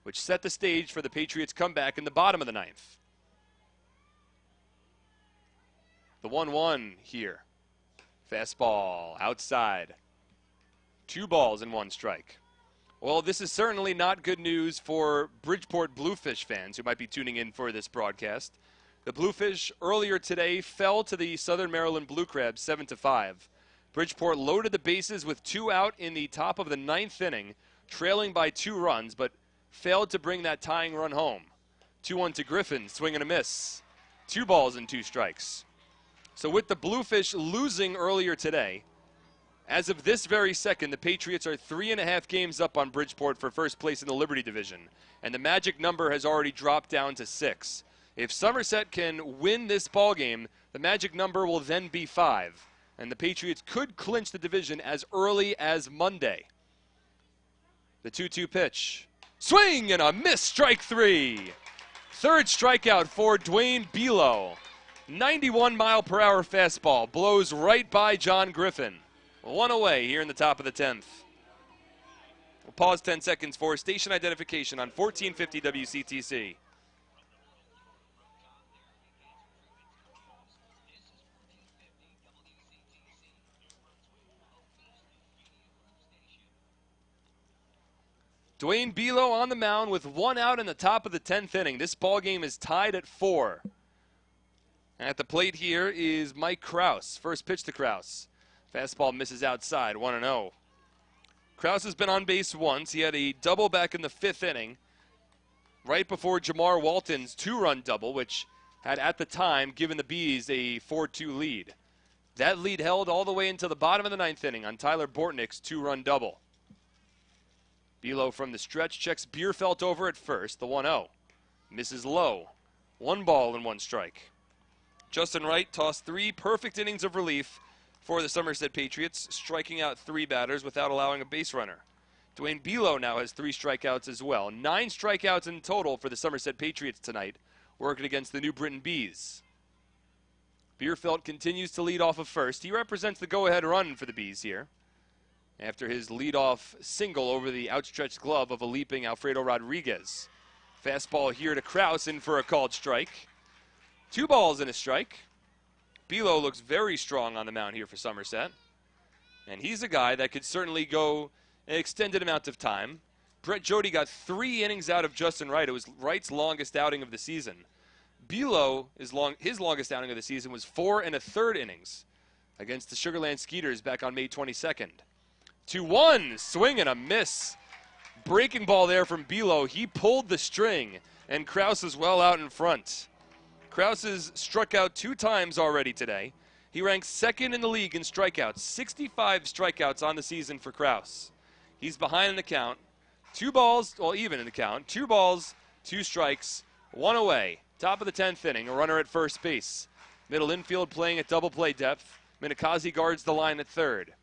which set the stage for the Patriots' comeback in the bottom of the 9th. The 1-1 here. Fastball outside. 2 balls and 1 strike. Well, this is certainly not good news for Bridgeport Bluefish fans who might be tuning in for this broadcast. The Bluefish earlier today fell to the Southern Maryland Blue Crabs 7-5. Bridgeport loaded the bases with 2 out in the top of the 9th inning, trailing by 2 runs, but failed to bring that tying run home. 2-1 to Griffin, swing and a miss. 2 balls and 2 strikes. So with the Bluefish losing earlier today, as of this very second, the Patriots are 3.5 games up on Bridgeport for first place in the Liberty Division, and the magic number has already dropped down to 6. If Somerset can win this ballgame, the magic number will then be 5, and the Patriots could clinch the division as early as Monday. The 2-2 pitch. Swing and a miss, strike 3. 3rd strikeout for Dwayne Bilo. 91-mile-per-hour fastball blows right by John Griffin. 1 away here in the top of the 10th. We'll pause 10 seconds for station identification on 1450 WCTC. Dwayne Bilo on the mound with 1 out in the top of the 10th inning. This ballgame is tied at 4. At the plate here is Mike Kraus. First pitch to Kraus. Fastball misses outside, 1-0. Kraus has been on base once. He had a double back in the 5th inning, right before Jamar Walton's 2-run double, which had at the time given the Bees a 4-2 lead. That lead held all the way into the bottom of the ninth inning on Tyler Bortnick's two-run double. Below from the stretch checks Bierfeld over at first, the 1-0. Misses low. 1 ball and 1 strike. Justin Wright tossed 3 perfect innings of relief for the Somerset Patriots, striking out 3 batters without allowing a base runner. Dwayne Below now has 3 strikeouts as well. 9 strikeouts in total for the Somerset Patriots tonight, working against the New Britain Bees. Bierfeld continues to lead off of first. He represents the go-ahead run for the Bees here, after his leadoff single over the outstretched glove of a leaping Alfredo Rodriguez. Fastball here to Kraus, in for a called strike. 2 balls and a strike. Below looks very strong on the mound here for Somerset. And he's a guy that could certainly go an extended amount of time. Brett Jody got 3 innings out of Justin Wright. It was Wright's longest outing of the season. Below, his longest outing of the season was 4 1/3 innings against the Sugarland Skeeters back on May 22nd. 2-1, swing and a miss. Breaking ball there from Below. He pulled the string, and Kraus is well out in front. Kraus has struck out 2 times already today. He ranks 2nd in the league in strikeouts, 65 strikeouts on the season for Kraus. He's behind in the count. 2 balls, well, even in the count. 2 balls, 2 strikes, 1 away. Top of the 10th inning, a runner at first base. Middle infield playing at double play depth. Minikazi guards the line at third.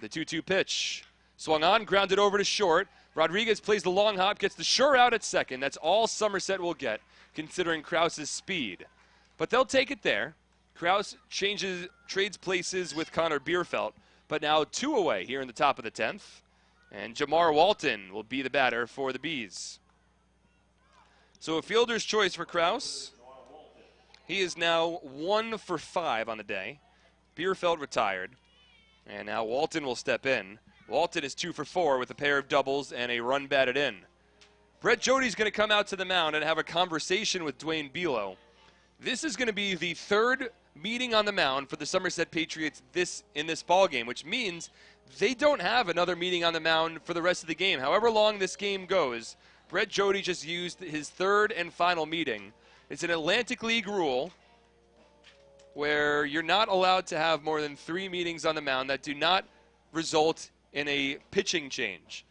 The 2-2 pitch. Swung on, grounded over to short. Rodriguez plays the long hop, gets the sure out at second. That's all Somerset will get, considering Kraus's speed. But they'll take it there. Kraus trades places with Connor Bierfeld, but now 2 away here in the top of the 10th. And Jamar Walton will be the batter for the Bees. So a fielder's choice for Kraus. He is now 1 for 5 on the day. Bierfeld retired. And now Walton will step in. Walton is 2 for 4 with a pair of doubles and a run batted in. Brett Jody's going to come out to the mound and have a conversation with Dwayne Below. This is going to be the 3rd meeting on the mound for the Somerset Patriots in this ballgame, which means they don't have another meeting on the mound for the rest of the game. However long this game goes, Brett Jody just used his 3rd and final meeting. It's an Atlantic League rule where you're not allowed to have more than 3 meetings on the mound that do not result in a pitching change.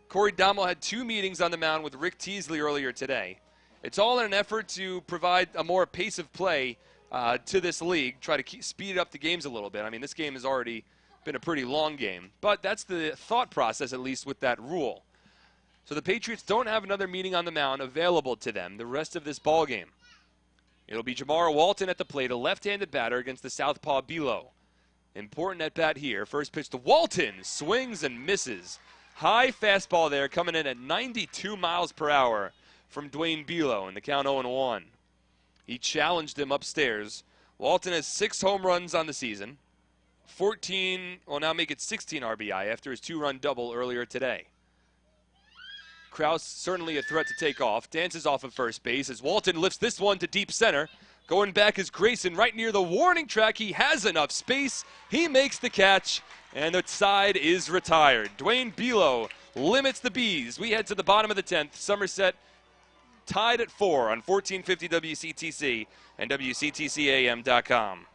Corey Dommel had 2 meetings on the mound with Rick Teasley earlier today. It's all in an effort to provide a more pace of play to this league, try to speed up the games a little bit. I mean, this game has already been a pretty long game, but that's the thought process, at least, with that rule. So the Patriots don't have another meeting on the mound available to them the rest of this ball game. It'll be Jamar Walton at the plate, a left-handed batter against the southpaw Below. Important at bat here. First pitch to Walton, swings and misses. High fastball there, coming in at 92 miles per hour from Dwayne Below, in the count 0-1. He challenged him upstairs. Walton has 6 home runs on the season. 14, well, now make it 16 RBI after his 2-run double earlier today. Kraus certainly a threat to take off. Dances off of first base as Walton lifts this one to deep center. Going back is Grayson right near the warning track. He has enough space. He makes the catch, and the side is retired. Dwayne Below limits the Bees. We head to the bottom of the 10th. Somerset tied at 4 on 1450 WCTC and WCTCAM.com.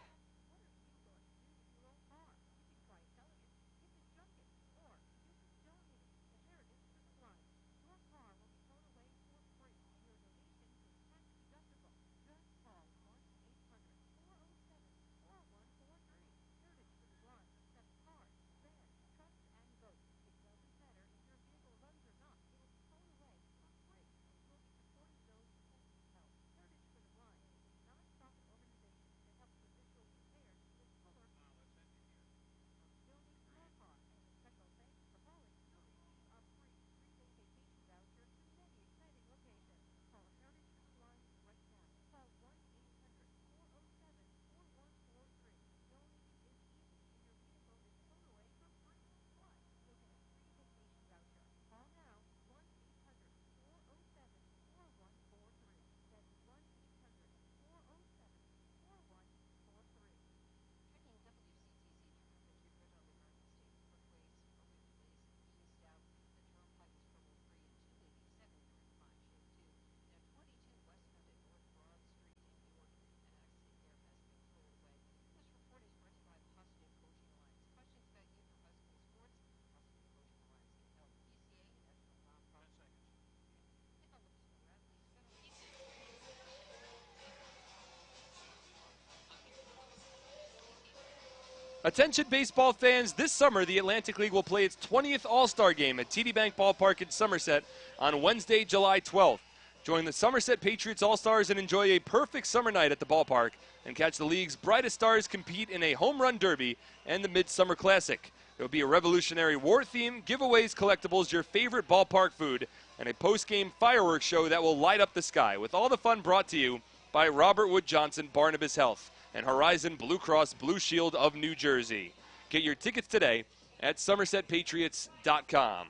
Attention baseball fans, this summer the Atlantic League will play its 20th All-Star Game at TD Bank Ballpark in Somerset on Wednesday, July 12th. Join the Somerset Patriots All-Stars and enjoy a perfect summer night at the ballpark and catch the league's brightest stars compete in a home run derby and the Midsummer Classic. There will be a Revolutionary War theme, giveaways, collectibles, your favorite ballpark food, and a post-game fireworks show that will light up the sky, with all the fun brought to you by Robert Wood Johnson Barnabas Health and Horizon Blue Cross Blue Shield of New Jersey. Get your tickets today at SomersetPatriots.com.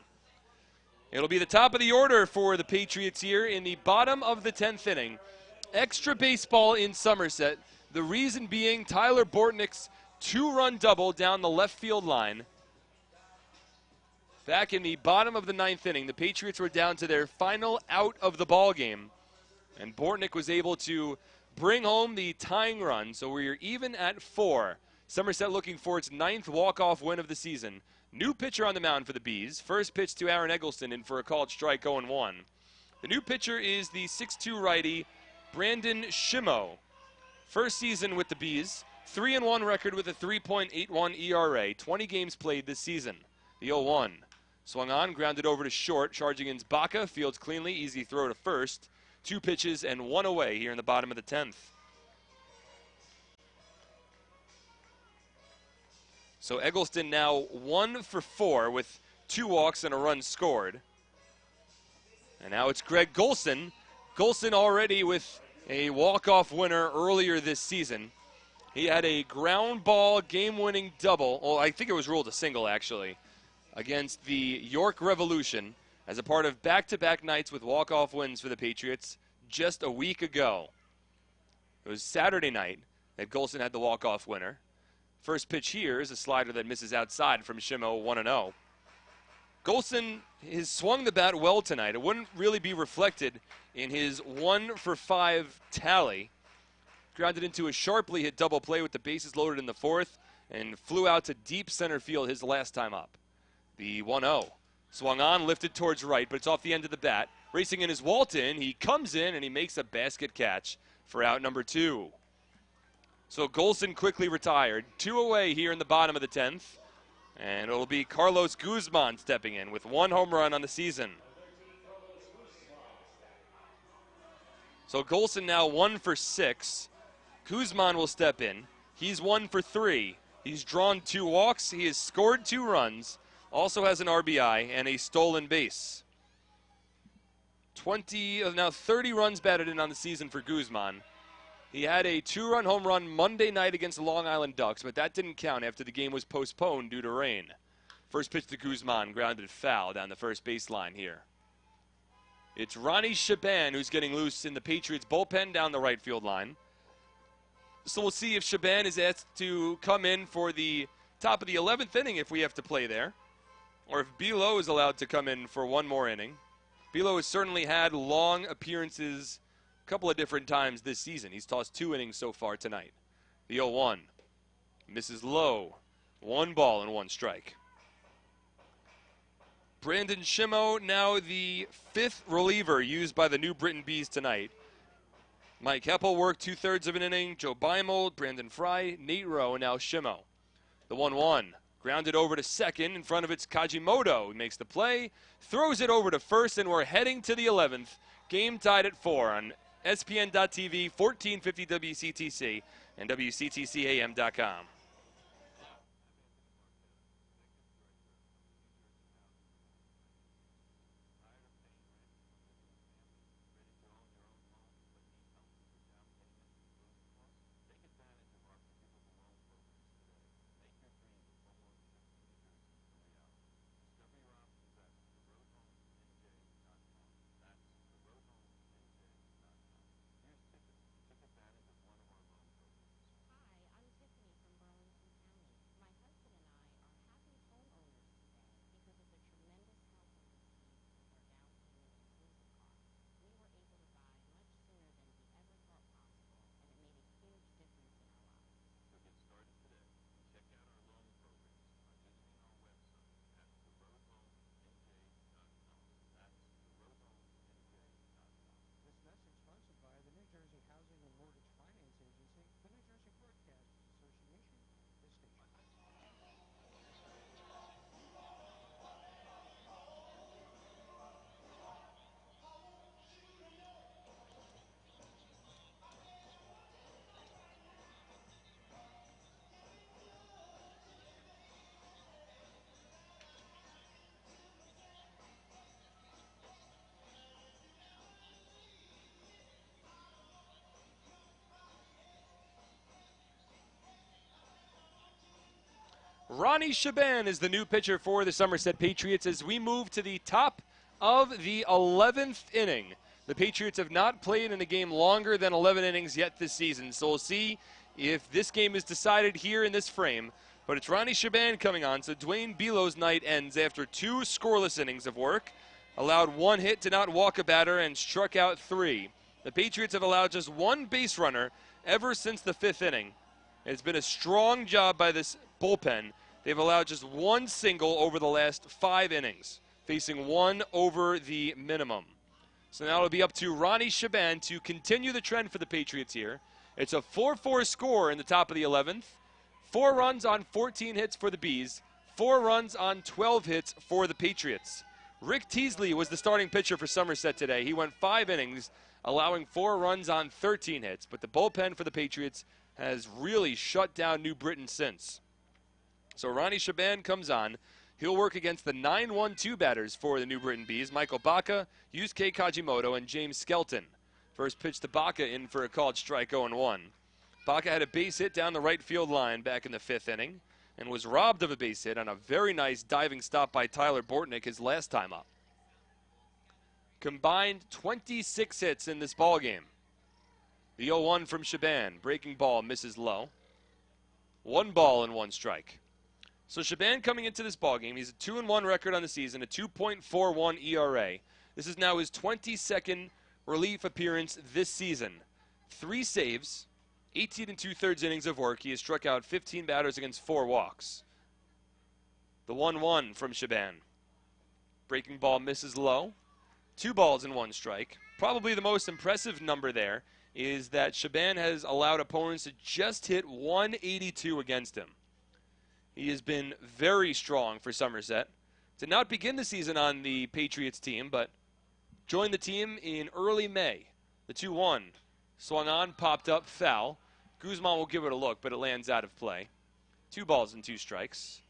It'll be the top of the order for the Patriots here in the bottom of the 10th inning. Extra baseball in Somerset. The reason being Tyler Bortnick's two-run double down the left field line. Back in the bottom of the 9th inning, the Patriots were down to their final out of the ball game, and Bortnick was able to bring home the tying run, so we're even at 4. Somerset looking for its 9th walk-off win of the season. New pitcher on the mound for the Bees. First pitch to Aaron Eggleston in for a called strike 0-1. The new pitcher is the 6'2 righty Brandon Shimo. First season with the Bees, 3-1 record with a 3.81 ERA, 20 games played this season. The 0-1. Swung on, grounded over to short, charging in Baca, fields cleanly, easy throw to first. 2 pitches and 1 away here in the bottom of the 10th. So Eggleston now 1 for 4 with 2 walks and a run scored. And now it's Greg Golson. Golson already with a walk-off winner earlier this season. He had a ground ball game-winning double. Well, I think it was ruled a single, actually, against the York Revolution as a part of back-to-back nights with walk-off wins for the Patriots just a week ago. It was Saturday night that Golson had the walk-off winner. First pitch here is a slider that misses outside from Shimo, 1-0. Golson has swung the bat well tonight. It wouldn't really be reflected in his 1 for 5 tally. Grounded into a sharply hit double play with the bases loaded in the 4th and flew out to deep center field his last time up. The 1-0. Swung on, lifted towards right, but it's off the end of the bat. Racing in is Walton. He comes in and he makes a basket catch for out number 2. So Golson quickly retired. 2 away here in the bottom of the 10th. And it'll be Carlos Guzman stepping in with 1 home run on the season. So Golson now 1 for 6. Guzman will step in. He's 1 for 3. He's drawn 2 walks. He has scored 2 runs. Also has an RBI and a stolen base. 30 runs batted in on the season for Guzman. He had a 2-run home run Monday night against the Long Island Ducks, but that didn't count after the game was postponed due to rain. First pitch to Guzman, grounded foul down the first baseline here. It's Ronnie Shaban who's getting loose in the Patriots bullpen down the right field line. So we'll see if Shaban is asked to come in for the top of the 11th inning if we have to play there, or if Bilo is allowed to come in for 1 more inning. Bilo has certainly had long appearances a couple of different times this season. He's tossed 2 innings so far tonight. The 0-1 misses low. 1 ball and 1 strike. Brandon Shimo now the 5th reliever used by the New Britain Bees tonight. Mike Heppel worked 2/3 of an inning. Joe Beimold, Brandon Fry, Nate Rowe, and now Shimo. The 1-1. Grounded over to second. In front of it's Kajimoto. He makes the play, throws it over to first, and we're heading to the 11th. Game tied at 4 on SPN.TV, 1450 WCTC, and WCTCAM.com. Ronnie Shaban is the new pitcher for the Somerset Patriots as we move to the top of the 11th inning. The Patriots have not played in a game longer than 11 innings yet this season, so we'll see if this game is decided here in this frame. But it's Ronnie Shaban coming on, so Dwayne Belo's night ends after 2 scoreless innings of work. Allowed 1 hit, did not walk a batter, and struck out 3. The Patriots have allowed just 1 base runner ever since the 5th inning. It's been a strong job by this bullpen. They've allowed just 1 single over the last 5 innings, facing 1 over the minimum. So now it'll be up to Ronnie Shaban to continue the trend for the Patriots here. It's a 4-4 score in the top of the 11th. 4 runs on 14 hits for the Bees. 4 runs on 12 hits for the Patriots. Rick Teasley was the starting pitcher for Somerset today. He went 5 innings, allowing 4 runs on 13 hits. But the bullpen for the Patriots has really shut down New Britain since. So Ronnie Shaban comes on. He'll work against the 9-1-2 batters for the New Britain Bees, Michael Baca, Yusuke Kajimoto, and James Skelton. First pitch to Baca in for a called strike 0-1. Baca had a base hit down the right field line back in the 5th inning and was robbed of a base hit on a very nice diving stop by Tyler Bortnick his last time up. Combined 26 hits in this ballgame. The 0-1 from Shaban. Breaking ball misses low. 1 ball and 1 strike. So Shaban coming into this ballgame, he's a 2-1 record on the season, a 2.41 ERA. This is now his 22nd relief appearance this season. 3 saves, 18 2/3 innings of work. He has struck out 15 batters against 4 walks. The 1-1 from Shaban. Breaking ball misses low. 2 balls and 1 strike. Probably the most impressive number there is that Shaban has allowed opponents to just hit 182 against him. He has been very strong for Somerset. Did not begin the season on the Patriots team, but joined the team in early May. The 2-1 swung on, popped up, foul. Guzman will give it a look, but it lands out of play. 2 balls and 2 strikes.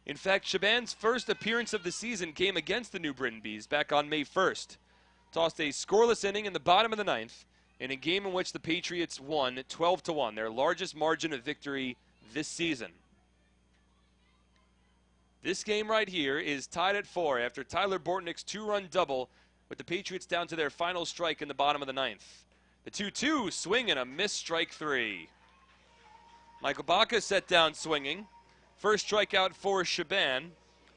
In fact, Shaban's first appearance of the season came against the New Britain Bees back on May 1st. Tossed a scoreless inning in the bottom of the 9th in a game in which the Patriots won 12-1, their largest margin of victory this season. This game right here is tied at 4 after Tyler Bortnick's 2-run double with the Patriots down to their final strike in the bottom of the 9th. The 2-2 swing and a miss, strike 3. Michael Baca set down swinging. First strikeout for Shaban.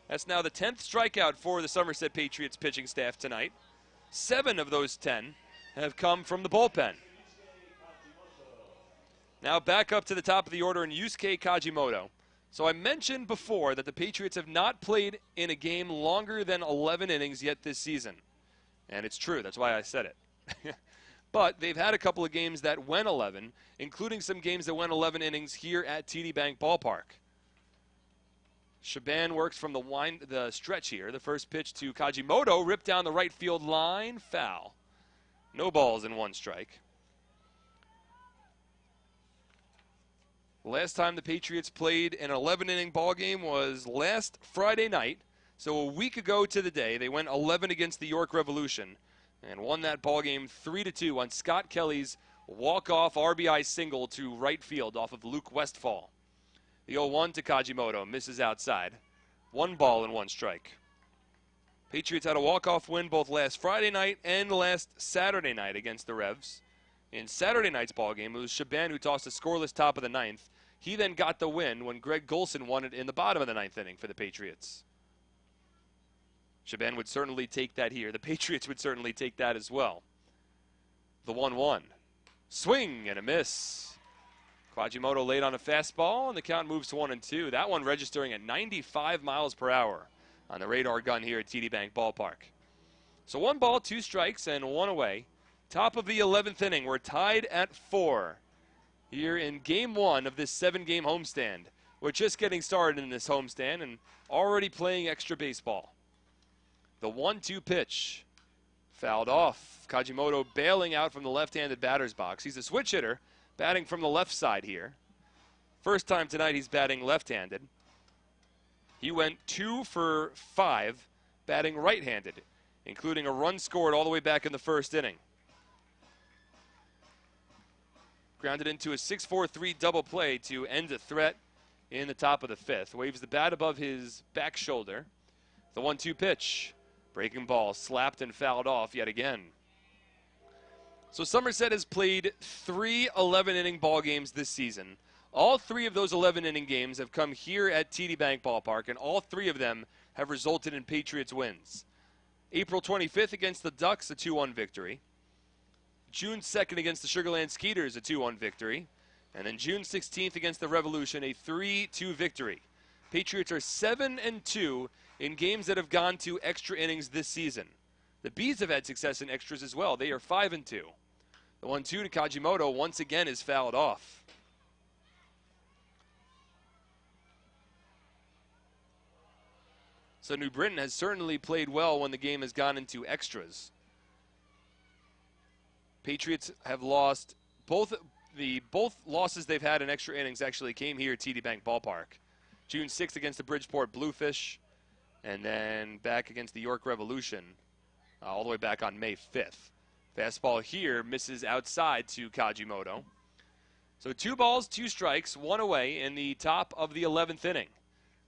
That's now the 10th strikeout for the Somerset Patriots pitching staff tonight. 7 of those 10 have come from the bullpen. Now back up to the top of the order in Yusuke Kajimoto. So I mentioned before that the Patriots have not played in a game longer than 11 innings yet this season. And it's true, that's why I said it. But they've had a couple of games that went 11, including some games that went 11 innings here at TD Bank Ballpark. Shaban works from the stretch here. The first pitch to Kajimoto, ripped down the right field line, foul. No balls and 1 strike. Last time the Patriots played an 11-inning ballgame was last Friday night. So a week ago to the day, they went 11 against the York Revolution and won that ballgame 3-2 on Scott Kelly's walk-off RBI single to right field off of Luke Westfall. The 0-1 to Kajimoto misses outside. 1 ball and 1 strike. Patriots had a walk-off win both last Friday night and last Saturday night against the Revs. In Saturday night's ballgame, it was Shaban who tossed a scoreless top of the 9th. He then got the win when Greg Golson won it in the bottom of the 9th inning for the Patriots. Shaban would certainly take that here. The Patriots would certainly take that as well. The 1-1. Swing and a miss. Kajimoto laid on a fastball, and the count moves to 1-2. That one registering at 95 miles per hour on the radar gun here at TD Bank Ballpark. So 1 ball, 2 strikes, and 1 away. Top of the 11th inning. We're tied at 4 here in Game 1 of this 7-game homestand. We're just getting started in this homestand and already playing extra baseball. The 1-2 pitch. Fouled off. Kajimoto bailing out from the left-handed batter's box. He's a switch hitter, batting from the left side here. First time tonight he's batting left-handed. He went 2 for 5, batting right-handed, including a run scored all the way back in the first inning. Grounded into a 6-4-3 double play to end a threat in the top of the 5th. Waves the bat above his back shoulder. The 1-2 pitch. Breaking ball, slapped and fouled off yet again. So Somerset has played 3 11-inning ball games this season. All 3 of those 11-inning games have come here at TD Bank Ballpark, and all 3 of them have resulted in Patriots wins. April 25th against the Ducks, a 2-1 victory. June 2nd against the Sugarland Skeeters, a 2-1 victory. And then June 16th against the Revolution, a 3-2 victory. Patriots are 7-2 in games that have gone to extra innings this season. The Bees have had success in extras as well. They are 5-2. The 1-2 to Kajimoto once again is fouled off. So New Britain has certainly played well when the game has gone into extras. Patriots have lost both losses they've had in extra innings actually came here at TD Bank Ballpark. June 6th against the Bridgeport Bluefish, and then back against the York Revolution all the way back on May 5th. Fastball here misses outside to Kajimoto. So 2 balls, 2 strikes, 1 away in the top of the 11th inning.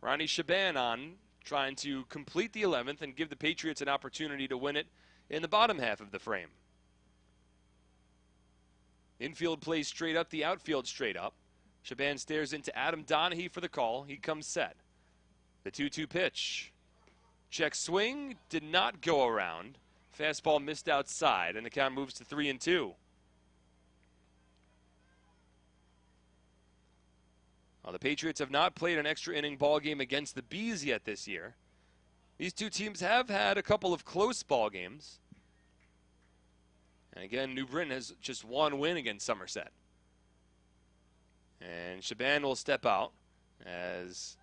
Ronnie Shaban on, trying to complete the 11th and give the Patriots an opportunity to win it in the bottom half of the frame. Infield plays straight up, the outfield straight up. Shaban stares into Adam Donahue for the call. He comes set. The 2-2 pitch. Check swing, did not go around. Fastball missed outside, and the count moves to 3-2. Well, the Patriots have not played an extra inning ball game against the Bees yet this year. These two teams have had a couple of close ball games. And again, New Britain has just 1 win against Somerset. And Shaban will step out as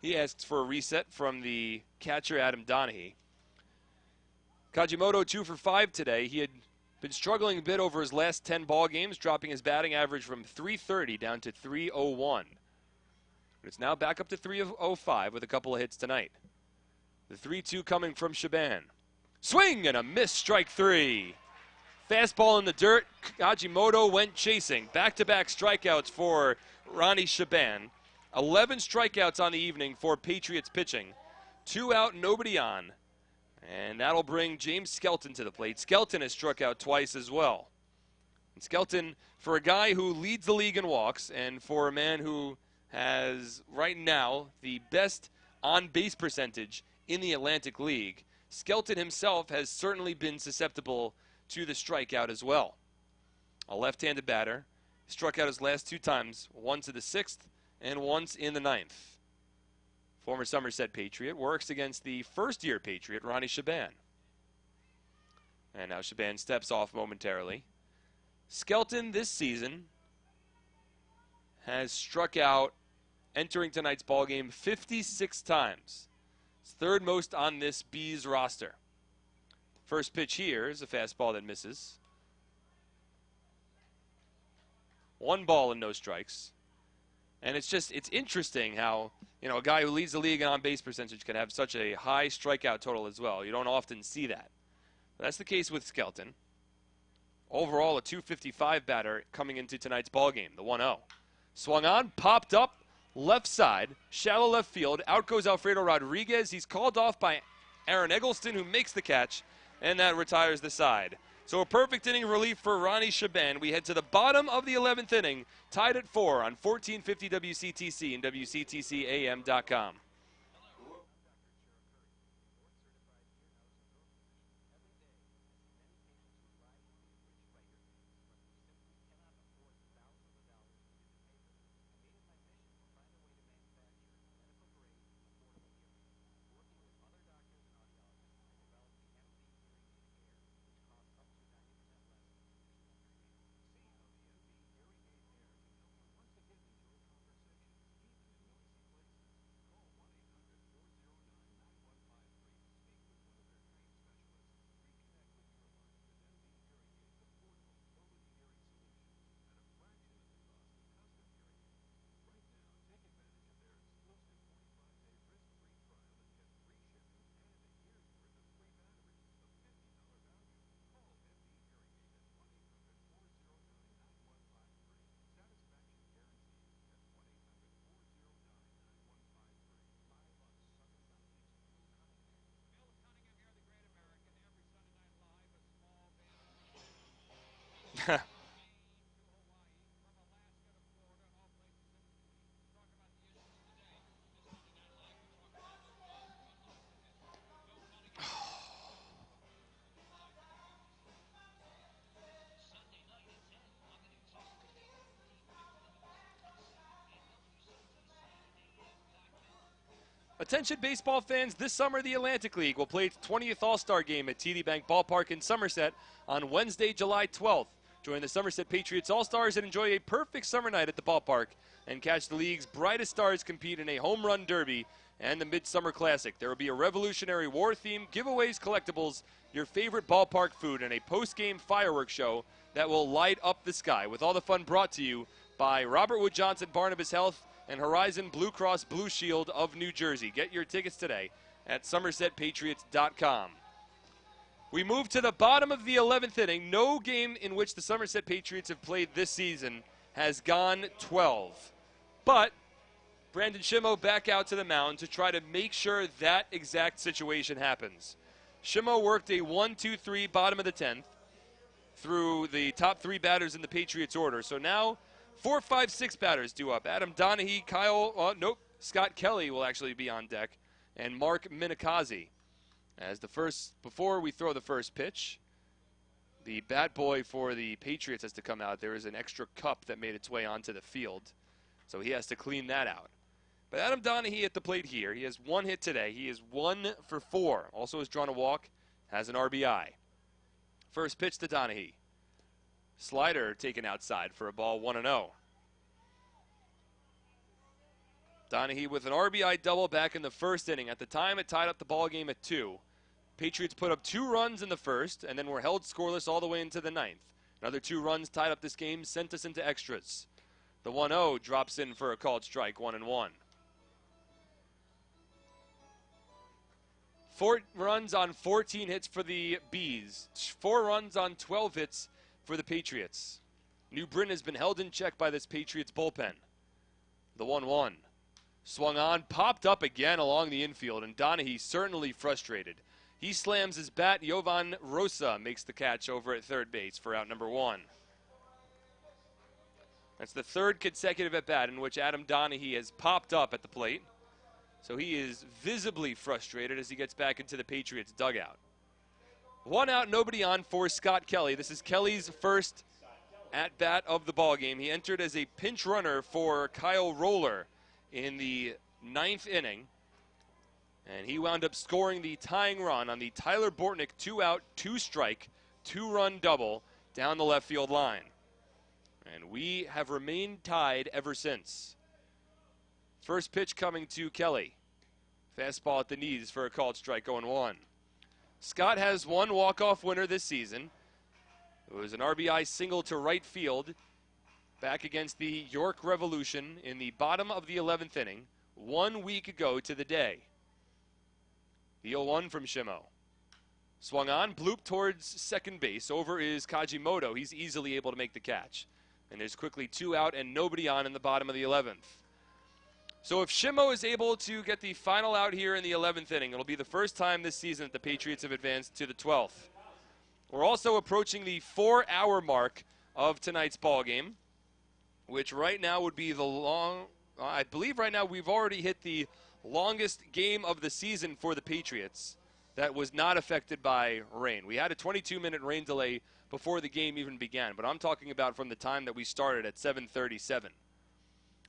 he asks for a reset from the catcher, Adam Donahue. Kajimoto 2 for 5 today. He had been struggling a bit over his last 10 ball games, dropping his batting average from .330 down to .301. But it's now back up to .305 with a couple of hits tonight. The 3-2 coming from Shaban. Swing and a miss, strike 3. Fastball in the dirt. Kajimoto went chasing. Back-to-back strikeouts for Ronnie Shaban. 11 strikeouts on the evening for Patriots pitching. 2 out, nobody on. And that'll bring James Skelton to the plate. Skelton has struck out twice as well. And Skelton, for a guy who leads the league in walks and for a man who has right now the best on-base percentage in the Atlantic League, Skelton himself has certainly been susceptible to the strikeout as well. A left-handed batter, struck out his last 2 times, once in the 6th and once in the 9th. Former Somerset Patriot works against the first-year Patriot, Ronnie Shaban. And now Shaban steps off momentarily. Skelton this season has struck out, entering tonight's ballgame, 56 times. It's 3rd most on this Bees roster. First pitch here is a fastball that misses. 1 ball and no strikes. And it's interesting how, a guy who leads the league in on-base percentage can have such a high strikeout total as well. You don't often see that. But that's the case with Skelton. Overall, a .255 batter coming into tonight's ballgame, the 1-0. Swung on, popped up, left side, shallow left field. Out goes Alfredo Rodriguez. He's called off by Aaron Eggleston, who makes the catch, and that retires the side. So a perfect inning relief for Ronnie Shaban. We head to the bottom of the 11th inning, tied at 4 on 1450 WCTC and WCTCAM.com. Attention baseball fans, this summer the Atlantic League will play its 20th All-Star Game at TD Bank Ballpark in Somerset on Wednesday, July 12th. Join the Somerset Patriots All-Stars and enjoy a perfect summer night at the ballpark and catch the league's brightest stars compete in a home run derby and the Midsummer Classic. There will be a Revolutionary War theme, giveaways, collectibles, your favorite ballpark food, and a post-game fireworks show that will light up the sky. With all the fun brought to you by Robert Wood Johnson, Barnabas Health, and Horizon Blue Cross Blue Shield of New Jersey. Get your tickets today at SomersetPatriots.com. We move to the bottom of the 11th inning. No game in which the Somerset Patriots have played this season has gone 12. But Brandon Shimo back out to the mound to try to make sure that exact situation happens. Shimo worked a 1-2-3 bottom of the 10th through the top three batters in the Patriots order. So now 4, 5, 6 batters due up. Adam Donahue, Scott Kelly will actually be on deck, and Mark Minikazi. Before we throw the first pitch, the bat boy for the Patriots has to come out. There is an extra cup that made its way onto the field, so he has to clean that out. But Adam Donahue at the plate here. He has 1 hit today. He is 1 for 4. Also has drawn a walk, has an RBI. First pitch to Donahue. Slider taken outside for a ball, 1-0. Donahue with an RBI double back in the first inning. At the time, it tied up the ball game at 2. Patriots put up 2 runs in the first, and then were held scoreless all the way into the 9th. Another 2 runs tied up this game, sent us into extras. The 1-0 drops in for a called strike, 1-1. 4 runs on 14 hits for the Bees. 4 runs on 12 hits for the Patriots. New Britain has been held in check by this Patriots bullpen. The 1-1. Swung on, popped up again along the infield, and Donahue certainly frustrated. He slams his bat. Jovan Rosa makes the catch over at third base for out number 1. That's the 3rd consecutive at-bat in which Adam Donahue has popped up at the plate. So he is visibly frustrated as he gets back into the Patriots dugout. 1 out, nobody on for Scott Kelly. This is Kelly's first at-bat of the ballgame. He entered as a pinch runner for Kyle Roller in the 9th inning. And he wound up scoring the tying run on the Tyler Bortnick 2-out, 2-strike, 2-run double down the left field line. And we have remained tied ever since. First pitch coming to Kelly. Fastball at the knees for a called strike, 0-1. Scott has 1 walk-off winner this season. It was an RBI single to right field back against the York Revolution in the bottom of the 11th inning 1 week ago to the day. The 0-1 from Shimo. Swung on, bloop towards second base. Over is Kajimoto. He's easily able to make the catch. And there's quickly 2 out and nobody on in the bottom of the 11th. So if Shimo is able to get the final out here in the 11th inning, it'll be the first time this season that the Patriots have advanced to the 12th. We're also approaching the 4-hour mark of tonight's ball game, which right now would be I believe right now we've already hit the longest game of the season for the Patriots that was not affected by rain. We had a 22-minute rain delay before the game even began, but I'm talking about from the time that we started at 7:37.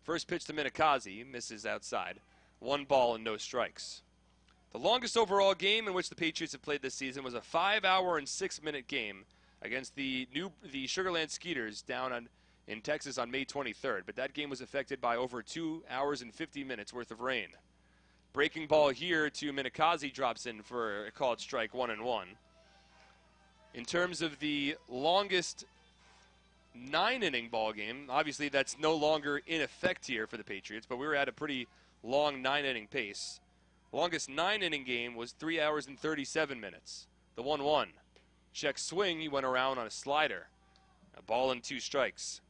First pitch to Minikazi, misses outside. 1 ball and no strikes. The longest overall game in which the Patriots have played this season was a 5-hour and 6-minute game against the Sugarland Skeeters down in Texas on May 23rd, but that game was affected by over 2 hours and 50 minutes worth of rain. Breaking ball here to Minikazi drops in for a called strike, 1-1. In terms of the longest 9-inning ball game, obviously that's no longer in effect here for the Patriots, but we were at a pretty long 9-inning pace. Longest 9-inning game was 3 hours and 37 minutes. The 1-1. Check swing, he went around on a slider. A ball and 2 strikes.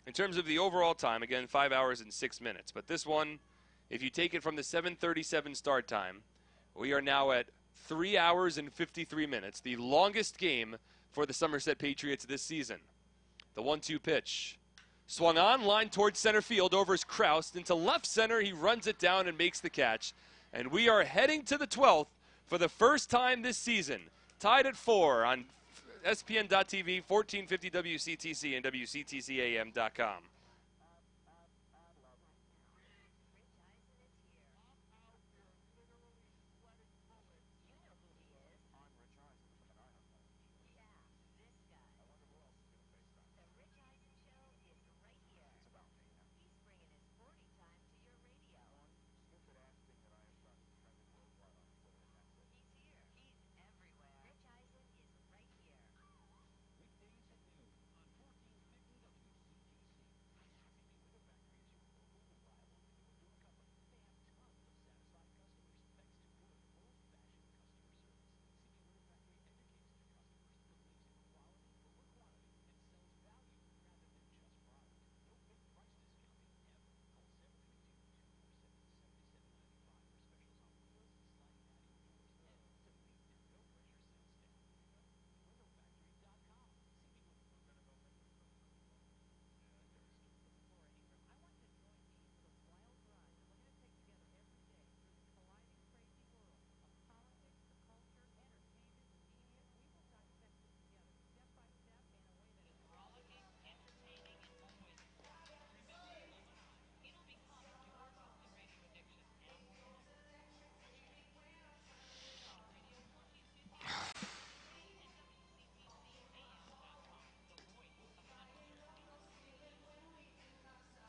In terms of the overall time, again, 5 hours and 6 minutes. But this one, if you take it from the 7:37 start time, we are now at 3 hours and 53 minutes, the longest game for the Somerset Patriots this season. The 1-2 pitch. Swung on, line towards center field, over his Kraus. Into left center, he runs it down and makes the catch. And we are heading to the 12th for the first time this season. Tied at 4 on SPN.TV, 1450 WCTC, and WCTCAM.com.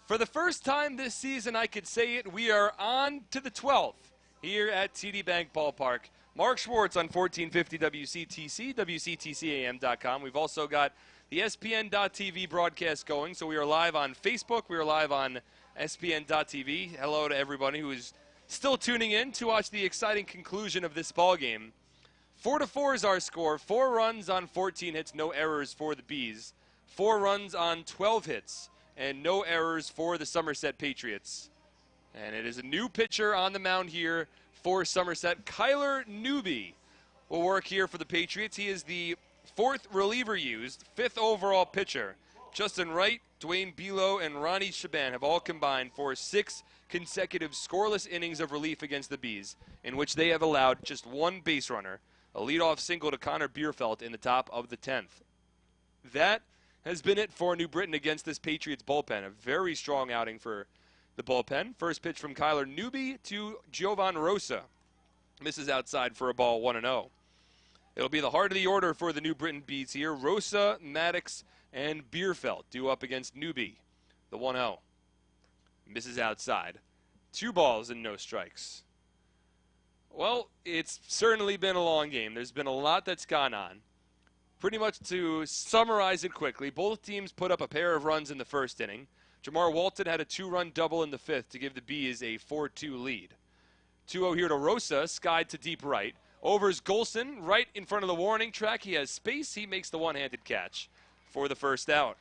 For the first time this season, I could say it, we are on to the 12th here at TD Bank Ballpark. Mark Schwartz on 1450 WCTC, WCTCAM.com. We've also got the SPN.TV broadcast going, so we are live on Facebook. We are live on SPN.TV. Hello to everybody who is still tuning in to watch the exciting conclusion of this ball game. 4-4 is our score. 4 runs on 14 hits, no errors for the Bees. 4 runs on 12 hits, and no errors for the Somerset Patriots. And it is a new pitcher on the mound here for Somerset. Kyler Newby will work here for the Patriots. He is the 4th reliever used, 5th overall pitcher. Justin Wright, Dwayne Belo, and Ronnie Shaban have all combined for 6 consecutive scoreless innings of relief against the Bees, in which they have allowed just 1 base runner, a leadoff single to Connor Bierfeld in the top of the 10th. That has been it for New Britain against this Patriots bullpen. A very strong outing for the bullpen. First pitch from Kyler Newby to Giovan Rosa. Misses outside for a ball, 1-0. It'll be the heart of the order for the New Britain Bees here. Rosa, Maddox, and Bierfeld due up against Newby. The 1-0. Misses outside. 2 balls and no strikes. Well, it's certainly been a long game. There's been a lot that's gone on. Pretty much to summarize it quickly, both teams put up a pair of runs in the first inning. Jamar Walton had a 2-run double in the 5th to give the Bees a 4-2 lead. 2-0 here to Rosa, skied to deep right. Overs Golson, right in front of the warning track. He has space. He makes the one-handed catch for the first out.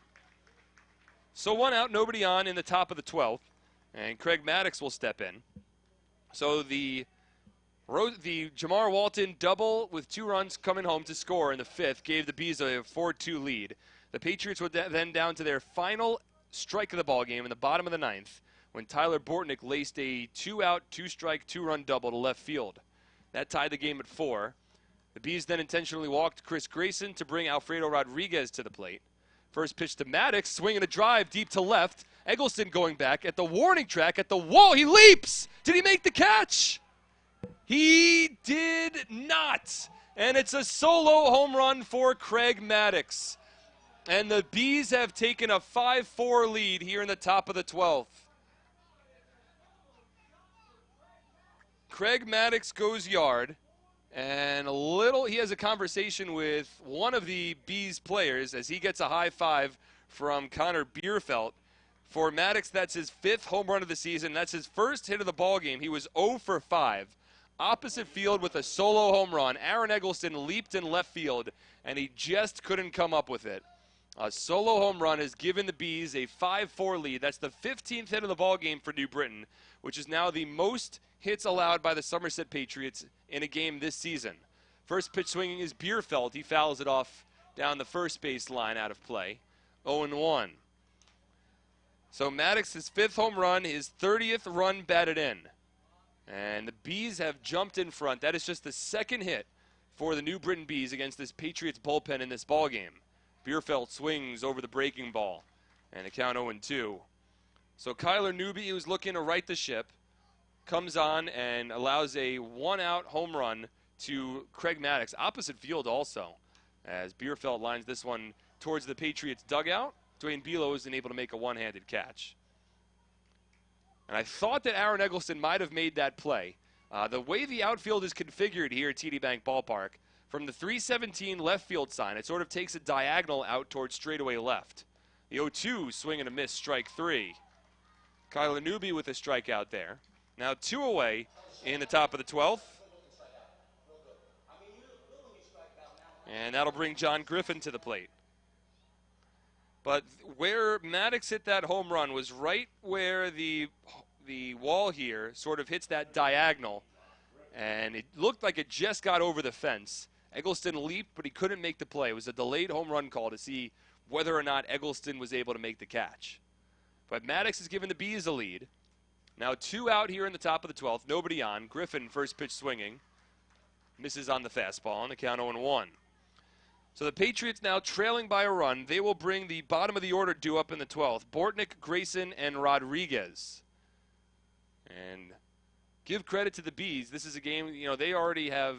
So 1 out, nobody on in the top of the 12th. And Craig Maddox will step in. So the Jamar Walton double with 2 runs coming home to score in the 5th gave the Bees a 4-2 lead. The Patriots were then down to their final strike of the ball game in the bottom of the 9th when Tyler Bortnick laced a 2-out, 2-strike, 2-run double to left field. That tied the game at 4. The Bees then intentionally walked Chris Grayson to bring Alfredo Rodriguez to the plate. First pitch to Maddox, swinging a drive deep to left. Eggleston going back at the warning track at the wall. He leaps! Did he make the catch? He did not. And it's a solo home run for Craig Maddox. And the Bees have taken a 5-4 lead here in the top of the 12th. Craig Maddox goes yard. And he has a conversation with one of the Bees players as he gets a high five from Connor Bierfeld. For Maddox, that's his 5th home run of the season. That's his first hit of the ball game. He was 0 for 5. Opposite field with a solo home run. Aaron Eggleston leaped in left field, and he just couldn't come up with it. A solo home run has given the Bees a 5-4 lead. That's the 15th hit of the ball game for New Britain, which is now the most hits allowed by the Somerset Patriots in a game this season. First pitch swinging is Bierfeld. He fouls it off down the first base line out of play. 0-1. So Maddox's 5th home run, his 30th run batted in. And the Bees have jumped in front. That is just the 2nd hit for the New Britain Bees against this Patriots bullpen in this ballgame. Bierfeld swings over the breaking ball, and the count 0-2. So Kyler Newby, who's looking to right the ship, comes on and allows a 1-out home run to Craig Maddox. Opposite field also, as Bierfeld lines this one towards the Patriots dugout. Dwayne Bilo isn't able to make a one-handed catch. And I thought that Aaron Eggleston might have made that play. The way the outfield is configured here at TD Bank Ballpark, from the 317 left field sign, it sort of takes a diagonal out towards straightaway left. The 0-2 swing and a miss, strike 3. Kyler Newby with a strikeout there. Now 2 away in the top of the 12th. And that'll bring John Griffin to the plate. But where Maddox hit that home run was right where the wall here sort of hits that diagonal. And it looked like it just got over the fence. Eggleston leaped, but he couldn't make the play. It was a delayed home run call to see whether or not Eggleston was able to make the catch. But Maddox has given the Bees a lead. Now 2 out here in the top of the 12th. Nobody on. Griffin, first pitch swinging. Misses on the fastball, and the count 0-1. So the Patriots now trailing by a run. They will bring the bottom of the order due up in the 12th. Bortnick, Grayson, and Rodriguez. And give credit to the Bees. This is a game, they already have,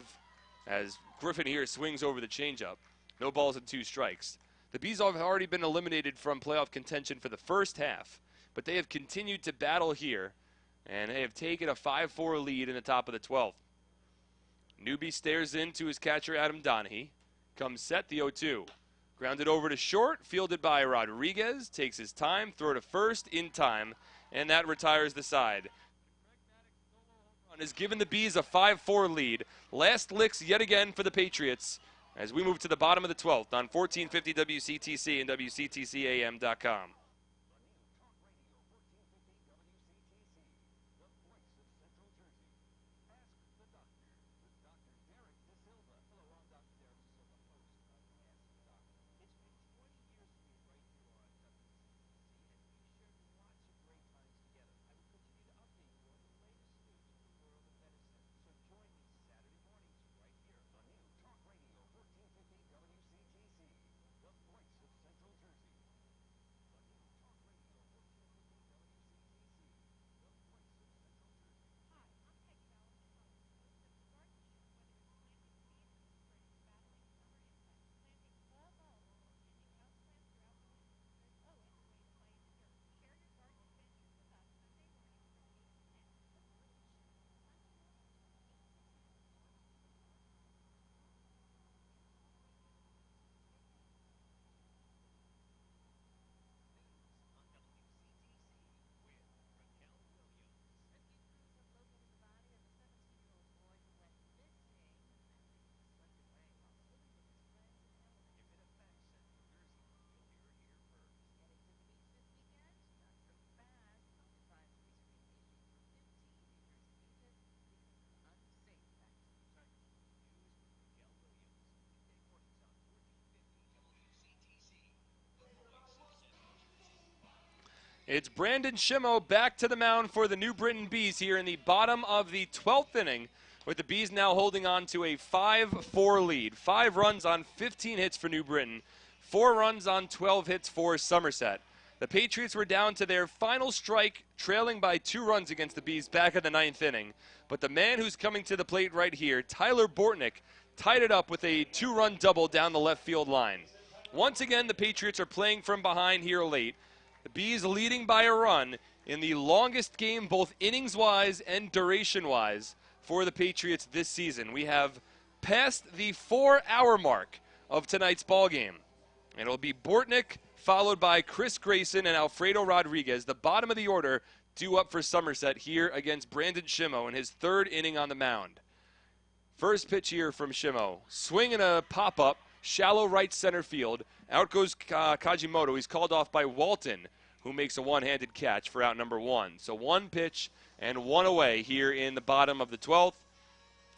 as Griffin here swings over the changeup. No balls and 2 strikes. The Bees have already been eliminated from playoff contention for the first half, but they have continued to battle here, and they have taken a 5-4 lead in the top of the 12th. Newby stares into his catcher, Adam Donahue. Comes set, the 0-2. Grounded over to short, fielded by Rodriguez. Takes his time, throw to first in time, and that retires the side. Has given the Bees a 5-4 lead. Last licks yet again for the Patriots as we move to the bottom of the 12th on 1450 WCTC and WCTCAM.com. It's Brandon Shimmo back to the mound for the New Britain Bees here in the bottom of the 12th inning, with the Bees now holding on to a 5-4 lead. 5 runs on 15 hits for New Britain, 4 runs on 12 hits for Somerset. The Patriots were down to their final strike, trailing by 2 runs against the Bees back in the 9th inning. But the man who's coming to the plate right here, Tyler Bortnick, tied it up with a 2-run double down the left field line. Once again, the Patriots are playing from behind here late. The Bees leading by a run in the longest game, both innings-wise and duration-wise, for the Patriots this season. We have passed the 4-hour mark of tonight's ballgame. And it'll be Bortnick, followed by Chris Grayson and Alfredo Rodriguez, the bottom of the order, due up for Somerset here against Brandon Shimmo in his 3rd inning on the mound. First pitch here from Shimmo. Swing and a pop-up, shallow right center field. Out goes Kajimoto. He's called off by Walton, who makes a one-handed catch for out number 1. So 1 pitch and 1 away here in the bottom of the 12th.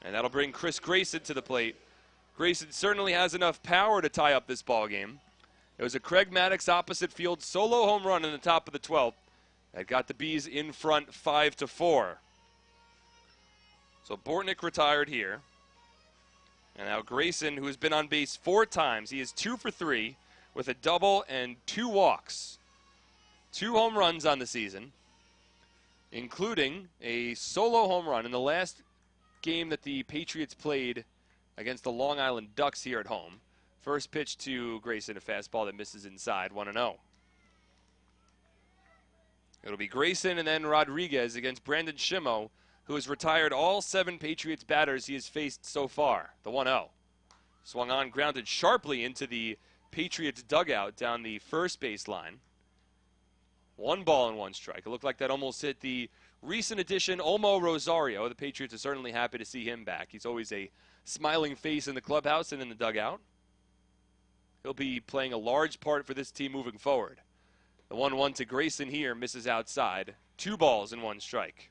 And that'll bring Chris Grayson to the plate. Grayson certainly has enough power to tie up this ball game. It was a Craig Maddox opposite field solo home run in the top of the 12th that got the Bees in front 5-4. So Bortnick retired here. And now Grayson, who has been on base 4 times, he is 2 for 3 with a double and 2 walks. 2 home runs on the season, including a solo home run in the last game that the Patriots played against the Long Island Ducks here at home. First pitch to Grayson, a fastball that misses inside, 1-0. It'll be Grayson and then Rodriguez against Brandon Shimo, who has retired all 7 Patriots batters he has faced so far, the 1-0. Swung on, grounded sharply into the Patriots dugout down the first base line. 1 ball and 1 strike. It looked like that almost hit the recent addition, Olmo Rosario. The Patriots are certainly happy to see him back. He's always a smiling face in the clubhouse and in the dugout. He'll be playing a large part for this team moving forward. The 1-1 to Grayson here misses outside. 2 balls and 1 strike.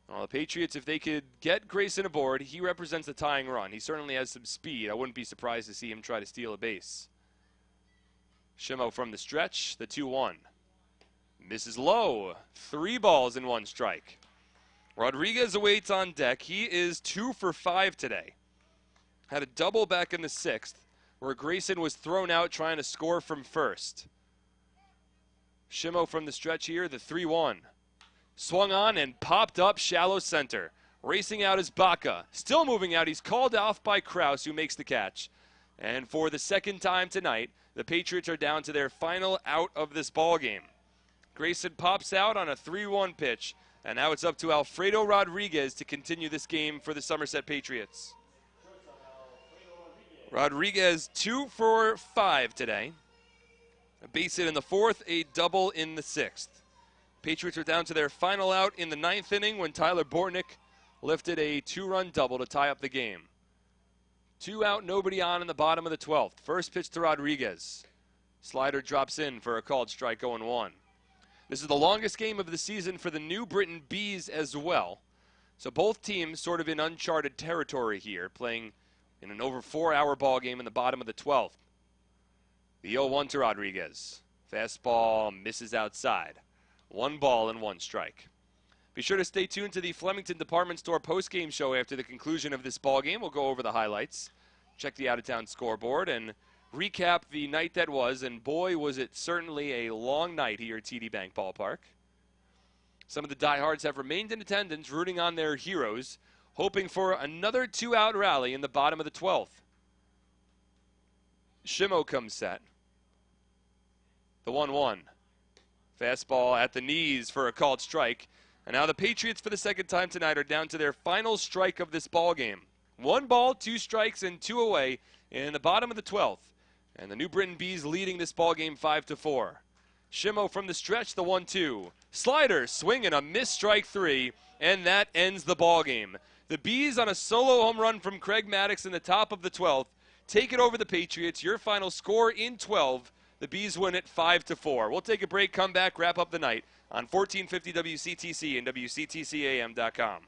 Well, the Patriots, if they could get Grayson aboard, he represents the tying run. He certainly has some speed. I wouldn't be surprised to see him try to steal a base. Shimo from the stretch, the 2-1. Misses low. 3 balls and 1 strike. Rodriguez awaits on deck. He is 2 for 5 today. Had a double back in the 6th where Grayson was thrown out trying to score from first. Shimo from the stretch here, the 3-1. Swung on and popped up shallow center. Racing out is Baca. Still moving out. He's called off by Kraus, who makes the catch. And for the second time tonight, the Patriots are down to their final out of this ball game. Grayson pops out on a 3-1 pitch. And now it's up to Alfredo Rodriguez to continue this game for the Somerset Patriots. Rodriguez 2 for 5 today. A base hit in the 4th, a double in the 6th. Patriots are down to their final out in the 9th inning when Tyler Bortnick lifted a 2-run double to tie up the game. 2 out, nobody on in the bottom of the 12th. First pitch to Rodriguez. Slider drops in for a called strike, 0-1. This is the longest game of the season for the New Britain Bees as well. So both teams sort of in uncharted territory here, playing in an over 4-hour ball game in the bottom of the 12th. The 0-1 to Rodriguez. Fastball misses outside. 1 ball and 1 strike. Be sure to stay tuned to the Flemington Department Store postgame show after the conclusion of this ball game. We'll go over the highlights, check the out-of-town scoreboard, and recap the night that was. And boy, was it certainly a long night here at TD Bank Ballpark. Some of the diehards have remained in attendance, rooting on their heroes, hoping for another 2-out rally in the bottom of the 12th. Shimo comes set. The 1-1. Fastball at the knees for a called strike. And now the Patriots, for the second time tonight, are down to their final strike of this ball game. 1 ball, 2 strikes, and 2 away in the bottom of the 12th. And the New Britain Bees leading this ball game 5-4. Shimo from the stretch, the 1-2. Slider, swing and a missed strike 3, and that ends the ball game. The Bees on a solo home run from Craig Maddox in the top of the 12th take it over the Patriots. Your final score in 12. The Bees win it 5-4. We'll take a break, come back, wrap up the night on 1450 WCTC and WCTCAM.com.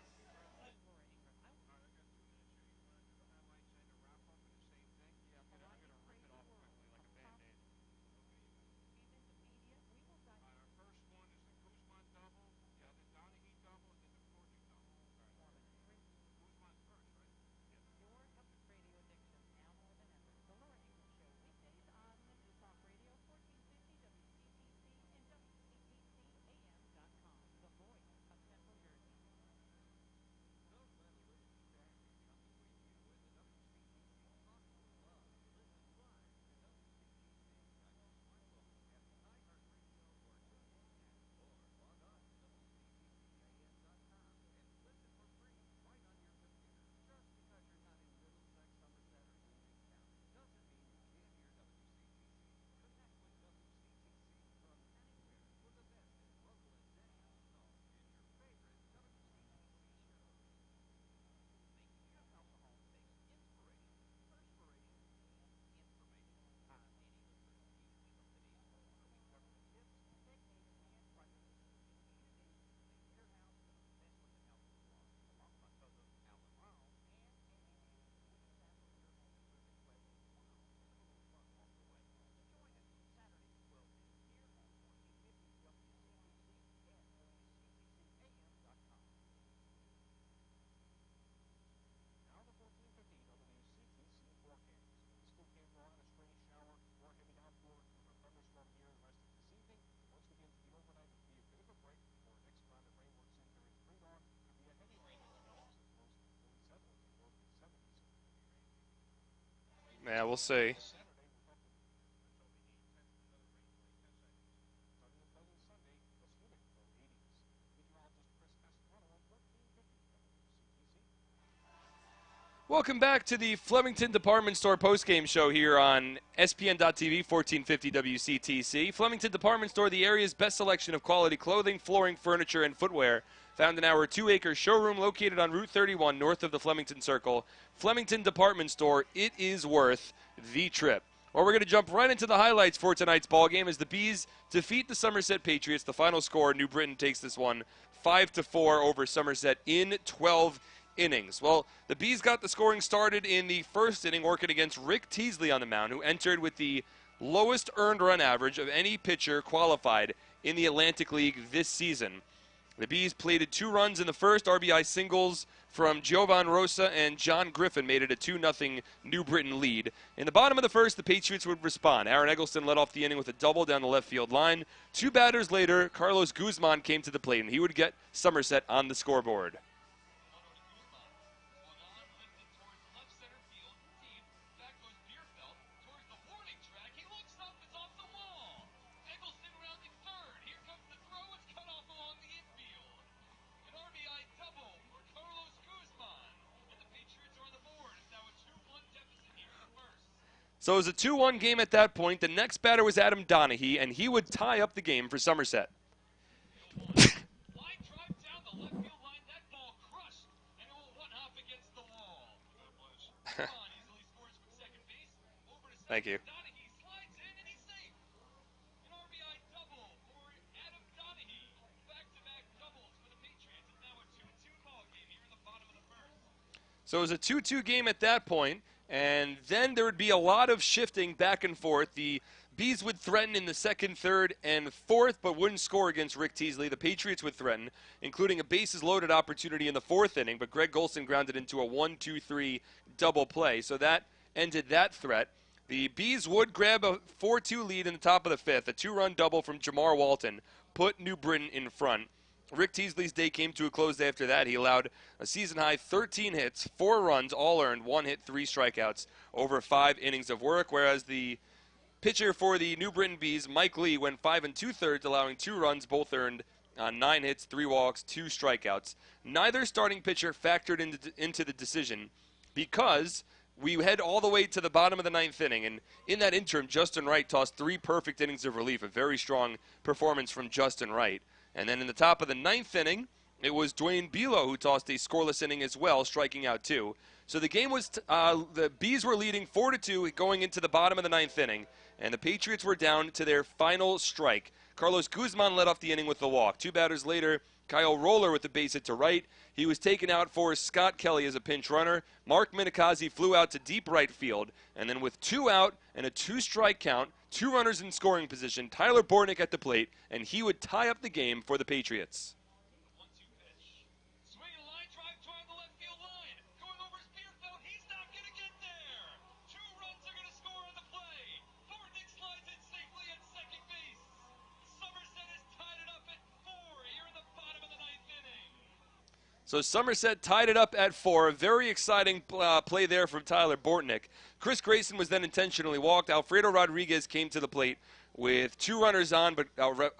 Yeah, we'll see. Welcome back to the Flemington Department Store postgame show here on SPN.TV, 1450 WCTC. Flemington Department Store, the area's best selection of quality clothing, flooring, furniture, and footwear. Found in our 2-acre showroom located on Route 31 north of the Flemington Circle. Flemington Department Store, it is worth the trip. Well, we're going to jump right into the highlights for tonight's ballgame as the Bees defeat the Somerset Patriots. The final score, New Britain takes this one 5-4 over Somerset in 12 innings. Well, the Bees got the scoring started in the first inning, working against Rick Teasley on the mound, who entered with the lowest earned run average of any pitcher qualified in the Atlantic League this season. The Bees plated 2 runs in the first. RBI singles from Giovan Rosa and John Griffin made it a 2-0 New Britain lead. In the bottom of the first, the Patriots would respond. Aaron Eggleston led off the inning with a double down the left field line. 2 batters later, Carlos Guzman came to the plate, and he would get Somerset on the scoreboard. So it was a 2-1 game at that point. The next batter was Adam Donaghy, and he would tie up the game for Somerset. Thank you. So it was a 2-2 game at that point. And then there would be a lot of shifting back and forth. The Bees would threaten in the second, third, and fourth, but wouldn't score against Rick Teasley. The Patriots would threaten, including a bases-loaded opportunity in the fourth inning, but Greg Golson grounded into a 1-2-3 double play. So that ended that threat. The Bees would grab a 4-2 lead in the top of the fifth. A 2-run double from Jamar Walton put New Britain in front. Rick Teasley's day came to a close after that. He allowed a season-high 13 hits, 4 runs, all earned, 1 hit, 3 strikeouts over 5 innings of work, whereas the pitcher for the New Britain Bees, Mike Lee, went 5 2/3, allowing 2 runs, both earned on 9 hits, 3 walks, 2 strikeouts. Neither starting pitcher factored into the decision because we head all the way to the bottom of the 9th inning, and in that interim, Justin Wright tossed 3 perfect innings of relief, a very strong performance from Justin Wright. And then in the top of the 9th inning, it was Dwayne Bilo who tossed a scoreless inning as well, striking out 2. So the game was, the Bees were leading 4-2 going into the bottom of the 9th inning, and the Patriots were down to their final strike. Carlos Guzman led off the inning with the walk. 2 batters later, Kyle Roller with the base hit to right. He was taken out for Scott Kelly as a pinch runner. Mark Minikazi flew out to deep right field, and then with 2 out and a 2-strike count, 2 runners in scoring position, Tyler Bortnick at the plate, and he would tie up the game for the Patriots. So Somerset tied it up at 4. A very exciting play there from Tyler Bortnick. Chris Grayson was then intentionally walked. Alfredo Rodriguez came to the plate with 2 runners on, but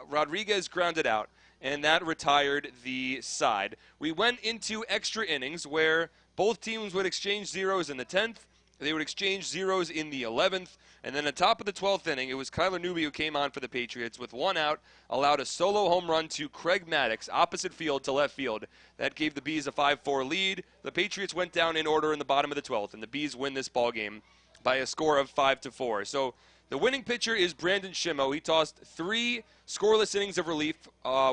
Rodriguez grounded out, and that retired the side. We went into extra innings where both teams would exchange zeros in the 10th. They would exchange zeros in the 11th. And then at the top of the 12th inning, it was Kyler Newby who came on for the Patriots with 1 out, allowed a solo home run to Craig Maddox, opposite field to left field. That gave the Bees a 5-4 lead. The Patriots went down in order in the bottom of the 12th, and the Bees win this ball game by a score of 5-4. So the winning pitcher is Brandon Shimmo. He tossed 3 scoreless innings of relief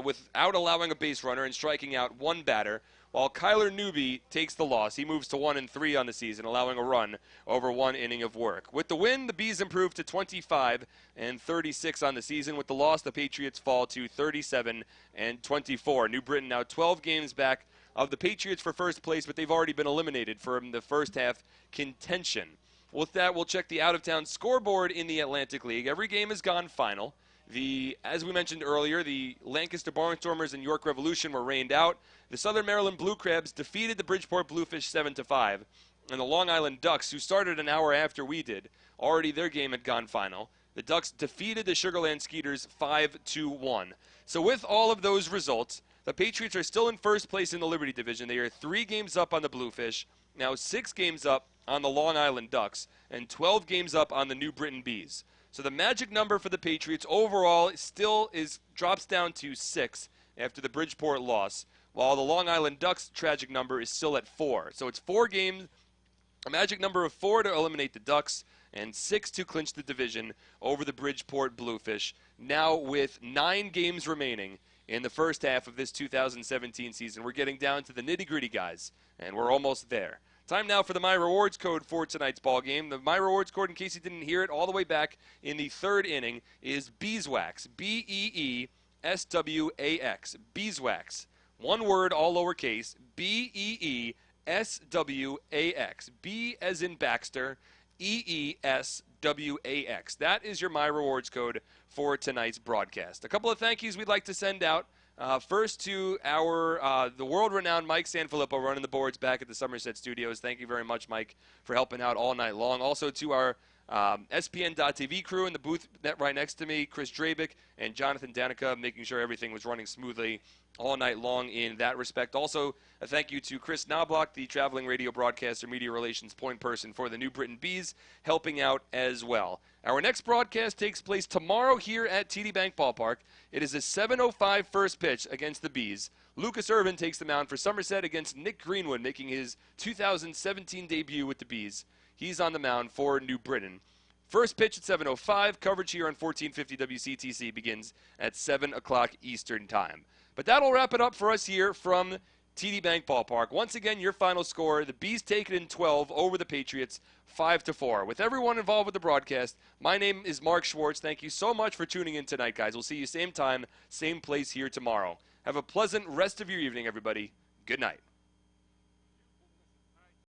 without allowing a base runner and striking out 1 batter, while Kyler Newby takes the loss. He moves to 1-3 on the season, allowing a run over 1 inning of work. With the win, the Bees improved to 25-36 on the season. With the loss, the Patriots fall to 37-24. New Britain now 12 games back of the Patriots for first place, but they've already been eliminated from the first half contention. With that, we'll check the out-of-town scoreboard in the Atlantic League. Every game has gone final. As we mentioned earlier, the Lancaster Barnstormers and York Revolution were rained out. The Southern Maryland Blue Crabs defeated the Bridgeport Bluefish 7-5. And the Long Island Ducks, who started an hour after we did, already their game had gone final. The Ducks defeated the Sugarland Skeeters 5-1. So with all of those results, the Patriots are still in first place in the Liberty Division. They are 3 games up on the Bluefish, now 6 games up on the Long Island Ducks, and 12 games up on the New Britain Bees. So the magic number for the Patriots overall still drops down to 6 after the Bridgeport loss, while the Long Island Ducks' tragic number is still at 4. So it's 4 games, a magic number of 4 to eliminate the Ducks, and 6 to clinch the division over the Bridgeport Bluefish, now with 9 games remaining in the first half of this 2017 season. We're getting down to the nitty-gritty, guys, and we're almost there. Time now for the My Rewards code for tonight's ball game. The My Rewards code, in case you didn't hear it, all the way back in the 3rd inning, is Beeswax. B-E-E-S-W-A-X. Beeswax. One word, all lowercase. B-E-E-S-W-A-X. B as in Baxter. E-E-S-W-A-X. That is your My Rewards code for tonight's broadcast. A couple of thank yous we'd like to send out. First to our the world-renowned Mike Sanfilippo running the boards back at the Somerset Studios. Thank you very much, Mike, for helping out all night long. Also to our SPN.TV crew in the booth right next to me, Chris Drabick and Jonathan Danica, making sure everything was running smoothly all night long in that respect. Also, a thank you to Chris Knobloch, the traveling radio broadcaster, media relations point person for the New Britain Bees, helping out as well. Our next broadcast takes place tomorrow here at TD Bank Ballpark. It is a 7:05 first pitch against the Bees. Lucas Irvin takes the mound for Somerset against Nick Greenwood, making his 2017 debut with the Bees. He's on the mound for New Britain. First pitch at 7:05. Coverage here on 1450 WCTC begins at 7 o'clock Eastern Time. But that'll wrap it up for us here from TD Bank Ballpark. Once again, your final score, the Bees take it in 12 over the Patriots, 5-4. With everyone involved with the broadcast, my name is Mark Schwartz. Thank you so much for tuning in tonight, guys. We'll see you same time, same place here tomorrow. Have a pleasant rest of your evening, everybody. Good night.